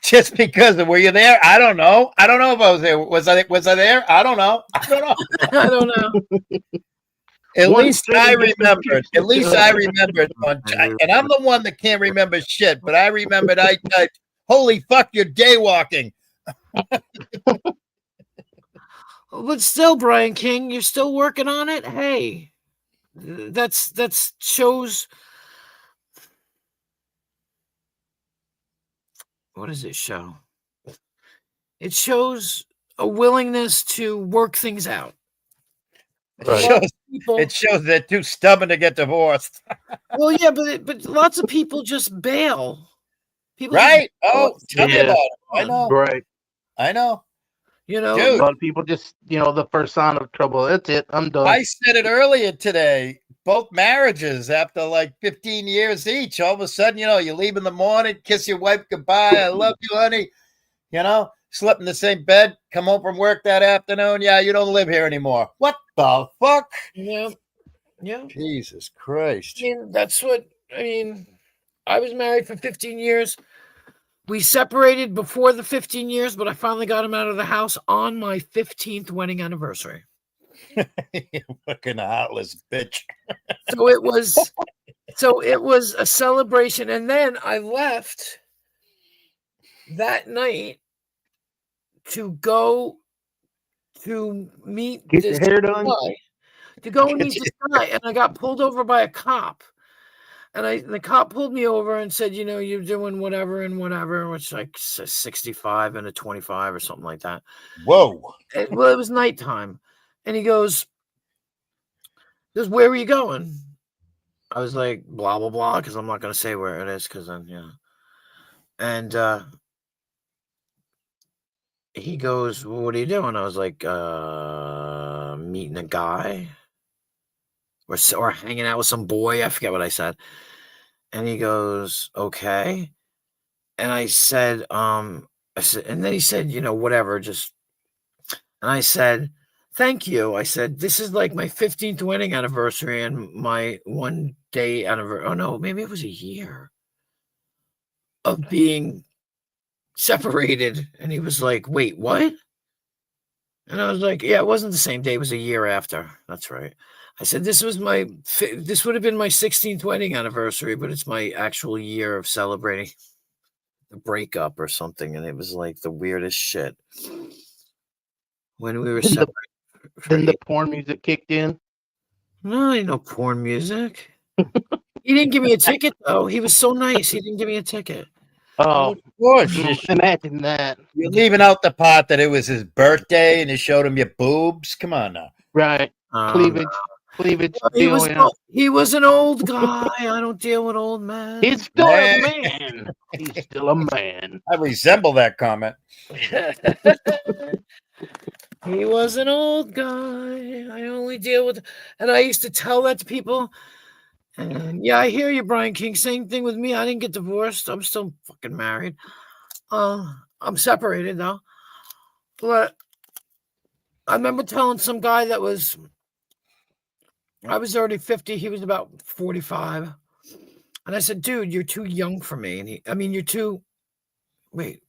Just because were you there? I don't know. I don't know if I was there. Was I there? I don't know. I don't know. I don't know. At One least thing I different remembered. At least picture. I remembered. And I'm the one that can't remember shit, but I remembered I typed, "Holy fuck, you're daywalking." But still, Brian King, you're still working on it. Hey, that's shows. What does it show? It shows a willingness to work things out. Right. It shows they're too stubborn to get divorced. Well, yeah, but lots of people just bail. People just Right? bail. Oh, tell me Yeah. about it. I know. Right. I know. You know, Dude. A lot of people just, the first sign of trouble. That's it. I'm done. I said it earlier today. Both marriages, after like 15 years each, all of a sudden, you leave in the morning, kiss your wife goodbye. I love you, honey. Slept in the same bed, come home from work that afternoon. Yeah, you don't live here anymore. What the fuck? yeah. Jesus Christ. I mean, I was married for 15 years. We separated before the 15 years, but I finally got him out of the house on my 15th wedding anniversary. You fucking heartless bitch. So it was a celebration. And then I left that night to go to meet Get this your hair done. guy. To go and meet this guy. And I got pulled over by a cop. And the cop pulled me over and said, you're doing whatever and whatever, which like 65 and a 25 or something like that. Whoa. Well, it was nighttime. And he goes, where were you going? I was like, blah, blah, blah, because I'm not going to say where it is, because then, And he goes, well, what are you doing? I was like, meeting a guy or hanging out with some boy. I forget what I said. And he goes, okay. And I said, and then he said, whatever, just, and I said, thank you. I said, this is like my 15th wedding anniversary and my 1 day anniversary. Oh no, maybe it was a year of being separated. And he was like, wait, what? And I was like, yeah, it wasn't the same day. It was a year after. That's right. I said, this would have been my 16th wedding anniversary, but it's my actual year of celebrating the breakup or something. And it was like the weirdest shit. When we were separated. Then the porn music kicked in. No, ain't no porn music. He didn't give me a ticket, though. He was so nice. He didn't give me a ticket. Oh, Of course. imagine that. You're leaving out the part that it was his birthday and you showed him your boobs. Come on now. Right. Cleavage. He was an old guy. I don't deal with old men. He's still a man. He's still a man. I resemble that comment. He was an old guy. I only deal with, and I used to tell that to people. And yeah, I hear you, Brian King. Same thing with me. I didn't get divorced. I'm still fucking married. I'm separated though. But I remember telling some guy I was already 50. He was about 45. And I said, dude, you're too young for me. And you're too, wait.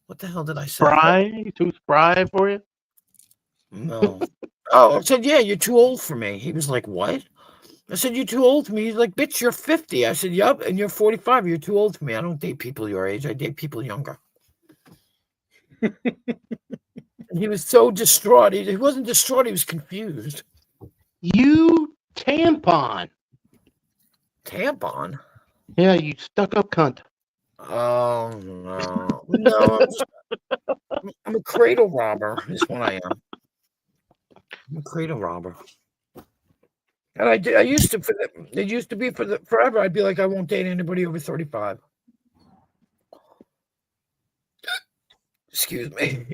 What the hell did I say? Spry? Too spry for you? No. I said, yeah, you're too old for me. He was like, what? I said, you're too old for me. He's like, bitch, you're 50. I said, yup, and you're 45. You're too old for me. I don't date people your age. I date people younger. He was so distraught. He wasn't distraught. He was confused. You tampon. Tampon? Yeah, you stuck up cunt. Oh no, no! I'm a cradle robber. Is what I am. I'm a cradle robber. And I used to it used to be forever. I'd be like, I won't date anybody over 35. Excuse me.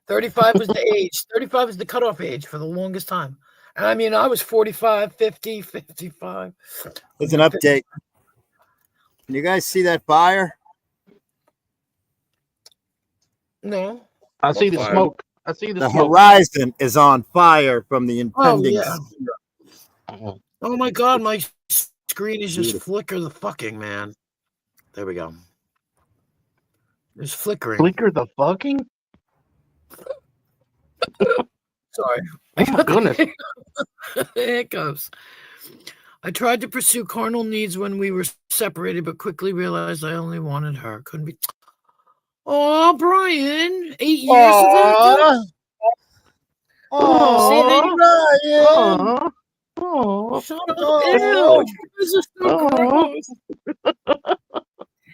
35 was the age. 35 was the cutoff age for the longest time. And I mean, I was 45, 50, 55. There's an update. Can you guys see that fire? No. I see the fire? smoke. I see the The smoke. horizon is on fire from the Oh, impending. yeah. Oh my God, my screen is just flicker the fucking, man. There we go. It's flickering. Flicker the fucking? Sorry. Oh my goodness. Hiccups. I tried to pursue carnal needs when we were separated, but quickly realized I only wanted her. Couldn't be. Oh, Brian, 8 years of that. Oh, Ryan. Aw. Aw. Shut up. Oh. Ew, this is so Oh. gross.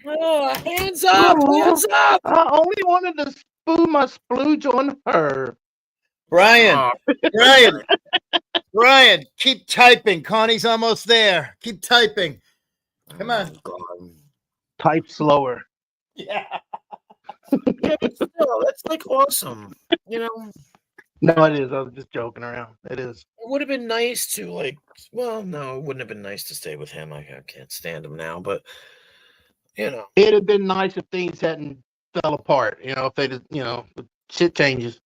Oh, hands up, hands up. I only wanted to spoon my splooge on her. Brian, Oh, Brian, keep typing. Connie's almost there. Keep typing. Come on. God. Type slower. Yeah. Yeah, but still, that's like awesome. You know, No, it is. I was just joking around. It is. it would have been nice to well, no, it wouldn't have been nice to stay with him. I can't stand him now, but you know, It'd have been nice if things hadn't fell apart. If they just, shit changes.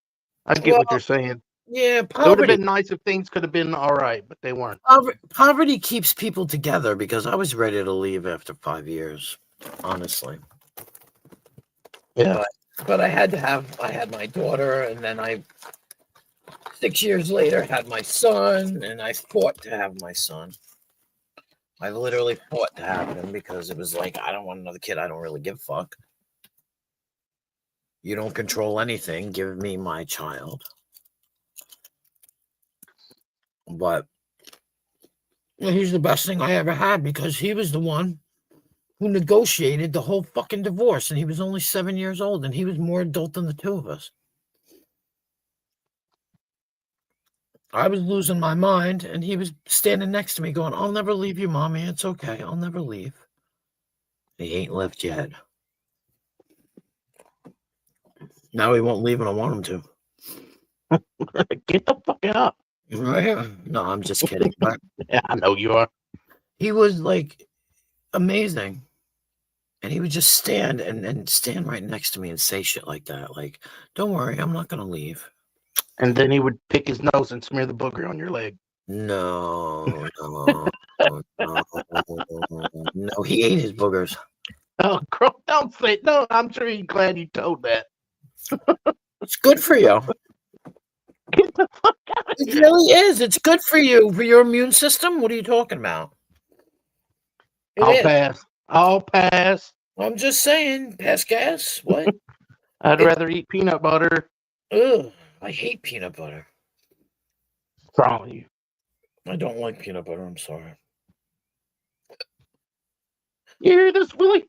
I get what Well, you're saying. yeah, It would have poverty. been nice if things could have been all right, but they weren't. Poverty keeps people together because I was ready to leave after 5 years, honestly. Yeah. But I had my daughter, and then 6 years later had my son, and I fought to have my son. I literally fought to have him because it was like, I don't want another kid. I don't really give a fuck. You don't control anything. Give me my child. But he's the best thing I ever had because he was the one who negotiated the whole fucking divorce, and he was only 7 years old, and he was more adult than the two of us. I was losing my mind, and he was standing next to me going, I'll never leave you, Mommy. It's okay. I'll never leave. He ain't left yet. Now he won't leave, and I want him to. Get the fuck out. Right? No, I'm just kidding. But Yeah, I know you are. he was like amazing. And he would just stand and stand right next to me and say shit like that. Like, don't worry, I'm not going to leave. And then he would pick his nose and smear the booger on your leg. No, no, no. He ate his boogers. Oh, girl, don't say no. I'm sure he's glad you told that. It's good for you. Get the fuck out of It here. really is. It's good for you, for your immune system. What are you talking about? It I'll is. pass. I'll pass. I'm just saying, pass gas. What? I'd rather eat peanut butter. Ugh, I hate peanut butter. What's wrong with you? I don't like peanut butter. I'm sorry. You hear this, Willie?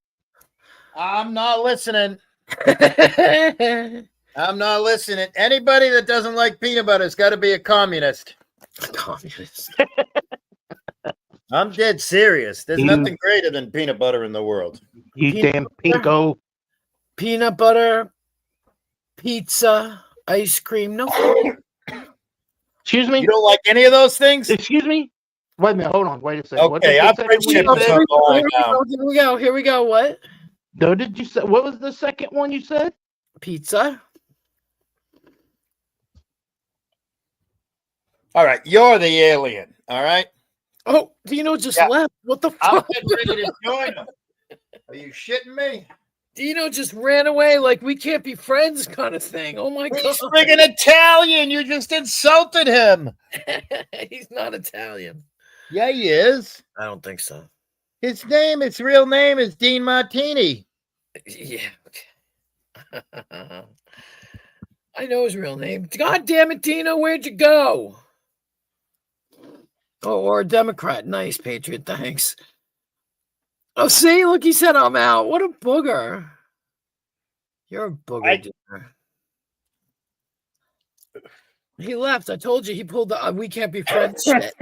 I'm not listening. Communist. I'm not listening. Anybody that doesn't like peanut butter has got to be a communist. I'm dead serious. There's You- nothing greater than peanut butter in the world. You Peanut damn pinko. Peanut butter, pizza, ice cream. No. Excuse me? You don't like any of those things? Excuse me? Wait a minute. Hold on. Wait a second. What Okay, did you I've say read when you chips said- up all right now. Here we go. Here we go. What? No, did you say? What was the second one you said? Pizza. All right, you're the alien. All right, Oh, Dino just Yeah. left. What the I'm fuck? getting ready to join them. Are you shitting me? Dino just ran away like we can't be friends, kind of thing. Oh my He's god. friggin' Italian. You just insulted him. He's not Italian. Yeah, he is. I don't think so. His real name is Dean Martini. Yeah. I know his real name. God damn it, Dino, where'd you go? Oh, or a Democrat. Nice, Patriot. Thanks. Oh, see, look, he said I'm out. What a booger. You're a booger, Dino. He left. I told you he pulled the we can't be friends shit.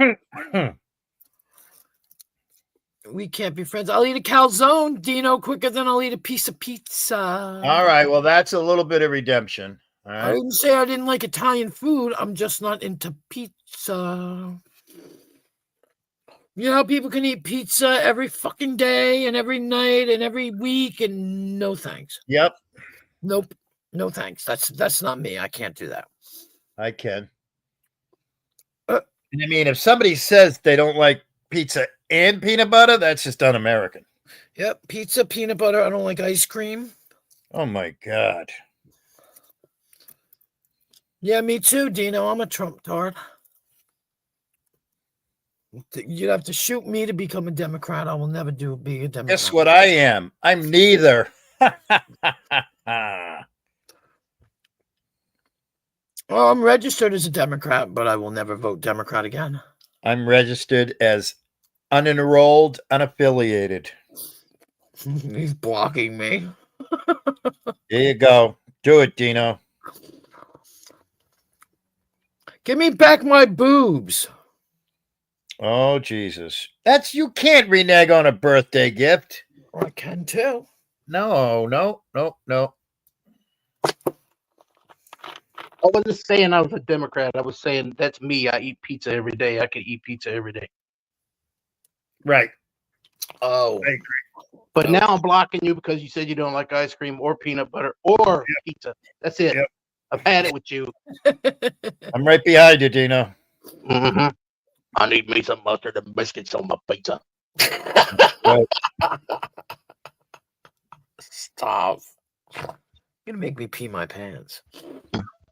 We can't be friends. I'll eat a calzone, Dino, quicker than I'll eat a piece of pizza. All right. Well, that's a little bit of redemption. All I right. didn't say I didn't like Italian food. I'm just not into pizza. You know how people can eat pizza every fucking day and every night and every week and no thanks. Yep. Nope. No thanks. That's not me. I can't do that. I can. Uh, And I mean, if somebody says they don't like pizza and peanut butter, that's just un-American. Yep. Pizza, peanut butter. I don't like ice cream. Oh my God. Yeah, me too, Dino. I'm a Trump tart. You'd have to shoot me to become a Democrat. I will never be a Democrat. Guess what I am? I'm neither. Well, I'm registered as a Democrat, but I will never vote Democrat again. I'm registered as unenrolled, unaffiliated. He's blocking me. There you go. Do it, Dino. Give me back my boobs. Oh, Jesus. You can't renege on a birthday gift. I can too. No. I wasn't saying I was a Democrat. I was saying that's me. I eat pizza every day. I could eat pizza every day. Right. Oh. I agree. But now I'm blocking you because you said you don't like ice cream or peanut butter or pizza. That's it. Yep. I've had it with you. I'm right behind you, Dino. Mm-hmm. I need me some mustard and biscuits on my pizza. Stop. You're gonna make me pee my pants.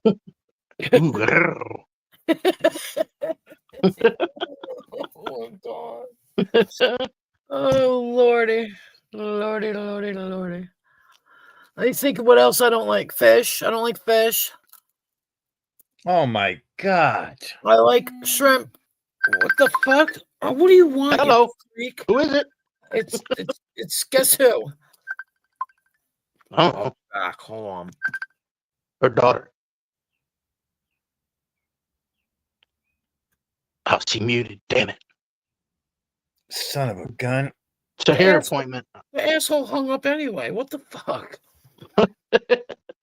Ooh, grrr. Oh God. Oh Lordy. Lordy. I think what else I don't like. Fish. I don't like fish. Oh my God. I like shrimp. What the fuck? Oh, what do you want? you Hello. freak? Who is it? It's guess who? Oh, Back. Hold on. her daughter. Oh, she muted. Damn it. Son of a gun. It's a hair Yes. appointment. The asshole hung up anyway. What the fuck?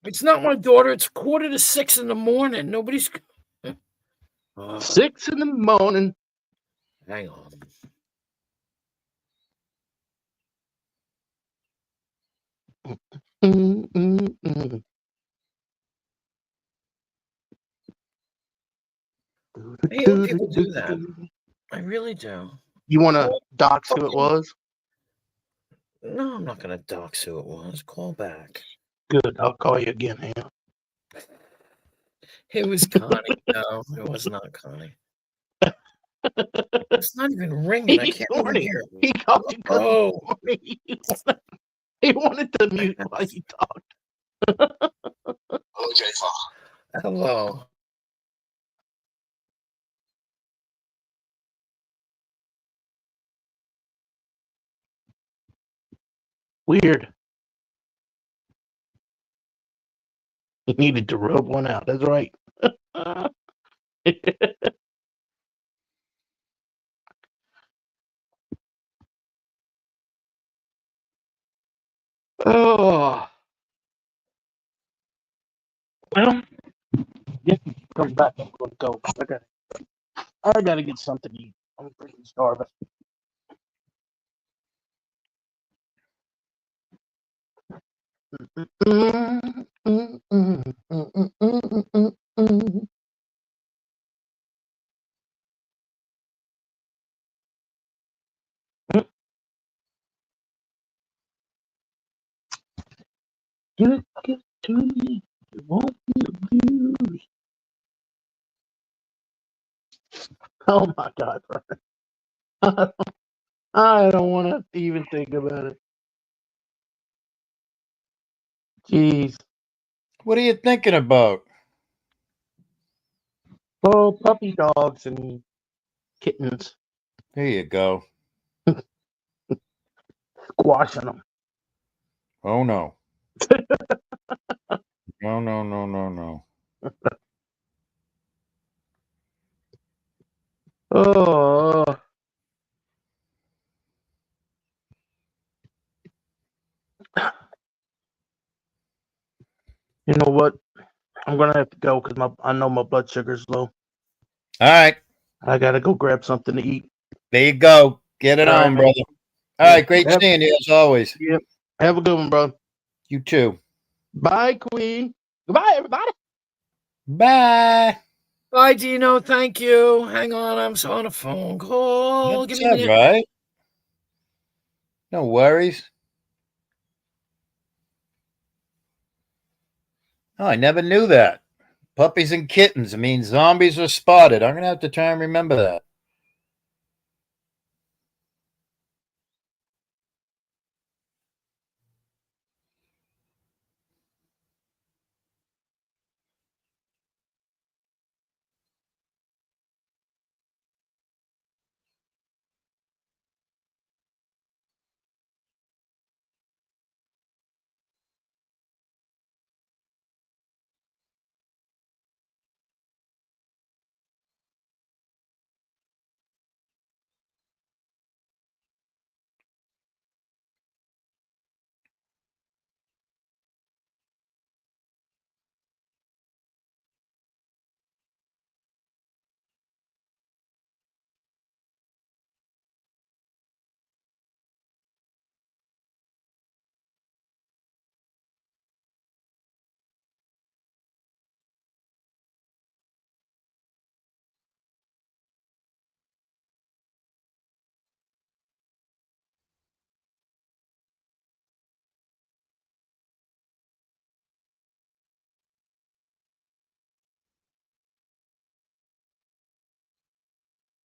It's not my daughter. It's 5:45 in the morning. Nobody's. 6 in the morning. Hang on. I hate when people do that. I really do. You want to dox who it was? No, I'm not gonna dox who it was. Call back. Good. I'll call you again. Hang on. It was Connie. No, it was not Connie. It's not even ringing. I He's can't even horny. hear it. He called you 'cause Oh, he's horny. He wanted to mute while you talked. hello. Weird. He needed to rub one out. That's right. Oh. Well, if he comes back, I'm going to go. I gotta get something to eat. I'm freaking starving. Give it to me. It won't be abused. Oh my God, Brian. I don't want to even think about it. Jeez. What are you thinking about? Oh, puppy dogs and kittens, There you go. squashing them. Oh no. No, no, no, no, no. Oh, you know what? I'm gonna have to go because I know my blood sugar's low. All right. I gotta go grab something to eat. There you go. Get it All right, on, man. brother. All Yeah. right. Great Have- seeing you as always. Yeah. Have a good one, bro. You too. Bye, Queen. Goodbye, everybody. Bye. Bye, Dino. Thank you. Hang on, I'm on a phone call. That's Give me a all right. No worries. Oh, I never knew that. Puppies and kittens. I mean, zombies are spotted. I'm going to have to try and remember that.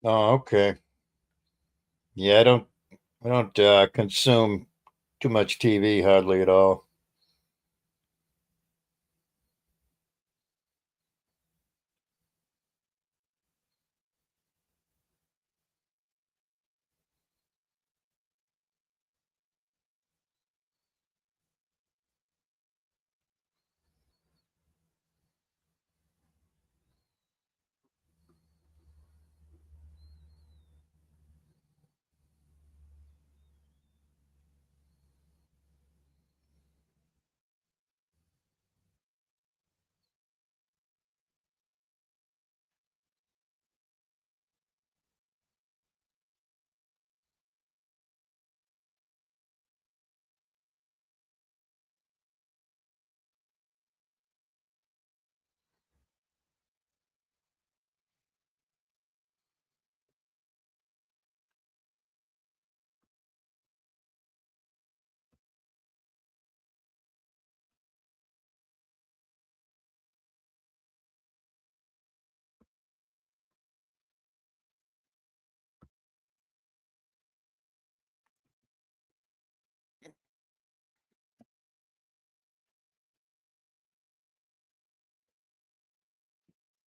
Oh, okay. Yeah, I don't consume too much TV hardly at all.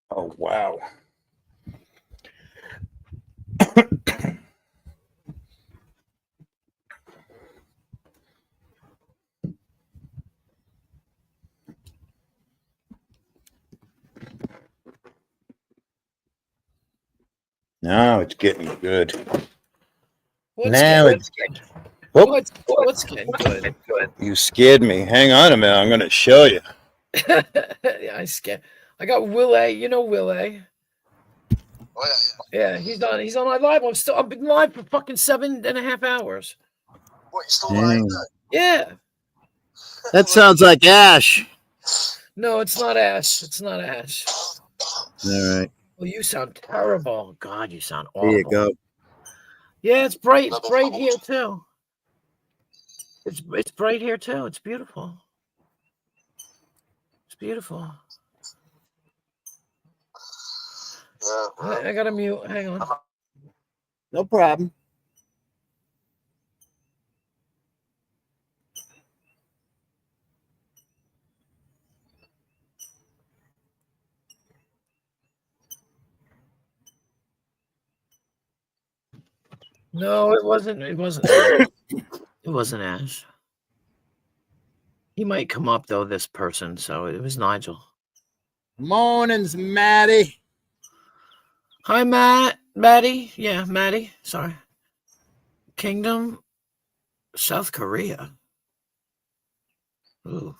Oh, wow. Now it's getting good. What's Now getting, it's getting. Whoop. what's getting good? You scared me. Hang on a minute. I'm going to show you. Yeah, I scared. I got Willie. You know Willie. Oh Yeah, he's on my live. I've been live for fucking 7.5 hours. What, you still lying there? Yeah. That sounds like Ash. No, it's not Ash. It's not Ash. All right. Well, you sound terrible. God, you sound awful. There you go. Yeah, it's bright. It's bright here too. It's bright here too. It's beautiful. It's beautiful. Yeah. I gotta mute. Hang on. No problem. No, it wasn't. It wasn't. It wasn't Ash. He might come up though. This person, so it was Nigel. Mornings, Maddie. Hi, Maddie. Yeah, Maddie. Sorry. Kingdom, South Korea. Ooh.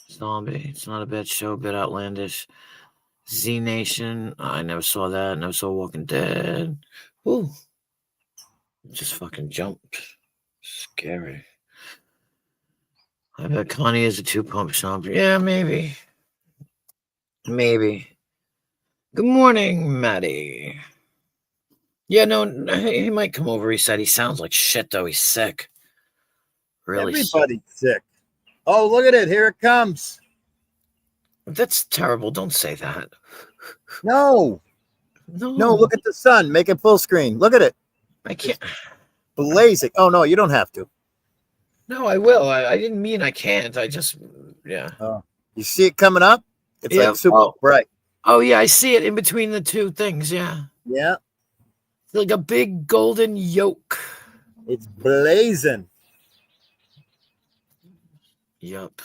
Zombie. It's not a bad show, a bit outlandish. Z Nation. I never saw that. Never saw Walking Dead. Ooh. Just fucking jumped. Scary. I bet Connie is a 2-pump shop. Yeah, maybe. Maybe. Good morning, Maddie. Yeah, no, he might come over. He said he sounds like shit, though. He's sick. Really sick. Everybody's sick. Oh, look at it. Here it comes. That's terrible. Don't say that. No. No, Look at the sun. Make it full screen. Look at it. I can't. Blazing. Oh, no, you don't have to. No, I will. I didn't mean I can't. I just, yeah. You see it coming up? It's Yeah. like super bright. Oh, yeah, I see it in between the two things. Yeah. Yeah. It's like a big golden yolk. It's blazing. Yup.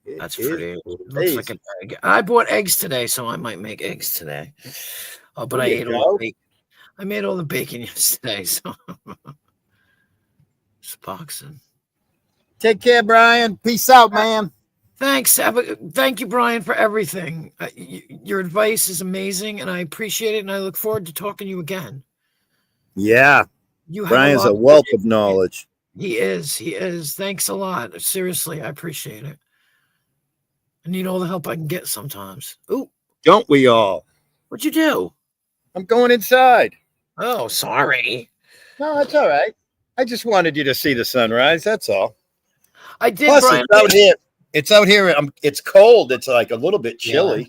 It That's is pretty. It looks blazing. like an egg. I bought eggs today, so I might make eggs today. Oh, but There I you ate all go. the bacon. I made all the bacon yesterday, so just boxing. Take care, Brian. Peace out, man. Thanks. Thank you, Brian, for everything. Your advice is amazing, and I appreciate it. And I look forward to talking to you again. Yeah. You have Brian's lot a of- wealth of knowledge. He is. He is. Thanks a lot. Seriously, I appreciate it. I need all the help I can get sometimes. Ooh, Don't we all? what'd you do? I'm going inside. Oh, sorry. No, that's all right. I just wanted you to see the sunrise. That's all. I did, Plus, Brian. it's out here. It's out here. It's cold. It's like a little bit chilly.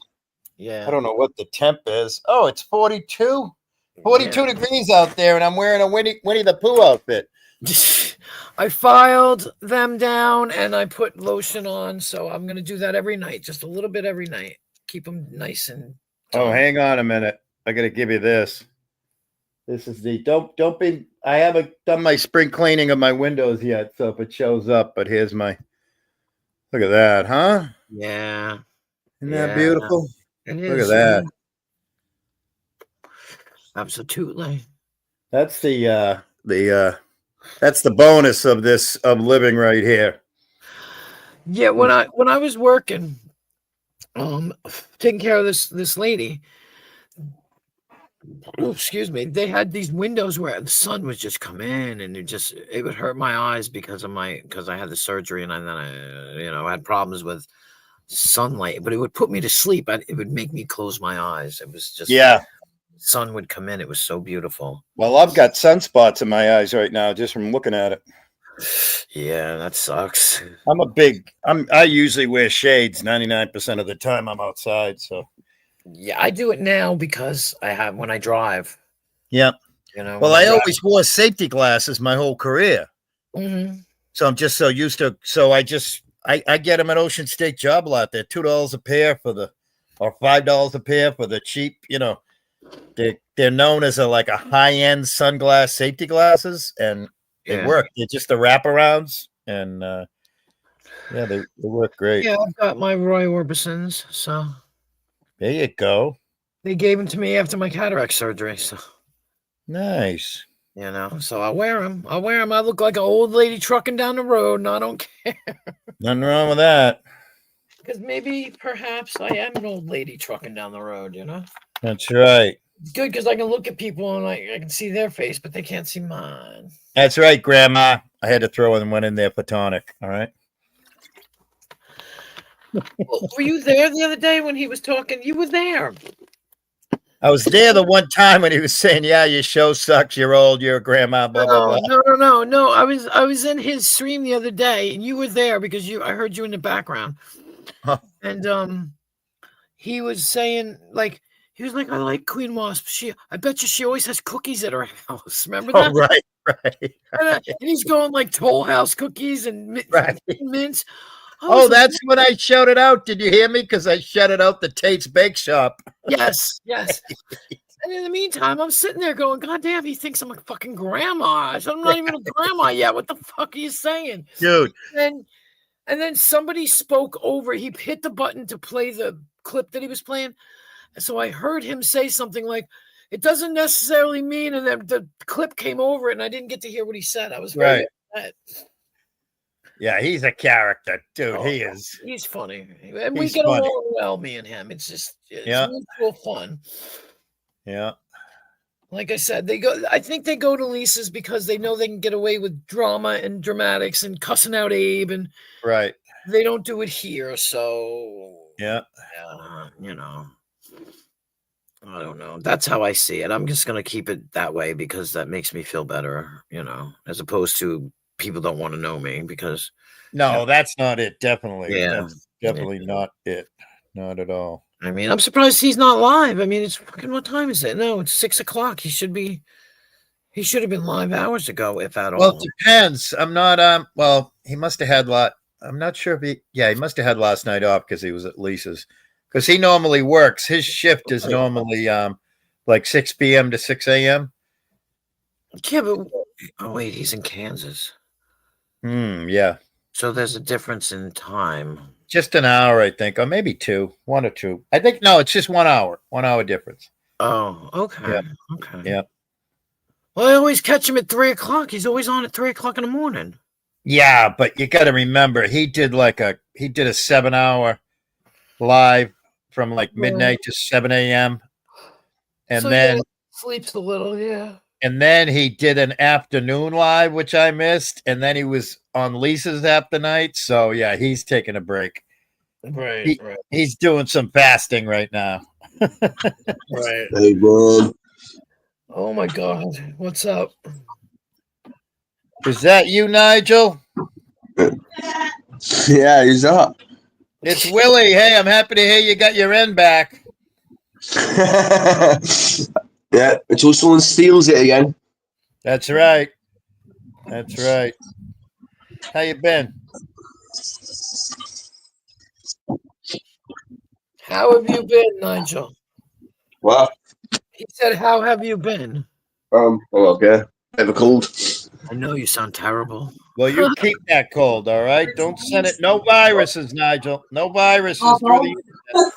Yeah. I don't know what the temp is. Oh, it's 42. 42 Yeah. degrees out there, and I'm wearing a Winnie the Pooh outfit. I filed them down and I put lotion on, so I'm gonna do that every night, just a little bit every night. Keep them nice and. Oh, toned. hang on a minute. I gotta give you this. This is the don't be. I haven't done my spring cleaning of my windows yet, so if it shows up, but here's my. Look at that, huh? Yeah. Isn't Yeah. that beautiful? It Look is, at that. Absolutely. That's the that's the bonus of this of living right here. Yeah, when I was working, taking care of this lady. Oh, excuse me. They had these windows where the sun would just come in, and it would hurt my eyes because I had the surgery, and then I had problems with sunlight. But it would put me to sleep. It would make me close my eyes. It was just sun would come in. It was so beautiful. Well, I've got sunspots in my eyes right now just from looking at it. Yeah, that sucks. I usually wear shades 99% of the time I'm outside. So Yeah, I do it now because when I drive. yeah. Well, Well, I always wore safety glasses my whole career. Mm-hmm. So I'm just so used to. So I get them at Ocean State Job Lot. They're $2 a pair or $5 a pair for the cheap. They're known as like a high end sunglass safety glasses, and they work. They're just the wraparounds, and they work great. Yeah, I've got my Roy Orbisons, so There you go. they gave them to me after my cataract surgery. So Nice. so I wear them. I look like an old lady trucking down the road, and I don't care. Nothing wrong with that. Because perhaps I am an old lady trucking down the road, That's right. It's good because I can look at people and I can see their face, but they can't see mine. That's right, Grandma. I had to throw one in there for tonic. All right. Well, were you there the other day when he was talking? You were there. I was there the one time when he was saying, "Yeah, your show sucks. You're old. You're a grandma." Blah blah blah. No. I was in his stream the other day, and you were there because I heard you in the background. Huh. And he was saying he was like, I like Queen Wasp. I bet you she always has cookies at her house. Remember that? Oh, right. And he's going like Toll House cookies and mints. Oh, that's when I shouted out. Did you hear me? Because I shouted out the Tate's Bake Shop. Yes. And in the meantime, I'm sitting there going, God damn, he thinks I'm a fucking grandma. I said, I'm not even a grandma yet. What the fuck are you saying? Dude. And then somebody spoke over. He hit the button to play the clip that he was playing. So I heard him say something like, it doesn't necessarily mean, and then the clip came over and I didn't get to hear what he said. I was very upset. Yeah, he's a character, dude. Oh, he is. He's funny. And we He's get funny. along well, me and him. It's just Yeah. mutual fun. Yeah. Like I said, I think they go to Lisa's because they know they can get away with drama and dramatics and cussing out Abe, and Right. they don't do it here. So Yeah. you know, I don't know. That's how I see it. I'm just gonna keep it that way because that makes me feel better, you know, as opposed to people don't want to know me because No, that's not it. Definitely. Yeah. That's definitely not it. Not at all. I mean, I'm surprised he's not live. I mean, it's fucking, what time is it? No, it's 6:00. He should have been live hours ago, if at Well, all. it depends. I'm not well, he must have had I'm not sure if he must have had last night off because he was at Lisa's. Because he normally works. His shift is normally like 6 p.m. to 6 a.m. Yeah, but oh wait, he's in Kansas. Yeah. So there's a difference in time. Just an hour, I think, or maybe 2, 1 or 2. I think no, it's just 1 hour. 1 hour difference. Oh, okay. Yeah. Okay. Yeah. Well, I always catch him at 3:00. He's always on at 3:00 in the morning. Yeah, but you got to remember he did a 7-hour live from like midnight to 7 a.m. And So, then yeah, sleeps a little, yeah. and then he did an afternoon live, which I missed, and then he was on Lisa's after night. So yeah, he's taking a break. Right, He's doing some fasting right now. right. Hey, man. Oh my God, what's up? Is that you, Nigel? Yeah, he's up. It's Willie. Hey, I'm happy to hear you got your end back. Yeah, until someone steals it again. That's right. That's right. How you been? How have you been, Nigel? What? He said, how have you been? I'm okay. Bit of a cold. I know you sound terrible. Well, you keep that cold, all right? Don't send it. No viruses, Nigel. No viruses through the internet.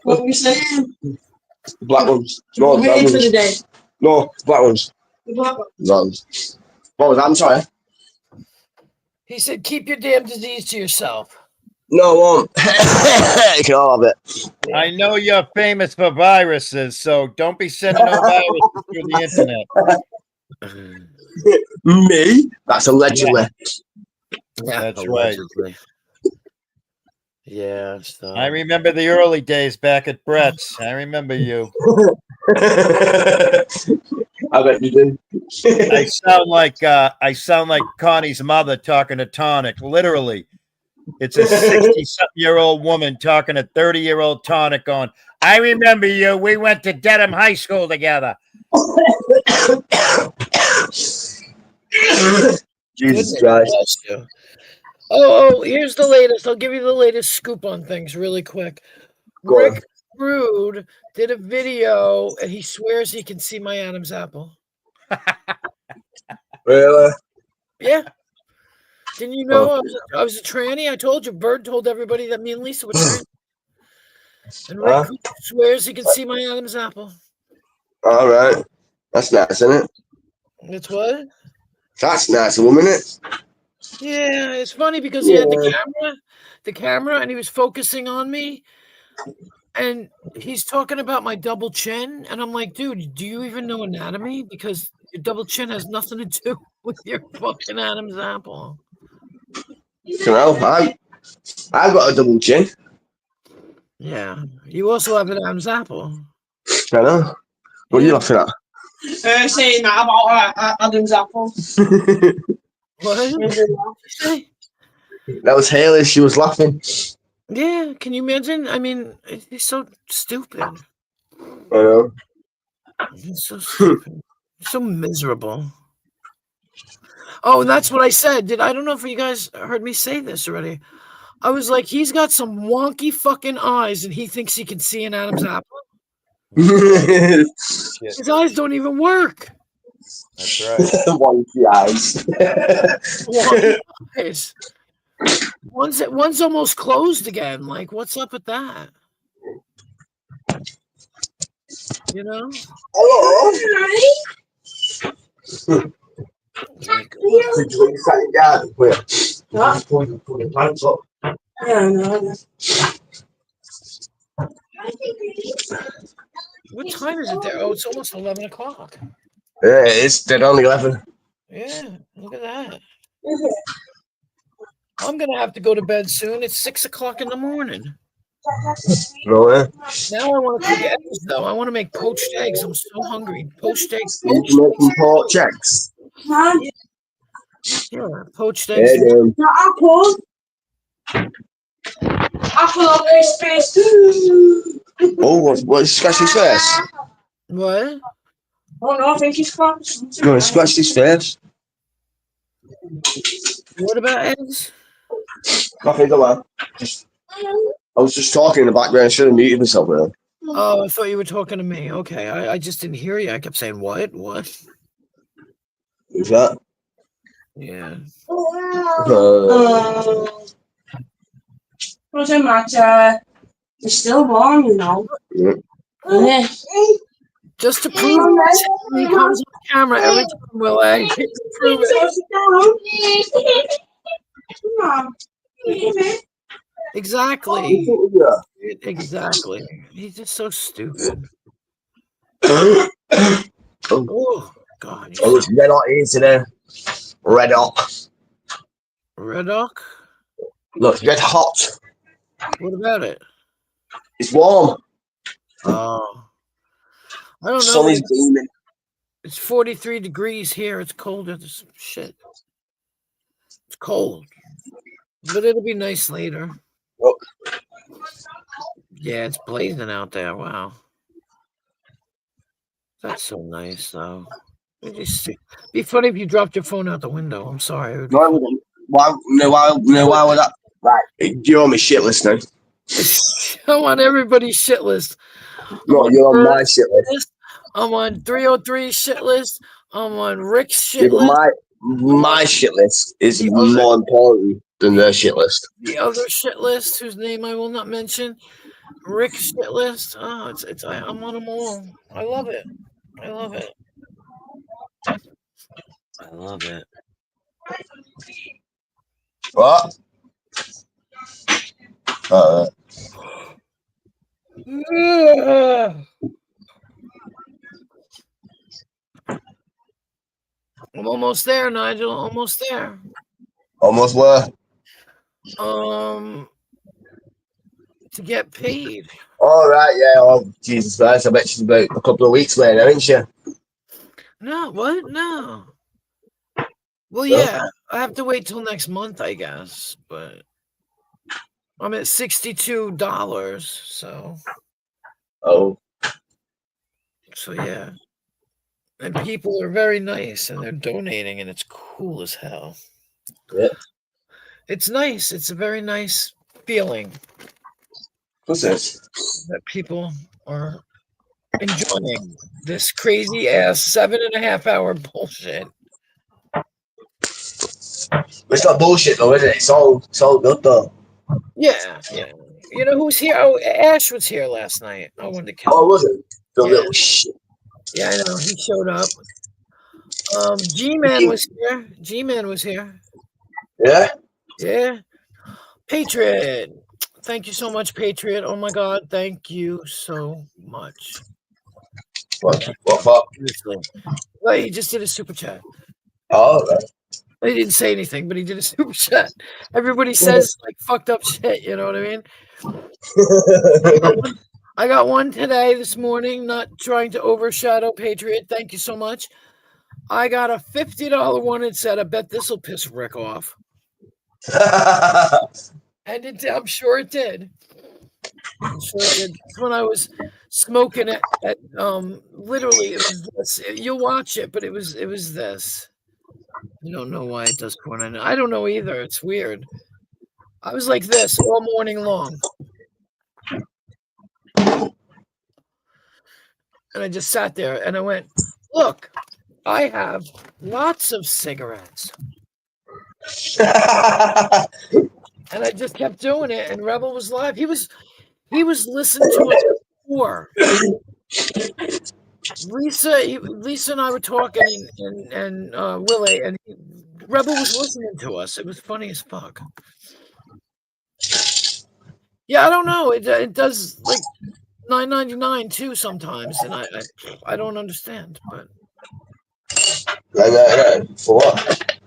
What were you saying? Black ones. No, black Wait for the ones. day. No, black ones. The black one. Black ones. What was that? I'm sorry. He said, keep your damn disease to yourself. No, I won't. You can all have it. I know you're famous for viruses, so don't be sending no viruses through the internet. Me? That's allegedly. Yeah, That's right. allegedly. Yeah, so. I remember the early days back at Brett's. I remember you. I bet you do. I sound like Connie's mother talking to Tonic. Literally, it's a 60-something-year-old woman talking to 30-year-old Tonic. Going, I remember you. We went to Dedham High School together. Jesus Christ. Bless you. Oh, here's the latest. I'll give you the latest scoop on things really quick. Go on. Rick Rude did a video and he swears he can see my Adam's apple. Really? Yeah. Didn't you know I was a tranny? I told you. Bird told everybody that me and Lisa were tranny. And Rick Rude swears he can see my Adam's apple. All right. That's nice, isn't it? That's what? That's nice, woman, isn't it? Yeah, it's funny because he had the camera, and he was focusing on me, and he's talking about my double chin, and I'm like, dude, do you even know anatomy? Because your double chin has nothing to do with your fucking Adam's apple. You know, I've got a double chin. Yeah, you also have an Adam's apple. I know. What are you laughing at? Saying that about Adam's apple. What? What'd you say? That was Haley. She was laughing. Yeah, can you imagine? I mean, it's so stupid. I know. It's so stupid. So miserable. Oh, and that's what I said. I don't know if you guys heard me say this already. I was like, he's got some wonky fucking eyes and he thinks he can see an Adam's apple. His eyes don't even work. That's right. Wonky eyes. One eyes. One's almost closed again. Like, what's up with that? You know? Hello. Like, Did you inside the garden? Where? What? Put the plants up. Yeah, no. what time is it there? Oh, it's almost 11 o'clock. Yeah, it's dead on 11. Yeah, look at that. I'm gonna have to go to bed soon. It's 6 o'clock in the morning. No, eh? Now I want to cook eggs, though. I want to make poached eggs. I'm so hungry. Poached eggs. You can make some pork checks. Huh? Yeah, poached eggs. Yeah, dude. The apple. Apple on this face. Oh, what's scratch his face? What? Oh no, I think he's got You want to scratch his face? What about eggs? Nothing, don't worry. I was just talking in the background. I should have muted myself there. Oh, I thought you were talking to me. Okay, I just didn't hear you. I kept saying what? Who's that? Yeah. Doesn't matter. It's still warm, you know. Yeah. Yeah. Just to prove it, he comes on camera every time, Will I? Just to prove it. Come on. Exactly. Yeah. Exactly. He's just so stupid. Oh, Oh, God. he's it's red hot here today. Red hot. Red Oak? Look, it's red hot. What about it? It's warm. Oh. I don't know. Sun is beaming. It's 43 degrees here. It's colder. This shit. It's cold. But it'll be nice later. Look. Yeah, it's blazing out there. Wow. That's so nice, though. It'd just be funny if you dropped your phone out the window. I'm sorry. It would be Why would that? Right, you're on my shit list now. I'm on everybody's shit list. No, you're on my shit list. I'm on 303 shit list. I'm on Rick's Yeah, shit but list. my shit list is The other- more important than their shit list. The other shit list, whose name I will not mention, Rick's shit list. Oh, I'm on them all. I love it. I love it. I love it. What? I'm almost there, Nigel. Almost there. Almost where? To get paid. All right, yeah. Oh, Jesus Christ! I bet she's about a couple of weeks later, isn't she? No, what? No. Well, No? yeah. I have to wait till next month, I guess. But I'm at $62, so Oh, yeah. And people are very nice, and they're donating, and it's cool as hell. yeah. It's nice. It's a very nice feeling What's this? that people are enjoying this crazy ass 7.5 hour bullshit. It's not bullshit though, is it? It's all good though. Yeah, yeah. You know who's here? Oh, Ash was here last night. I wanted to kill Oh, him. was it? The Yeah. little shit. Yeah, I know. He showed up. G-Man was here. G-Man was here. Yeah. Yeah. Patriot. Thank you so much, Patriot. Oh my God. Thank you so much. What? Seriously. Well, he just did a super chat. Oh, right. He didn't say anything, but he did a super chat. Everybody says like fucked up shit, you know what I mean? I got one today this morning, not trying to overshadow Patriot. Thank you so much. I got a $50 one that said, I bet this will piss Rick off. And I'm sure it did. I'm sure it did. That's when I was smoking at literally it was this. You'll watch it, but it was this. I don't know why it does porn. I don't know either. It's weird. I was like this all morning long. And I just sat there and I went, look, I have lots of cigarettes. And I just kept doing it. And Rebel was live. He was listening to us before. Lisa and I were talking, and Willie, and Rebel was listening to us. It was funny as fuck. Yeah, I don't know. It does like $9.99 too sometimes, and I don't understand. But For what?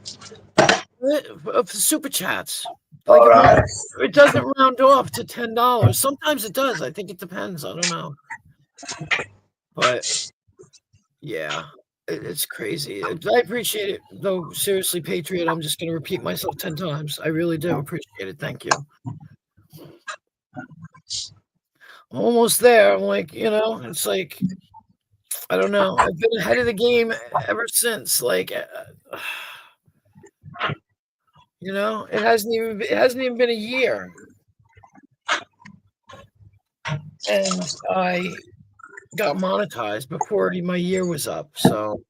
for super chats, like Alright. it doesn't round off to $10. Sometimes it does. I think it depends. I don't know. But yeah, it's crazy. I appreciate it, though. Seriously, Patriot, I'm just going to repeat myself 10 times. I really do appreciate it. Thank you. I'm almost there. I'm like, it's like, I don't know. I've been ahead of the game ever since. Like, it hasn't even been a year, and I got monetized before my year was up. So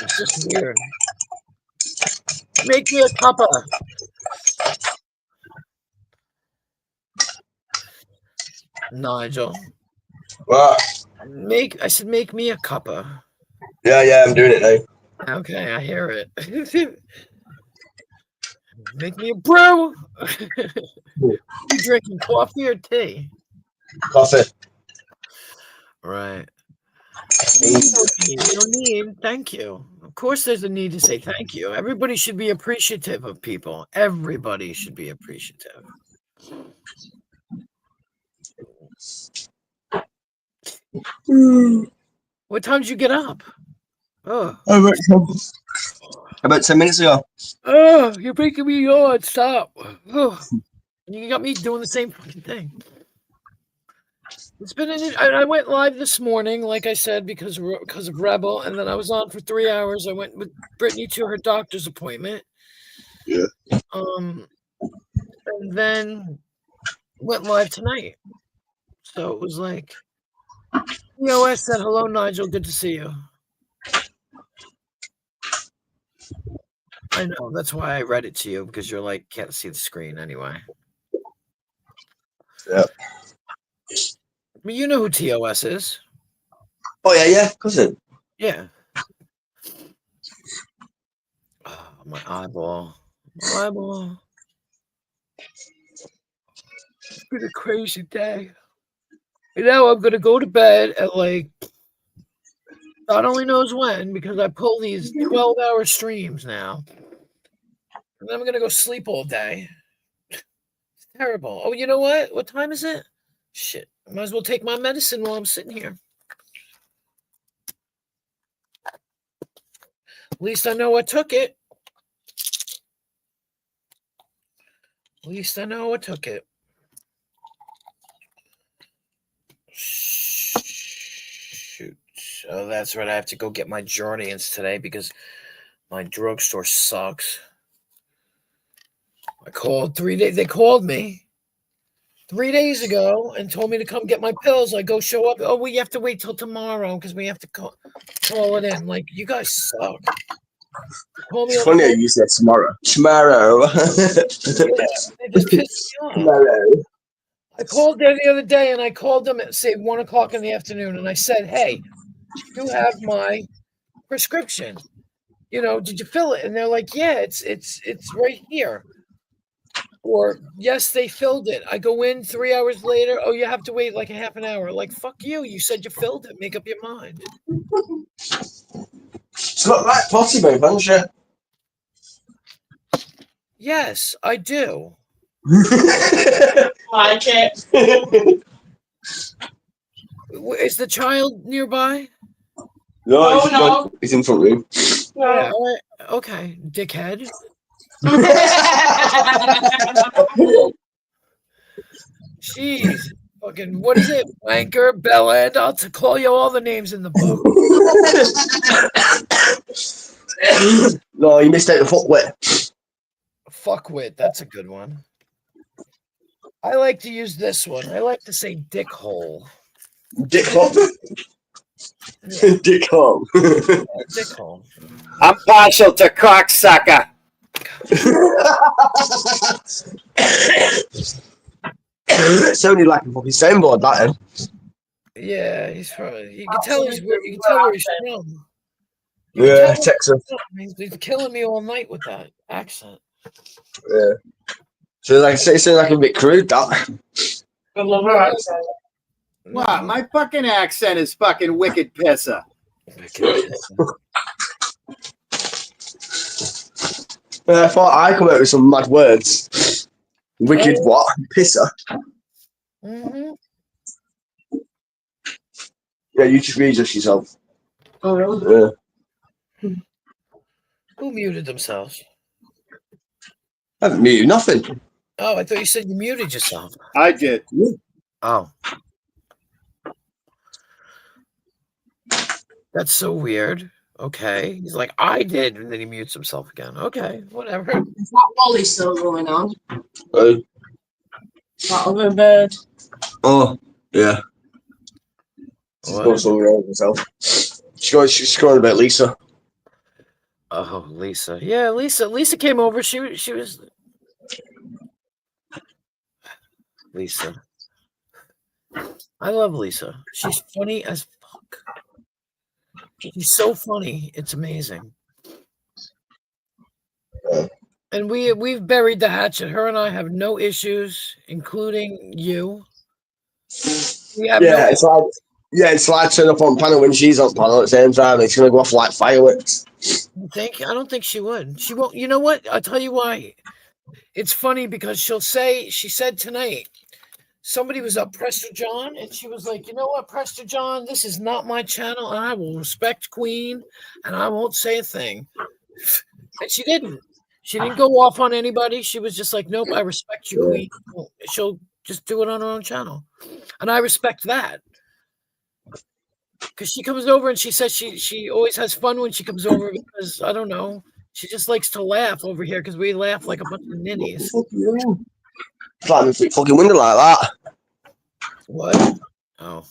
it's just weird. Make me a cuppa. Nigel. What? I said make me a cuppa. Yeah, I'm doing it now. Okay, I hear it. Make me a brew. You drinking coffee or tea? Coffee. Right. No need. Thank you. Of course, there's a need to say thank you. Everybody should be appreciative of people. Everybody should be appreciative. What time did you get up? Oh, About 10 minutes ago. oh, you're making me yawn. Stop. Oh, you got me doing the same fucking thing. It's been I went live this morning, like I said, because of Rebel, and then I was on for 3 hours. I went with Brittany to her doctor's appointment. Yeah. And then went live tonight. So it was like, EOS said, hello, Nigel. Good to see you. I know. That's why I read it to you, because you're like, can't see the screen anyway. Yeah. I mean, you know who TOS is. Oh, yeah, cousin. Yeah. Oh, my eyeball. My eyeball. It's been a crazy day. And now I'm going to go to bed at like, God only knows when, because I pull these 12-hour streams now. And then I'm going to go sleep all day. It's terrible. Oh, you know what? What time is it? Shit. I might as well take my medicine while I'm sitting here. At least I know I took it. At least I know I took it. Shoot. Oh, that's right. I have to go get my Jardians today because my drugstore sucks. I called 3 days. They called me 3 days ago and told me to come get my pills. I go show up. Oh, we have to wait till tomorrow because we have to call it in. Like, you guys suck. It's funny how you said tomorrow. Tomorrow. They just pissed me off. Tomorrow. I called there the other day and I called them at, say, 1 o'clock in the afternoon. And I said, hey, you have my prescription. Did you fill it? And they're like, yeah, it's right here. Or, yes, they filled it. I go in 3 hours later. Oh, you have to wait like a half an hour. Like, fuck you. You said you filled it. Make up your mind. It's got right potty move, haven't you? Yes, I do. Like it. Is the child nearby? No, No. He's in front room. Yeah. All right. Okay, dickhead. Jeez. Fucking, what is it? Wanker, bellend. I'll call you all the names in the book. No, you missed out the footwit. Fuckwit. That's a good one. I like to use this one. I like to say dickhole. Dick hop. Yeah, Dick hop. dick hole. I'm partial to cocksucker. Sounded like a fucking soundboard, that then. Yeah, he's from. You can tell he's where. You can tell where he's from. You can Yeah, tell where Texas. he's from. He's killing me all night with that accent. Yeah. So like, it sounds like a bit crude, that. I love her accent. What? My fucking accent is fucking wicked pisser. I thought I come out with some mad words. Wicked what? Pisser. Mm-hmm. Yeah, you just readjust yourself. Oh, really? Yeah. Who muted themselves? I haven't muted nothing. Oh, I thought you said you muted yourself. I did. Oh. That's so weird. Okay. He's like, I did, and then he mutes himself again. Okay, whatever. Is that Wally still going on? Oh. That other bird? Oh, yeah. She's What? going somewhere else herself. She's going about Lisa. Oh, Lisa. Yeah, Lisa came over. She was Lisa. I love Lisa. She's funny as fuck. She's so funny. It's amazing. And we've buried the hatchet. Her and I have no issues, including you. We have Yeah, it's like turn up on panel when she's on panel at the same time. It's gonna go off like fireworks. I don't think she would. She won't. You know what? I'll tell you why. It's funny because she said tonight, somebody was up Prester John, and she was like, you know what, Prester John, this is not my channel, and I will respect Queen, and I won't say a thing. And she didn't. She didn't go off on anybody. She was just like, nope, I respect you, Queen. She'll just do it on her own channel. And I respect that. Because she comes over and she says she always has fun when she comes over because, I don't know, she just likes to laugh over here because we laugh like a bunch of ninnies. It's like my fucking window like that. What? Oh.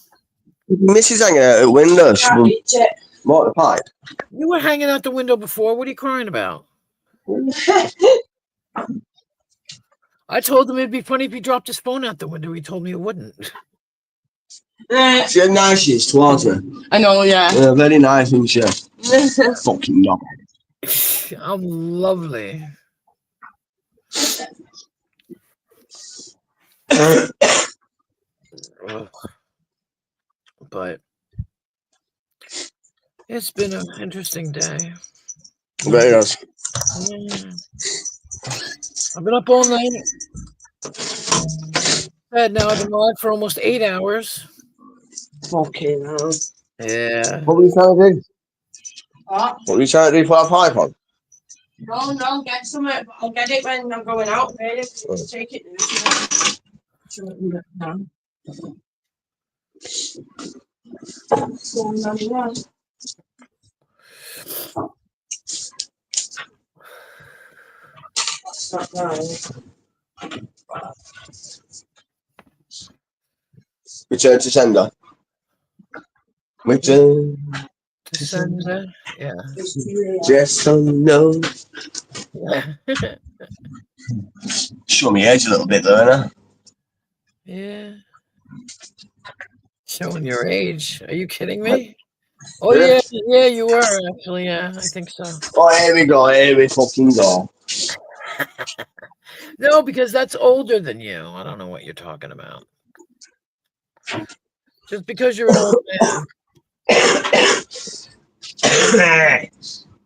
Mrs. hanging out the window. She was mortified. You were hanging out the window before. What are you crying about? I told him it'd be funny if he dropped his phone out the window. He told me it wouldn't. See how nice she is towards me. I know, yeah. Yeah, very nice, isn't she? Fucking dog. I'm lovely. Ugh. But it's been an interesting day. Very nice. Yeah. I've been up all night. Now I've been live for almost 8 hours. Fucking hell. Yeah. What were you trying to do? What? What were you trying to do for that pipe on? No, get some of it, but I'll get it when I'm going out, really. Just take it now. That's not right. Return to sender. Return To sender. Yeah. just so no. Show me age a little bit though, innit? Yeah. Showing your age. Are you kidding me? Oh yeah, yeah, you were actually. Yeah, I think so. Oh, here we go. Here we fucking go. No, because that's older than you. I don't know what you're talking about. Just because you're an old man.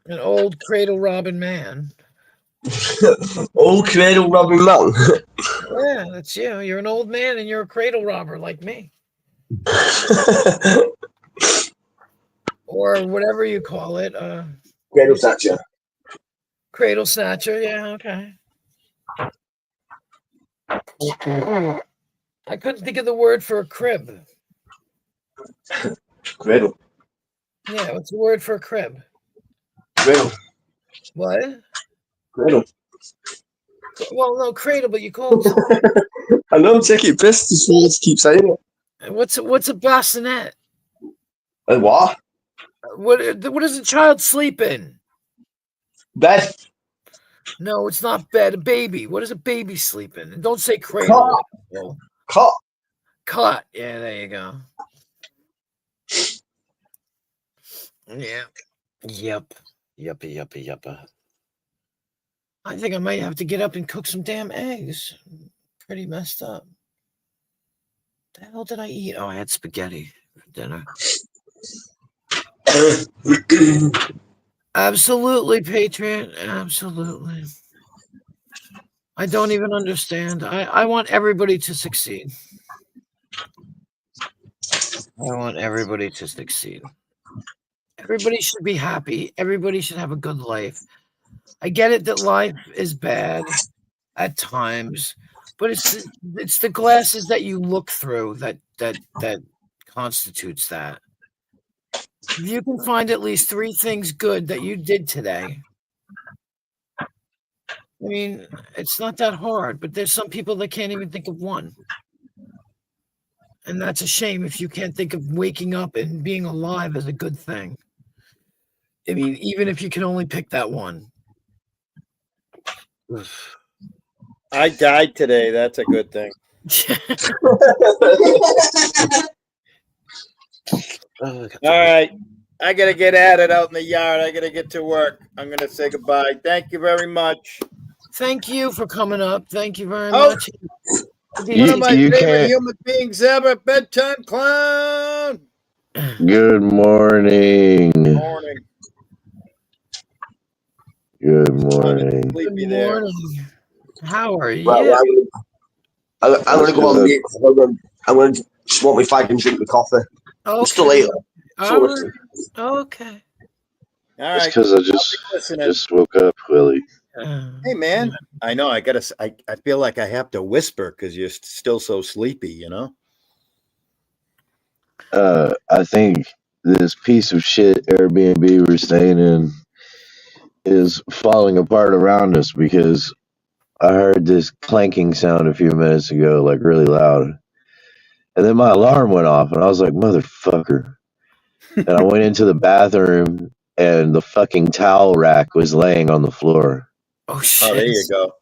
An old cradle robbing man. Old cradle robbing man. Yeah, that's you. You're an old man and you're a cradle robber like me. Or whatever you call it. Cradle snatcher. Cradle snatcher. Yeah, okay. I couldn't think of the word for a crib. Cradle. Yeah, what's the word for a crib? Cradle. What? Cradle. Well, no, cradle, but you call it. I know, take it piss to keep saying it. What's a bassinet? Hey, what? What does a child sleep in? Bed. No, it's not bed. A baby. What does a baby sleep in? And don't say cradle. Well, Cot. cot. Yeah, there you go. Yeah. Yep. Yuppa. I think I might have to get up and cook some damn eggs. Pretty messed up. The hell did I eat? Oh, I had spaghetti for dinner. Absolutely, Patriot. Absolutely. I don't even understand. I want everybody to succeed. I want everybody to succeed. Everybody should be happy. Everybody should have a good life. I get it that life is bad at times, but it's the glasses that you look through that constitutes that. If you can find at least 3 things good that you did today, I mean, it's not that hard, but there's some people that can't even think of one. And that's a shame if you can't think of waking up and being alive as a good thing. I mean, even if you can only pick that one. I died today. That's a good thing. All right. I got to get at it out in the yard. I got to get to work. I'm going to say goodbye. Thank you very much. Thank you for coming up. Thank you very Oh. much. One of my You favorite can't- human beings ever, Bedtime Clown. Good morning. Morning. Good morning. Sleepy Good there. morning. How are you? Well, I'm going to go on mute. I'm going to smoke my fag and drink my coffee. I'm still here. All right. Okay. All It's right. because I Listening. just woke up, Willie. Hey, man. I know. I feel like I have to whisper because you're still so sleepy, you know? I think this piece of shit Airbnb we're staying in is falling apart around us because I heard this clanking sound a few minutes ago, like really loud. And then my alarm went off, and I was like, motherfucker. And I went into the bathroom, and the fucking towel rack was laying on the floor. Oh, shit. Oh, there you go.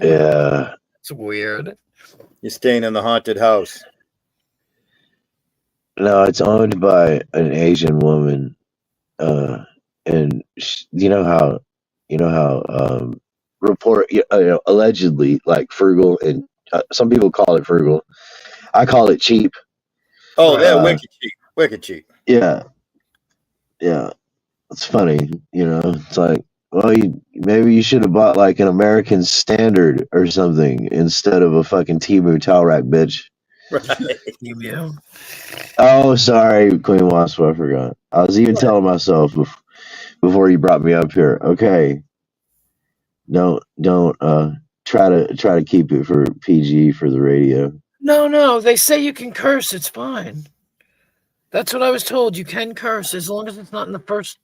Yeah. It's weird. You're staying in the haunted house. No, it's owned by an Asian woman. And you know how allegedly like frugal, and some people call it frugal. I call it cheap. Oh, they're Uh, wicked cheap. Wicked cheap. Yeah. It's funny, It's like, well, maybe you should have bought like an American Standard or something instead of a fucking Temu towel rack, bitch. Right. Yeah. Oh, sorry, Queen Wasp, I forgot. I was even telling myself before you brought me up here. Okay, don't try to keep it for PG for the radio. No. They say you can curse. It's fine. That's what I was told. You can curse as long as it's not in the first.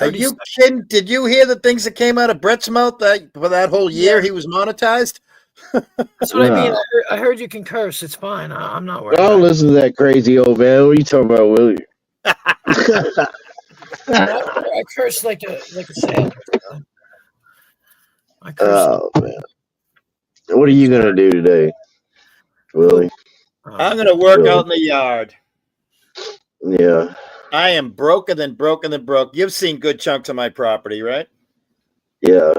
Are 30 you seconds. kidding? Did you hear the things that came out of Brett's mouth for that whole year he was monetized? That's what I mean. Nah. I heard you can curse. It's fine. I'm not worried. Don't about listen to that crazy old man. What are you talking about, Willie? it. I curse like a sailor. So. I curse. Oh man, what are you gonna do today, Willie? I'm going to work out in the yard. Yeah. I am broken than broke. You've seen good chunks of my property, right? Yeah.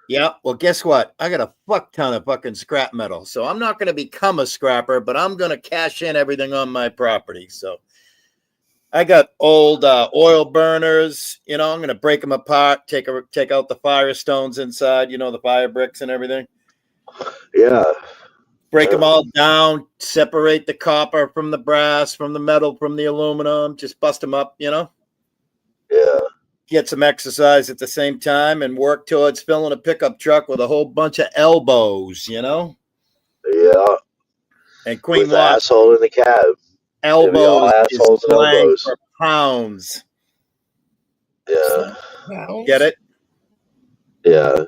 Yeah. Well, guess what? I got a fuck ton of fucking scrap metal. So I'm not going to become a scrapper, but I'm going to cash in everything on my property. So I got old oil burners. I'm going to break them apart, take out the fire stones inside, the fire bricks and everything. Yeah. Break them all down, separate the copper from the brass, from the metal, from the aluminum, just bust them up, Yeah. Get some exercise at the same time and work towards filling a pickup truck with a whole bunch of elbows, Yeah. And Queen With the Wasp, asshole in the cab. elbows is assholes and slang elbows. for pounds. Yeah. Get it? Yeah.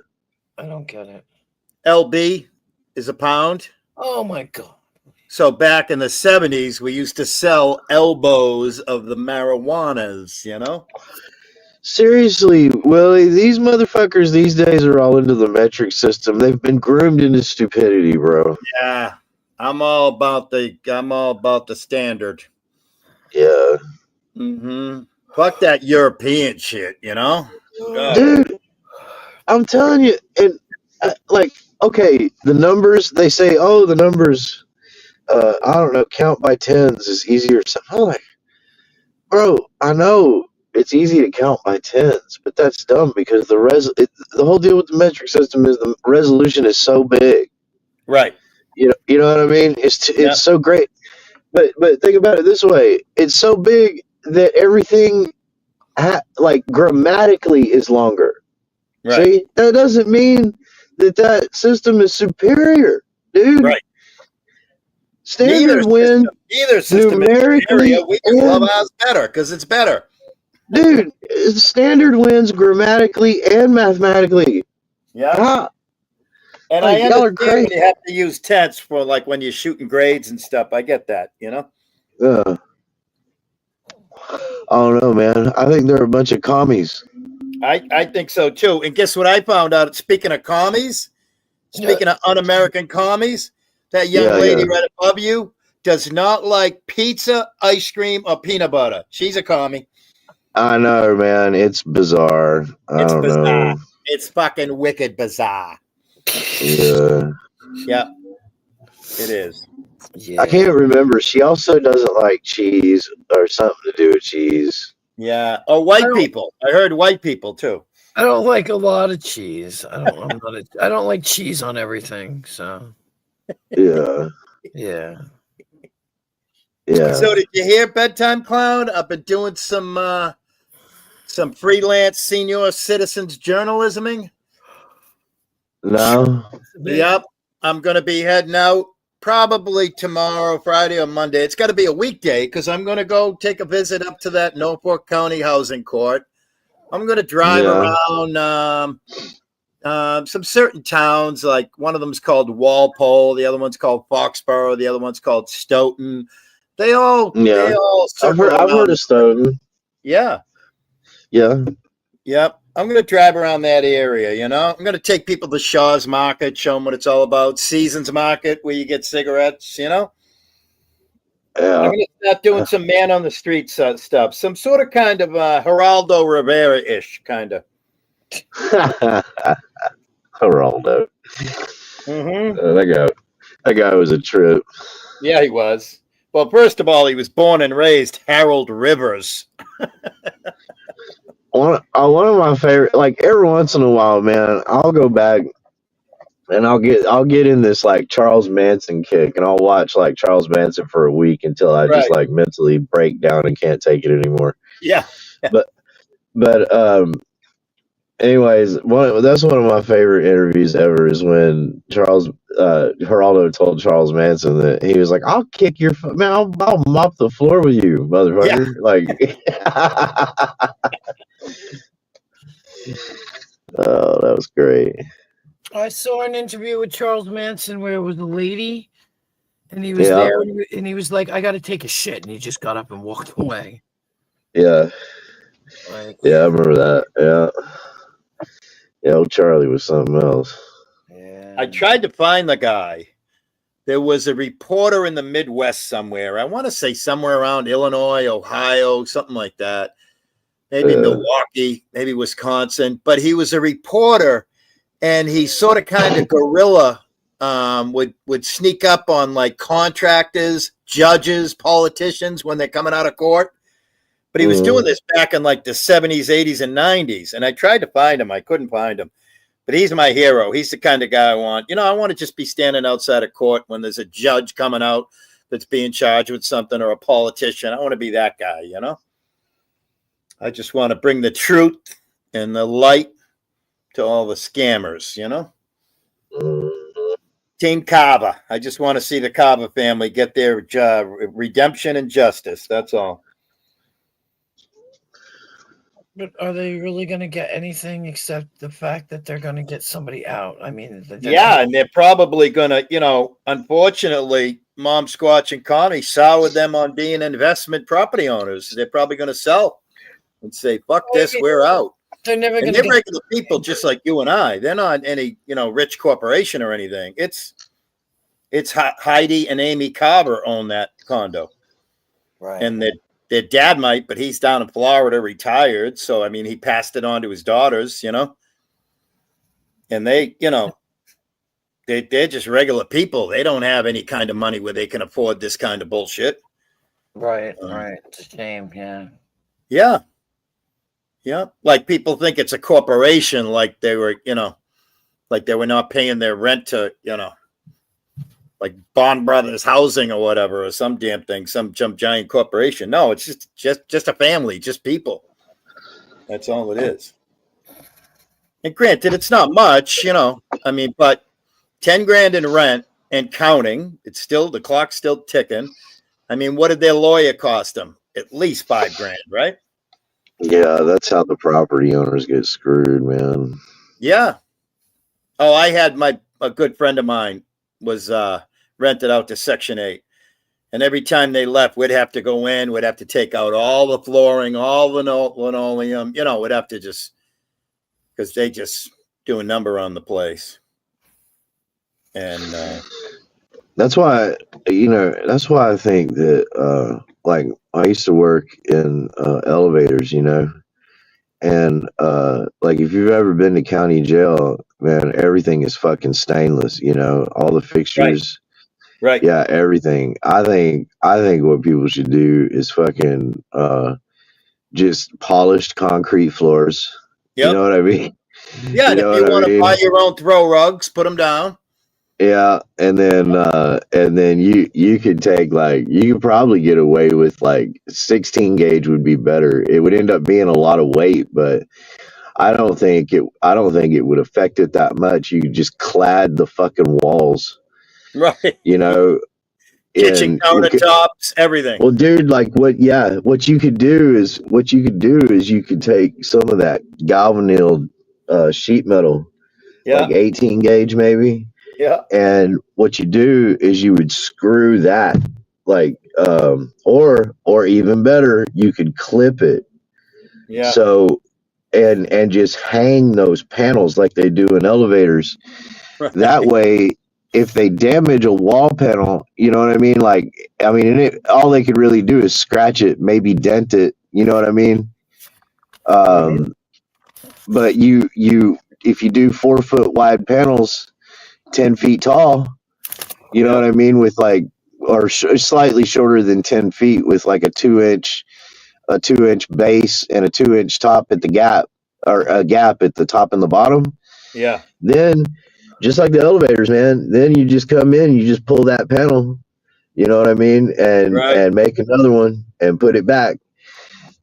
I don't get it. LB is a pound. Oh my God. So back in the 70s, we used to sell elbows of the marijuanas, you know? Seriously, Willie, these motherfuckers these days are all into the metric system. They've been groomed into stupidity, bro. Yeah. I'm all about the standard. Yeah. Mm-hmm. Fuck that European shit, you know? God. Dude, I'm telling you, and like, okay, the numbers, they say, oh, the numbers, I don't know, count by tens is easier. I'm like, bro, I know it's easy to count by tens, but that's dumb because the whole deal with the metric system is the resolution is so big. Right. You know what I mean? It's Yeah. so great. But think about it this way: it's so big that everything, like grammatically, is longer. Right. See, that doesn't mean that system is superior, dude. Right. Standard wins Either system is numerically, superior. We just love ours better because it's better. dude. Standard wins grammatically and mathematically. Yeah. Ah, And like, I y'all are understand when crazy. you have to use tense for like when you're shooting grades and stuff. I get that, you know? I don't know, man. I think they're a bunch of commies. I think so too. And guess what I found out? Speaking of commies, speaking of un-American commies, that young lady right above you does not like pizza, ice cream, or peanut butter. She's a commie. I know, man. It's bizarre. I It's don't bizarre. know. It's fucking wicked bizarre. Yeah. Yeah, it is. Yeah. I can't remember. She also doesn't like cheese or something to do with cheese. Yeah. Oh, white people. I heard white people too. I don't like a lot of cheese. I don't like cheese on everything. So Yeah. yeah. Yeah. So did you hear, Bedtime Clown? I've been doing some freelance senior citizens journalisming. No. Yep. I'm going to be heading out probably tomorrow, Friday, or Monday. It's got to be a weekday because I'm going to go take a visit up to that Norfolk County Housing Court. I'm going to drive around some certain towns. Like one of them's called Walpole, the other one's called Foxborough, the other one's called Stoughton. They all I've heard of Stoughton. Yeah. Yeah. Yep. I'm going to drive around that area, you know. I'm going to take people to Shaw's Market, show them what it's all about. Seasons Market, where you get cigarettes, you know. Yeah. I'm going to start doing some man on the street stuff. Some sort of kind of Geraldo Rivera-ish kind of. Geraldo. Mm-hmm. That guy was a trip. Yeah, he was. Well, first of all, he was born and raised Harold Rivers. One of my favorite, like every once in a while, man, I'll go back and I'll get in this like Charles Manson kick, and I'll watch like Charles Manson for a week until I just like mentally break down and can't take it anymore. Yeah. But anyways, that's one of my favorite interviews ever is when Geraldo told Charles Manson that he was like, "I'll kick your man, I'll mop the floor with you, motherfucker." Yeah. Like, oh, that was great. I saw an interview with Charles Manson where it was a lady, and he was there, and he was like, "I got to take a shit," and he just got up and walked away. Yeah. Yeah, I remember that. Yeah, old Charlie was something else. Yeah. I tried to find the guy. There was a reporter in the Midwest somewhere. I want to say somewhere around Illinois, Ohio, something like that. Maybe Milwaukee, maybe Wisconsin. But he was a reporter, and he sort of kind of guerrilla would sneak up on like contractors, judges, politicians when they're coming out of court. But he was doing this back in like the 70s, 80s, and 90s. And I tried to find him. I couldn't find him. But he's my hero. He's the kind of guy I want. You know, I want to just be standing outside of court when there's a judge coming out that's being charged with something, or a politician. I want to be that guy, you know? I just want to bring the truth and the light to all the scammers, you know? Team Cava. I just want to see the Cava family get their redemption and justice. That's all. But are they really going to get anything except the fact that they're going to get somebody out? I mean, Yeah, and they're probably gonna, unfortunately, Mom Squatch and Connie soured them on being investment property owners. They're probably gonna sell and say, "Fuck this, we're out." they're never And going they're to regular people, just like you and I. They're not any, rich corporation or anything. It's Heidi and Amy Carver own that condo, Right. and their dad might, but he's down in Florida, retired. So I mean, he passed it on to his daughters, and they, they're just regular people. They don't have any kind of money where they can afford this kind of bullshit. Right. It's a shame. Yeah. Yeah. Yeah. Like people think it's a corporation, like they were, like they were not paying their rent to, like Bond Brothers Housing or whatever, or some damn thing, some giant corporation. No, it's just a family, just people. That's all it is. And granted, it's not much, but 10 grand in rent and counting, the clock's still ticking. I mean, what did their lawyer cost them? At least 5 grand, right? Yeah, that's how the property owners get screwed, man. Yeah. Oh, I had a good friend of mine was rented out to Section 8. And every time they left, we'd have to go in, we'd have to take out all the flooring, all the linoleum, we'd have to just, because they just do a number on the place. And that's why I think that like I used to work in elevators, and like if you've ever been to county jail, man, everything is fucking stainless, all the fixtures. Right. Yeah, everything. I think what people should do is fucking just polished concrete floors. Yep. You know what I mean? Yeah, and if you want to buy your own throw rugs, put them down. Yeah, and then you could take you could probably get away with 16 gauge would be better. It would end up being a lot of weight, but I don't think it would affect it that much. You could just clad the fucking walls. Right. and Kitchen countertops, everything. Well, dude, what you could do is you could take some of that galvanized sheet metal, Yeah. 18 gauge maybe. Yeah. And what you do is you would screw that or even better, you could clip it. Yeah. So and just hang those panels like they do in elevators. Right. That way, if they damage a wall panel, you know what I mean? All they could really do is scratch it, maybe dent it. You know what I mean? But if you do 4 foot wide panels, 10 feet tall, you know what I mean? With slightly shorter than 10 feet with a 2-inch base and a 2-inch top at the gap, or a gap at the top and the bottom. Yeah. Then just like the elevators, man, then you just come in, you just pull that panel, you know what I mean? And make another one and put it back.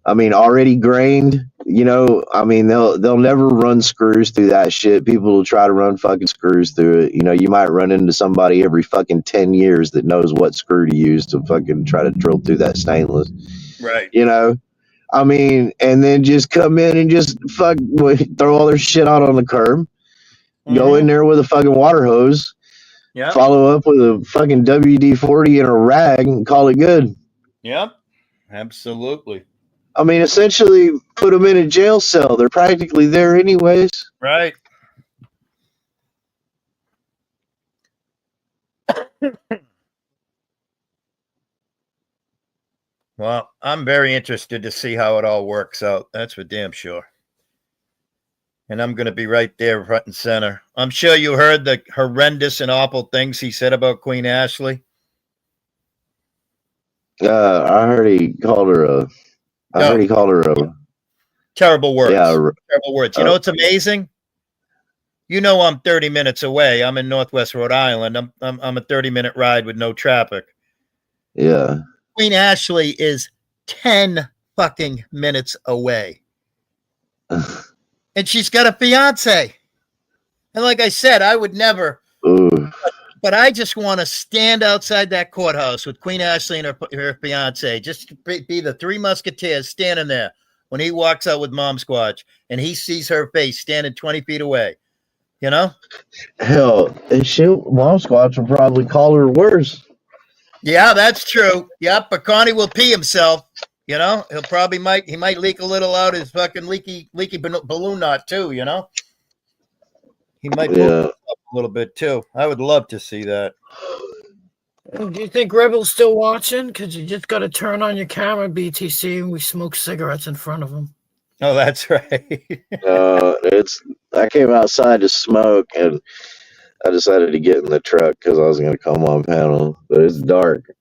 Already grained, they'll never run screws through that shit. People will try to run fucking screws through it. You might run into somebody every fucking 10 years that knows what screw to use to fucking try to drill through that stainless. Right. And then just come in and just throw all their shit out on the curb. Mm-hmm. Go in there with a fucking water hose. Yeah. Follow up with a fucking WD-40 and a rag and call it good. Yep. Absolutely. Essentially put them in a jail cell. They're practically there anyways. Right. Well, I'm very interested to see how it all works out. That's for damn sure. And I'm going to be right there front and center. I'm sure you heard the horrendous and awful things he said about Queen Ashley. I heard he called her a terrible words. Yeah, terrible words. You know what's amazing? I'm 30 minutes away. I'm in Northwest Rhode Island. I'm a 30-minute ride with no traffic. Yeah. Queen Ashley is 10 fucking minutes away. And she's got a fiance. And like I said, I would never. But I just want to stand outside that courthouse with Queen Ashley and her fiance. Just be the 3 musketeers standing there. when he walks out with Mom Squatch and he sees her face standing 20 feet away. You know? Hell, and Mom Squatch will probably call her worse. Yeah, that's true. Yep, but Connie will pee himself. You know, he might leak a little out his fucking leaky balloon knot too. You know, he might pull it up a little bit too. I would love to see that. Do you think Rebel's still watching? Because you just got to turn on your camera, BTC, and we smoke cigarettes in front of him. Oh, that's right. I came outside to smoke, and I decided to get in the truck because I was going to come on panel, but it's dark.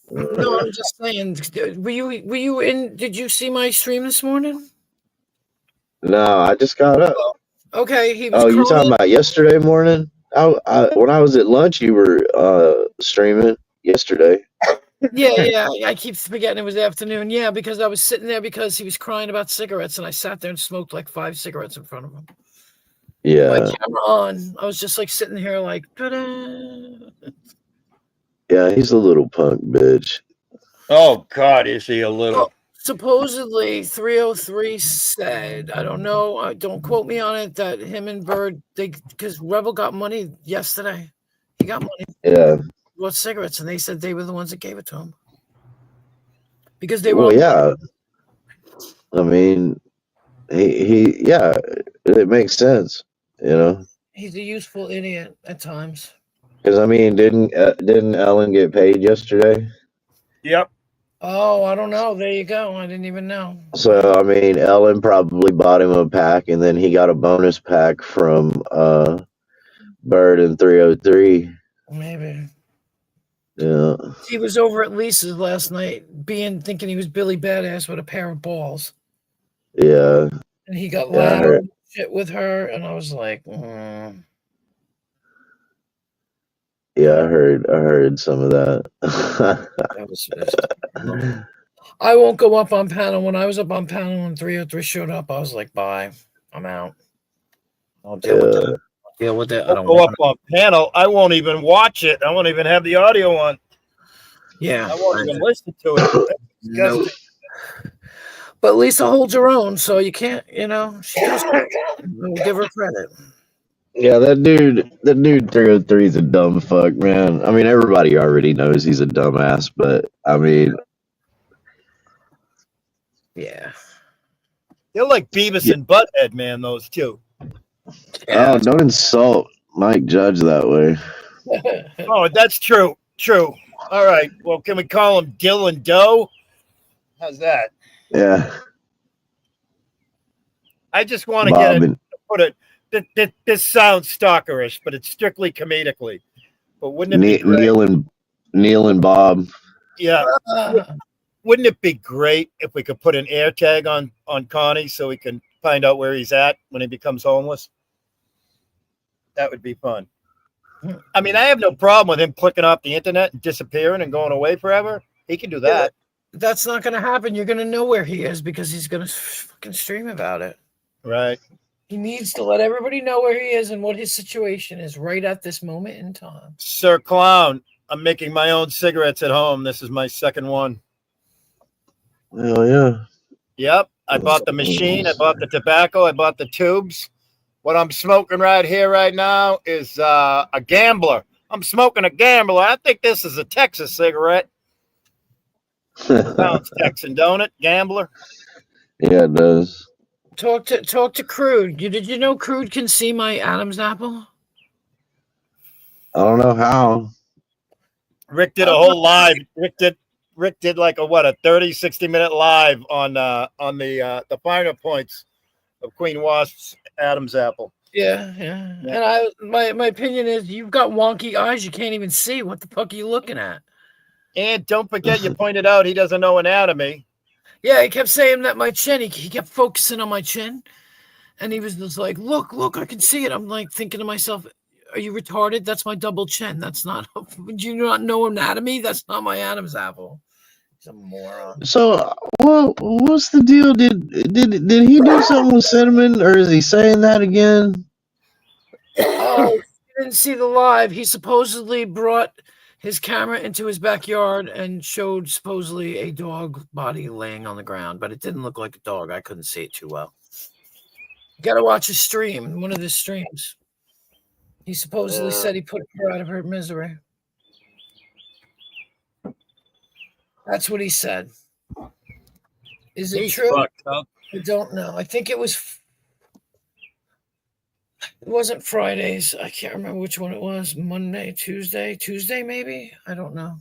No, I'm just saying. Were you in? Did you see my stream this morning? No, I just got up. Okay, he was. Oh, you talking about yesterday morning? When I was at lunch, you were streaming yesterday. Yeah. I keep forgetting it was afternoon. Yeah, because I was sitting there because he was crying about cigarettes, and I sat there and smoked like 5 cigarettes in front of him. Yeah. My camera on. I was just like sitting here, like. Ta-da. Yeah, he's a little punk bitch. Oh God, is he a little? Well, supposedly 303 said, I don't know, don't quote me on it, that him and Bird, because Rebel got money yesterday. He got money. Yeah. Bought cigarettes, and they said they were the ones that gave it to him. Because they were. Well, yeah. I mean, it makes sense, you know. He's a useful idiot at times. Because I mean, didn't Ellen get paid yesterday? Yep. Oh, I don't know. There you go. I didn't even know. So I mean, Ellen probably bought him a pack, and then he got a bonus pack from Bird and 303. Maybe. Yeah. He was over at Lisa's last night, thinking he was Billy Badass with a pair of balls. Yeah. And he got loud shit with her, and I was like, Yeah, I heard some of that. That was I won't go up on panel. When I was up on panel and 303 showed up, I was like, bye. I'm out. I'll deal with that. Deal with it. I don't go up on panel. I won't even watch it. I won't even have the audio on. Yeah. I won't even listen to it. Nope. But Lisa holds her own, so you can't, she does. We'll give her credit. Yeah, that dude 303 is a dumb fuck, man. I mean, everybody already knows he's a dumbass, but I mean, yeah, they're like Beavis and Butthead, man. Those two. Yeah. Oh, don't insult Mike Judge that way. Oh, that's true. True. All right. Well, can we call him Dylan Doe? How's that? Yeah. I just want to put it. This sounds stalkerish, but it's strictly comedically. But wouldn't it be great? Neil and Bob? Yeah. Wouldn't it be great if we could put an air tag on Connie so we can find out where he's at when he becomes homeless? That would be fun. I mean, I have no problem with him clicking off the internet and disappearing and going away forever. He can do that. That's not going to happen. You're going to know where he is because he's going to fucking stream about it. Right. He needs to let everybody know where he is and what his situation is right at this moment in time. Sir Clown, I'm making my own cigarettes at home. This is my second one. Oh, yeah. Yep. I bought the machine. I bought the tobacco. I bought the tubes. What I'm smoking right here, right now, is a Gambler. I'm smoking a Gambler. I think this is a Texas cigarette. Sounds Texan, don't it? Gambler. Yeah, it does. Talk to Crude. Did you know Crude can see my Adam's apple? I don't know how. Rick did a whole live. Rick did like a 30, 60-minute live on the finer points of Queen Wasp's Adam's apple. Yeah. And my opinion is you've got wonky eyes. You can't even see. What the fuck are you looking at? And don't forget, you pointed out he doesn't know anatomy. Yeah, he kept saying that my chin. He kept focusing on my chin, and he was just like, "Look, I can see it." I'm like thinking to myself, "Are you retarded? That's my double chin. That's not. Would you not know anatomy? That's not my Adam's apple." He's a moron. So, what's the deal? Did he do something with cinnamon, or is he saying that again? Oh, you didn't see the live. He supposedly brought his camera into his backyard and showed supposedly a dog body laying on the ground, but it didn't look like a dog. I couldn't see it too well. You got to watch his stream, one of his streams. He supposedly said he put her out of her misery. That's what he said. Is it He's true? fucked up. I don't know. I think it was. It wasn't Fridays. I can't remember which one it was. Monday, Tuesday, maybe. I don't know.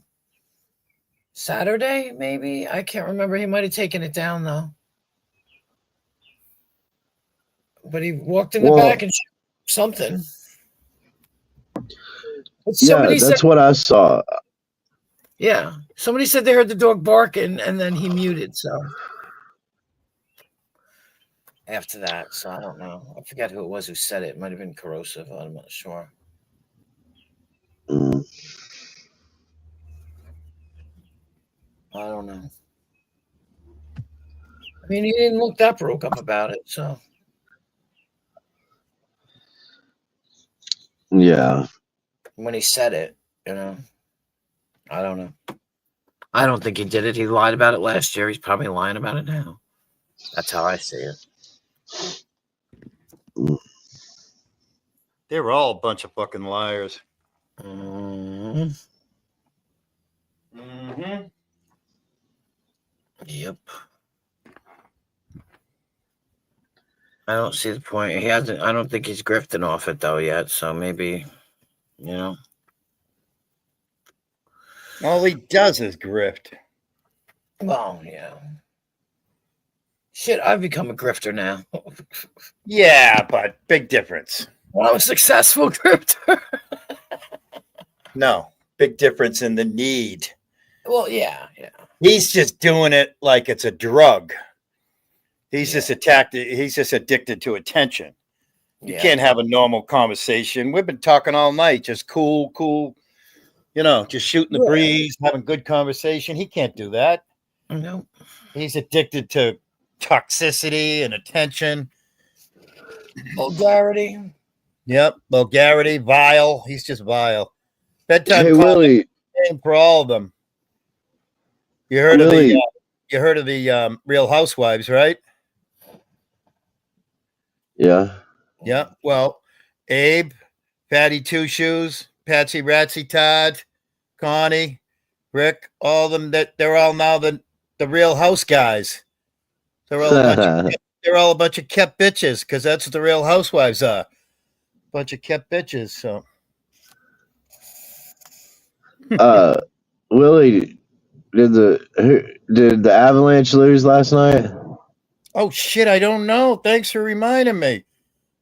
Saturday, maybe. I can't remember. He might have taken it down though. But he walked in the back and something. But somebody that's said, what I saw. yeah. Somebody said they heard the dog barking and then he muted. So after that, so I don't know. I forget who it was who said it. It might have been Corrosive. I'm not sure. Mm. I don't know. I mean, he didn't look that broke up about it. So Yeah. when he said it, you know, I don't know. I don't think he did it. He lied about it last year. He's probably lying about it now. That's how I see it. They're all a bunch of fucking liars. Mm-hmm. Mm-hmm. Yep. I don't see the point. He hasn't. I don't think he's grifting off it though yet. So maybe, you know. All he does is grift. Well, yeah. Shit, I've become a grifter now. Yeah, but big difference. Well, I'm a successful grifter. No, big difference in the need. Well, yeah. He's just doing it like it's a drug. He's just he's just addicted to attention. You can't have a normal conversation. We've been talking all night, just cool, you know, just shooting the breeze, having good conversation. He can't do that. No. He's addicted to toxicity and attention. Vulgarity. Yep, vulgarity, vile. He's just vile. Bedtime Hey, call Willie. name for all of them. You heard Willie. of the Real Housewives, right? Yeah. Yeah. Well, Abe, Patty Two Shoes, Patsy Ratsy Todd, Connie, Rick, all of them. They're all now the Real House guys. They're all a bunch of kept bitches because that's what the Real Housewives are. Bunch of kept bitches. So, Willie, did the Avalanche lose last night? oh shit, I don't know. Thanks for reminding me.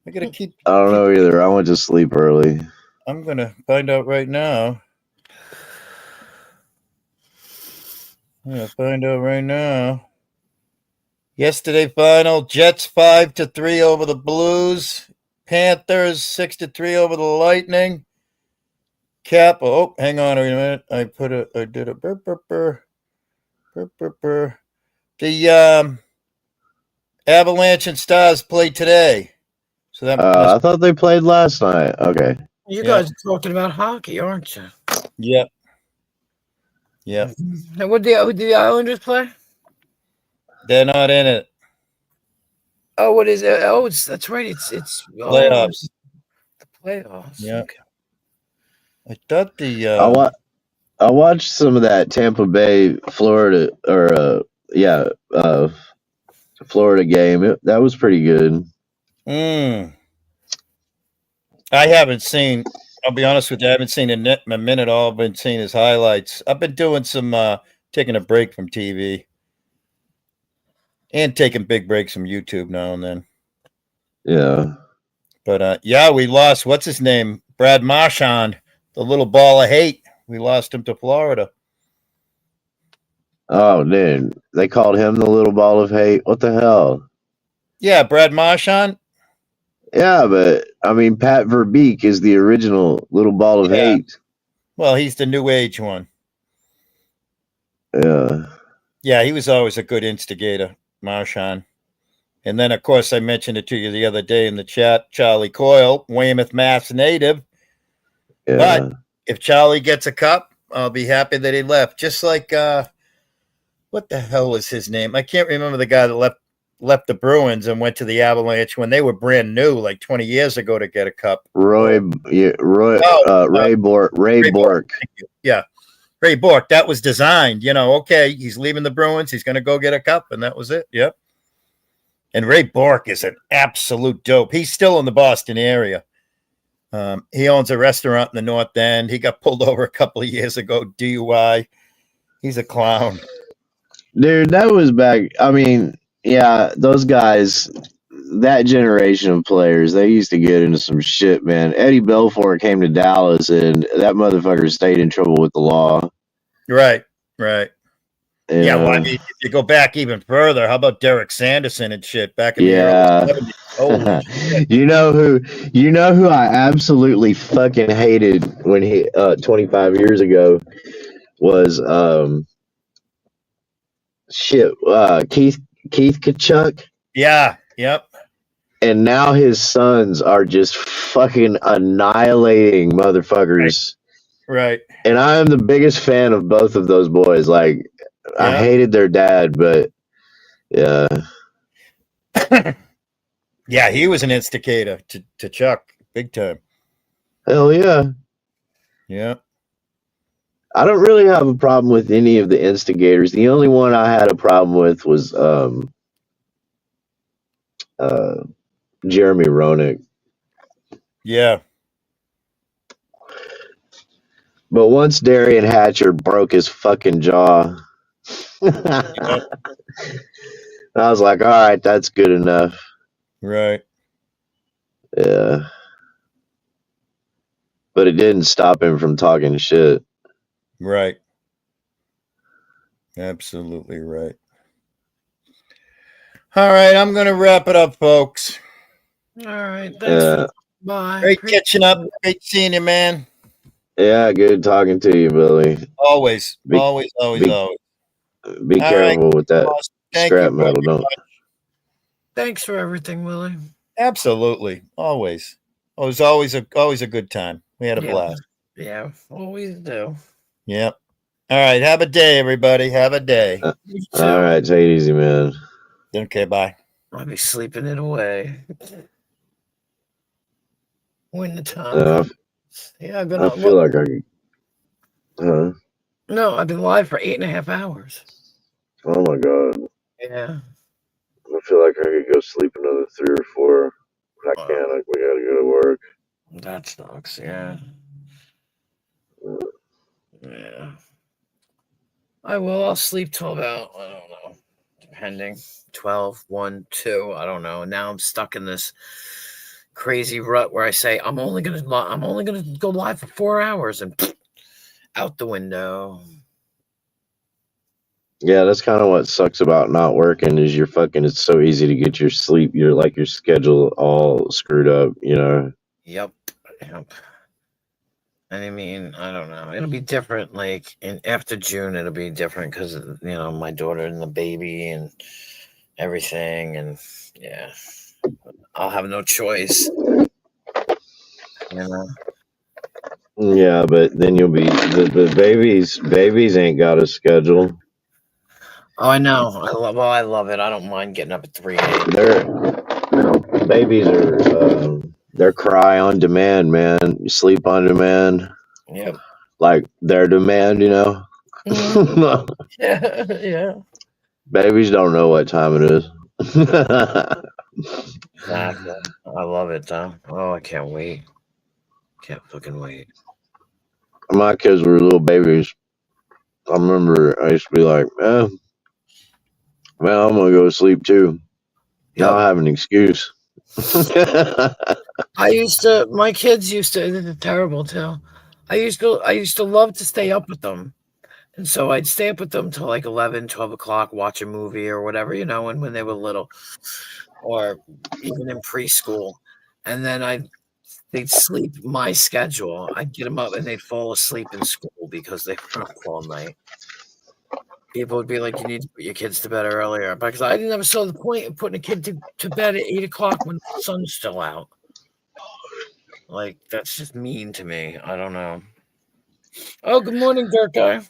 I gotta keep. I don't know either. I went to sleep early. I'm gonna find out right now. Yesterday final, Jets 5-3 over the Blues. Panthers 6-3 over the Lightning. Cap. Oh, hang on a minute. I did a burr. The Avalanche and Stars played today. So that I thought they played last night. Okay. You guys are talking about hockey, aren't you? Yep. Yep. And what did the Islanders play? They're not in it. Oh, what is it? Oh, that's right. It's Playoffs. The playoffs. Yeah. Okay. I thought I watched some of that Tampa Bay, Florida, Florida game. That was pretty good. I haven't seen. I'll be honest with you. I haven't seen a minute. All I've been seeing is highlights. I've been doing some taking a break from TV and taking big breaks from YouTube now and then. Yeah. But we lost. What's his name? Brad Marchand, the little ball of hate. We lost him to Florida. Oh, dude. They called him the little ball of hate. What the hell? Yeah, Brad Marchand. Yeah, but I mean, Pat Verbeek is the original little ball of hate. Well, he's the new age one. Yeah. Yeah, he was always a good instigator, Marchand. And then, of course, I mentioned it to you the other day in the chat, Charlie Coyle, Weymouth, Mass native. Yeah. But if Charlie gets a cup, I'll be happy that he left. Just like what the hell was his name? I can't remember the guy that left the Bruins and went to the Avalanche when they were brand new, like 20 years ago, to get a cup. Ray Bork. Thank you. Yeah, Ray Bork. That was designed. Okay, he's leaving the Bruins. He's going to go get a cup, and that was it. Yep. And Ray Bork is an absolute dope. He's still in the Boston area. He owns a restaurant in the North End. He got pulled over a couple of years ago, DUI. He's a clown. Dude, that was back. I mean, yeah, those guys, that generation of players, they used to get into some shit, man. Eddie Belfour came to Dallas, and that motherfucker stayed in trouble with the law. Right. Yeah, well, I Yeah. mean, if you go back even further, how about Derek Sanderson and shit back in Yeah. the early 70s? Holy shit. You know who I absolutely fucking hated when he 25 years ago was Keith Kachuk, Yeah, yep. and now his sons are just fucking annihilating motherfuckers. Right. And I am the biggest fan of both of those boys. Like, I Yeah. hated their dad, but yeah. Yeah, he was an instigator to Chuck, big time. Hell yeah. Yeah. I don't really have a problem with any of the instigators. The only one I had a problem with was Jeremy Roenick. Yeah. But once Darian Hatcher broke his fucking jaw, I was like, all right, that's good enough. Right. Yeah. But it didn't stop him from talking shit. Right. Absolutely right. All right, I'm going to wrap it up, folks. All right. Thanks. Yeah. Bye. Great catching up. Great seeing you, man. Yeah, good talking to you, Billy. Always. Be- always. be All Be right. careful with that Awesome. Thank scrap you metal. very Don't. much. Thanks for everything, Willie. Absolutely. Always. It was always a good time. We had a Yeah. blast. Yeah, always do. Yep. All right. Have a day, everybody. Have a day. You too. All right, take it easy, man. Okay, bye. I'll be sleeping it away. When the time I, comes. Yeah, I've been I on. feel like I could. No, I've been live for 8.5 hours. Oh my god. Yeah. I feel like I could go sleep another 3 or 4. But I can't. We gotta go to work. That sucks. Yeah. Yeah. I will. I'll sleep till about, I don't know, depending, 12, 1, 2. I don't know. Now I'm stuck in this crazy rut where I say I'm only gonna go live for 4 hours and out the window. Yeah, that's kind of what sucks about not working is you're fucking. It's so easy to get your sleep. You're like your schedule all screwed up. You know. Yep. And I mean, I don't know. It'll be different. Like after June, it'll be different because my daughter and the baby and everything, and yeah, I'll have no choice. Yeah, but then you'll be the babies ain't got a schedule. Oh, I know. I love it. I don't mind getting up at 3 a.m. Babies are they're cry on demand, man. You sleep on demand. Yep. Like their demand, you know. Yeah. Babies don't know what time it is. Exactly. I love it, Tom. Oh, I can't wait. Can't fucking wait. My kids were little babies. I remember I used to be like, man, I'm gonna go to sleep too. Now I have an excuse. My kids used to, this is terrible too. I used to love to stay up with them. And so I'd stay up with them till like 11, 12 o'clock, watch a movie or whatever, and when they were little or even in preschool. And then they'd sleep my schedule. I'd get them up and they'd fall asleep in school because they were up all night. People would be like, you need to put your kids to bed earlier. Because I never saw the point of putting a kid to bed at 8 o'clock when the sun's still out. Like, that's just mean to me. I don't know. Oh, good morning, Dirt Guy.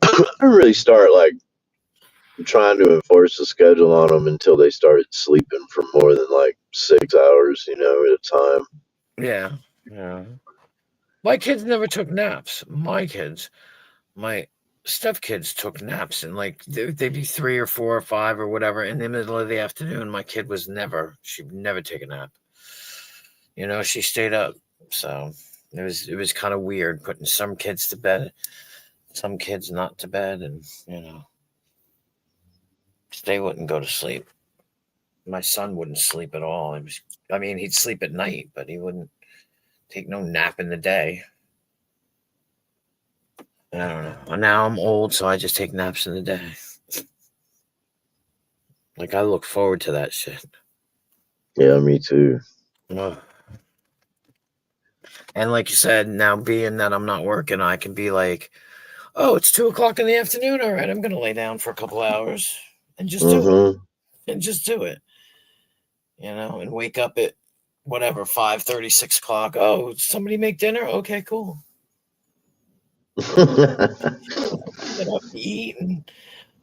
I really start like trying to enforce the schedule on them until they started sleeping for more than like 6 hours, at a time. Yeah. Yeah. My kids never took naps. My stepkids took naps, and like they'd be 3 or 4 or 5 or whatever in the middle of the afternoon. My kid she'd never take a nap. She stayed up. So it was kind of weird putting some kids to bed, some kids not to bed, and they wouldn't go to sleep. My son wouldn't sleep at all. He'd sleep at night, but he wouldn't take no nap in the day. I don't know. Now I'm old, so I just take naps in the day. Like, I look forward to that shit. Yeah, me too. Ugh. And like you said, now being that I'm not working, I can be like, oh, it's 2:00 in the afternoon. All right, I'm going to lay down for a couple hours and just do it. Mm-hmm. And just do it. And wake up at whatever, 5:30, 6:00. Oh, somebody make dinner? Okay, cool. Get up, eat, and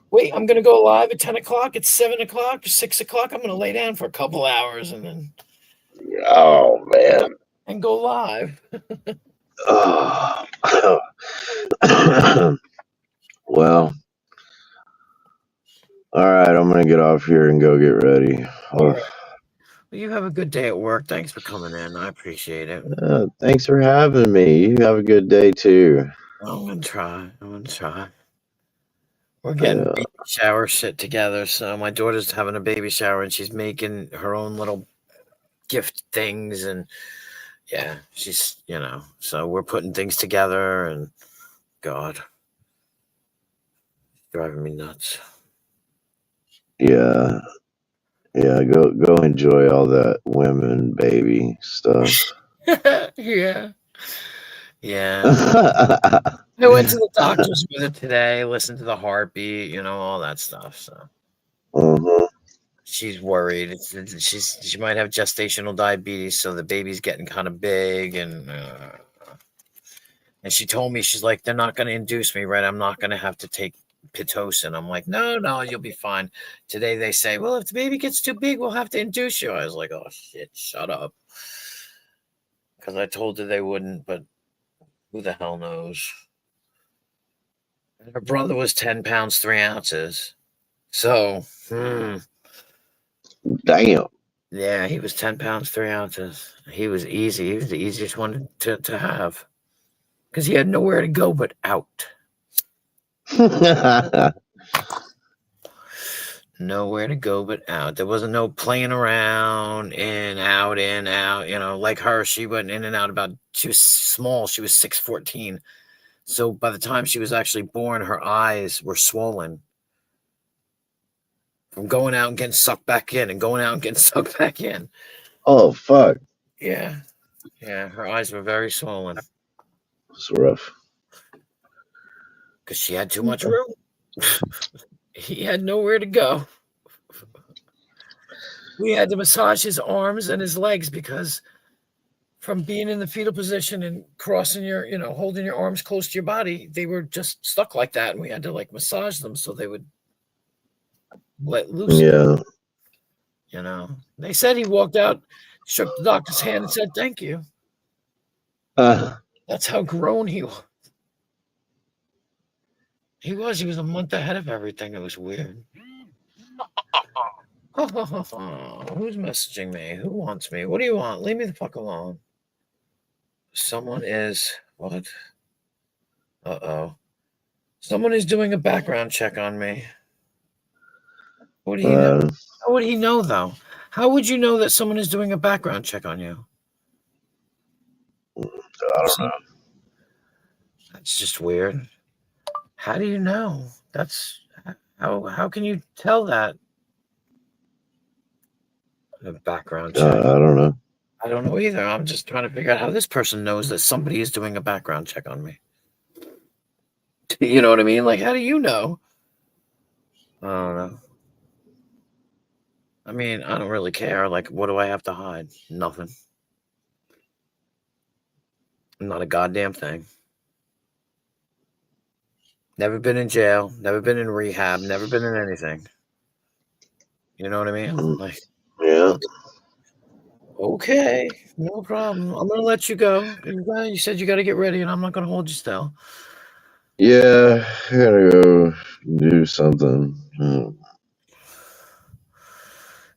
wait, I'm going to go live at 10:00. It's 7:00, 6:00. I'm going to lay down for a couple hours and then Oh man. and go live. Oh. Well, all right, I'm gonna get off here and go get ready. All right. Well, you have a good day at work. Thanks for coming in. I appreciate it. Thanks for having me. You have a good day too. I'm going to try. We're getting baby shower shit together. So my daughter's having a baby shower and she's making her own little gift things. And yeah, she's, so we're putting things together and God, driving me nuts. Yeah. Yeah, go enjoy all that women baby stuff. Yeah. I went to the doctor's with it today, listened to the heartbeat, all that stuff. So she's worried. She might have gestational diabetes, so the baby's getting kind of big, and she told me, she's like, they're not going to induce me, right? I'm not going to have to take Pitocin. I'm like, no, you'll be fine. Today they say, well, if the baby gets too big, we'll have to induce you. I was like, oh shit, shut up. Because I told her they wouldn't, but who the hell knows? Her brother was 10 pounds, 3 ounces. So, damn. Yeah, he was 10 pounds, 3 ounces. He was easy. He was the easiest one to have. Because he had nowhere to go but out. Nowhere to go but out. There wasn't no playing around, in, out, like her. She went in and out she was small. She was 6'14". So by the time she was actually born, her eyes were swollen from going out and getting sucked back in and going out and getting sucked back in. Oh, fuck. Yeah. Yeah, her eyes were very swollen. It's rough. Because she had too much room. He had nowhere to go. We had to massage his arms and his legs because from being in the fetal position and crossing your, holding your arms close to your body, they were just stuck like that. And we had to massage them so they would let loose. Yeah. They said he walked out, shook the doctor's hand and said, thank you. That's how grown he was. He was a month ahead of everything. It was weird. Who's messaging me? Who wants me? What do you want? Leave me the fuck alone. Someone is what? Uh-oh. Someone is doing a background check on me. What do you know? How would he know, though? How would you know that someone is doing a background check on you? I don't know. That's just weird. How do you know? That's how can you tell that? A background check. I don't know. I don't know either. I'm just trying to figure out how this person knows that somebody is doing a background check on me. You know what I mean? Like, how do you know? I don't know. I mean, I don't really care. Like, what do I have to hide? Nothing. Not a goddamn thing. Never been in jail. Never been in rehab. Never been in anything. You know what I mean? Like, Yeah. okay, no problem. I'm gonna let you go. You said you got to get ready, and I'm not gonna hold you still. Yeah, I gotta go do something.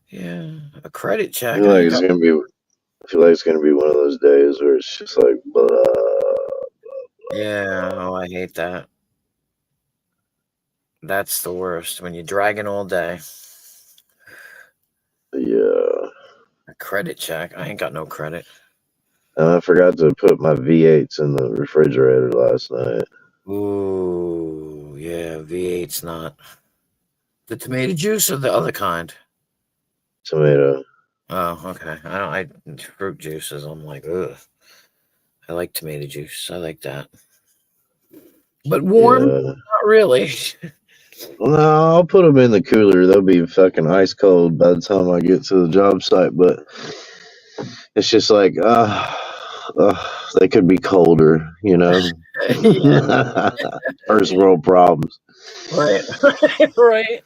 Yeah, a credit I check. feel I like ain't it's got. gonna be. I feel like it's gonna be one of those days where it's just like, blah. Yeah. Oh, I hate that. That's the worst when you're dragging all day. Yeah. A credit check. I ain't got no credit. And I forgot to put my V8s in the refrigerator last night. Ooh, yeah. V8's not the tomato juice or the other kind. Tomato. Oh, okay. I fruit juices. I'm like, ugh. I like tomato juice. I like that. But warm? Yeah. Not really. Well, no, I'll put them in the cooler. They'll be fucking ice cold by the time I get to the job site. But it's just like, they could be colder, you know? Yeah. First world problems. Right. Right.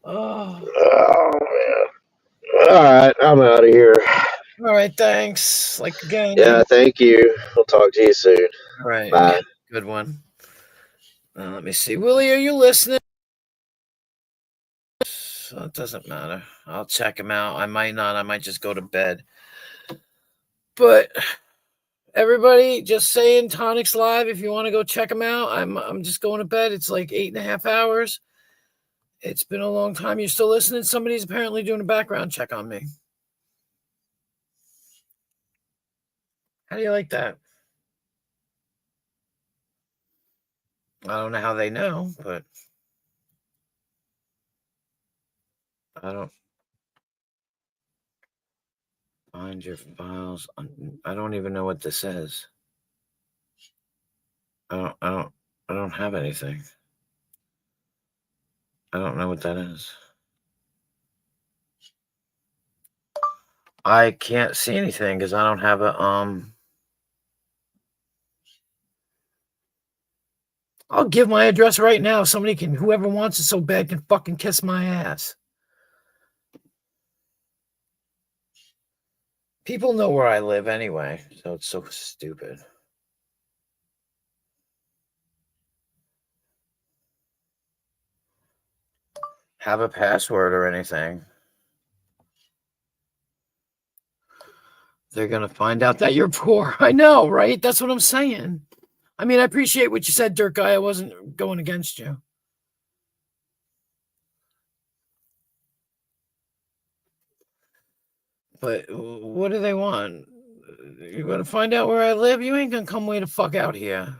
Oh. Oh, man. All right. I'm out of here. All right. Thanks. Like again. Yeah, thank you. We'll talk to you soon. All right. Bye. Good one. Let me see. Willie, are you listening? So it doesn't matter. I'll check him out. I might not. I might just go to bed. But everybody, just saying Tonics Live. If you want to go check him out, I'm just going to bed. It's like 8.5 hours. It's been a long time. You're still listening? Somebody's apparently doing a background check on me. How do you like that? I don't know how they know, but I don't find your files. I don't even know what this is. I don't have anything. I don't know what that is. I can't see anything because I don't have a I'll give my address right now. Somebody can, whoever wants it so bad, can fucking kiss my ass. People know where I live anyway, so it's so stupid. Have a password or anything. They're going to find out that you're poor. I know, right? That's what I'm saying. I mean, I appreciate what you said, Dirt Guy. I wasn't going against you. But what do they want? You going to find out where I live? You ain't going to come way the fuck out here.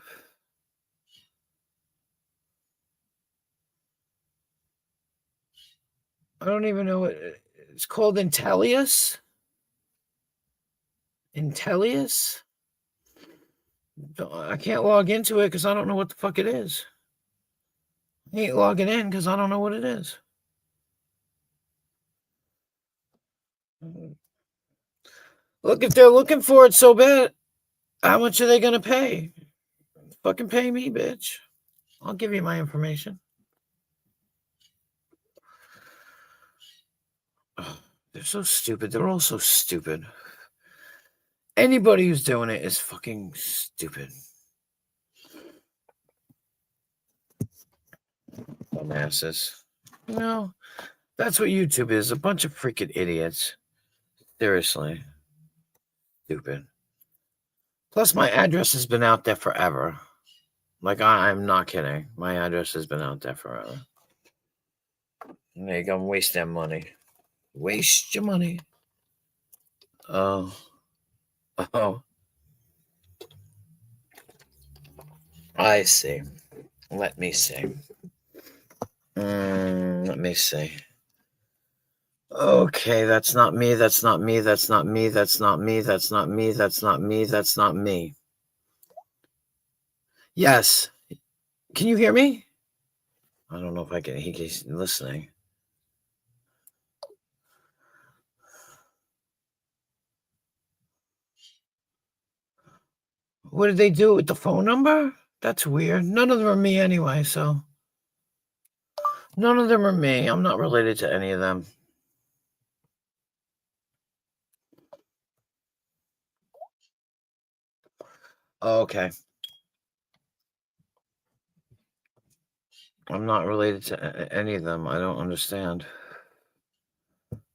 I don't even know what it's called. Intellius? Intellius? I can't log into it because I don't know what the fuck it is. I ain't logging in because I don't know what it is. Look, if they're looking for it so bad, how much are they going to pay? Fucking pay me, bitch. I'll give you my information. Oh, they're so stupid. They're all so stupid. Anybody who's doing it is fucking stupid. Dumbasses. No, that's what YouTube is. A bunch of freaking idiots. Seriously. Stupid. Plus, my address has been out there forever. Like, I'm not kidding. My address has been out there forever. There you go. Waste that money. Waste your money. Oh. Oh. I see. Let me see. Let me see. Okay, that's not me. That's not me. That's not me. That's not me. That's not me. That's not me. That's not me. Yes. Can you hear me? I don't know if I can. He's listening. What did they do with the phone number? That's weird. None of them are me anyway, so. None of them are me. I'm not related to any of them. Okay. I'm not related to any of them. I don't understand.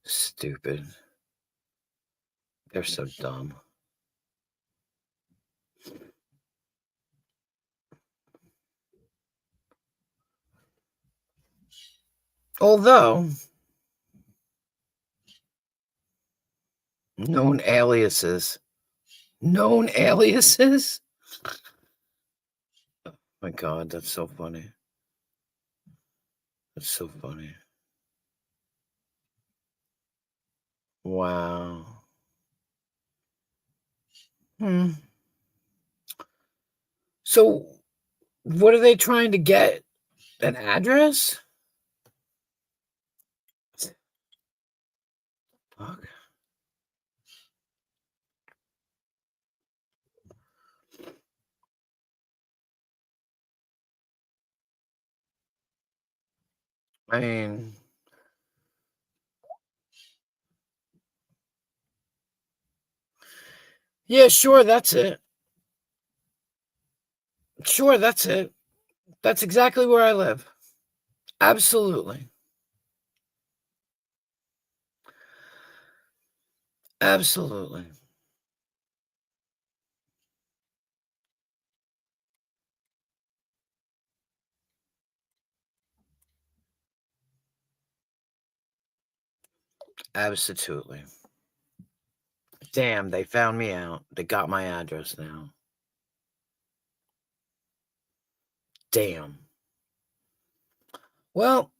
Stupid. They're so dumb. Although, known aliases. Known aliases? Oh my God, that's so funny. That's so funny. Wow. So, what are they trying to get? An address? Fuck. I mean, yeah, sure, that's it. Sure, that's it. That's exactly where I live. Absolutely. Absolutely. Absolutely. Damn, they found me out. They got my address now. Damn. Well,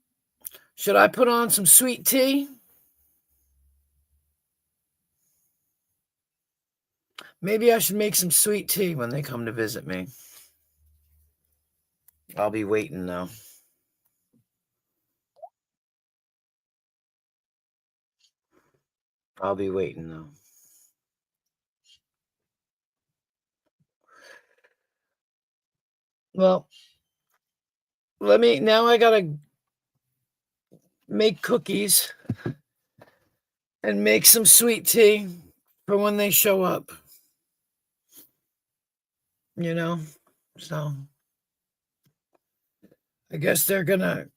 should I put on some sweet tea? Maybe I should make some sweet tea when they come to visit me. I'll be waiting, though. I'll be waiting, though. Well, now I gotta make cookies and make some sweet tea for when they show up. You know? So, I guess they're gonna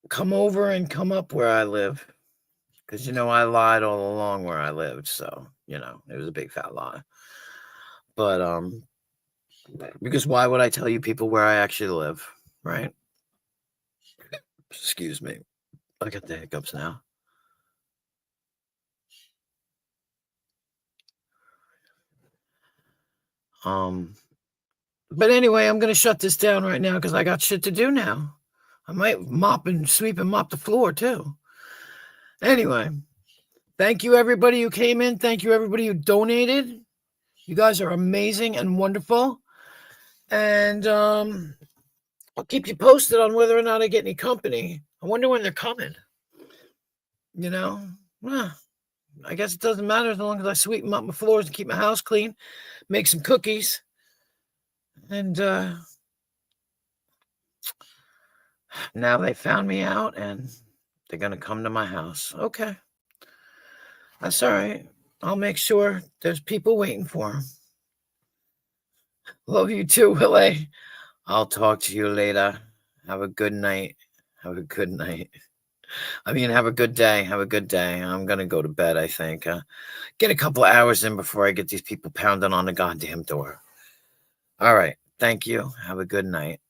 come over and come up where I live. Because, I lied all along where I lived. So, it was a big fat lie. But, because why would I tell you people where I actually live, right? Excuse me. I got the hiccups now. But anyway, I'm going to shut this down right now because I got shit to do now. I might mop the floor too. Anyway, thank you everybody who came in. Thank you everybody who donated. You guys are amazing and wonderful. And I'll keep you posted on whether or not I get any company. I wonder when they're coming. I guess it doesn't matter as long as I sweep up my floors and keep my house clean, make some cookies. And now they found me out and they're going to come to my house. Okay. That's all right. I'll make sure there's people waiting for them. Love you too, Willie. I'll talk to you later. Have a good night. Have a good night. I mean, have a good day. Have a good day. I'm going to go to bed, I think. Get a couple of hours in before I get these people pounding on the goddamn door. All right. Thank you. Have a good night.